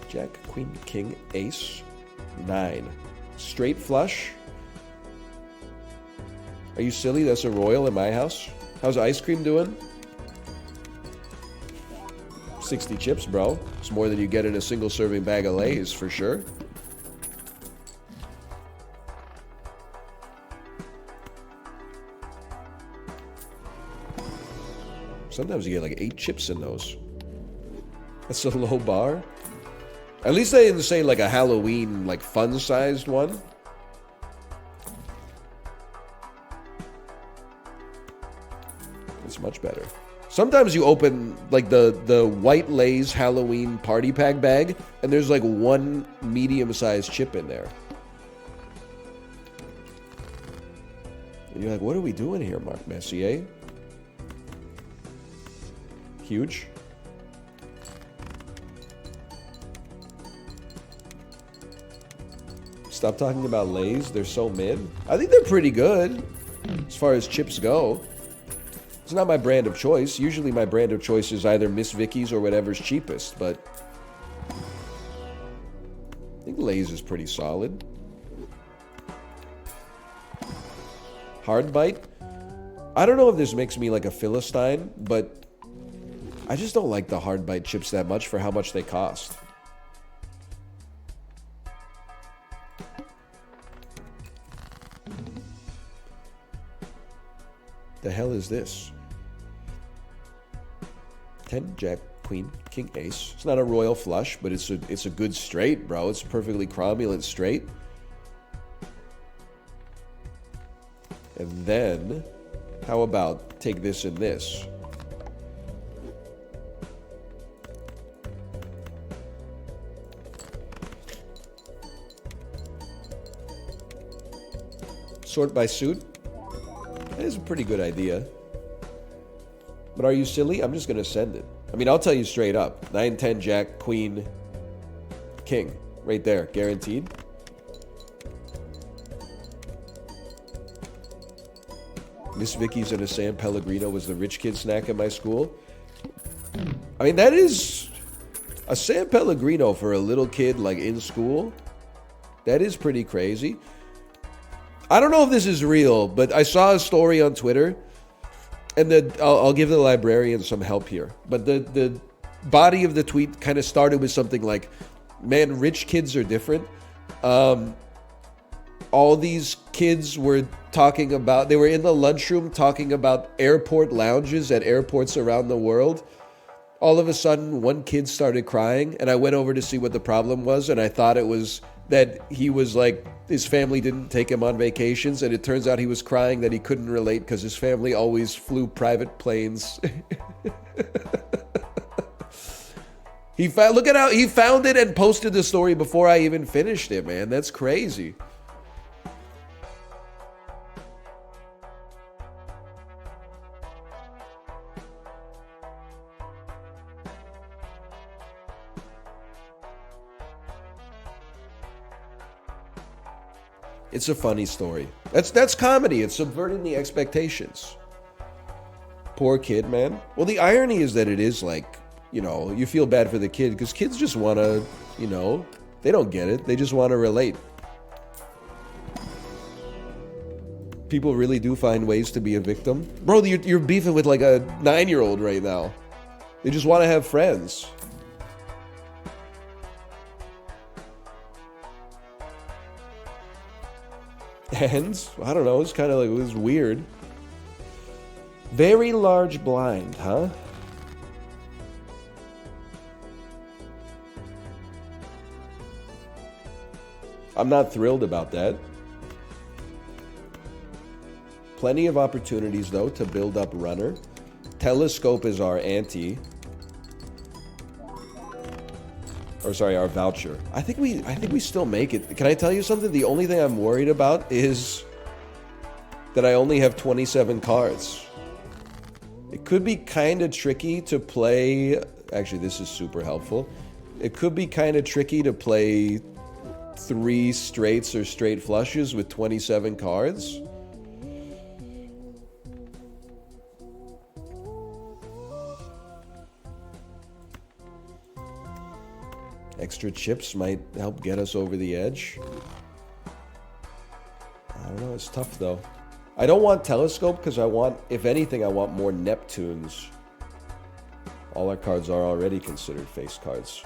Jack, queen, king, ace, 9. Straight flush. Are you silly? That's a royal in my house. How's ice cream doing? 60 chips, bro. It's more than you get in a single serving bag of Lay's, for sure. Sometimes you get like 8 chips in those. That's a low bar. At least they didn't say like a Halloween, like fun-sized one. It's much better. Sometimes you open like the white Lay's Halloween party pack bag, and there's like 1 medium-sized chip in there. And you're like, what are we doing here, Mark Messier? Huge. Stop talking about Lay's. They're so mid. I think they're pretty good as far as chips go. It's not my brand of choice. Usually my brand of choice is either Miss Vicky's or whatever's cheapest, but I think Lay's is pretty solid. Hard bite. I don't know if this makes me like a Philistine, but I just don't like the hard bite chips that much for how much they cost. The hell is this? 10, jack, queen, king, ace. It's not a royal flush, but it's a good straight, bro. It's a perfectly cromulent straight. And then, how about take this and this? Sort by suit. That is a pretty good idea. But are you silly? I'm just going to send it. I mean, I'll tell you straight up. 9, 10, jack, queen, king. Right there. Guaranteed. Miss Vicky's and a San Pellegrino was the rich kid snack at my school. I mean, that is... A San Pellegrino for a little kid, like, in school. That is pretty crazy. I don't know if this is real, but I saw a story on Twitter, and I'll give the librarian some help here. But the body of the tweet kind of started with something like, man, rich kids are different. All these kids were talking about, they were in the lunchroom talking about airport lounges at airports around the world. All of a sudden, one kid started crying, and I went over to see what the problem was, and I thought it was that he was like, his family didn't take him on vacations, and it turns out he was crying that he couldn't relate because his family always flew private planes. Look at how he found it and posted the story before I even finished it, man. That's crazy. It's a funny story. That's comedy. It's subverting the expectations. Poor kid, man. Well, the irony is that it is like, you know, you feel bad for the kid because kids just want to, you know, they don't get it. They just want to relate. People really do find ways to be a victim. Bro, you're beefing with like a 9-year-old right now. They just want to have friends. And I don't know, it's kind of like, it was weird. Very large blind, huh? I'm not thrilled about that. Plenty of opportunities though to build up runner. Telescope is our ante. Or sorry, our voucher. I think we still make it. Can I tell you something? The only thing I'm worried about is that I only have 27 cards. It could be kind of tricky to play. Actually, this is super helpful. It could be kind of tricky to play 3 straights or straight flushes with 27 cards. Extra chips might help get us over the edge. I don't know, it's tough though. I don't want Telescope because I want, if anything, I want more Neptunes. All our cards are already considered face cards.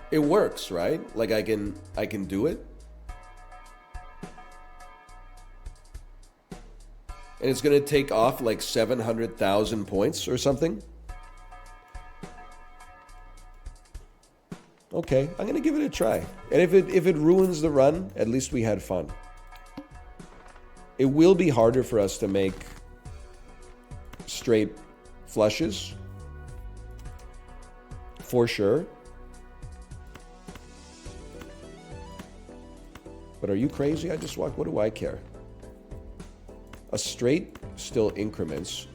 It works, right? Like I can do it. And it's going to take off like 700,000 points or something. Okay, I'm going to give it a try. And if it ruins the run, at least we had fun. It will be harder for us to make straight flushes. For sure. But are you crazy? I just walked. What do I care? A straight still increments.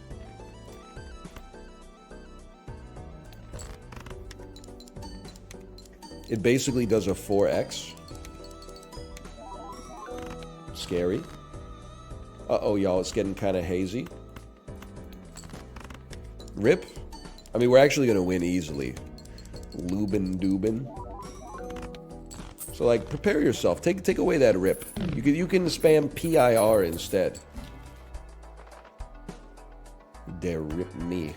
It basically does a 4x. Scary. Uh-oh, y'all. It's getting kind of hazy. Rip. I mean, we're actually going to win easily. Lubin Dubin. So, like, prepare yourself. Take away that rip. You can spam PIR instead. You dare rip me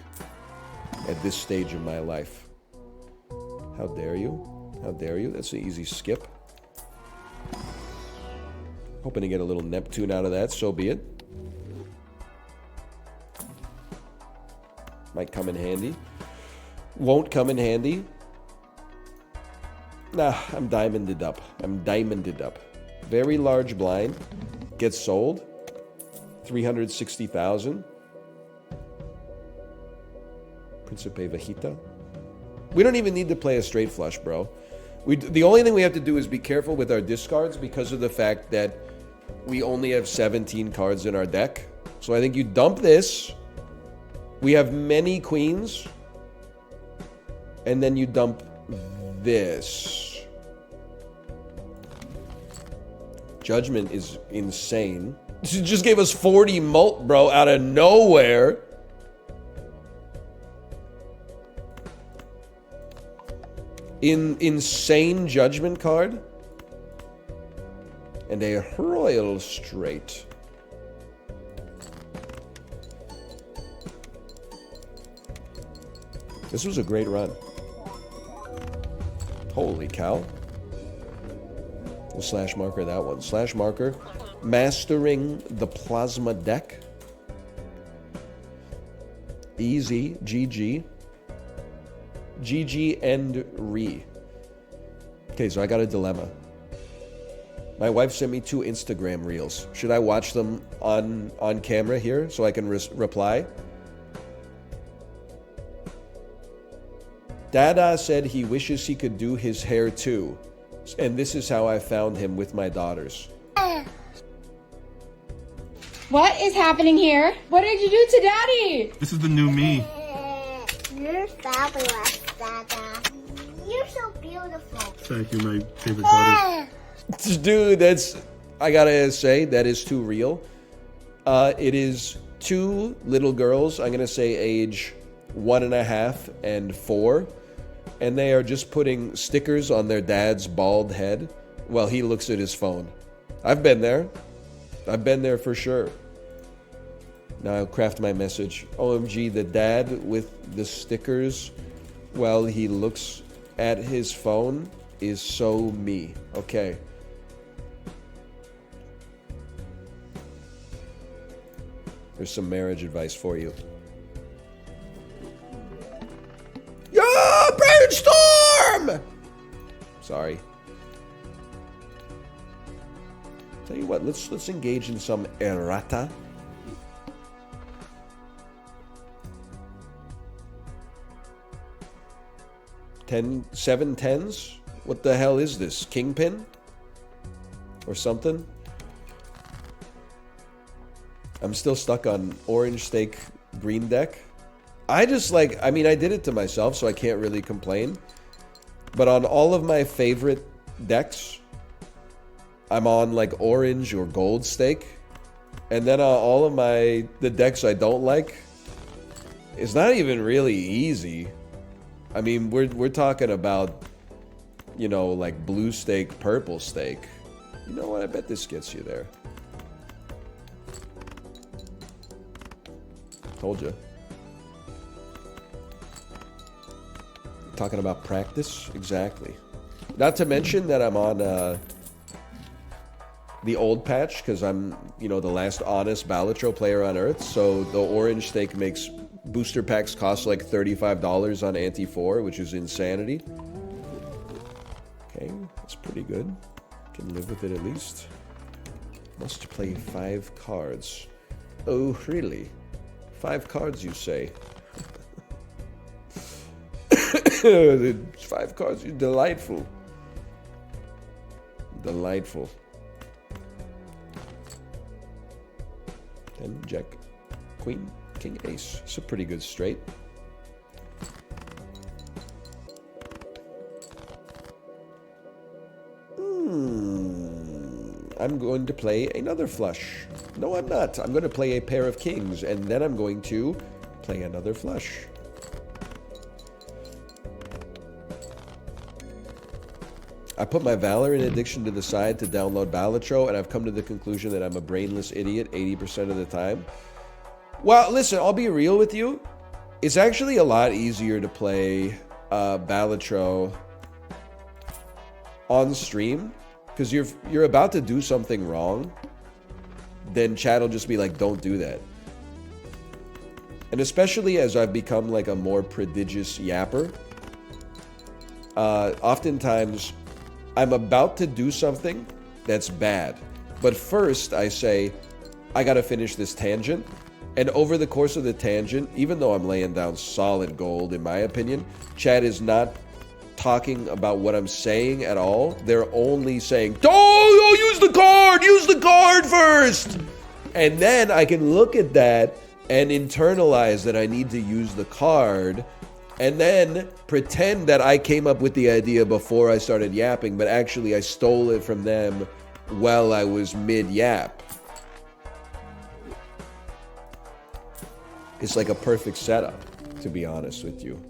at this stage of my life. How dare you? How dare you? That's an easy skip. Hoping to get a little Neptune out of that, so be it. Might come in handy. Won't come in handy. Nah, I'm diamonded up. I'm diamonded up. Very large blind. Gets sold. 360,000. Principe Vejita. We don't even need to play a straight flush, bro. The only thing we have to do is be careful with our discards because of the fact that we only have 17 cards in our deck. So I think you dump this. We have many queens. And then you dump this. Judgment is insane. She just gave us 40 mult, bro, out of nowhere. Insane judgment card. And a royal straight. This was a great run. Holy cow. We'll slash marker that one. Slash marker. Mastering the plasma deck. Easy. GG. GG and re. Okay, so I got a dilemma. My wife sent me 2 Instagram reels. Should I watch them on camera here so I can reply? Dada said he wishes he could do his hair too. And this is how I found him with my daughters. What is happening here? What did you do to Daddy? This is the new me. You're fabulous, Dada. You're so beautiful. Thank you, my favorite daughters. Dude, I gotta say, that is too real. It is 2 little girls, I'm gonna say age 1.5 and 4. And they are just putting stickers on their dad's bald head while he looks at his phone. I've been there. I've been there for sure. Now I'll craft my message. OMG, the dad with the stickers while he looks at his phone is so me. Okay. There's some marriage advice for you. Yeah, brainstorm! Sorry. Tell you what, let's engage in some errata. Seven tens? What the hell is this? Kingpin? Or something? I'm still stuck on orange stake green deck. I just like, I mean, I did it to myself, so I can't really complain. But on all of my favorite decks, I'm on like orange or gold stake. And then all of the decks I don't like, it's not even really easy. I mean, we're talking about, you know, like blue stake, purple stake. You know what? I bet this gets you there. Told you. Talking about practice? Exactly. Not to mention that I'm on the old patch because I'm, you know, the last honest Balatro player on Earth. So the orange stake makes booster packs cost like $35 on Anti-4, which is insanity. Okay, that's pretty good. Can live with it at least. Must play 5 cards. Oh, really? 5 cards, you say? 5 cards, you're delightful. Delightful. 10, Jack, Queen, King, Ace. It's a pretty good straight. I'm going to play another flush. No, I'm not. I'm going to play a pair of kings, and then I'm going to play another flush. I put my Valor and Addiction to the side to download Balatro, and I've come to the conclusion that I'm a brainless idiot 80% of the time. Well, listen, I'll be real with you. It's actually a lot easier to play Balatro on stream because you're about to do something wrong. Then chat will just be like, don't do that. And especially as I've become like a more prodigious yapper, oftentimes I'm about to do something that's bad. But first I say, I gotta finish this tangent. And over the course of the tangent, even though I'm laying down solid gold, in my opinion, chat is not talking about what I'm saying at all. They're only saying, oh, use the card first. And then I can look at that and internalize that I need to use the card and then pretend that I came up with the idea before I started yapping, but actually I stole it from them while I was mid-yap. It's like a perfect setup, to be honest with you.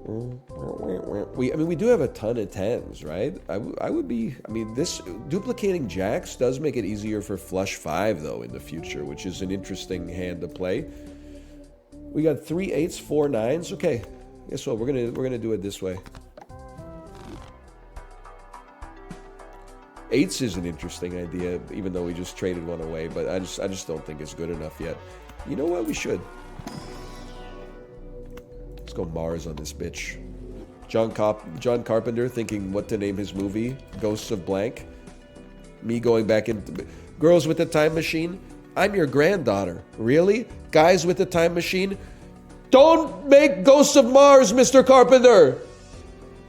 We do have a ton of 10s, right? I would be, this duplicating jacks does make it easier for flush 5 though in the future, which is an interesting hand to play. We got 3 8s, 4 9s. Okay, guess what? We're gonna do it this way. 8s is an interesting idea, even though we just traded one away. But I just don't think it's good enough yet. You know what? We should. Let's go Mars on this bitch. John Carpenter thinking what to name his movie. Ghosts of Blank. Me going back into... Girls with the Time Machine. I'm your granddaughter. Really? Guys with the Time Machine. Don't make Ghosts of Mars, Mr. Carpenter!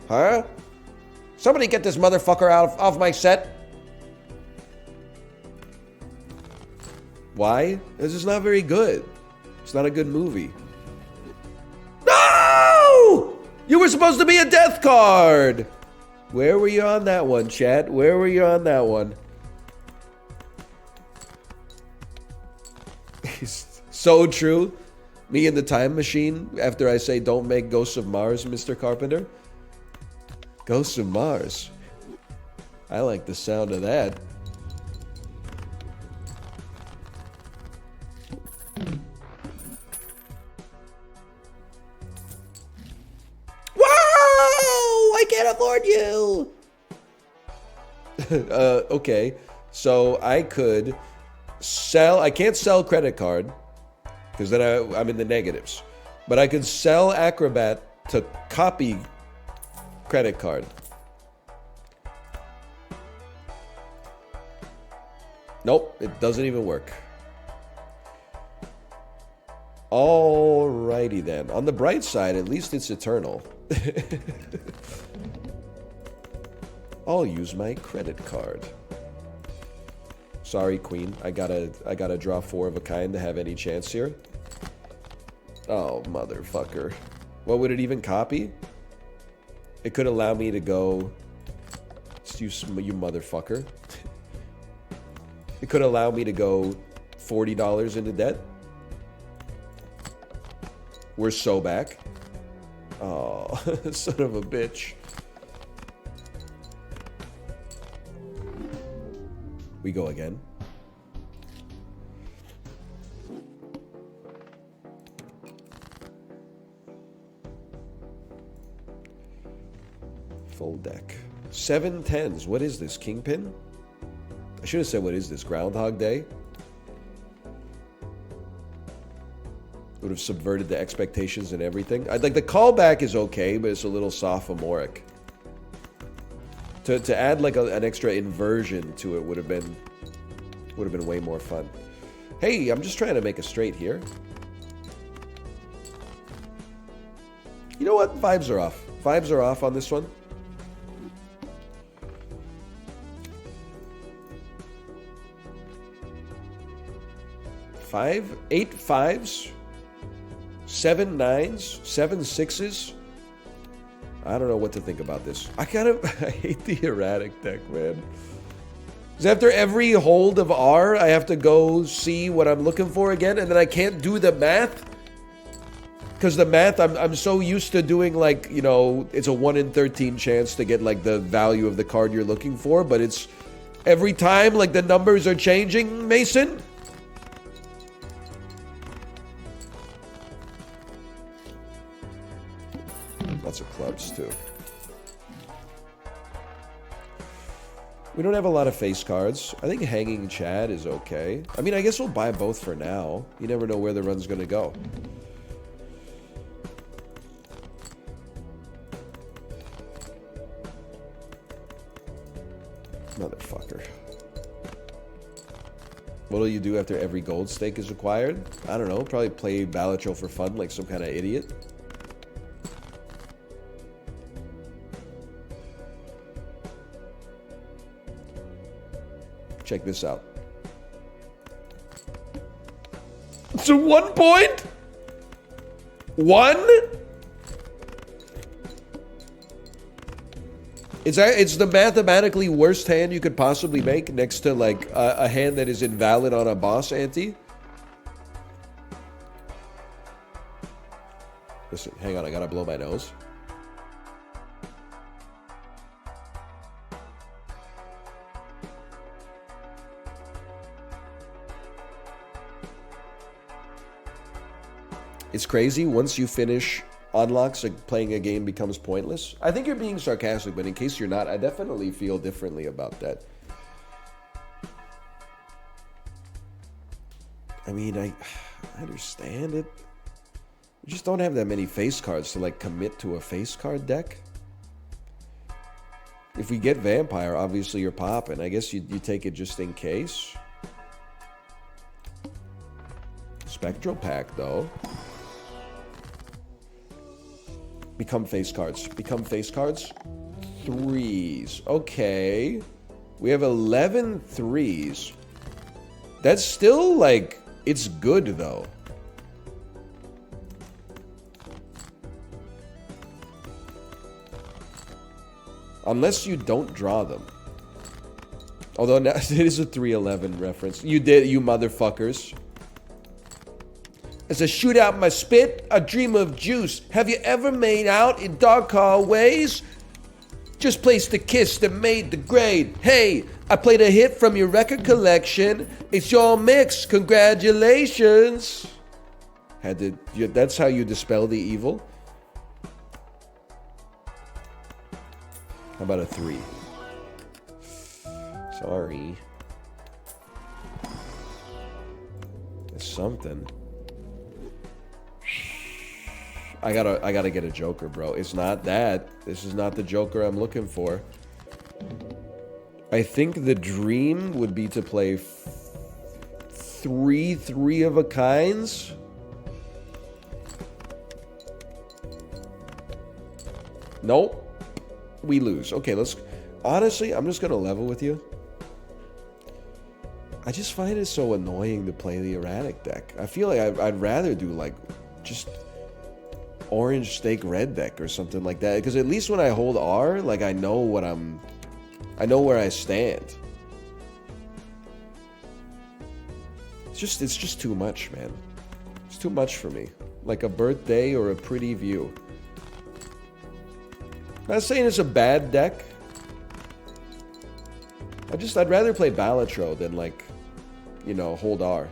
Huh? Somebody get this motherfucker off my set. Why? This is not very good. It's not a good movie. No! You were supposed to be a death card! Where were you on that one, chat? Where were you on that one? So true. Me in the Time Machine after I say don't make Ghosts of Mars, Mr. Carpenter. Ghosts of Mars. I like the sound of that. I can't afford you. Okay, so I could sell. I can't sell credit card because then I'm in the negatives. But I could sell Acrobat to copy credit card. Nope, it doesn't even work. Alrighty then. On the bright side, at least it's eternal. I'll use my credit card. Sorry, Queen. I gotta draw 4 of a kind to have any chance here. Oh, motherfucker. What would it even copy? It could allow me to go... You motherfucker. It could allow me to go $40 into debt. We're so back. Oh, son of a bitch. We go again. Full deck. 7 10s. What is this? Kingpin? I should have said, what is this? Groundhog Day? Would have subverted the expectations and everything. I'd like the callback is okay, but it's a little sophomoric. To add like an extra inversion to it would have been way more fun. Hey, I'm just trying to make a straight here. You know what? Vibes are off. Vibes are off on this one. Eight 5s, 7 9s, 7 6s. I don't know what to think about this. I hate the erratic deck, man. Because after every hold of R, I have to go see what I'm looking for again, and then I can't do the math. Because the math, I'm so used to doing like, you know, it's a 1 in 13 chance to get like the value of the card you're looking for, but it's every time like the numbers are changing, Mason. Lots of clubs, too. We don't have a lot of face cards. I think Hanging Chad is okay. I mean, I guess we'll buy both for now. You never know where the run's gonna go. Motherfucker. What'll you do after every gold stake is acquired? I don't know. Probably play Balatro for fun like some kind of idiot. Check this out. So 1 point? 1? It's the mathematically worst hand you could possibly make next to like a hand that is invalid on a boss ante. Listen, hang on, I gotta blow my nose. It's crazy. Once you finish unlocks, like playing a game becomes pointless. I think you're being sarcastic, but in case you're not, I definitely feel differently about that. I mean, I understand it. You just don't have that many face cards to like commit to a face card deck. If we get Vampire, obviously you're popping. I guess you take it just in case. Spectral Pack, though. Become face cards. Become face cards. 3s. Okay. We have 11 3s. That's still, like, it's good, though. Unless you don't draw them. Although, now, it is a 311 reference. You did, you motherfuckers. As I shoot out my spit, I dream of juice. Have you ever made out in dark hallways? Just placed the kiss that made the grade. Hey, I played a hit from your record collection. It's your mix. Congratulations. That's how you dispel the evil. How about a 3? Sorry. It's something. I gotta get a Joker, bro. It's not that. This is not the Joker I'm looking for. I think the dream would be to play 3 of a kinds. Nope. We lose. Okay, let's... Honestly, I'm just gonna level with you. I just find it so annoying to play the erratic deck. I feel like I'd rather do, like, just... orange stake red deck or something like that, because at least when I hold R, like I know where I stand. It's just too much, man. It's too much for me. Like a birthday or a pretty view. Not saying it's a bad deck. I'd rather play Balatro than, like, you know, hold R.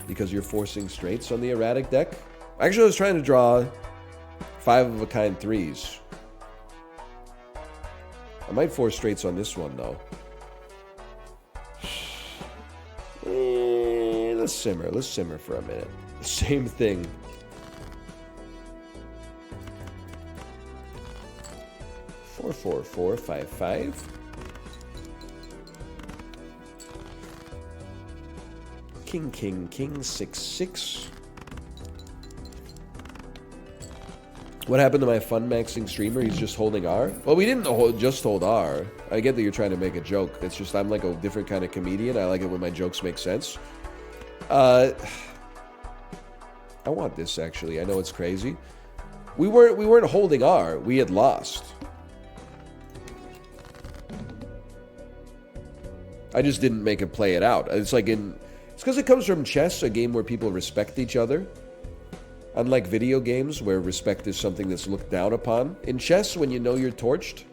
Because you're forcing straights on the erratic deck? Actually, I was trying to draw 5 of a kind 3s. I might force straights on this one, though. Let's simmer. Let's simmer for a minute. Same thing. Four, 4, 4, 5, 5. King, king, king, 6, 6. What happened to my fun maxing streamer? He's just holding R? Well, we didn't just hold R. I get that you're trying to make a joke. It's just I'm like a different kind of comedian. I like it when my jokes make sense. I want this, actually. I know it's crazy. We weren't holding R. We had lost. I just didn't make it play it out. It's like in... It's because it comes from chess, a game where people respect each other. Unlike video games, where respect is something that's looked down upon. In chess, when you know you're torched,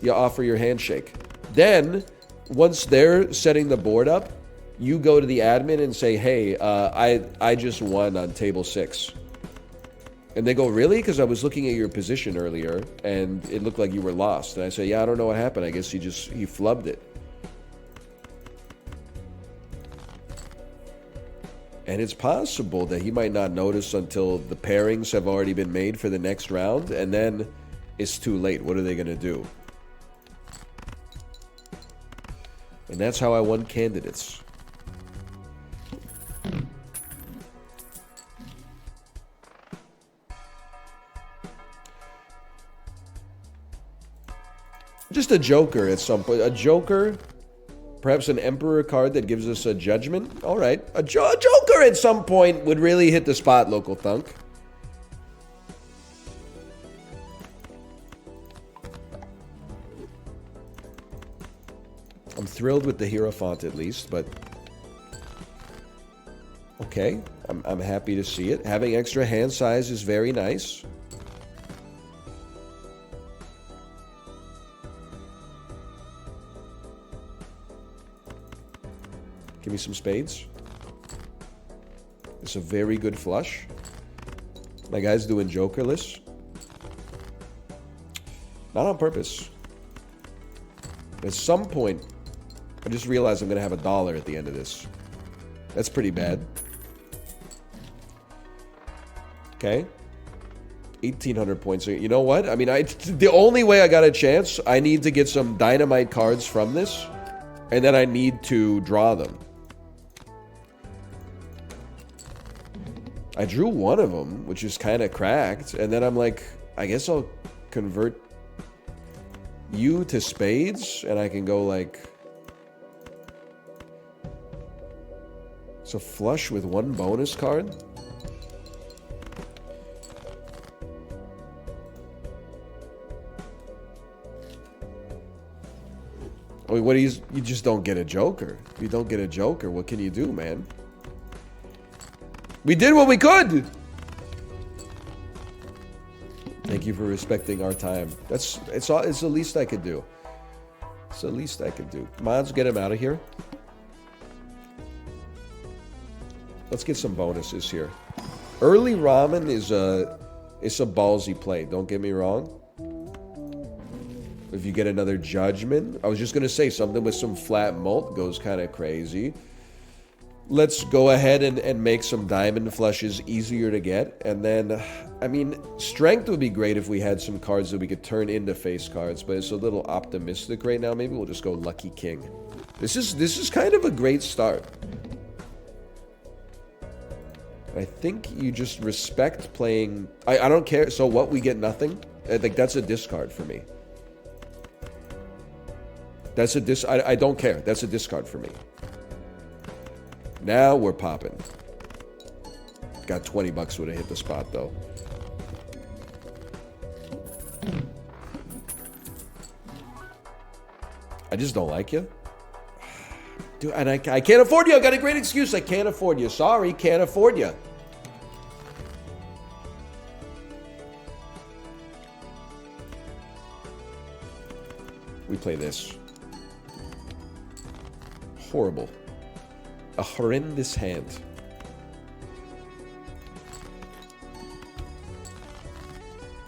you offer your handshake. Then, once they're setting the board up, you go to the admin and say, hey, I just won on table 6. And they go, really? Because I was looking at your position earlier, and it looked like you were lost. And I say, yeah, I don't know what happened. I guess he flubbed it. And it's possible that he might not notice until the pairings have already been made for the next round, and then it's too late. What are they going to do? And that's how I won candidates. Just a joker at some point. A joker, perhaps an emperor card that gives us a judgment. All right, a joker at some point would really hit the spot, local thunk. I'm thrilled with the Hierophant at least, but okay, I'm happy to see it. Having extra hand size is very nice. Give me some spades. It's a very good flush. My guy's doing jokerless. Not on purpose. At some point, I just realized I'm going to have $1 at the end of this. That's pretty bad. Okay. 1,800 points. You know what? I mean, the only way I got a chance, I need to get some dynamite cards from this, and then I need to draw them. I drew one of them, which is kind of cracked, and then I'm like, I guess I'll convert you to spades, and I can go like... It's a flush with one bonus card. I mean, what do you just don't get a joker. If you don't get a joker, what can you do, man? We did what we could! Thank you for respecting our time. It's the least I could do. It's the least I could do. Mods, get him out of here. Let's get some bonuses here. Early ramen is a ballsy play. Don't get me wrong. If you get another judgment, I was just gonna say something with some flat mult goes kind of crazy. Let's go ahead and make some diamond flushes easier to get. And then, I mean, strength would be great if we had some cards that we could turn into face cards, but it's a little optimistic right now. Maybe we'll just go Lucky King. This is kind of a great start. I think you just respect playing... I don't care. So what? We get nothing? I think that's a discard for me. That's a I don't care. That's a discard for me. Now we're popping. Got 20 bucks would have hit the spot, though. I just don't like you. Dude, and I can't afford you. I got a great excuse. I can't afford you. Sorry, can't afford you. We play this. Horrible. A horrendous hand.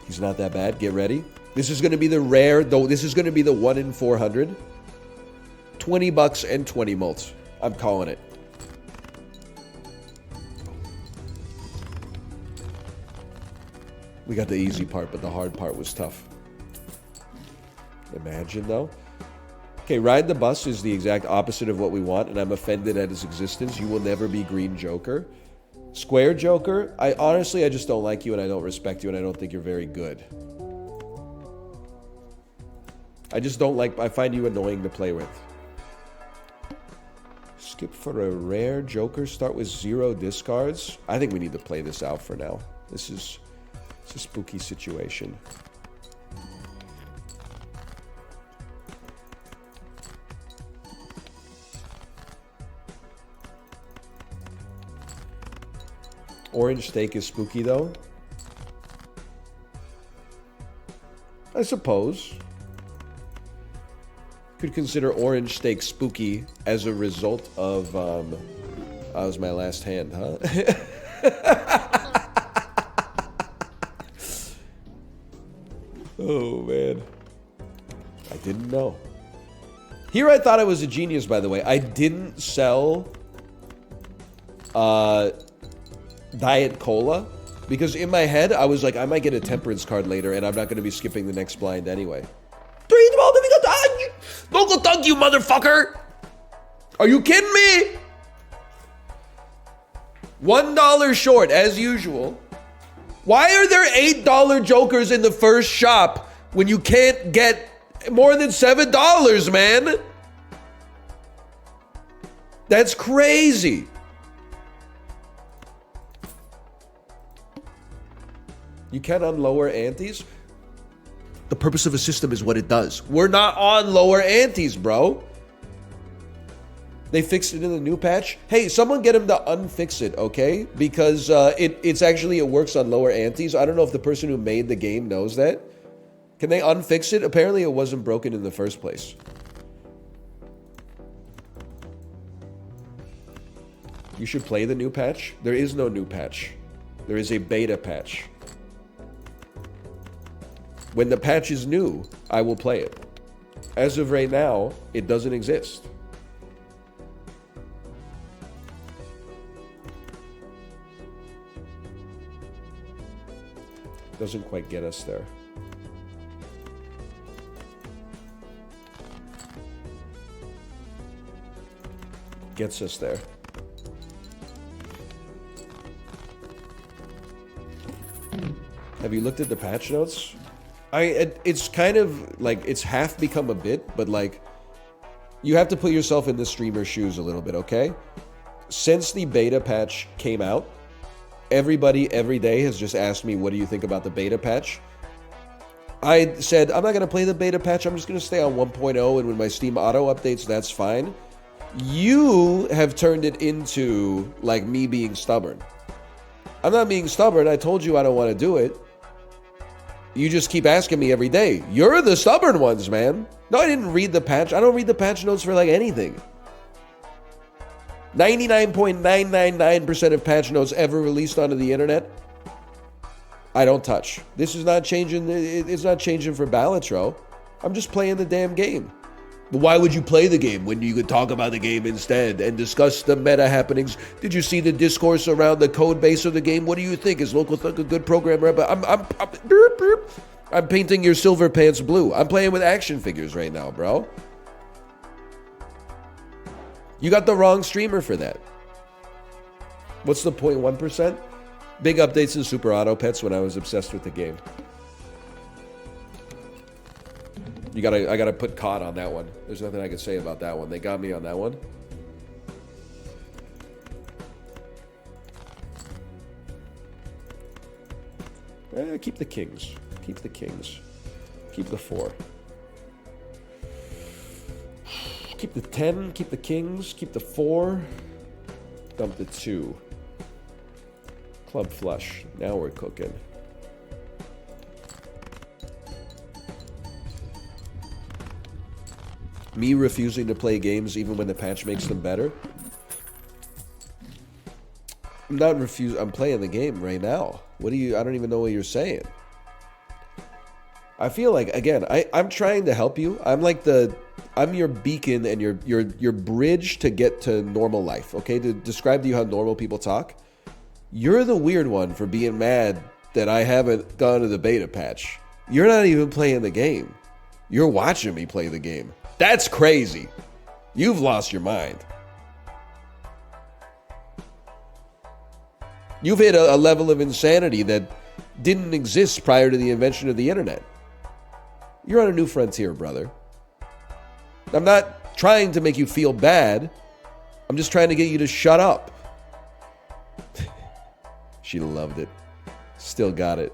He's not that bad. Get ready. This is going to be the rare, though. This is going to be the 1 in 400. 20 bucks and 20 mults. I'm calling it. We got the easy part, but the hard part was tough. Imagine, though. Okay, Ride the Bus is the exact opposite of what we want, and I'm offended at its existence. You will never be Green Joker. Square Joker, I just don't like you, and I don't respect you, and I don't think you're very good. I just don't like... I find you annoying to play with. Skip for a rare Joker. Start with 0 discards. I think we need to play this out for now. It's a spooky situation. Orange steak is spooky, though. I suppose. Could consider orange steak spooky as a result of, that was my last hand, huh? Oh, man. I didn't know. Here I thought I was a genius, by the way. I didn't sell Diet Cola because in my head, I was like, I might get a temperance card later and I'm not going to be skipping the next blind anyway. Local thug, you motherfucker! Are you kidding me? $1 short, as usual. Why are there $8 jokers in the first shop when you can't get more than $7, man? That's crazy. You can on lower antes? The purpose of a system is what it does. We're not on lower antes, bro. They fixed it in the new patch. Hey, someone get him to unfix it, okay? Because it works on lower antes. I don't know if the person who made the game knows that. Can they unfix it? Apparently it wasn't broken in the first place. You should play the new patch. There is no new patch. There is a beta patch. When the patch is new, I will play it. As of right now, it doesn't exist. Doesn't quite get us there. Gets us there. Have you looked at the patch notes? It's kind of like, it's half become a bit, but like, you have to put yourself in the streamer's shoes a little bit, okay? Since the beta patch came out, everybody every day has just asked me, what do you think about the beta patch? I said, I'm not going to play the beta patch. I'm just going to stay on 1.0, and when my Steam auto updates, that's fine. You have turned it into, like, me being stubborn. I'm not being stubborn. I told you I don't want to do it. You just keep asking me every day. You're the stubborn ones, man. No, I didn't read the patch. I don't read the patch notes for, like, anything. 99.999% of patch notes ever released onto the internet, I don't touch. This is not changing. It's not changing for Balatro. I'm just playing the damn game. But why would you play the game when you could talk about the game instead and discuss the meta happenings? Did you see the discourse around the code base of the game? What do you think? Is Local Thug a good programmer? But I'm painting your silver pants blue. I'm playing with action figures right now, bro. You got the wrong streamer for that. What's the 0.1%? Big updates in Super Auto Pets when I was obsessed with the game. I gotta put COD on that one. There's nothing I can say about that one. They got me on that one. Keep the kings. Keep the kings. Keep the 4. Keep the 10. Keep the kings. Keep the 4. Dump the 2. Club flush. Now we're cooking. Me refusing to play games even when the patch makes them better? I'm not refusing. I'm playing the game right now. What do you... I don't even know what you're saying. I feel like, again, I'm trying to help you. I'm like I'm your beacon and your bridge to get to normal life, okay? To describe to you how normal people talk. You're the weird one for being mad that I haven't gone to the beta patch. You're not even playing the game. You're watching me play the game. That's crazy. You've lost your mind. You've hit a level of insanity that didn't exist prior to the invention of the internet. You're on a new frontier, brother. I'm not trying to make you feel bad. I'm just trying to get you to shut up. She loved it. Still got it.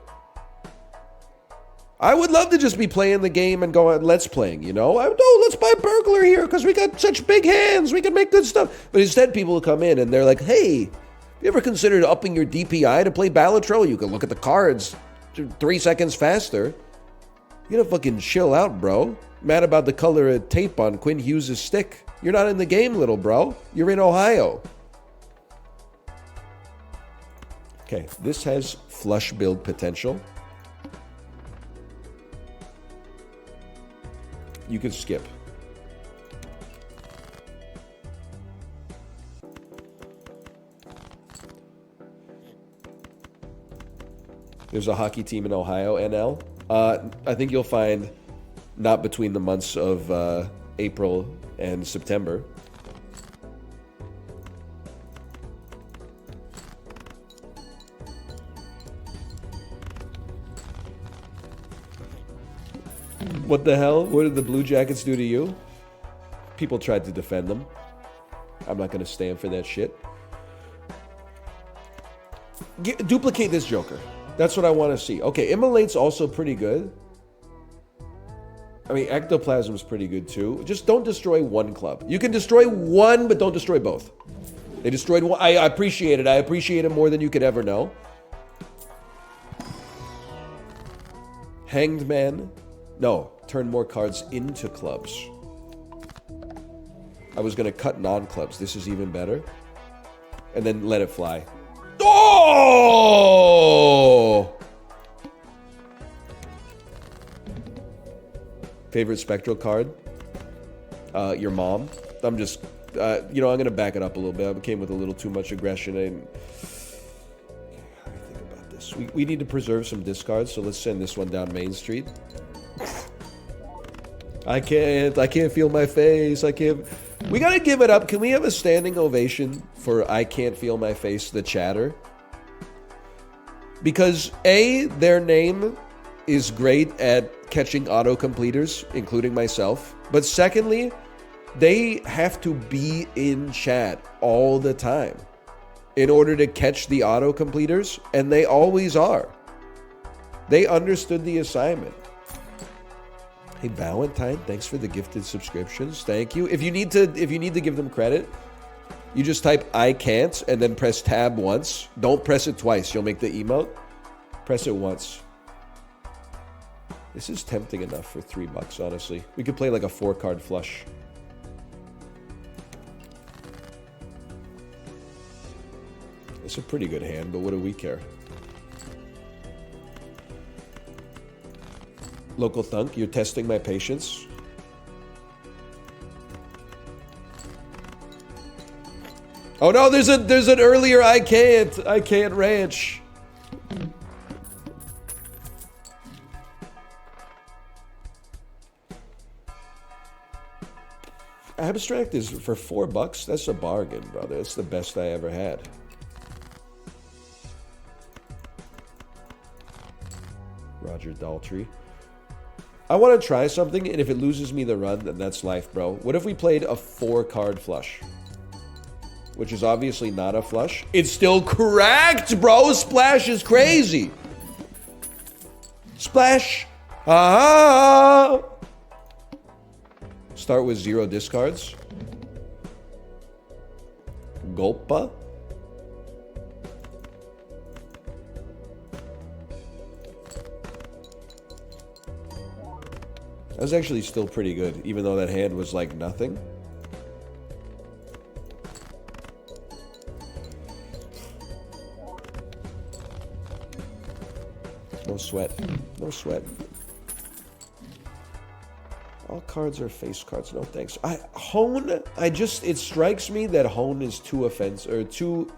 I would love to just be playing the game and go on let's playing, you know? Let's buy Burglar here because we got such big hands. We can make good stuff. But instead, people will come in and they're like, hey, you ever considered upping your DPI to play Balatro? You can look at the cards 3 seconds faster. You gotta fucking chill out, bro. mad about the color of tape on Quinn Hughes' stick. You're not in the game, little bro. You're in Ohio. Okay, this has flush build potential. You can skip. There's a hockey team in Ohio, NL. I think you'll find not between the months of April and September. What the hell? What did the Blue Jackets do to you? People tried to defend them. I'm not going to stand for that shit. Duplicate this Joker. That's what I want to see. Okay, Immolate's also pretty good. I mean, Ectoplasm's pretty good too. Just don't destroy one club. You can destroy one, but don't destroy both. They destroyed one. I appreciate it. I appreciate it more than you could ever know. Hanged Man. No, turn more cards into clubs. I was going to cut non-clubs. This is even better. And then let it fly. Oh! Favorite spectral card? Your mom. I'm just, I'm going to back it up a little bit. I came with a little too much aggression. And how do I think about this? We need to preserve some discards, so let's send this one down Main Street. I can't feel my face. I can't. We gotta give it up. Can we have a standing ovation for I can't feel my face, the chatter? Because A, their name is great at catching auto-completers, including myself. But secondly, they have to be in chat all the time in order to catch the auto-completers, and they always are. They understood the assignment. Hey Valentine, thanks for the gifted subscriptions. Thank you. If you need to give them credit, you just type I can't and then press tab once. Don't press it twice. You'll make the emote. Press it once. This is tempting enough for $3, honestly. We could play like a 4-card flush. It's a pretty good hand, but what do we care? Local Thunk, you're testing my patience. Oh no, there's an earlier I can't ranch. Abstract is for $4. That's a bargain, brother. It's the best I ever had. Roger Daltrey. I want to try something, and if it loses me the run, then that's life, bro. What if we played a 4-card flush? Which is obviously not a flush. It's still correct, bro! Splash is crazy! Splash! Ah! Start with 0 discards. Gulpa? That was actually still pretty good, even though that hand was like nothing. No sweat. No sweat. All cards are face cards. No thanks. Hone, it strikes me that Hone is too offensive, or too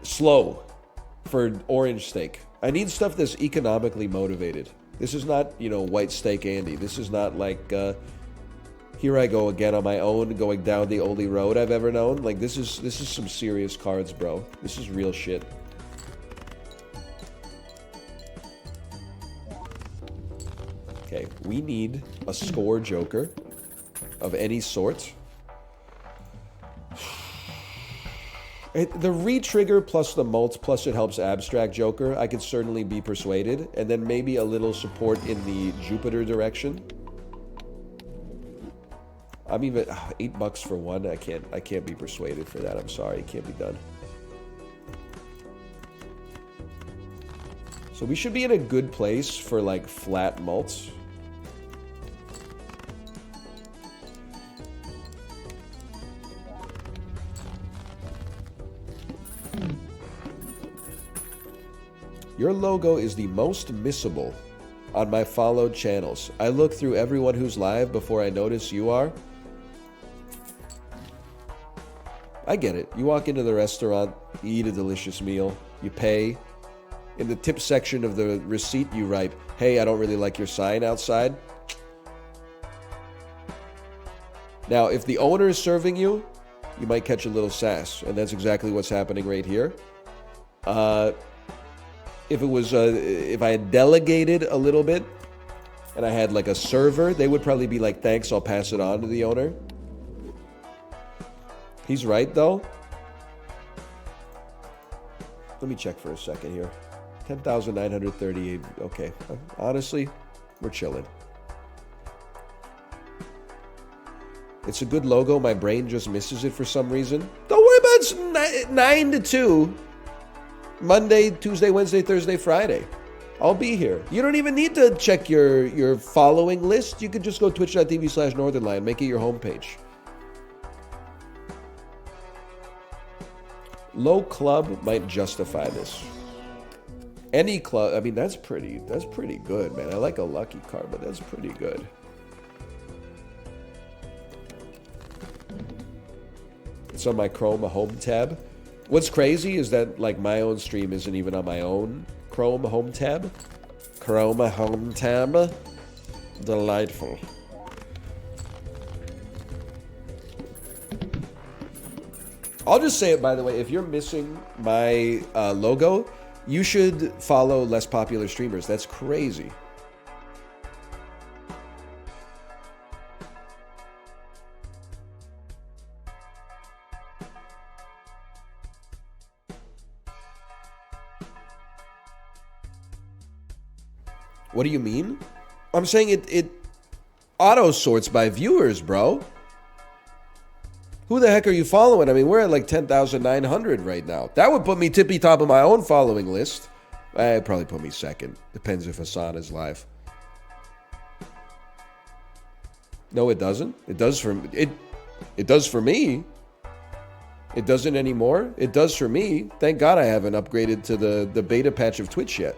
slow for Orange Steak. I need stuff that's economically motivated. This is not, White Steak Andy. This is not like, here I go again on my own, going down the only road I've ever known. Like, this is some serious cards, bro. This is real shit. Okay, we need a score joker of any sort. The re-trigger plus the mult plus it helps abstract Joker, I could certainly be persuaded. And then maybe a little support in the Jupiter direction. I'm even $8 for one. I can't be persuaded for that. I'm sorry, it can't be done. So we should be in a good place for like flat mults. Your logo is the most missable on my followed channels. I look through everyone who's live before I notice you are. I get it. You walk into the restaurant, you eat a delicious meal, you pay. In the tip section of the receipt, you write, hey, I don't really like your sign outside. Now, if the owner is serving you, you might catch a little sass, and that's exactly what's happening right here. If I had delegated a little bit, and I had like a server, they would probably be like, thanks, I'll pass it on to the owner. He's right, though. Let me check for a second here. 10,938. Okay. Honestly, we're chilling. It's a good logo. My brain just misses it for some reason. Don't worry about it. 9 to 2. Monday, Tuesday, Wednesday, Thursday, Friday. I'll be here. You don't even need to check your following list. You could just go twitch.tv/northernlion. Make it your homepage. Low club might justify this. Any club, I mean, that's pretty good, man. I like a lucky card, but that's pretty good. It's on my Chrome home tab. What's crazy is that, like, my own stream isn't even on my own Chrome home tab. Chrome home tab. Delightful. I'll just say it, by the way, if you're missing my logo, you should follow less popular streamers. That's crazy. What do you mean? I'm saying it auto sorts by viewers, bro. Who the heck are you following? I mean, we're at like 10,900 right now. That would put me tippy top of my own following list. It'd probably put me second. Depends if Hassan is live. No, it doesn't. It does for it. It does for me. It doesn't anymore. It does for me. Thank God I haven't upgraded to the beta patch of Twitch yet.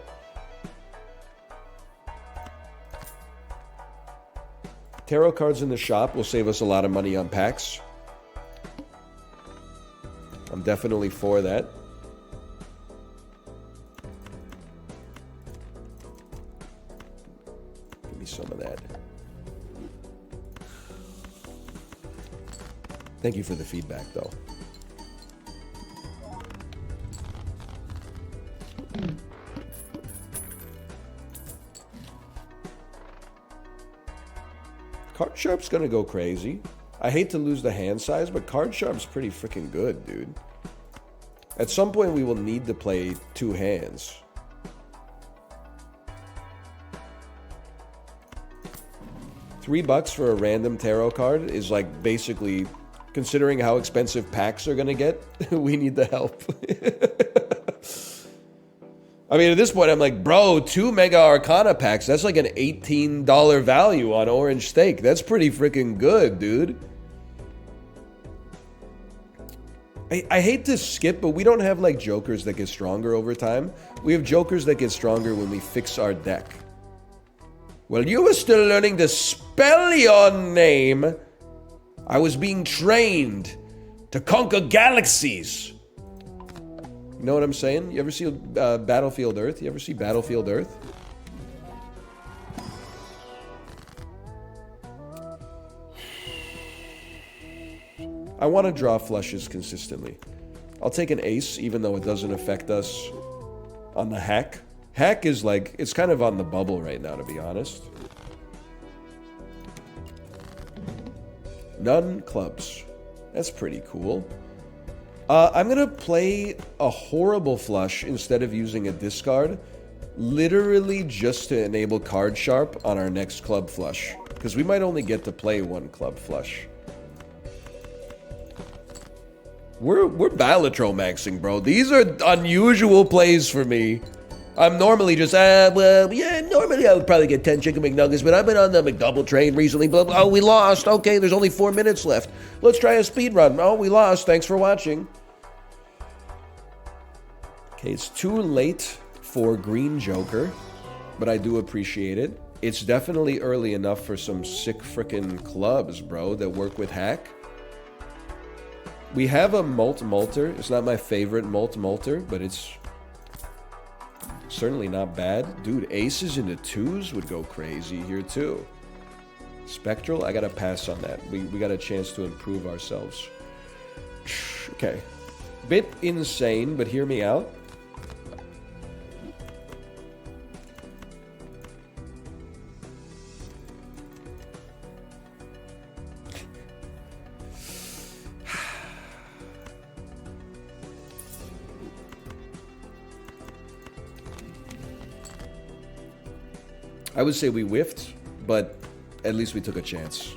Tarot cards in the shop will save us a lot of money on packs. I'm definitely for that. Give me some of that. Thank you for the feedback, though. Card Sharp's gonna go crazy. I hate to lose the hand size, but Card Sharp's pretty freaking good, dude. At some point, we will need to play two hands. $3 for a random tarot card is like basically, considering how expensive packs are gonna get, we need the help. I mean, at this point, I'm like, bro, 2 Mega Arcana packs, that's like an $18 value on Orange Steak. That's pretty freaking good, dude. I hate to skip, but we don't have like jokers that get stronger over time. We have jokers that get stronger when we fix our deck. Well, you were still learning to spell your name. I was being trained to conquer galaxies. You know what I'm saying? You ever see Battlefield Earth? You ever see Battlefield Earth? I want to draw flushes consistently. I'll take an ace, even though it doesn't affect us on the hack. Hack is like, it's kind of on the bubble right now, to be honest. None clubs. That's pretty cool. I'm going to play a horrible flush instead of using a discard, literally just to enable Card Sharp on our next club flush, because we might only get to play one club flush. We're Balatro maxing, bro. These are unusual plays for me. I'm normally just, well, yeah, normally I would probably get 10 chicken McNuggets, but I've been on the McDouble train recently. But, oh, we lost. Okay, there's only 4 minutes left. Let's try a speed run. Oh, we lost. Thanks for watching. Okay, it's too late for green joker, but I do appreciate it. It's definitely early enough for some sick frickin' clubs, bro, that work with hack. We have a Molter. It's not my favorite Molter, but it's certainly not bad. Dude, aces into twos would go crazy here too. Spectral, I gotta pass on that. We got a chance to improve ourselves. Okay. Bit insane, but hear me out. I would say we whiffed, but at least we took a chance.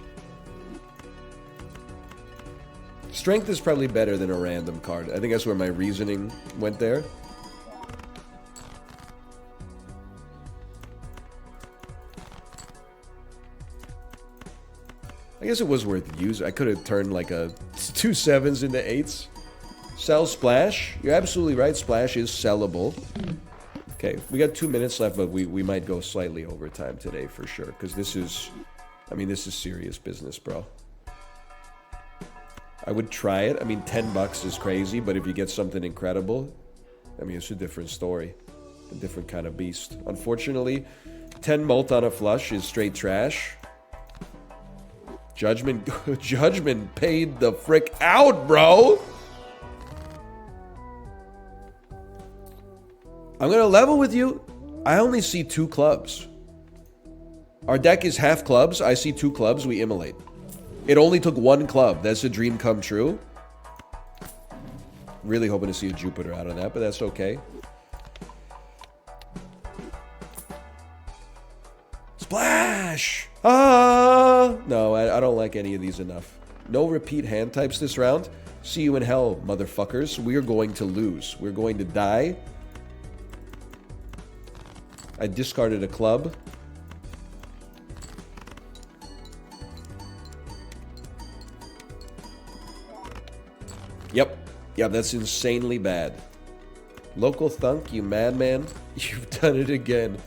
Strength is probably better than a random card. I think that's where my reasoning went there. I guess it was worth using. I could have turned like a 2 7s into 8s. Sell Splash. You're absolutely right. Splash is sellable. Okay, we got 2 minutes left, but we might go slightly over time today for sure. Because this is, I mean, this is serious business, bro. I would try it. I mean, $10 is crazy, but if you get something incredible, I mean, it's a different story. A different kind of beast. Unfortunately, 10 mult on a flush is straight trash. Judgment paid the frick out, bro! I'm gonna level with you. I only see 2 clubs. Our deck is half clubs. I see 2 clubs. We immolate. It only took 1 club. That's a dream come true. Really hoping to see a Jupiter out of that, but that's okay. Splash! Ah! No, I don't like any of these enough. No repeat hand types this round. See you in hell, motherfuckers. We're going to lose. We're going to die. I discarded a club. Yep. Yeah, that's insanely bad. Local thunk, you madman. You've done it again.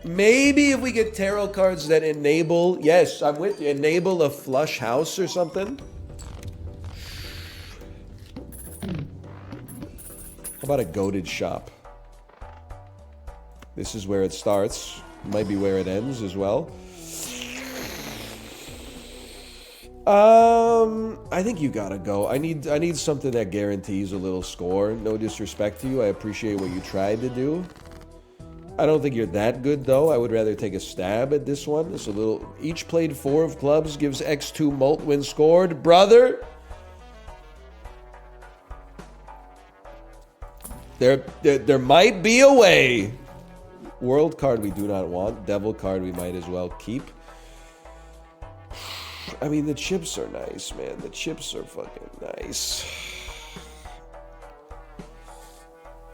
Maybe if we get tarot cards that enable... Yes, I'm with you. Enable a flush house or something. How about a goated shop? This is where it starts. Might be where it ends as well. I think you gotta go. I need something that guarantees a little score. No disrespect to you. I appreciate what you tried to do. I don't think you're that good though. I would rather take a stab at this one. It's a little. Each played 4 of clubs gives X2 mult when scored, brother. There might be a way. World card we do not want. Devil card we might as well keep. I mean, the chips are nice, man. The chips are fucking nice.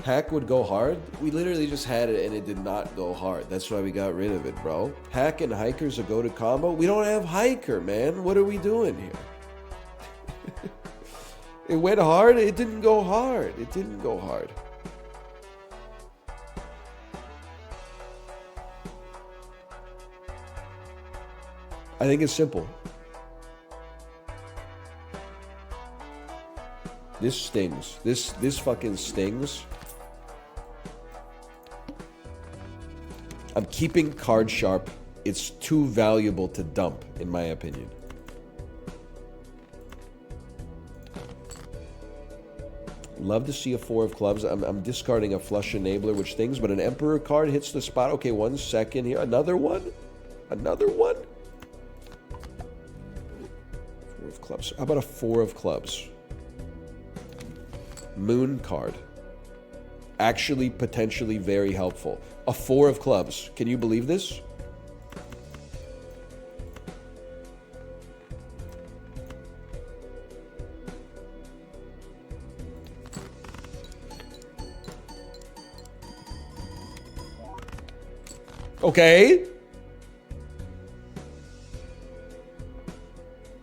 Hack would go hard. We literally just had it and it did not go hard. That's why we got rid of it, bro. Hack and Hiker's a go-to combo. We don't have Hiker, man. What are we doing here? It went hard. It didn't go hard. It didn't go hard. I think it's simple. This stings. This fucking stings. I'm keeping card sharp. It's too valuable to dump, in my opinion. Love to see a 4 of clubs. I'm discarding a flush enabler, which stings, but an Emperor card hits the spot. Okay, 1 second here. Another one? Another one? 4 of clubs. How about a 4 of clubs? Moon card. Actually, potentially very helpful. A 4 of clubs. Can you believe this? Okay.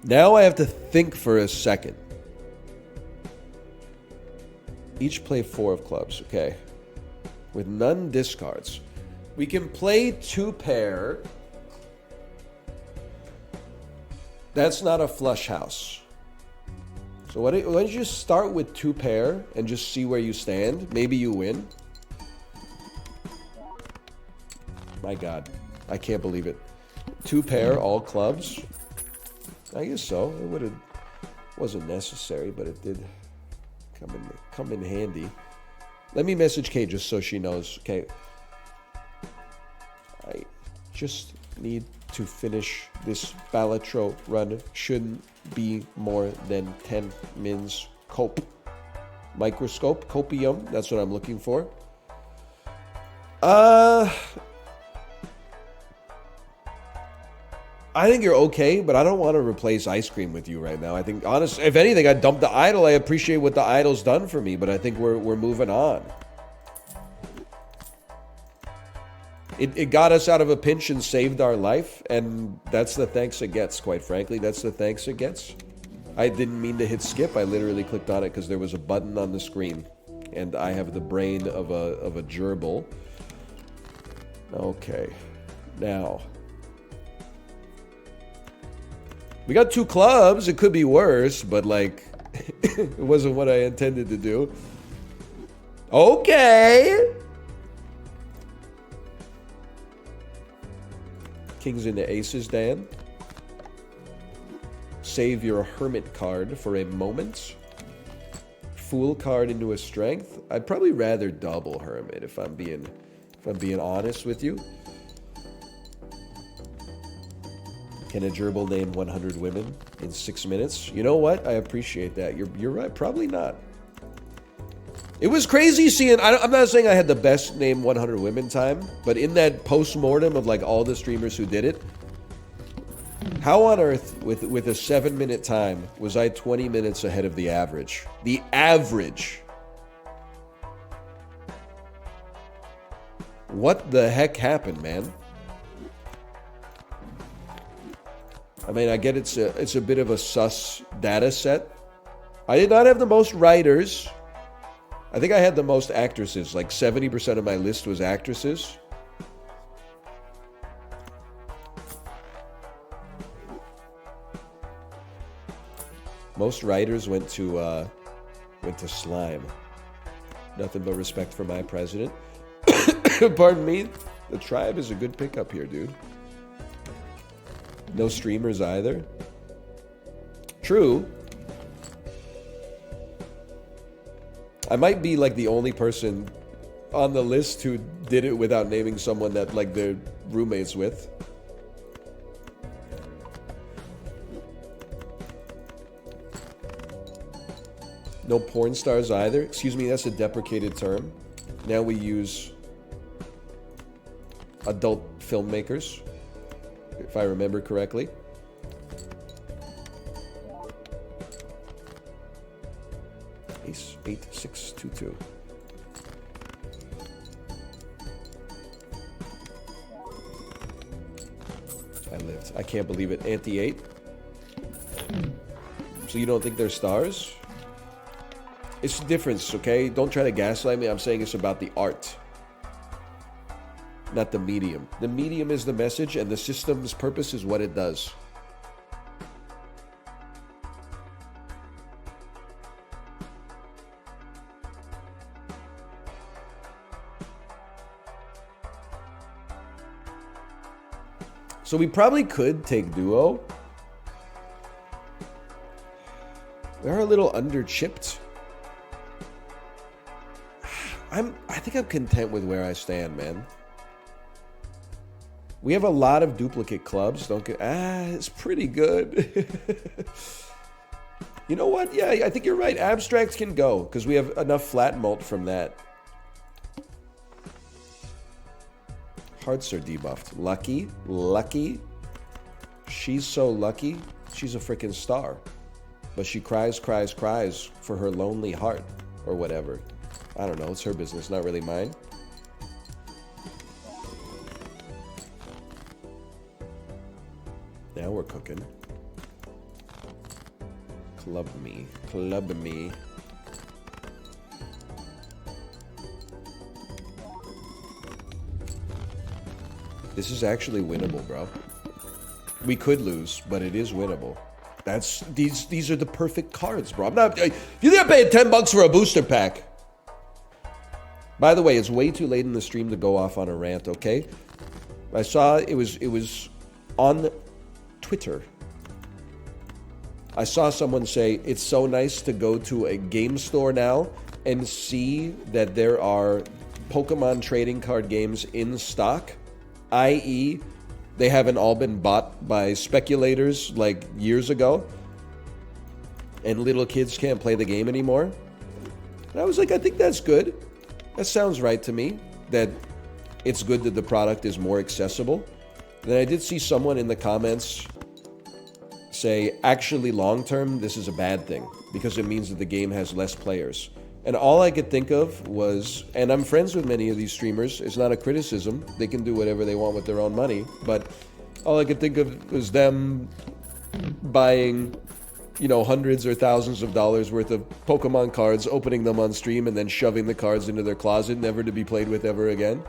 Now I have to think for a second. Each play 4 of clubs. Okay. with none discards. We can play 2 pair. That's not a flush house. So why don't you just start with 2 pair and just see where you stand? Maybe you win. My God, I can't believe it. 2 pair, all clubs. I guess so. It wasn't necessary, but it did come in handy. Let me message Kate just so she knows. Okay. I just need to finish this Balatro run. Shouldn't be more than 10 mins. Cope. Microscope. Copium. That's what I'm looking for. I think you're okay, but I don't want to replace ice cream with you right now. I think, honestly, if anything, I dumped the idol. I appreciate what the idol's done for me, but I think we're moving on. It got us out of a pinch and saved our life, and that's the thanks it gets, quite frankly. That's the thanks it gets. I didn't mean to hit skip. I literally clicked on it because there was a button on the screen, and I have the brain of a gerbil. Okay, now... We got 2 clubs. It could be worse, but like, it wasn't what I intended to do. Okay. Kings into aces, Dan. Save your hermit card for a moment. Fool card into a strength. I'd probably rather double hermit if I'm being honest with you. Can a gerbil name 100 women in 6 minutes? You know what? I appreciate that. You're right. Probably not. It was crazy seeing... I'm not saying I had the best name 100 women time, but in that post-mortem of like all the streamers who did it, how on earth, with a 7-minute time, was I 20 minutes ahead of the average? The average. What the heck happened, man? I mean, I get it's a bit of a sus data set. I did not have the most writers. I think I had the most actresses. Like 70% of my list was actresses. Most writers went to slime. Nothing but respect for my president. Pardon me. The tribe is a good pickup here, dude. No streamers either. True. I might be like the only person on the list who did it without naming someone that like they're roommates with. No porn stars either. Excuse me, that's a deprecated term. Now we use adult filmmakers, if I remember correctly. Ace 8 6 2 2. I lived. I can't believe it. Ante 8. So you don't think they're stars? It's the difference, okay? Don't try to gaslight me. I'm saying it's about the art, not the medium. The medium is the message, and the system's purpose is what it does. So we probably could take duo. We are a little under-chipped. I think I'm content with where I stand, man. We have a lot of duplicate clubs. It's pretty good. You know what? Yeah, I think you're right. Abstract can go because we have enough flat mult from that. Hearts are debuffed. Lucky. Lucky. She's so lucky. She's a freaking star. But she cries, cries, cries for her lonely heart or whatever. I don't know. It's her business, not really mine. Now we're cooking. Club me. Club me. This is actually winnable, bro. We could lose, but it is winnable. These are the perfect cards, bro. I'm not. You think I'm paying $10 for a booster pack? By the way, it's way too late in the stream to go off on a rant. Okay, I saw it was on Twitter. I saw someone say it's so nice to go to a game store now and see that there are Pokemon trading card games in stock, i.e., they haven't all been bought by speculators like years ago, and little kids can't play the game anymore. And I was like, I think that's good. That sounds right to me, that it's good that the product is more accessible. Then I did see someone in the comments say, actually long term, this is a bad thing because it means that the game has less players. And all I could think of was, and I'm friends with many of these streamers, it's not a criticism, they can do whatever they want with their own money, but all I could think of was them buying, you know, hundreds or thousands of dollars worth of Pokemon cards, opening them on stream, and then shoving the cards into their closet, never to be played with ever again.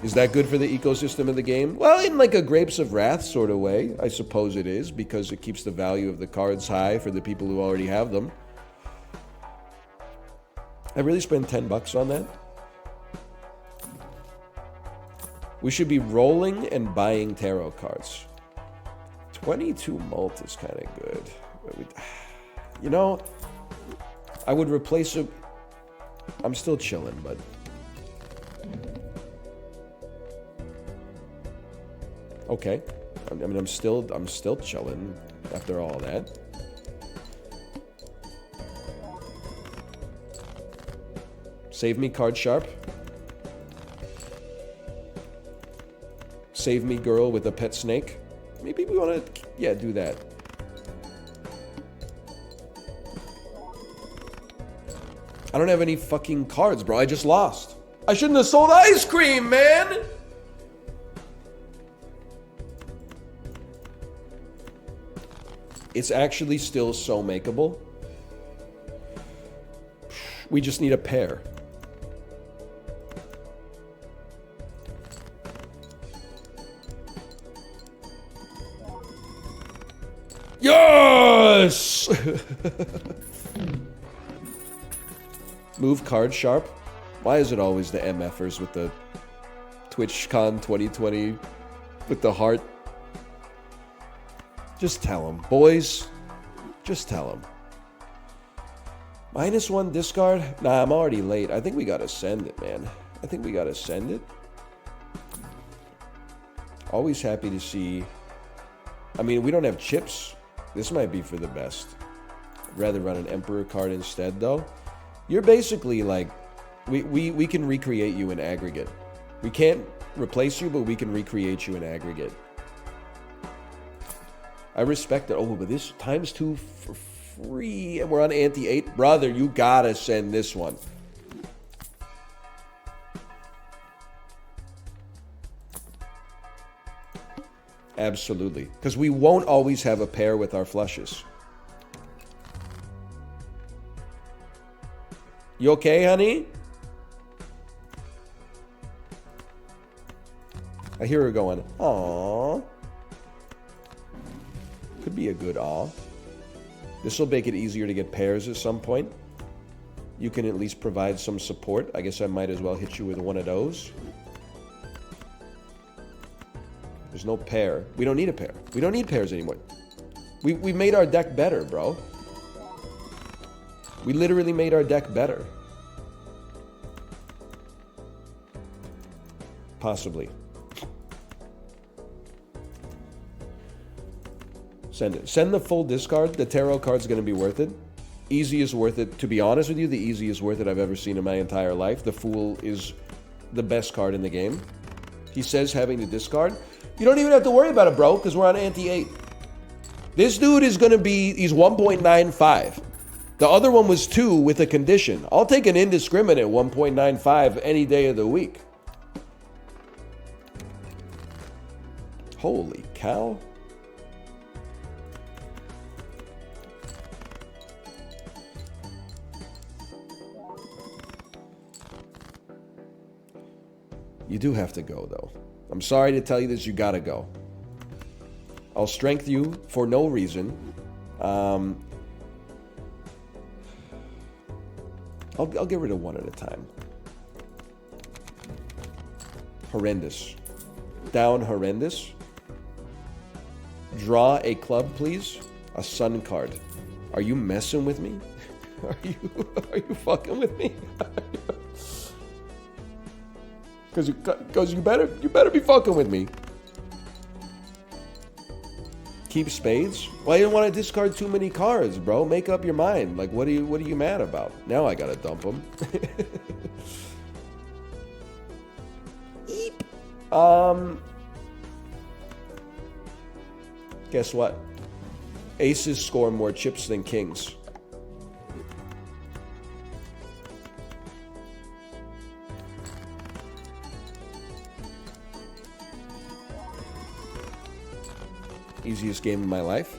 Is that good for the ecosystem of the game? Well, in like a Grapes of Wrath sort of way, I suppose it is, because it keeps the value of the cards high for the people who already have them. I really spent $10 on that. We should be rolling and buying tarot cards. 22 mult is kind of good. You know, I would replace it. I'm still chilling, but... Okay, I mean, I'm still chilling after all that. Save me, Card Sharp. Save me, girl with a pet snake. Maybe we want to, yeah, do that. I don't have any fucking cards, bro. I just lost. I shouldn't have sold ice cream, man. It's actually still so makeable. We just need a pair. Yes! Move Card Sharp. Why is it always the MFers with the TwitchCon 2020 with the heart? Just tell them, boys. Just tell them. -1 discard? Nah, I'm already late. I think we gotta send it, man. I think we gotta send it. Always happy to see. I mean, we don't have chips. This might be for the best. I'd rather run an Emperor card instead, though. You're basically like, we can recreate you in aggregate. We can't replace you, but we can recreate you in aggregate. I respect it. Oh, but this ×2 for free, and we're on anti-8. Brother, you gotta send this one. Absolutely. Because we won't always have a pair with our flushes. You okay, honey? I hear her going, aww. Could be a good aw. This will make it easier to get pairs at some point. You can at least provide some support. I guess I might as well hit you with one of those. There's no pair. We don't need a pair. We don't need pairs anymore. We made our deck better, bro. We literally made our deck better. Possibly. Send it. Send the full discard. The tarot card's going to be worth it. Easy is worth it. To be honest with you, the easy is worth it I've ever seen in my entire life. The Fool is the best card in the game. He says having to discard. You don't even have to worry about it, bro, because we're on anti-8. This dude is going to be, he's 1.95. The other one was 2 with a condition. I'll take an indiscriminate 1.95 any day of the week. Holy cow. You do have to go, though. I'm sorry to tell you this, you gotta go. I'll strength you for no reason. I'll get rid of one at a time. Horrendous. Down horrendous. Draw a club, please. A sun card. Are you messing with me? Are you fucking with me? Because you better be fucking with me. Keep spades? Well, you don't want to discard too many cards, bro. Make up your mind. Like, what are you mad about? Now I gotta dump them. Eep. Guess what? Aces score more chips than kings. Easiest game of my life.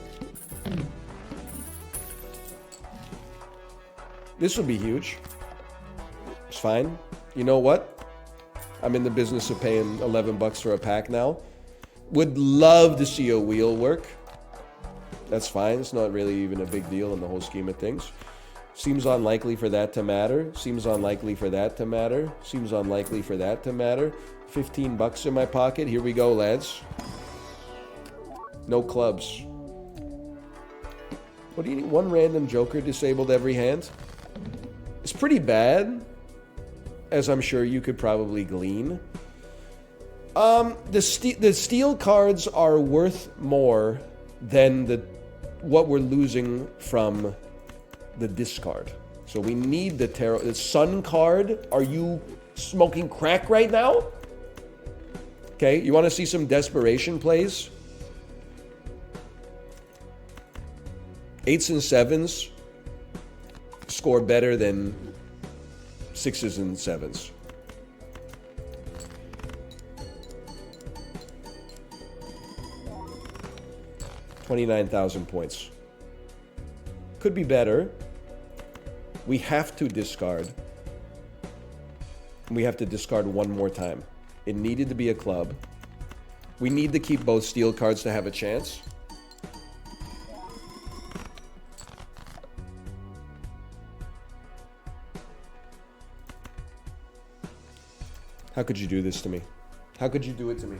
This will be huge. It's fine. You know what? I'm in the business of paying 11 bucks for a pack now. Would love to see a wheel work. That's fine. It's not really even a big deal in the whole scheme of things. Seems unlikely for that to matter. Seems unlikely for that to matter. Seems unlikely for that to matter. 15 bucks in my pocket. Here we go, lads. No clubs. What do you need? One random joker disabled every hand? It's pretty bad, as I'm sure you could probably glean. The steel cards are worth more than what we're losing from the discard. So we need the tarot. The sun card. Are you smoking crack right now? Okay, you want to see some desperation plays? 8s and 7s score better than 6s and 7s. $29,000 points. Could be better. We have to discard. We have to discard one more time. It needed to be a club. We need to keep both steel cards to have a chance. How could you do this to me? How could you do it to me?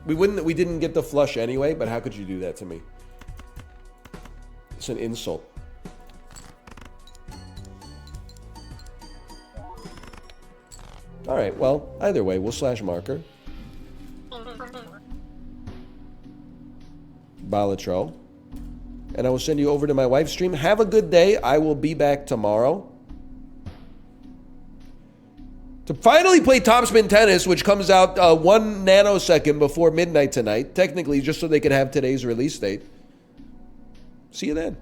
We didn't get the flush anyway, but how could you do that to me? It's an insult. All right, well, either way, we'll slash marker. Balatro. And I will send you over to my wife's stream. Have a good day. I will be back tomorrow to finally play Topspin Tennis, which comes out 1 nanosecond before midnight tonight. Technically, just so they could have today's release date. See you then.